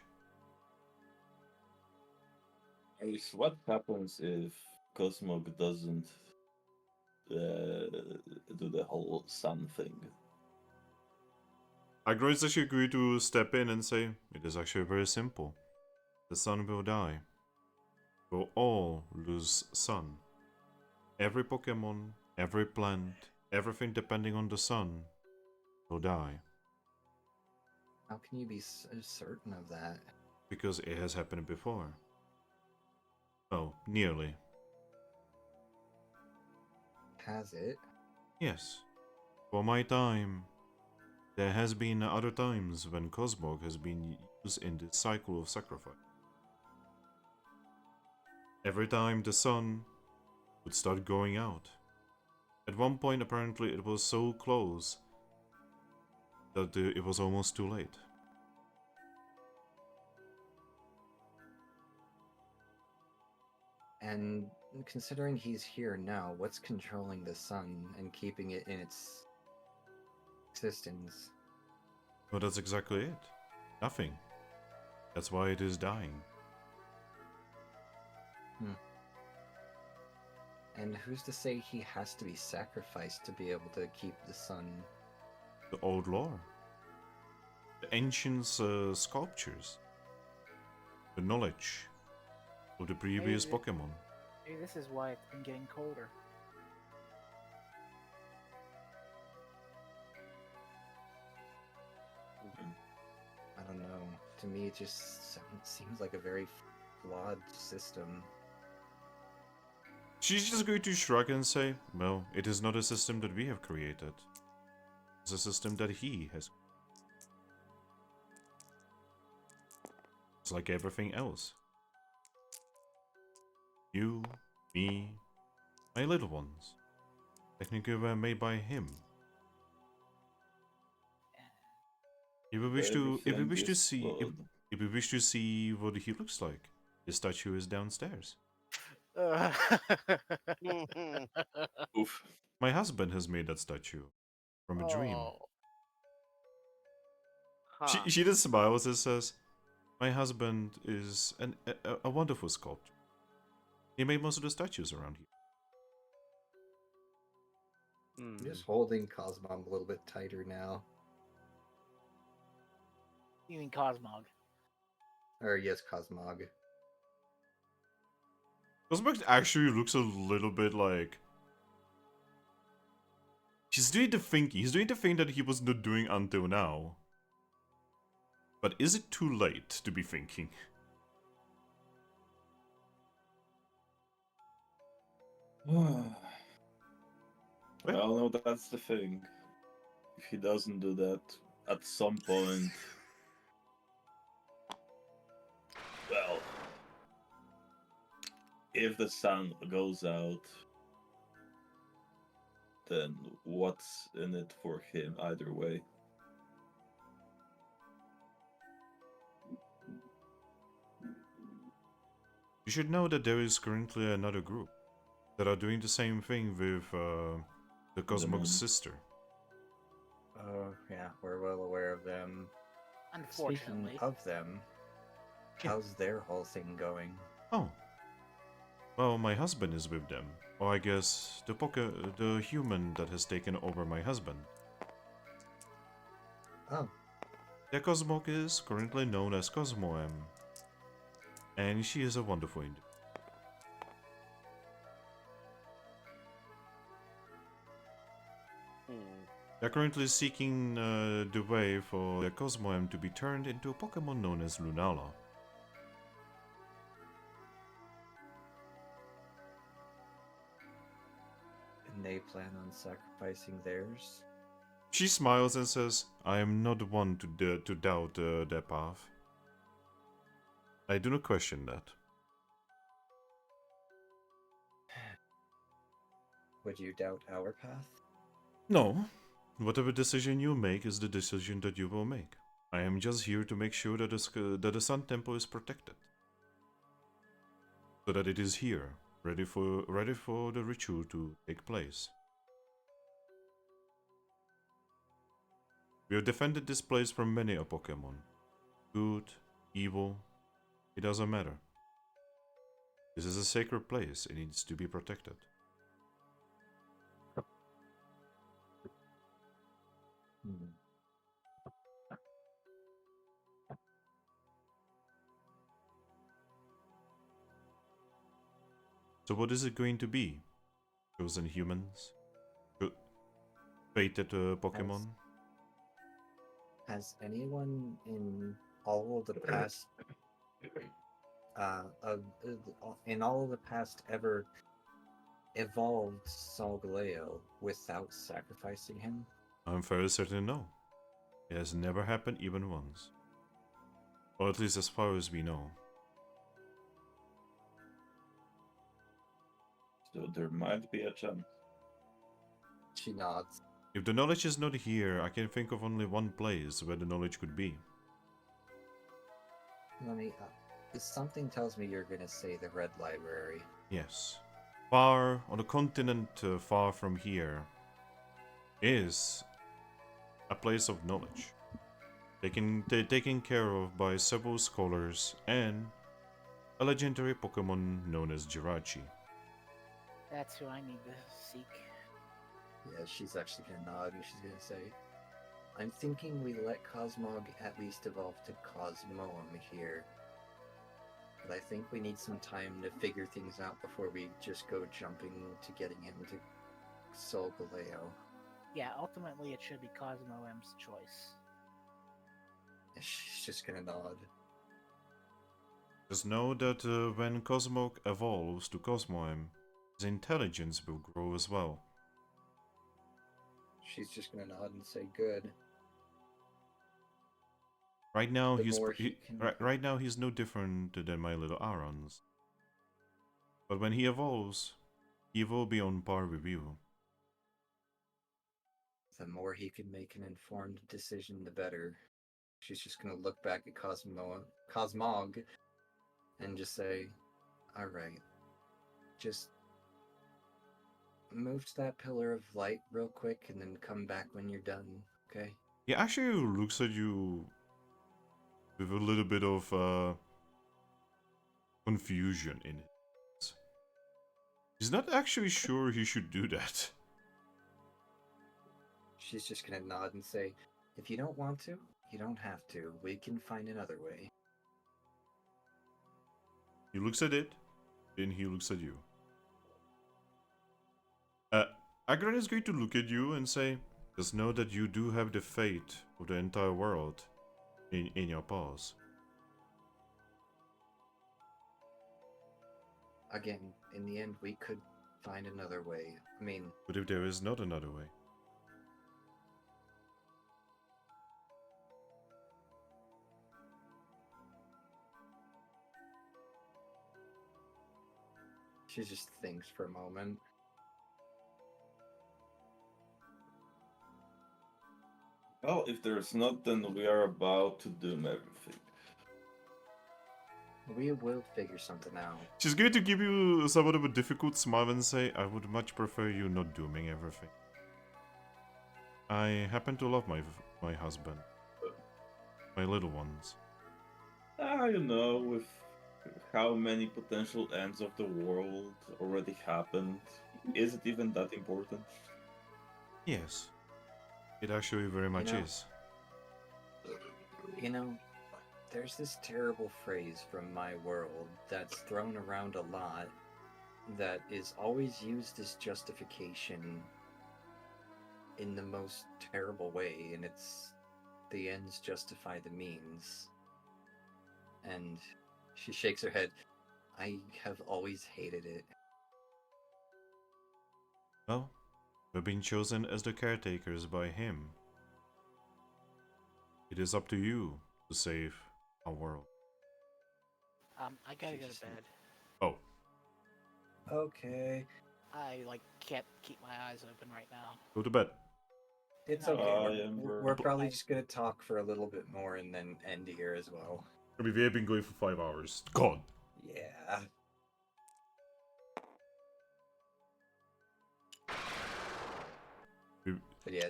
Aris, what happens if Cosmog doesn't do the whole sun thing? Agro actually agreed to step in and say, it is actually very simple. The sun will die. We'll all lose sun. Every Pokemon, every plant, everything depending on the sun will die. How can you be so certain of that? Because it has happened before. Oh, nearly. Has it? Yes. For my time, there has been other times when Cosmog has been used in this cycle of sacrifice. Every time the sun would start going out. At one point, apparently, it was so close that it was almost too late. And considering he's here now, what's controlling the sun and keeping it in its existence? Well, that's exactly it. Nothing. That's why it is dying. And who's to say he has to be sacrificed to be able to keep the sun? The old lore. The ancient sculptures. The knowledge of the previous Maybe- Pokemon. Maybe this is why it's been getting colder. I don't know. To me, it just seems like a very flawed system. She's just going to shrug and say, well, it is not a system that we have created. It's a system that he has. It's like everything else. You, me, my little ones. Technically were made by him. If we wish to see if we wish to see what he looks like, his statue is downstairs. Oof. My husband has made that statue from a dream. Oh. Huh. She just smiles and says, my husband is a wonderful sculptor. He made most of the statues around here. Hmm. I'm just holding Cosmog a little bit tighter now. You mean Cosmog? Or yes, Cosmog. Cosmog actually looks a little bit like... He's doing the thinking. He's doing the thing that he was not doing until now. But is it too late to be thinking? Well, no, that's the thing. If he doesn't do that, at some point... Well... If the sun goes out, then what's in it for him either way? You should know that there is currently another group that are doing the same thing with the Cosmog's moon. sister. Oh, yeah, we're well aware of them. Unfortunately. Speaking of them, how's their whole thing going? Oh. Well, my husband is with them. Or I guess the human that has taken over my husband. Oh, Their Cosmog is currently known as Cosmoem. And she is a wonderful individual. They're currently seeking the way for their Cosmoem to be turned into a Pokemon known as Lunala. and they plan on sacrificing theirs? She smiles and says, I am not one to doubt their path. I do not question that. Would you doubt our path? No. Whatever decision you make is the decision that you will make. I am just here to make sure that the Sun Temple is protected. So that it is here, ready for the ritual to take place. We have defended this place from many a Pokemon. Good, evil, it doesn't matter. This is a sacred place, it needs to be protected. So what is it going to be? Chosen humans? Fated Pokemon? Has anyone in all of the past in all of the past ever evolved Solgaleo without sacrificing him? I'm fairly certain no. It has never happened even once. Or at least as far as we know. So there might be a chance. She nods. If the knowledge is not here, I can think of only one place where the knowledge could be. Let me. Something tells me you're gonna say the Red Library. Yes. Far on a continent far from here is a place of knowledge. Taken care of by several scholars and a legendary Pokemon known as Jirachi. That's who I need to seek. Yeah, she's actually gonna nod and she's gonna say, I'm thinking we let Cosmog at least evolve to Cosmoem here. But I think we need some time to figure things out before we just go jumping to getting him to Solgaleo. Yeah, ultimately it should be Cosmoem's choice. She's just gonna nod. Just know that when Cosmog evolves to Cosmoem, his intelligence will grow as well. She's just gonna nod and say, good. Right now, The right now he's no different than my little Arons. But when he evolves, he will be on par with you. The more he can make an informed decision, the better. She's just gonna look back at Cosmog and just say, alright, just move to that pillar of light real quick and then come back when you're done, okay? He actually looks at you with a little bit of confusion in it. He's not actually sure he should do that. She's just gonna nod and say, if you don't want to, you don't have to. We can find another way. He looks at it, then he looks at you. Agran is going to look at you and say, just know that you do have the fate of the entire world in your paws. Again, in the end, we could find another way. I mean, But if there is not another way? she just thinks for a moment. Well, if there's not, then we are about to doom everything. We will figure something out. She's going to give you somewhat of a difficult smile and say, I would much prefer you not dooming everything. I happen to love my husband. My little ones. You know, with how many potential ends of the world already happened, is it even that important? Yes. It actually very much is. You know, there's this terrible phrase from my world that's thrown around a lot that is always used as justification in the most terrible way, and it's the ends justify the means. And she shakes her head. I have always hated it. Well, we're being chosen as the caretakers by him. It is up to you to save our world. I gotta go to bed. Oh, Okay. I can't keep my eyes open right now. go to bed. It's No. okay. Ember. We're probably just gonna talk for a little bit more and then end here as well. I mean, we have been going for 5 hours. God. Yeah. But yeah,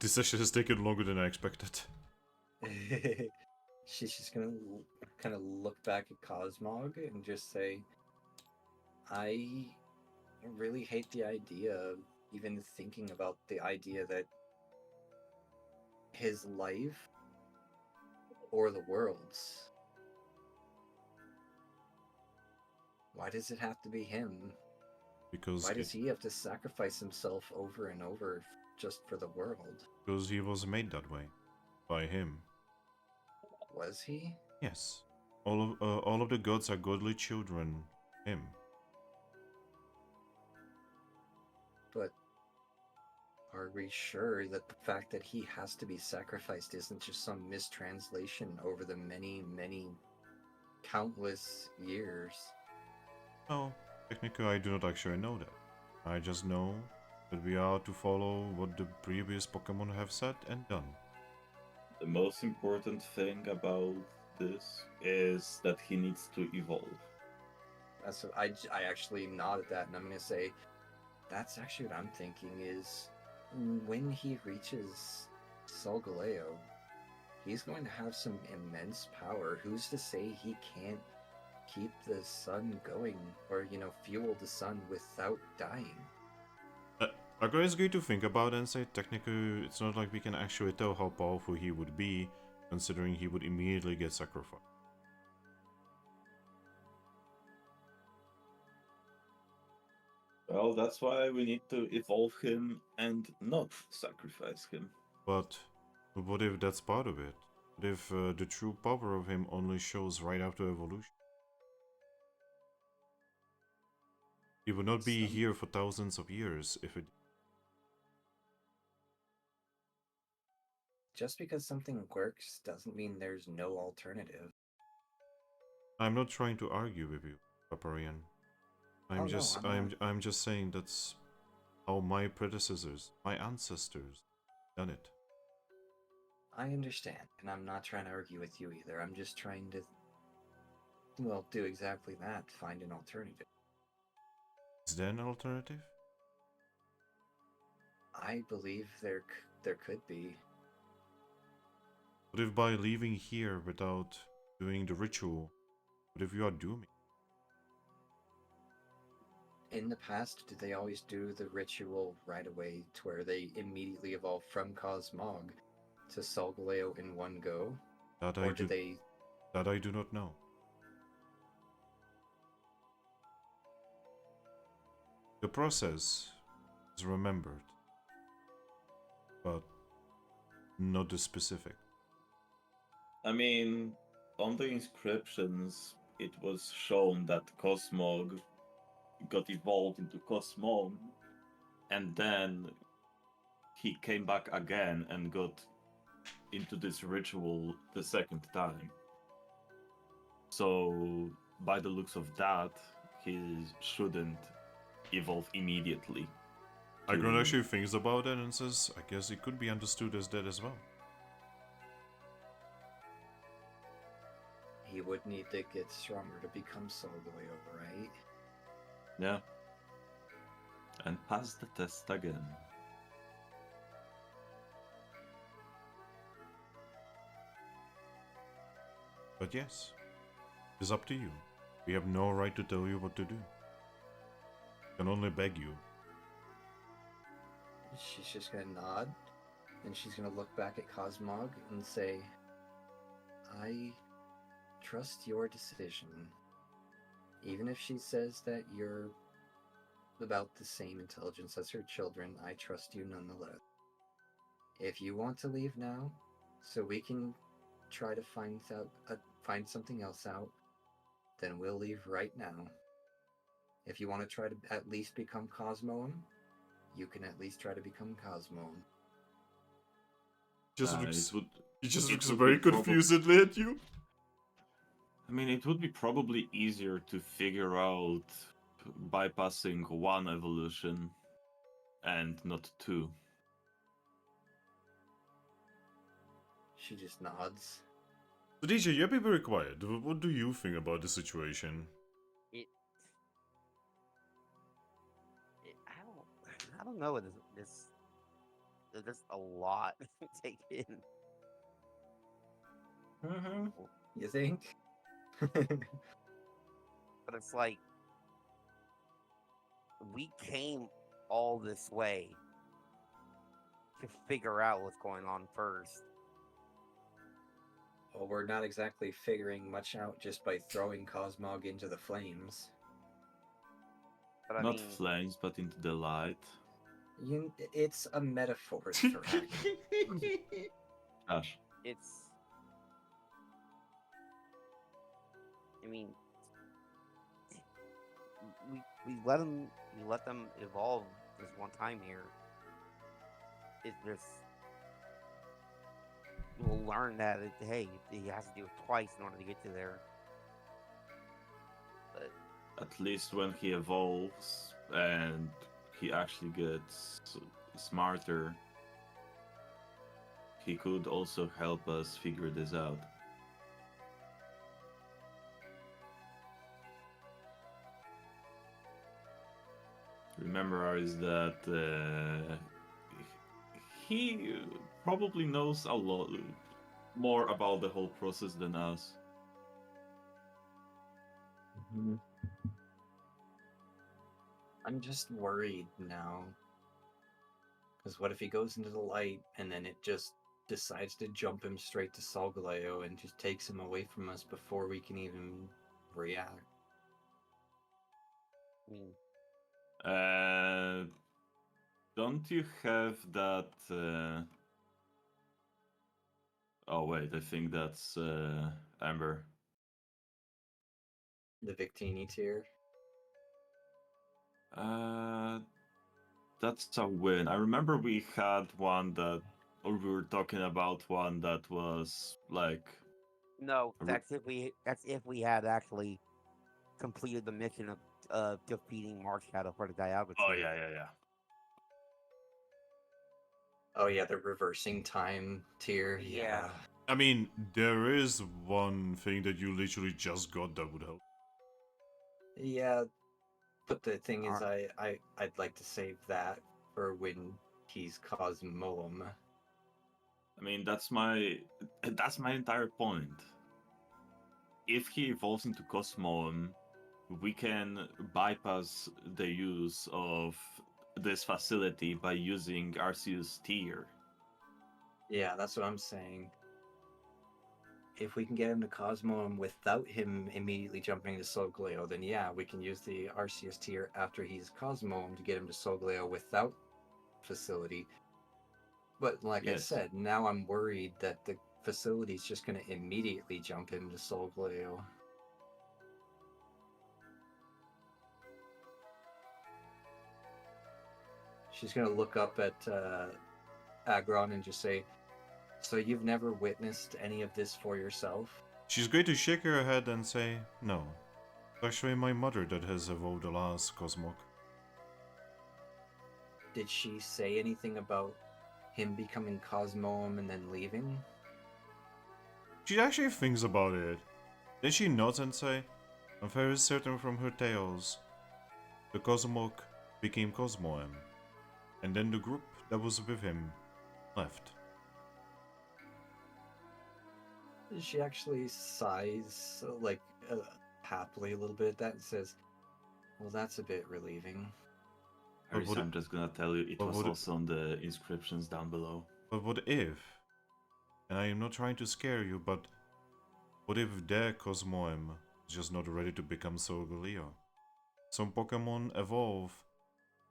This session has taken longer than I expected. she's just gonna kind of look back at Cosmog and just say, I really hate the idea of even thinking about the idea that his life or the world's. Why does it have to be him? Because Why does he have to sacrifice himself over and over just for the world? because he was made that way. By him. Was he? Yes. All of the gods are godly children. Him. But are we sure that the fact that he has to be sacrificed isn't just some mistranslation over the many, many countless years? No, technically I do not actually know that. I just know that we are to follow what the previous Pokemon have said and done. The most important thing about this is that he needs to evolve. That's what I actually nod at that, and I'm gonna say that's actually what I'm thinking is when he reaches Solgaleo, he's going to have some immense power. Who's to say he can't keep the sun going or, fuel the sun without dying? Agra is going to think about it and say technically it's not like we can actually tell how powerful he would be, considering he would immediately get sacrificed. Well, that's why we need to evolve him and not sacrifice him. But what if that's part of it? What if the true power of him only shows right after evolution? He would not be here for thousands of years if it... Just because something works doesn't mean there's no alternative. I'm not trying to argue with you, Vaporeon. I'm just saying that's how my predecessors, my ancestors, done it. I understand, and I'm not trying to argue with you either. I'm just trying to, do exactly that, find an alternative. Is there an alternative? I believe there could be. What if by leaving here without doing the ritual, what if you are dooming? In the past, did they always do the ritual right away to where they immediately evolve from Cosmog to Solgaleo in one go? That Or did they... That I do not know. The process is remembered, but not the specific. I mean, on the inscriptions, it was shown that Cosmog got evolved into Cosmog, and then he came back again and got into this ritual the second time. So, by the looks of that, he shouldn't evolve immediately. Agron actually thinks about it and says, I guess it could be understood as that as well. He would need to get stronger to become Solgaleo, right? Yeah. And pass the test again. But yes, it's up to you. We have no right to tell you what to do. Can only beg you. She's just gonna nod, and she's gonna look back at Cosmog and say, I trust your decision. Even if she says that you're about the same intelligence as her children, I trust you nonetheless. If you want to leave now, so we can try to find something else out, then we'll leave right now. If you want to try to at least become Cosmoem, you can at least try to become Cosmoem. He just it looks would very be probab- confusedly at you. I mean, it would be probably easier to figure out bypassing one evolution and not two. She just nods. So DJ, you're being very quiet. What do you think about the situation? I don't know. There's a lot to take in. Mm-hmm. You think? But it's like we came all this way to figure out what's going on first. Well, we're not exactly figuring much out just by throwing Cosmog into the flames. But I Not mean, flames, but into the light. It's a metaphor, Thrack. Gosh. it's. I mean, we let them evolve this one time here. It just we'll learn that hey, he has to do it twice in order to get to there. But At least when he evolves and he actually gets smarter, he could also help us figure this out. Remember, is that he probably knows a lot more about the whole process than us. Mm-hmm. I'm just worried now. Because what if he goes into the light and then it just decides to jump him straight to Solgaleo and just takes him away from us before we can even react? I mean, Don't you have that? Oh wait, I think that's Ember. The Victini tier? That's a win. I remember we had one that, or we were talking about one that was like. no, that's if we had actually completed the mission of defeating Marsh Shadow for the Dialga. Oh yeah. Oh yeah, the reversing time tier. Yeah. I mean, there is one thing that you literally just got that would help. Yeah, but the thing is, I'd like to save that for when he's Cosmoem. I mean, that's my entire point. If he evolves into Cosmoem, we can bypass the use of this facility by using Arceus tier. Yeah, that's what I'm saying. If we can get him to Cosmoem without him immediately jumping to Solgaleo, then yeah, we can use the Arceus tier after he's Cosmoem to get him to Solgaleo without facility. But like I said, now I'm worried that the facility's just going to immediately jump him to Solgaleo. She's going to look up at Agron and just say, so you've never witnessed any of this for yourself? She's going to shake her head and say, no. It's actually my mother that has evolved the last Cosmog. Did she say anything about him becoming Cosmoem and then leaving? She actually thinks about it. Then she nods and say, I'm very certain from her tales. The Cosmog became Cosmoem, and then the group that was with him left. She actually sighs, like, happily a little bit at that and says, well, that's a bit relieving. Harris, what- I'm just gonna tell you, it but was what- also on the inscriptions down below. But what if, and I am not trying to scare you, but what if their Cosmoem is just not ready to become Solgaleo? Some Pokemon evolve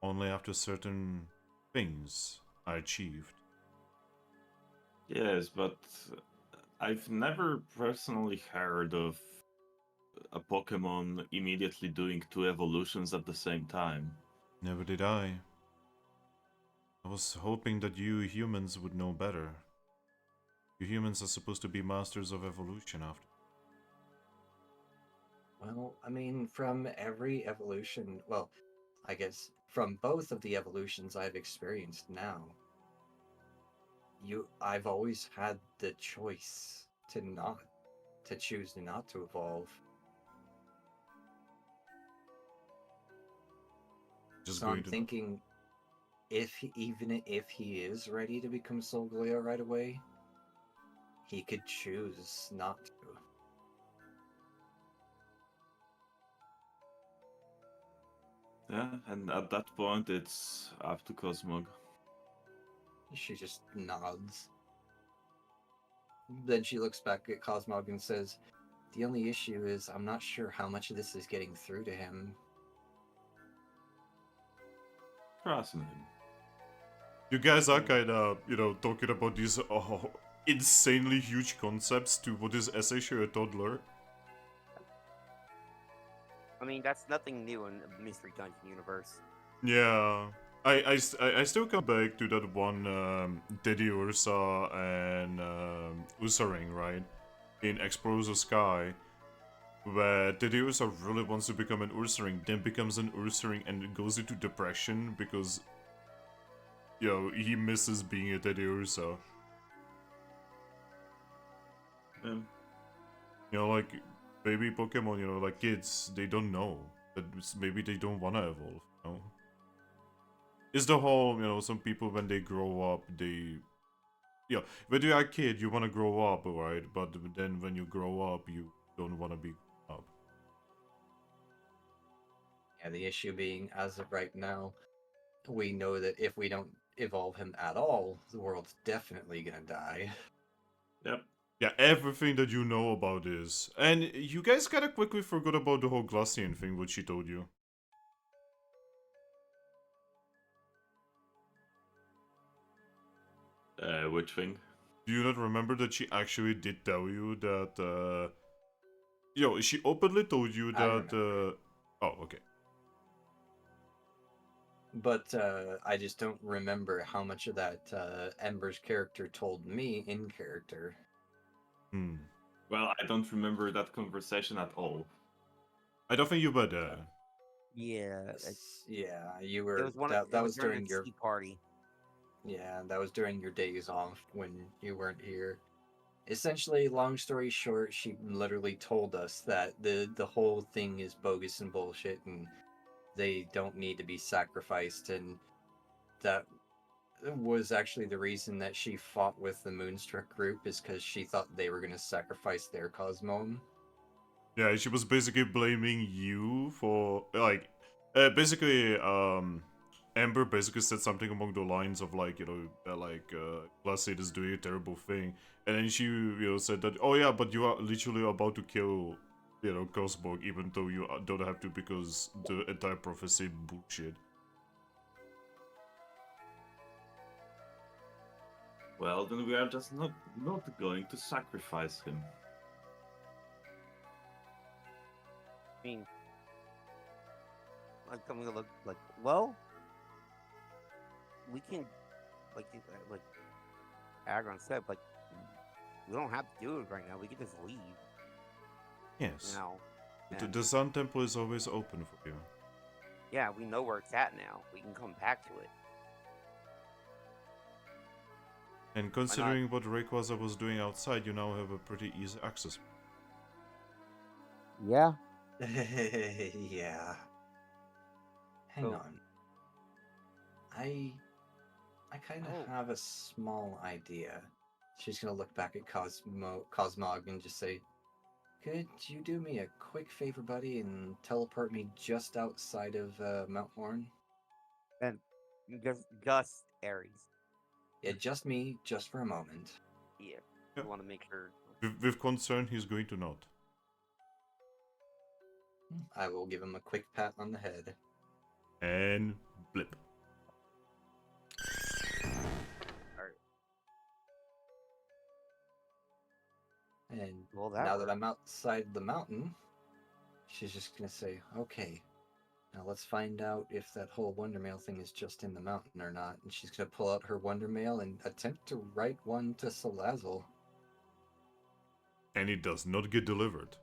only after certain things are achieved. Yes, but I've never personally heard of a Pokemon immediately doing 2 evolutions at the same time. Never did I. I was hoping that you humans would know better. You humans are supposed to be masters of evolution after. Well, I mean, from every evolution, well, I guess from both of the evolutions I've experienced now, I've always had the choice to choose not to evolve. Just So going I'm to thinking, even if he is ready to become Solgaleo right away, he could choose not to. Yeah, and at that point it's up to Cosmog. She just nods. Then she looks back at Cosmog and says, the only issue is I'm not sure how much of this is getting through to him. Fascinating. You guys are kind of, talking about these insanely huge concepts to what is essentially a toddler. I mean, that's nothing new in the Mystery Dungeon universe. Yeah. I still come back to that one Teddy Ursa and Usaring, right? In Explorers of Sky, where Teddy Ursa really wants to become an Ursaring, then becomes an Ursaring and goes into depression because, he misses being a Teddy Ursa. Yeah. Like, baby Pokemon, like kids, they don't know. That maybe they don't want to evolve, It's the whole, some people when they grow up, when you are a kid, you want to grow up, right? But then when you grow up, you don't want to be up. Yeah, the issue being, as of right now, we know that if we don't evolve him at all, the world's definitely gonna die. Yep. Yeah, everything that you know about this. And you guys kind of quickly forgot about the whole Glacian thing, what she told you. Which thing? Do you not remember that she actually did tell you that, she openly told you I that, remember. Oh, okay. But I just don't remember how much of that Ember's character told me in character. Well, I don't remember that conversation at all. I don't think you were there. Yeah. Yeah, you It were. was one. That was during the your. tea party. Yeah, that was during your days off when you weren't here. Essentially, long story short, she literally told us that the whole thing is bogus and bullshit, and they don't need to be sacrificed, and that was actually the reason that she fought with the Moonstruck group, is because she thought they were going to sacrifice their Cosmoem. Yeah, she was basically blaming you for, like, basically, Ember basically said something along the lines of, like, Glacier is doing a terrible thing, and then she, said that, oh yeah, but you are literally about to kill, Cosmog, even though you don't have to because the entire prophecy bullshit. Well, then we are just not going to sacrifice him. I mean, like coming to look like, well, we can, like Agron said, like, we don't have to do it right now. We can just leave. Yes. Now. The Sun Temple is always open for you. Yeah, we know where it's at now. We can come back to it. And considering what Rayquaza was doing outside, you now have a pretty easy access. Yeah. Yeah. Hang Oh. on. I kind of Oh. have a small idea. She's gonna look back at Cosmog and just say, "Could you do me a quick favor, buddy, and teleport me just outside of Mount Horn? And just Aries. Yeah, just me, just for a moment." Yeah. Yeah. We want to make sure. With concern, he's going to nod. I will give him a quick pat on the head. And blip. Alright. And Well, now that worked. I'm outside the mountain, she's just gonna say, "Okay, now let's find out if that whole Wonder Mail thing is just in the mountain or not." And she's gonna pull out her Wonder Mail and attempt to write one to Salazzle. And it does not get delivered.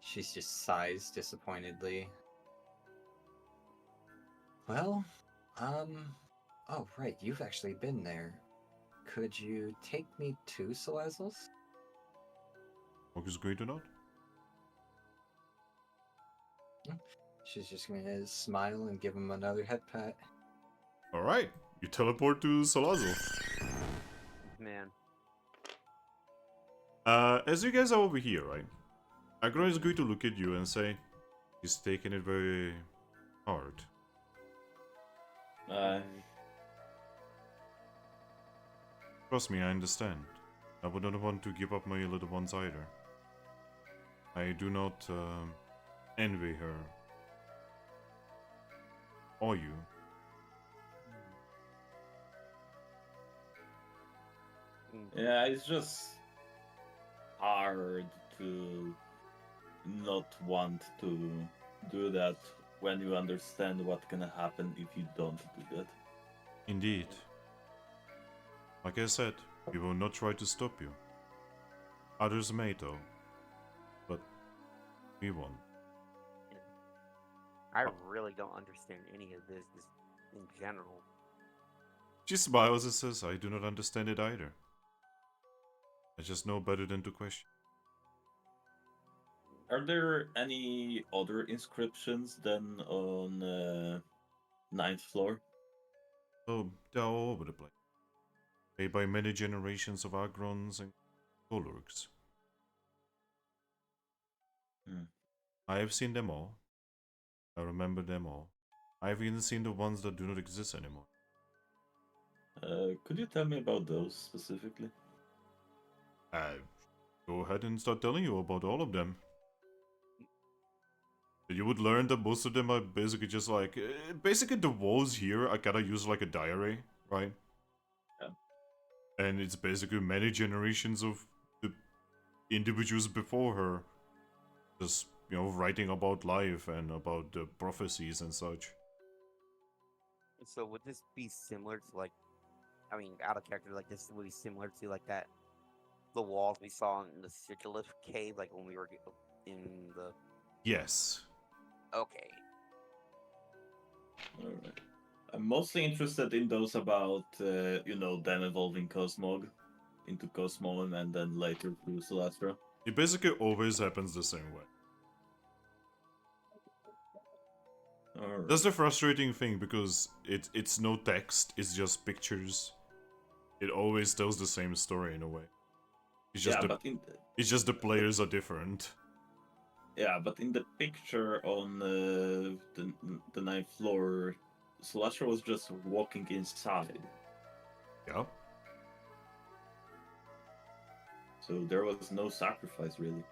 She just sighs disappointedly. Well, oh right, you've actually been there. Could you take me to Salazzle's? Mog is going to nod. She's just gonna smile and give him another head pat. Alright, you teleport to Salazzle. Man. As you guys are over here, right? Agro is going to look at you and say, he's taking it very hard. Trust me, I understand. I would not want to give up my little ones either. I do not envy her. Or you. Yeah, it's just hard to not want to do that when you understand what can happen if you don't do that. Indeed. Like I said, we will not try to stop you. Others may though. But we won't. I really don't understand any of this just in general. She smiles and says, I do not understand it either. I just know better than to question. Are there any other inscriptions than on ninth floor? Oh, they're all over the place. Made by many generations of Agrons and Golurks. I have seen them all. I remember them all. I have even seen the ones that do not exist anymore. Could you tell me about those specifically? Go ahead and start telling you about all of them. You would learn that most of them are basically just like... basically the walls here are kind of used like a diary, right? Yeah. And it's basically many generations of the individuals before her. Just, you know, writing about life and about the prophecies and such. So would this be similar to like, I mean, out of character, like this would be similar to like that, the walls we saw in the circular cave, like when we were in the... Yes. Okay. Alright. I'm mostly interested in those about, you know, them evolving Cosmog into Cosmon and then later through Celestra. It basically always happens the same way. Alright. That's the frustrating thing, because it's no text, it's just pictures. It always tells the same story in a way. It's just it's just the players are different. Yeah, but in the picture on the ninth floor, Celestra was just walking inside. Yeah. So there was no sacrifice, really.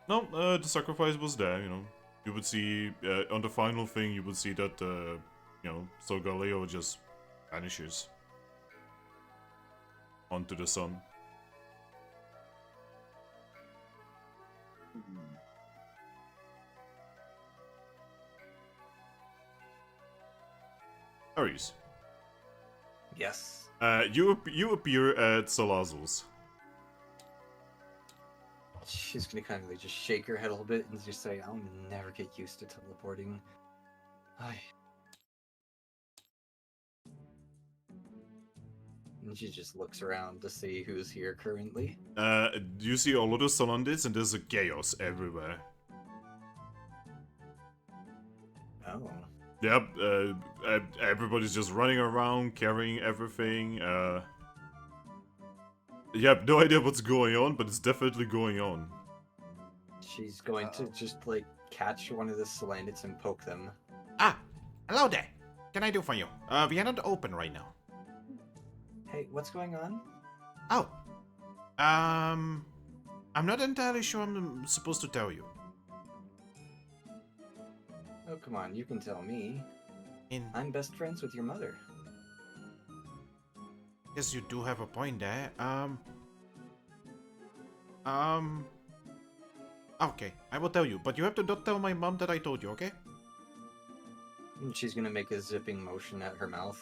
No, the sacrifice was there, you know. You would see, on the final thing, you would see that, you know, Solgaleo just vanishes onto the sun. Aries. Yes. You appear at Salazzle's. She's gonna kind of just shake her head a little bit and just say, "I'll never get used to teleporting." And she just looks around to see who's here currently. You see a lot of Salandits and there's a chaos everywhere. Oh. Yep, everybody's just running around, carrying everything. Yep, no idea what's going on, but it's definitely going on. She's going to just, like, catch one of the Salandits and poke them. Ah, hello there. What can I do for you? We are not open right now. Hey, what's going on? Oh, I'm not entirely sure I'm supposed to tell you. Oh, come on, you can tell me. In I'm best friends with your mother. Yes, you do have a point there. Okay, I will tell you, but you have to not tell my mom that I told you, okay? And she's gonna make a zipping motion at her mouth.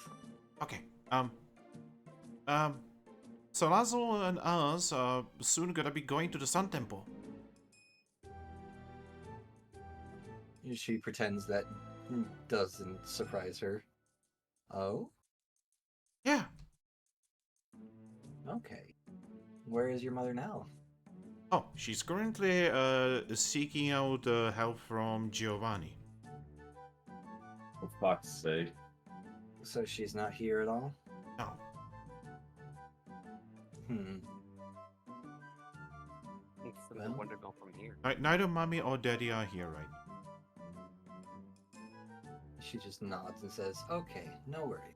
Okay, so Lazo and us are soon gonna be going to the Sun Temple. She pretends that doesn't surprise her. Oh? Yeah, Okay. Where is your mother now? oh, she's currently, seeking out, help from Giovanni. For fuck's sake. So she's not here at all? No. It's the Well. wonder go from here. Neither mommy or daddy are here right now. She just nods and says, okay, no worry.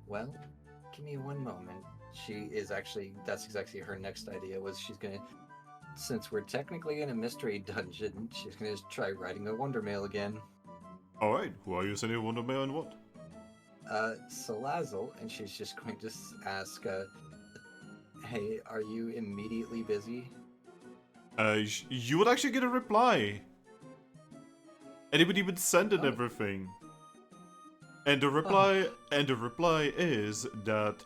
Well, give me one moment. She is actually, that's exactly her next idea, was she's gonna, since we're technically in a mystery dungeon, she's gonna try writing a wonder mail again. Alright, who are you sending Wonder Mail and what? Salazzle, and she's just going to ask, hey, are you immediately busy? You would actually get a reply. And it would even send and Oh. everything. And the reply is that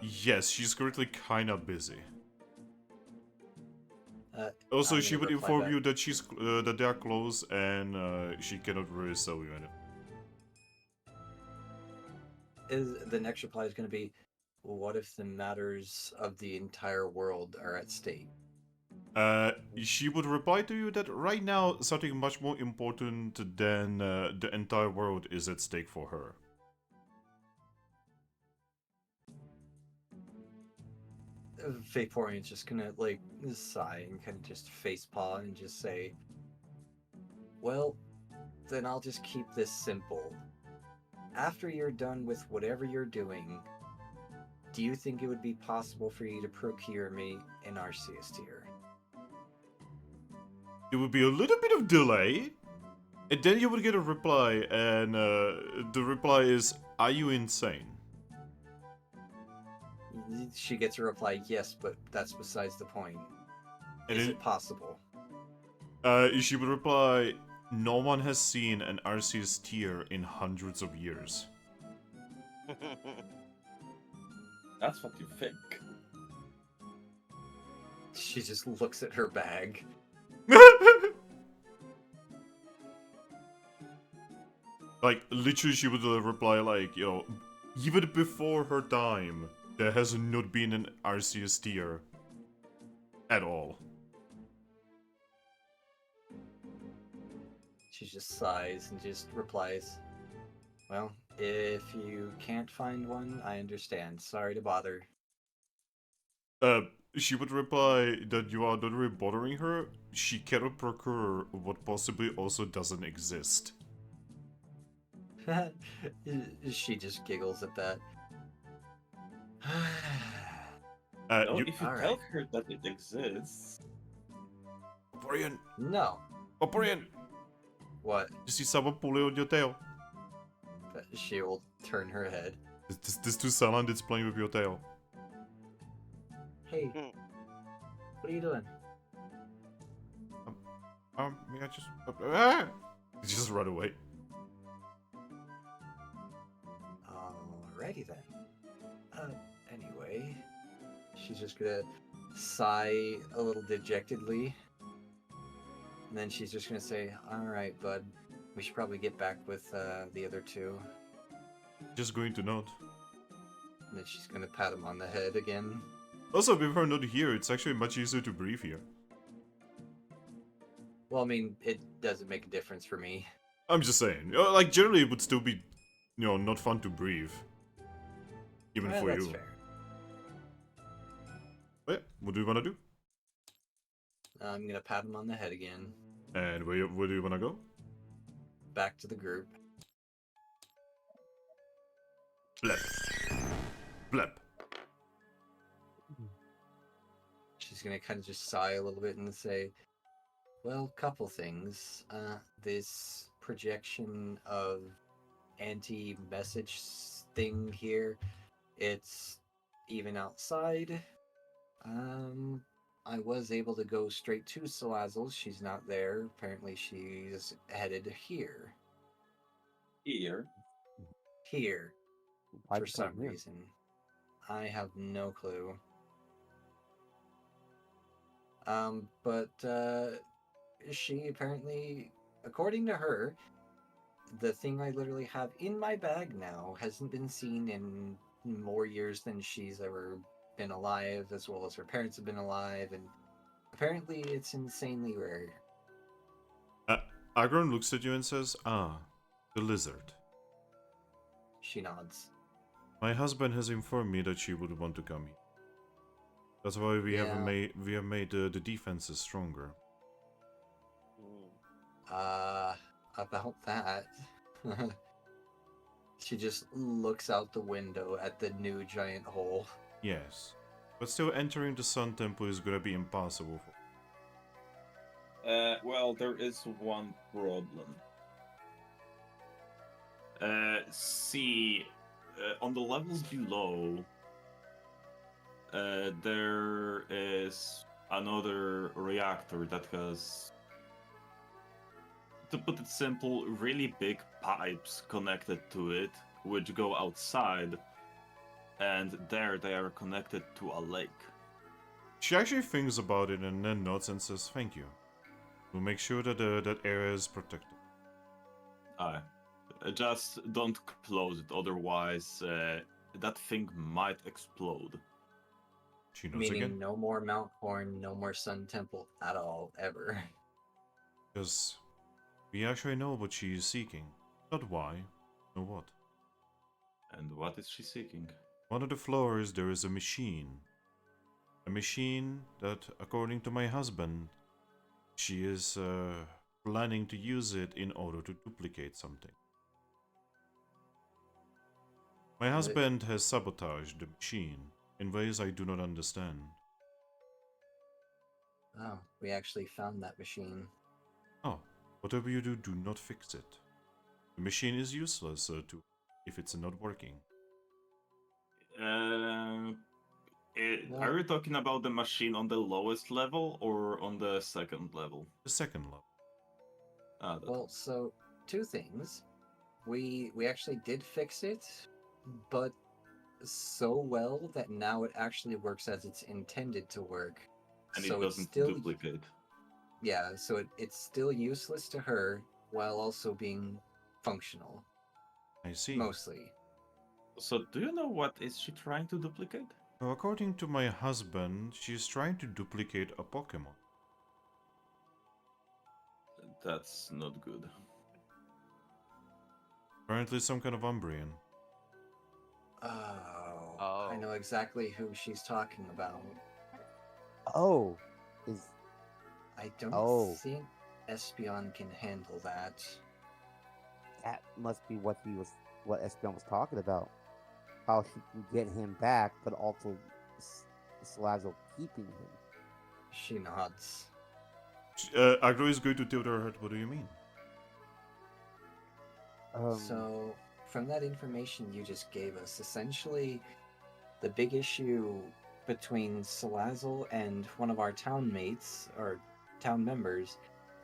yes, she's currently kinda busy. Also, I'm she gonna would reply inform back. you that she's that they are close and she cannot really sell you anything. Is the next reply is going to be, what if the matters of the entire world are at stake? She would reply to you that right now something much more important than the entire world is at stake for her. Vaporeon's just gonna like sigh and kind of just facepaw and just say, well, then I'll just keep this simple. After you're done with whatever you're doing, do you think it would be possible for you to procure me an Arceus tier? It would be a little bit of delay, and then you would get a reply, and the reply is, "Are you insane?" She gets a reply, yes, but that's besides the point. And Is then, it possible? she would reply, "No one has seen an Arceus tier in hundreds of years." That's what you think. She just looks at her bag. Like, literally, she would reply like, yo, even before her time, there has not been an Arceus tier at all. She just sighs and just replies, well, if you can't find one, I understand. Sorry to bother. She would reply that you are not really bothering her. She cannot procure what possibly also doesn't exist. She just giggles at that. No, You, if you all tell right. her that it exists. Vaporeon, No. Vaporeon, What? you see someone pulling on your tail. She will turn her head. This two Salandits playing with your tail. Hey, what are you doing? may I just... You just run away. Alrighty then. Anyway, she's just gonna sigh a little dejectedly. And then she's just gonna say, alright, bud, we should probably get back with the other two. Just going to note. And then she's gonna pat him on the head again. Also, with her not here, it's actually much easier to breathe here. Well, I mean, it doesn't make a difference for me. I'm just saying. Like, generally, it would still be, not fun to breathe. Even for That's you. fair. But yeah, what do you want to do? I'm gonna pat him on the head again. And where do you want to go? Back to the group. Blep. Blep. She's gonna kind of just sigh a little bit and say, well, couple things. This projection of anti-message thing here, it's even outside. I was able to go straight to Salazzle. She's not there. Apparently she's headed here. Here. Here. Why'd For you come some here? reason. I have no clue. But she apparently, according to her, the thing I literally have in my bag now hasn't been seen in more years than she's ever been alive, as well as her parents have been alive, and apparently it's insanely rare. Agron looks at you and says, the lizard. She nods. My husband has informed me that she would want to come here. That's why we have made the defenses stronger. About that. She just looks out the window at the new giant hole. Yes. But still entering the Sun Temple is gonna be impossible for Well, there is one problem. On the levels below, there is another reactor that has, to put it simple, really big pipes connected to it, which go outside, and there they are connected to a lake. She actually thinks about it and then nods and says, thank you. We'll make sure that that area is protected. Aye. Just don't close it, otherwise that thing might explode. She nods Meaning again. no more Mount Horn, no more Sun Temple at all, ever. Because we actually know what she is seeking. Not why, nor what. And what is she seeking? One of the floors there is a machine. A machine that, according to my husband, she is planning to use it in order to duplicate something. My husband has sabotaged the machine in ways I do not understand. Oh, we actually found that machine. Oh, whatever you do, do not fix it. The machine is useless if it's not working. Are you talking about the machine on the lowest level or on the second level? The second level. Well, so two things. We actually did fix it, but so well that now it actually works as it's intended to work. And so it doesn't it's still, duplicate. Yeah, so it's still useless to her while also being functional. I see. Mostly. So do you know what is she trying to duplicate? Well, according to my husband, she is trying to duplicate a Pokemon. That's not good. Apparently some kind of Umbreon. Oh, I know exactly who she's talking about. Oh, I don't think Espeon can handle that. that must be what Espeon was talking about. How she can get him back, but also Salazzle keeping him. She nods. Agro is going to tilt her head. What do you mean? So, from that information you just gave us, essentially, the big issue between Salazzle and one of our town mates, or town members,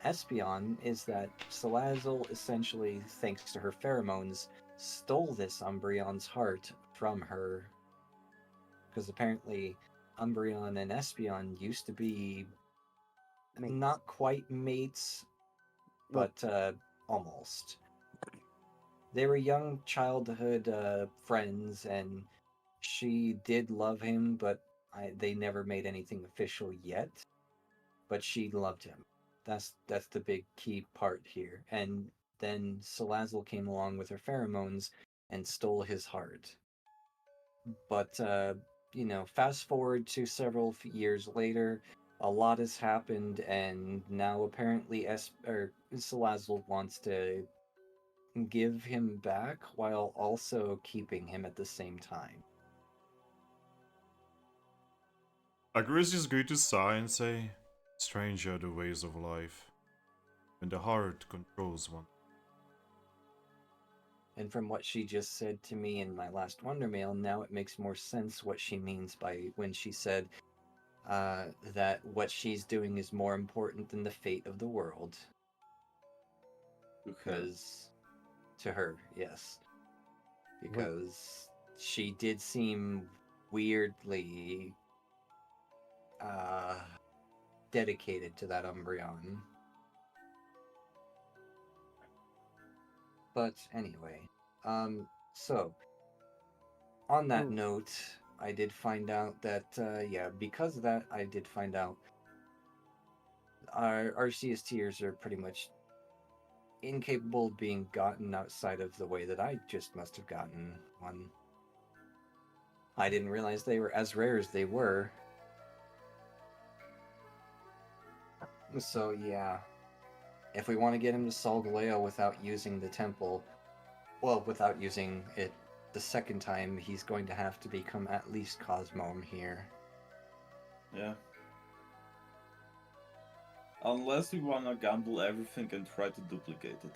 Espeon, is that Salazzle, essentially, thanks to her pheromones, stole this Umbreon's heart from her. Because apparently, Umbreon and Espeon used to be not quite mates, but almost. They were young childhood friends, and She did love him, but they never made anything official yet. But she loved him. That's the big key part here. And then Salazzle came along with her pheromones and stole his heart. But fast forward to several years later, a lot has happened, and now apparently Salazzle wants to give him back while also keeping him at the same time. Agris is going to sigh and say, "Strange are the ways of life, when the heart controls one." And from what she just said to me in my last Wonder Mail, now it makes more sense what she means by when she said that what she's doing is more important than the fate of the world. Because, to her, yes. Because she did seem weirdly dedicated to that Umbreon. But anyway, so on that note, I did find out that because of that, I did find out our Arceus tiers are pretty much incapable of being gotten outside of the way that I just must have gotten one. I didn't realize they were as rare as they were. So yeah, if we want to get him to Solgaleo without using the temple, well, without using it the second time, he's going to have to become at least Cosmome here. Yeah. Unless we wanna gamble everything and try to duplicate it.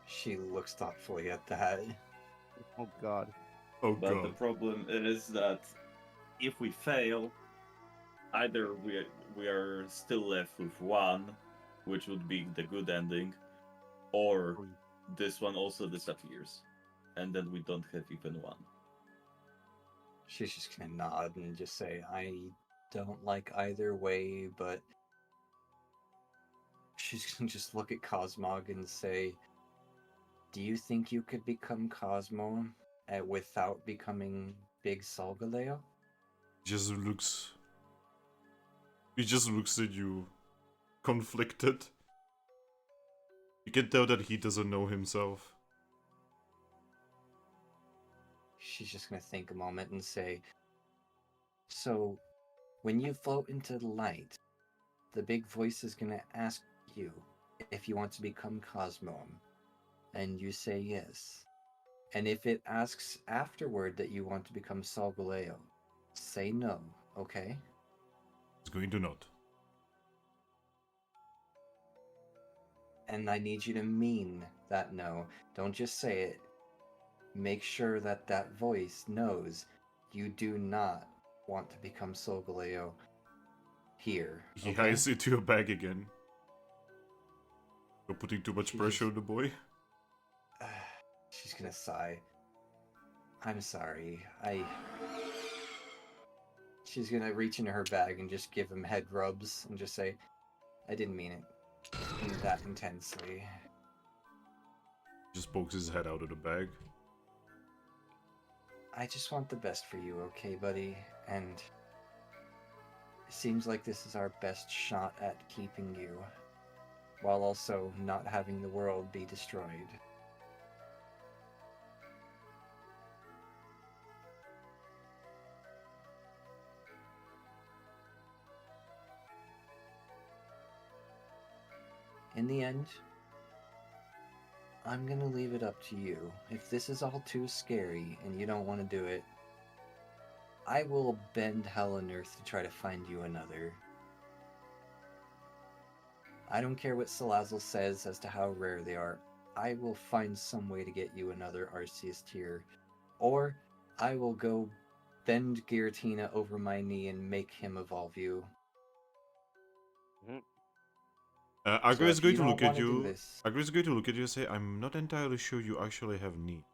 She looks thoughtfully at that. Oh god. Oh But the god. problem is that if we fail, either we are still left with one, which would be the good ending, or this one also disappears, and then we don't have even one. She's just gonna nod and just say, I don't like either way, but she's gonna just look at Cosmog and say, do you think you could become Cosmo without becoming Big Solgaleo? He just looks at you, conflicted. You can tell that he doesn't know himself. She's just gonna think a moment and say, so when you float into the light, the big voice is gonna ask you if you want to become Cosmome, and you say yes. And if it asks afterward that you want to become Solgaleo, say no, okay? He's going to not. And I need you to mean that no. Don't just say it. Make sure that that voice knows you do not want to become Solgaleo here. He okay? hides into your bag again. You're putting too much pressure on the boy. She's gonna sigh. I'm sorry. She's gonna reach into her bag and just give him head rubs and just say, I didn't mean it that intensely. Just pokes his head out of the bag. I just want the best for you, okay, buddy? And it seems like this is our best shot at keeping you, while also not having the world be destroyed. In the end, I'm gonna leave it up to you. If this is all too scary and you don't want to do it, I will bend hell and earth to try to find you another. I don't care what Salazzle says as to how rare they are. I will find some way to get you another Arceus tier. Or I will go bend Giratina over my knee and make him evolve you. Agro is going to look at you. This, Agro is going to look at you and say, I'm not entirely sure you actually have need.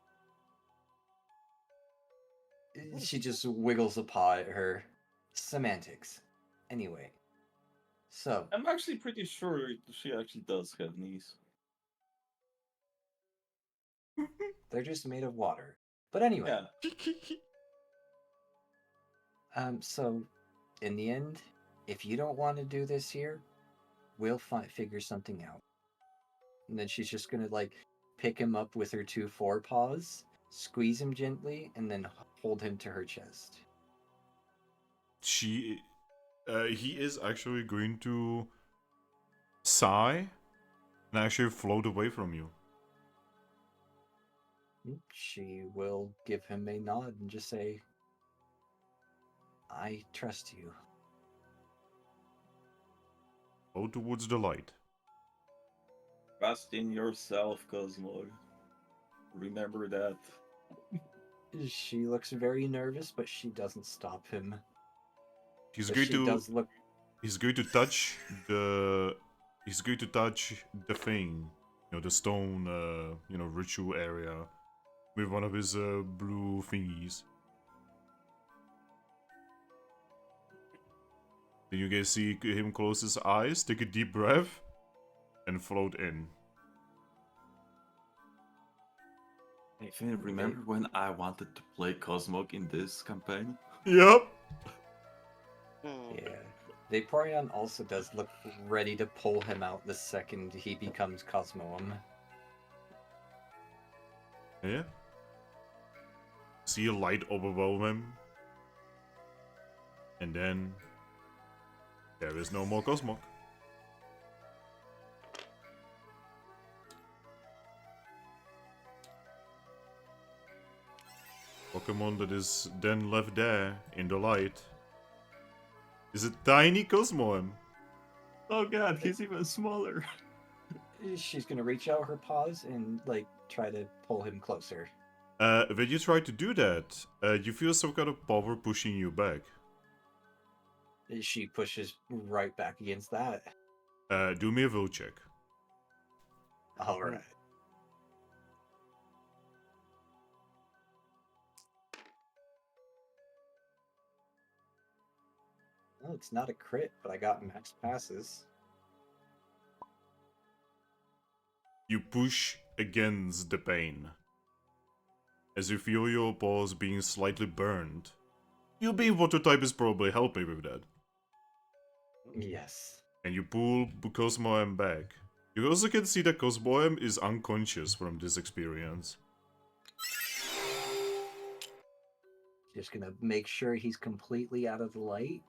she just wiggles a paw at her. Semantics. Anyway. So. I'm actually pretty sure she actually does have knees. They're just made of water. But anyway, Yeah. so in the end, if you don't want to do this here, we'll figure something out. And then she's just gonna like pick him up with her 2 forepaws, squeeze him gently, and then hold him to her chest. He is actually going to sigh and actually float away from you. She will give him a nod and just say, I trust you. Go towards the light. Trust in yourself, Cosmo. Remember that. She looks very nervous, but she doesn't stop him. He's But going she to does look. he's going to touch the thing, the stone ritual area with one of his blue thingies. Then you guys see him close his eyes, take a deep breath, and float in. Hey, Finn, remember when I wanted to play Cosmog in this campaign? Yep. Yeah. Vaporeon also does look ready to pull him out the second he becomes Cosmoem. Yeah. See a light overwhelm him. And then there is no more Cosmog. Pokemon that is then left there in the light is a tiny Cosmoem. Oh god, he's even smaller. She's gonna reach out her paws and like try to pull him closer. When you try to do that, you feel some kind of power pushing you back. She pushes right back against that. Do me a will check. Alright. Well, it's not a crit, but I got max passes. You push against the pain. As you feel your paws being slightly burned. You being water type is probably helping with that. Yes. And you pull Cosmoem back. You also can see that Cosmoem is unconscious from this experience. Just gonna make sure he's completely out of the light.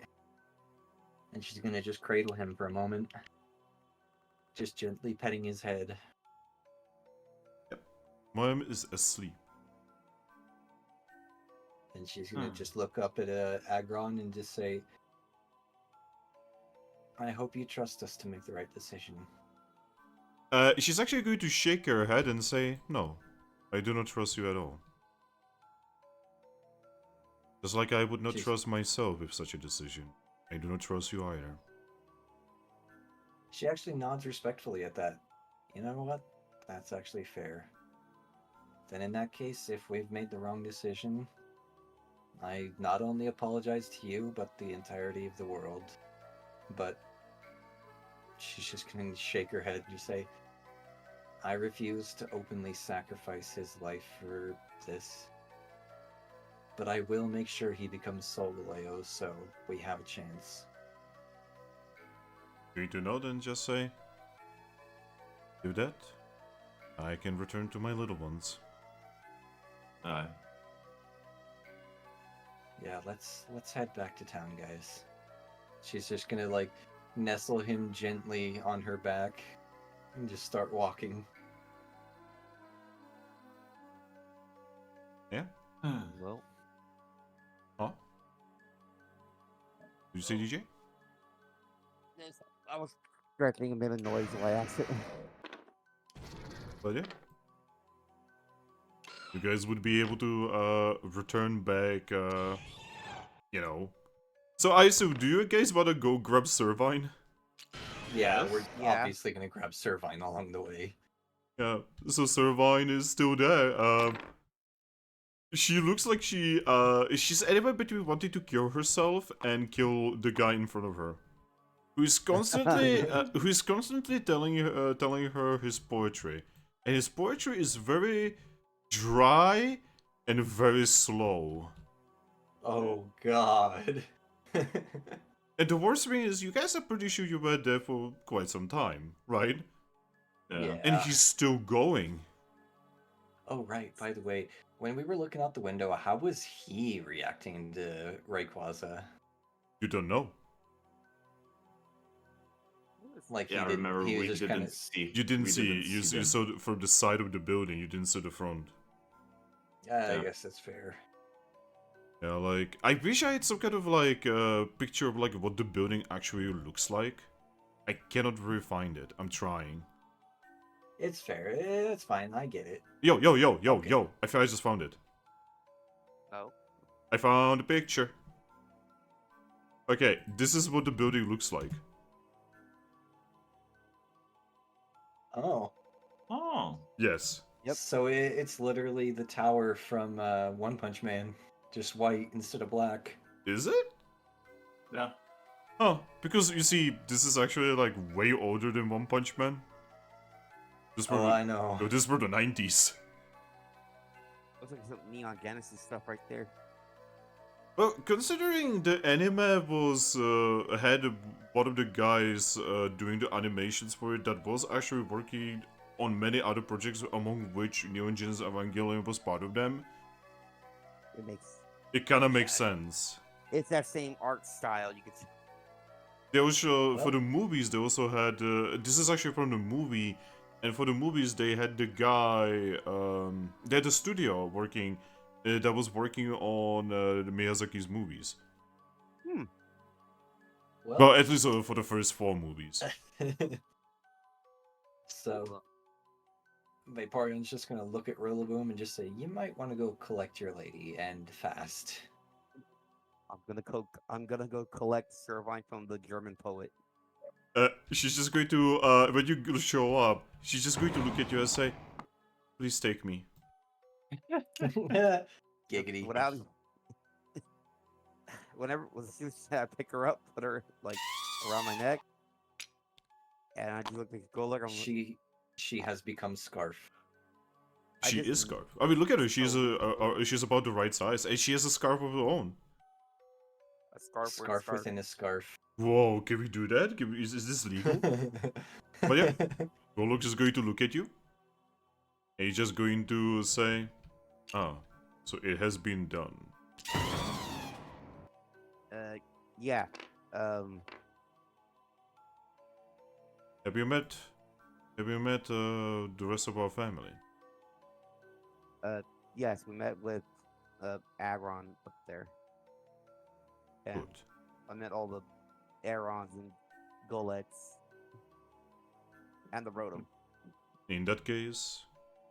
And she's gonna just cradle him for a moment. Just gently petting his head. Moem is asleep. And she's gonna just look up at Agron and just say, I hope you trust us to make the right decision. She's actually going to shake her head and say, no, I do not trust you at all. Just like I would not trust myself with such a decision. I do not trust you either. She actually nods respectfully at that. You know what? That's actually fair. Then in that case, if we've made the wrong decision, I not only apologize to you, but the entirety of the world. But she's just going to shake her head and say, I refuse to openly sacrifice his life for this. But I will make sure he becomes Solgaleo, so we have a chance. Going to nod and just say, do that. I can return to my little ones. Aye. Yeah, let's head back to town, guys. She's just gonna like nestle him gently on her back and just start walking. Yeah? Well, Huh? Did you say DJ? I was directing a bit of noise by accident. But yeah. You guys would be able to return back, So I assume, do you guys want to go grab Servine? Yeah, Yes. we're Yeah. obviously gonna grab Servine along the way. Yeah, so Servine is still there. She looks like she's anywhere between wanting to kill herself and kill the guy in front of her. Who's constantly telling her his poetry. And his poetry is very dry and very slow. Oh God. And the worst thing is, you guys are pretty sure you were there for quite some time, right? Yeah. And he's still going. Oh right. By the way, when we were looking out the window, how was he reacting to Rayquaza? You don't know. Like Yeah, I he didn't. remember He was we just didn't kind of. see. You didn't we see. didn't You them. saw from the side of the building. You didn't see the front. I Yeah. guess that's fair. Yeah, like I wish I had some kind of like picture of like what the building actually looks like. I cannot really find it. I'm trying. It's fair. It's fine. I get it. Yo. Okay. I just found it. Oh. I found a picture. Okay, this is what the building looks like. Oh. Oh. Yes. Yep. So it's literally the tower from One Punch Man, just white instead of black. Is it? Yeah. Oh, because you see, this is actually like way older than One Punch Man. This were Oh, the, I know. no, this were the 90s. Looks like some Neon Genesis stuff right there. Well, considering the anime was had one of the guys doing the animations for it that was actually working on many other projects, among which Neon Genesis Evangelion was part of them, It makes. it kind of makes sense. It's that same art style. You could. They also, for Well- the movies, they also had, this is actually from the movie, and for the movies they had the guy, they had a studio working, that was working on the Miyazaki's movies. Well, at least for the first 4 movies. So Vaporeon's just gonna look at Rilaboom and just say, "You might want to go collect your lady and fast." I'm gonna go collect Servine from the German poet. She's just going to, when you show up, she's just going to look at you and say, "Please take me." Giggity. Without. As soon as I pick her up, put her like around my neck, and I just go look. She has become Scarf. She just- is scarf. I mean, look at her. She's she's about the right size, and she has a scarf of her own. A scarf, Scarf within a scarf. Whoa, can we do that? Is this legal? But yeah, Golok is going to look at you. And he's just going to say, "Ah, so it has been done." Yeah. Have you met the rest of our family? Yes, we met with Agron up there. And Good. I met all the Arons and Golets and the Rotom. In that case,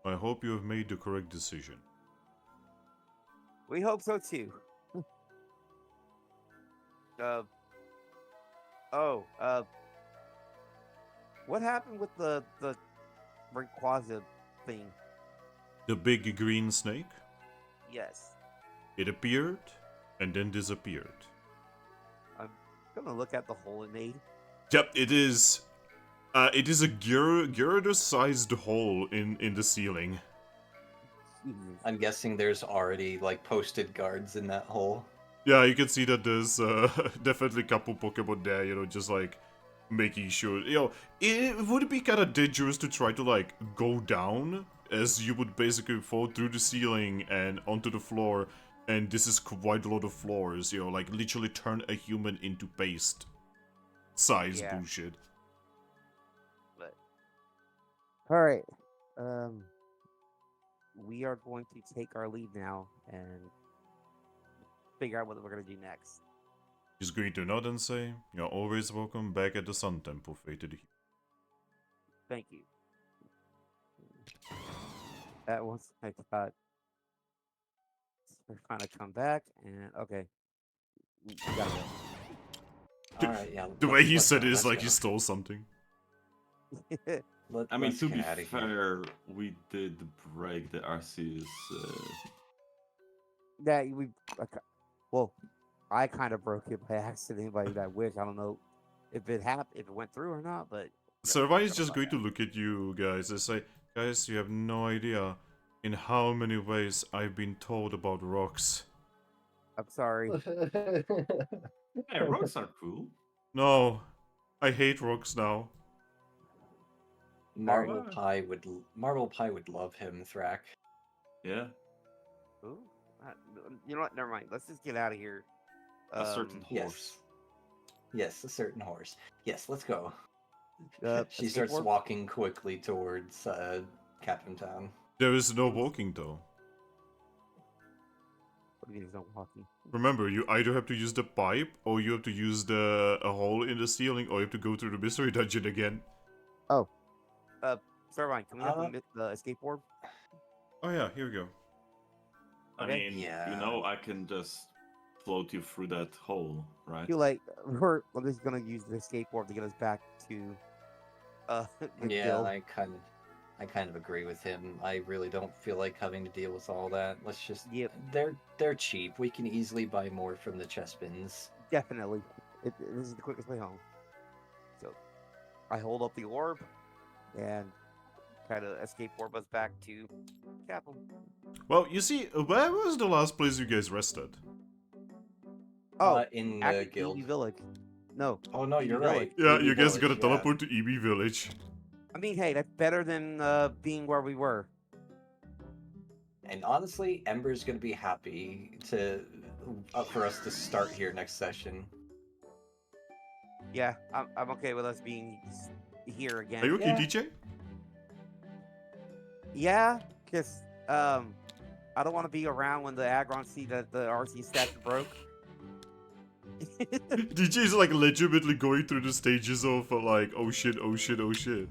I hope you have made the correct decision. We hope so too. What happened with the Rayquaza thing? The big green snake? Yes, It appeared and then disappeared. I'm gonna look at the hole it made. Yep, it is. It is a girder-sized hole in the ceiling. Jesus. I'm guessing there's already like posted guards in that hole. Yeah, you can see that there's definitely a couple Pokemon there, you know, just like making sure, you know, it would be kind of dangerous to try to like go down, as you would basically fall through the ceiling and onto the floor, and this is quite a lot of floors, you know, like literally turn a human into paste. Size Yeah. bullshit. But all right, we are going to take our leave now and figure out what we're gonna do next. He's going to nod and say, "You're always welcome back at the Sun Temple, fated." Thank you. That was I thought. We're trying to come back and okay, we gotta All right, yeah. The way he let's said go, it is let's like go. he stole something. go. I mean, Let's to get be outta here. fair, we did break the Arceus. Yeah, well, I kind of broke it by accident by that wish. I don't know if it happened, if it went through or not, but So everybody's Forgot just about going to look at you guys and say, "Guys, you have no idea. In how many ways I've been told about rocks. I'm sorry. Yeah, rocks are cool. No, I hate rocks now. Marble Wow. Pie would love him, Thrack. Yeah, Ooh, uh, you know what? Never mind. Let's just get out of here. a certain Yes. horse. Yes, a certain horse. Yes, let's go. A She starts skateboard? walking quickly towards Capim Town. There is no walking though. What do you mean he's not walking? Remember, you either have to use the pipe, or you have to use a hole in the ceiling, or you have to go through the mystery dungeon again. Starvine, can we have the skateboard? Oh yeah, here we go. I Okay. mean, Yeah. you know, I can just float you through that hole, right? Too late. I'm just gonna use the skateboard to get us back to the Yeah, guild. I kind of agree with him. I really don't feel like having to deal with all that. Let's just Yep. they're cheap. We can easily buy more from the chess bins. Definitely. This is the quickest way home. So I hold up the orb and kind of skateboard us back to Capim. Well, you see, where was the last place you guys rested? Oh, In the actually, guild. EB Village. No. Oh no, EB you're Village. right. Yeah, EB you guys gotta Village, yeah. teleport to EB Village. I mean, hey, that's better than being where we were. And honestly, Ember's gonna be happy for us to start here next session. Yeah, I'm okay with us being here again. Are you okay, Yeah. DJ? Yeah, because I don't want to be around when the Aggron see that the RC stats are broke. DJ is like legitimately going through the stages of like, oh shit, oh shit, oh shit.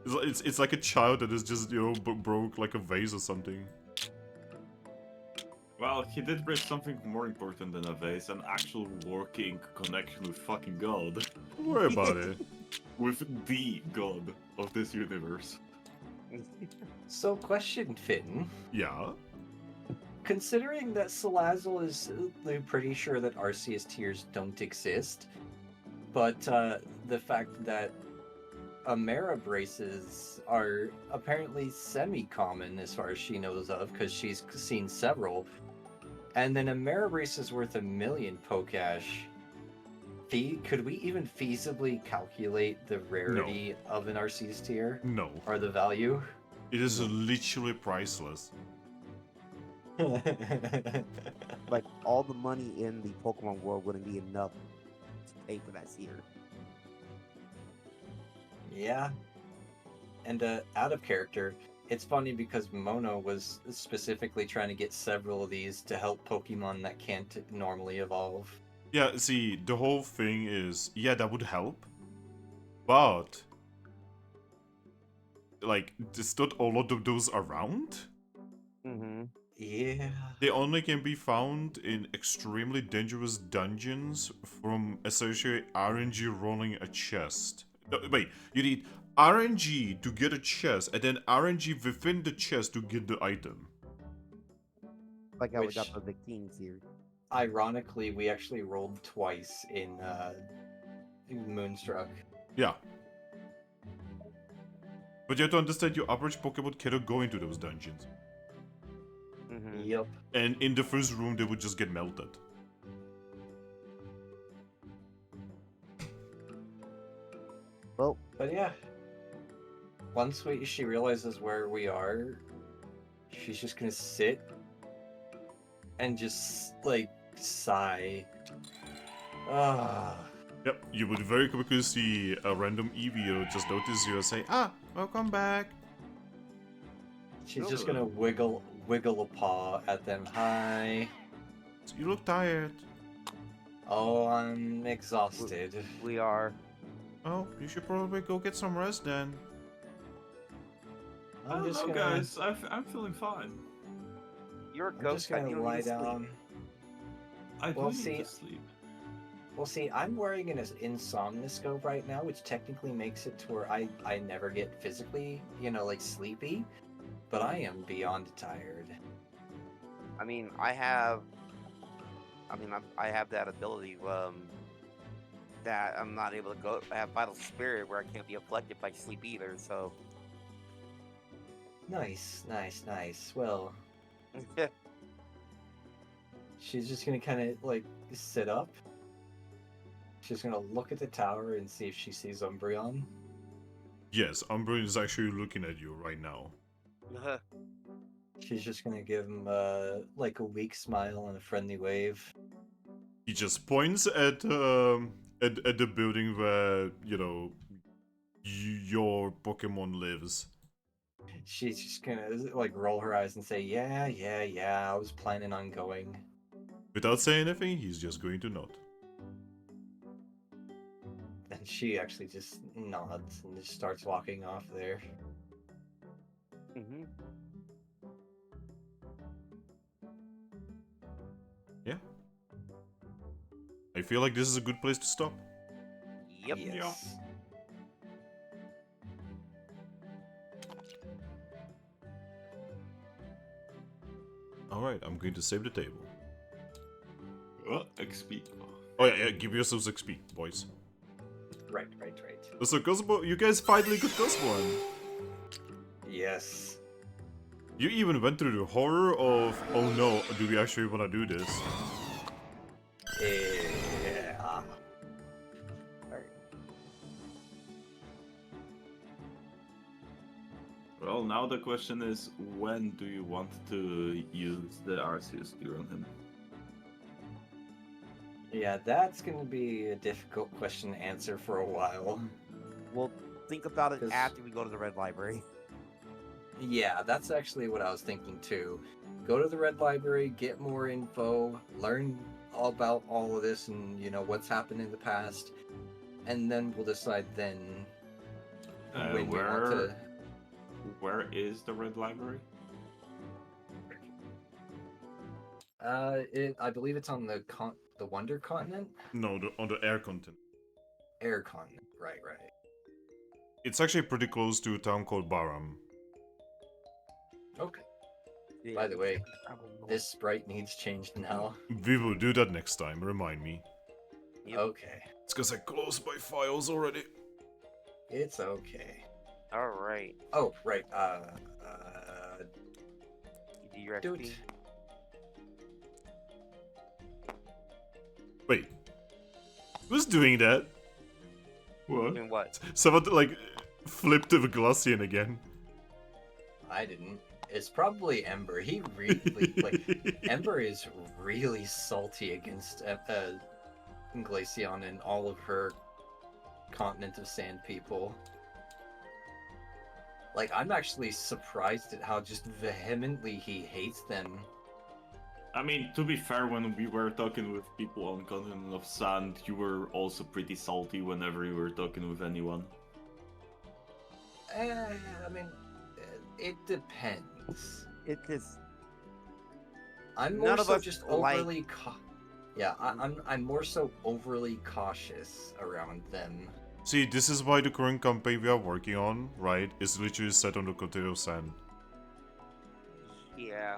It's like a child that is just, you know, broke like a vase or something. Well, he did break something more important than a vase, an actual working connection with fucking God. Don't worry about it. With the God of this universe. So, question, Finn. Yeah. Considering that Salazzle is pretty sure that Arceus tiers don't exist, but the fact that Amara braces are apparently semi-common as far as she knows of, because she's seen several, and then Amara brace is worth 1 million Pokash. Could we even feasibly calculate the rarity of an Arceus tier? No. Or the value? It is literally priceless. Like all the money in the Pokemon world wouldn't be enough to pay for that seer. Yeah. And out of character, it's funny because Mono was specifically trying to get several of these to help Pokemon that can't normally evolve. Yeah, see, the whole thing is, yeah, that would help, but like, there's not a lot of those around. Mm-hmm. Yeah. They only can be found in extremely dangerous dungeons from essentially RNG rolling a chest. No, wait, you need RNG to get a chest, and then RNG within the chest to get the item. Like how we got Which- the Victini seer. Ironically, we actually rolled twice in Moonstruck. Yeah. But you have to understand, your average Pokemon cannot go into those dungeons. Mm-hmm. Yep. And in the first room, they would just get melted. Well, But yeah. Once she realizes where we are, she's just gonna sit and just like sigh. Ah. Yep, you would very quickly see a random EVO just notice you and say, ah, welcome back. She's just gonna wiggle a paw at them. Hi. You look tired. Oh, I'm exhausted. we are. Oh, you should probably go get some rest then. I'm just gonna, guys, I'm feeling fine. You're a I'm ghost. just gonna you don't lie need to sleep. down. I Well, do need see- to sleep. Well, see, I'm wearing an insomnoscope right now, which technically makes it to where I never get physically, like sleepy, but I am beyond tired. I mean, I have that ability. That I'm not able to go. I have Vital Spirit where I can't be afflicted by sleep either. So Nice. Well, she's just gonna kind of like sit up. She's gonna look at the tower and see if she sees Umbreon. Yes, Umbreon is actually looking at you right now. She's just gonna give him like a weak smile and a friendly wave. He just points at the building where, you know, your Pokemon lives. She's just gonna like roll her eyes and say, yeah, I was planning on going. Without saying anything, he's just going to nod. And she actually just nods and just starts walking off there. Mm-hmm. Yeah. I feel like this is a good place to stop. Yep. Yes. Alright, I'm going to save the table. XP. Oh yeah, give yourselves XP, boys. Right. So Cosmo, you guys finally got Cosmo. Yes. You even went through the horror of, oh no, do we actually want to do this? Yeah. Well, now the question is, when do you want to use the Arceus gear on him? Yeah, that's gonna be a difficult question to answer for a while. We'll think about it 'Cause- after we go to the Red Library. Yeah, that's actually what I was thinking too. Go to the Red Library, get more info, learn all about all of this and, you know, what's happened in the past, and then we'll decide then when we want to... Where is the Red Library? I believe it's on the Wonder Continent? No, on the air continent. Air Continent, right. It's actually pretty close to a town called Baram. Okay. By the way, this sprite needs changed now. We will do that next time, remind me. Yep. Okay. It's because I closed my files already. It's okay. All right. Oh, right, You do your Dude. XP. Wait. Who's doing that? What? Doing what? Someone, like, flipped the Glacian again. I didn't. It's probably Ember. He really, like, Ember is really salty against Glaceon and all of her continent of sand people. Like, I'm actually surprised at how just vehemently he hates them. I mean, to be fair, when we were talking with people on Continent of Sand, you were also pretty salty whenever you were talking with anyone. I mean, it depends. It just I'm None more of so us just like- overly I'm more so overly cautious around them. See, this is why the current campaign we are working on, right, is literally set on the continent of sand. yeah.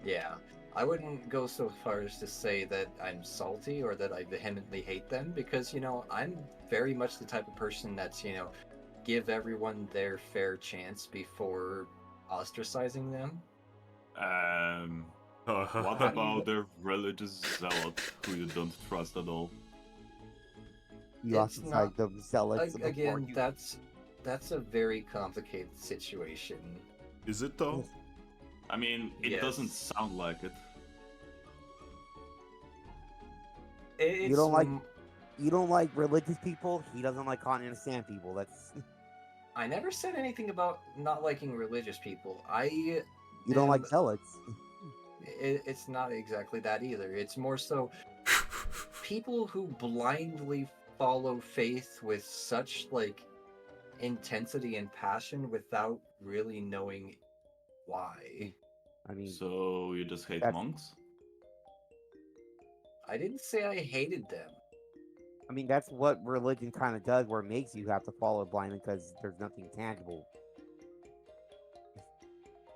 Yeah. I wouldn't go so far as to say that I'm salty or that I vehemently hate them because, you know, I'm very much the type of person that's, you know, give everyone their fair chance before ostracizing them. What about the religious zealot who you don't trust at all? You It's ostracized not- them zealots before Again, you- that's a very complicated situation. Is it though? I mean, it Yes. doesn't sound like it. It's, don't like- You don't like religious people. He doesn't like continent of sand people. That's I never said anything about not liking religious people. you don't like Um, zealots. It's not exactly that either. It's more so people who blindly follow faith with such like intensity and passion without really knowing why. I mean, So you just hate That's- monks? I didn't say I hated them. that's what religion kind of does, where it makes you have to follow it blindly because there's nothing tangible.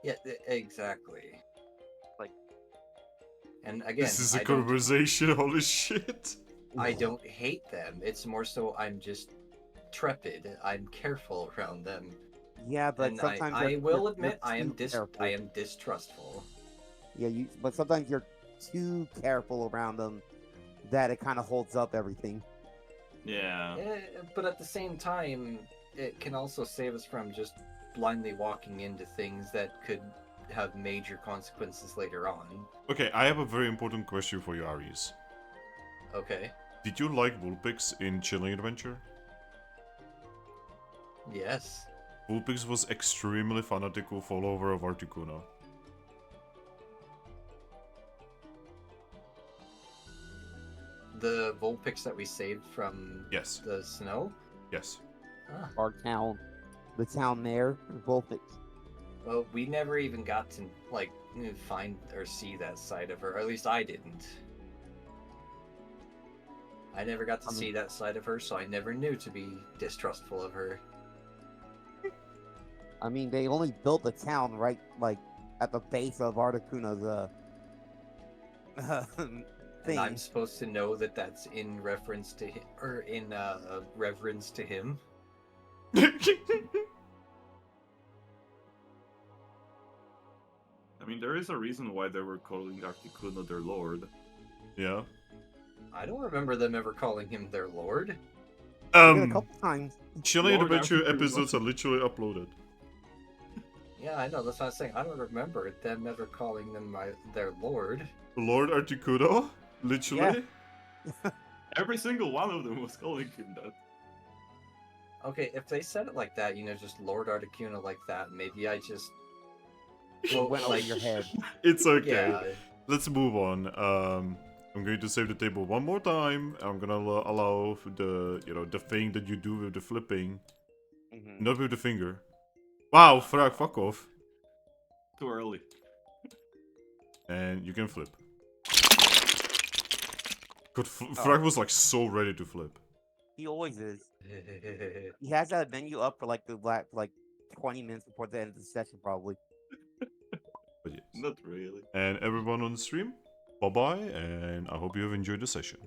Yeah, exactly. Like- and again, This is a I don't- conversation, holy shit. I don't hate them. It's more so I'm just trepid. I'm careful around them. Yeah, but And sometimes I will you're admit I am too careful. I am distrustful. Yeah, but sometimes you're too careful around them that it kind of holds up everything. Yeah. But at the same time, it can also save us from just blindly walking into things that could have major consequences later on. Okay, I have a very important question for you, Aries. Okay. Did you like Vulpix in Chilling Adventure? Yes. Vulpix was extremely fanatical follower of Articuno. The Vulpix that we saved from Yes. the snow? Yes. Ah. Our town, the town mayor, Vulpix. Well, we never even got to, like, find or see that side of her. Or at least I didn't. I never got to see that side of her, so I never knew to be distrustful of her. I mean, they only built the town right, like, at the base of Articuno's, And thing. I'm supposed to know that that's in reference to him, or in reverence to him. I mean, there is a reason why they were calling Articuno their lord. Yeah. I don't remember them ever calling him their lord. They did a couple times. Chilling Lord Adventure Articuno. episodes are literally uploaded. Yeah, I know. That's what I'm saying. I don't remember them ever calling them their lord. Lord Articuno? Literally? Every single one of them was calling him that. Okay, if they said it like that, just Lord Articuno like that, maybe I just It went over your head. It's okay. Yeah. Let's move on. I'm going to save the table one more time. I'm gonna allow the the thing that you do with the flipping, not with the finger. Wow, Thrack, fuck off. Too early. And you can flip. God, Thrack was like so ready to flip. He always is. He has that menu up for like the last, like 20 minutes before the end of the session, probably. But yes. Not really. And everyone on the stream, bye bye, and I hope you have enjoyed the session.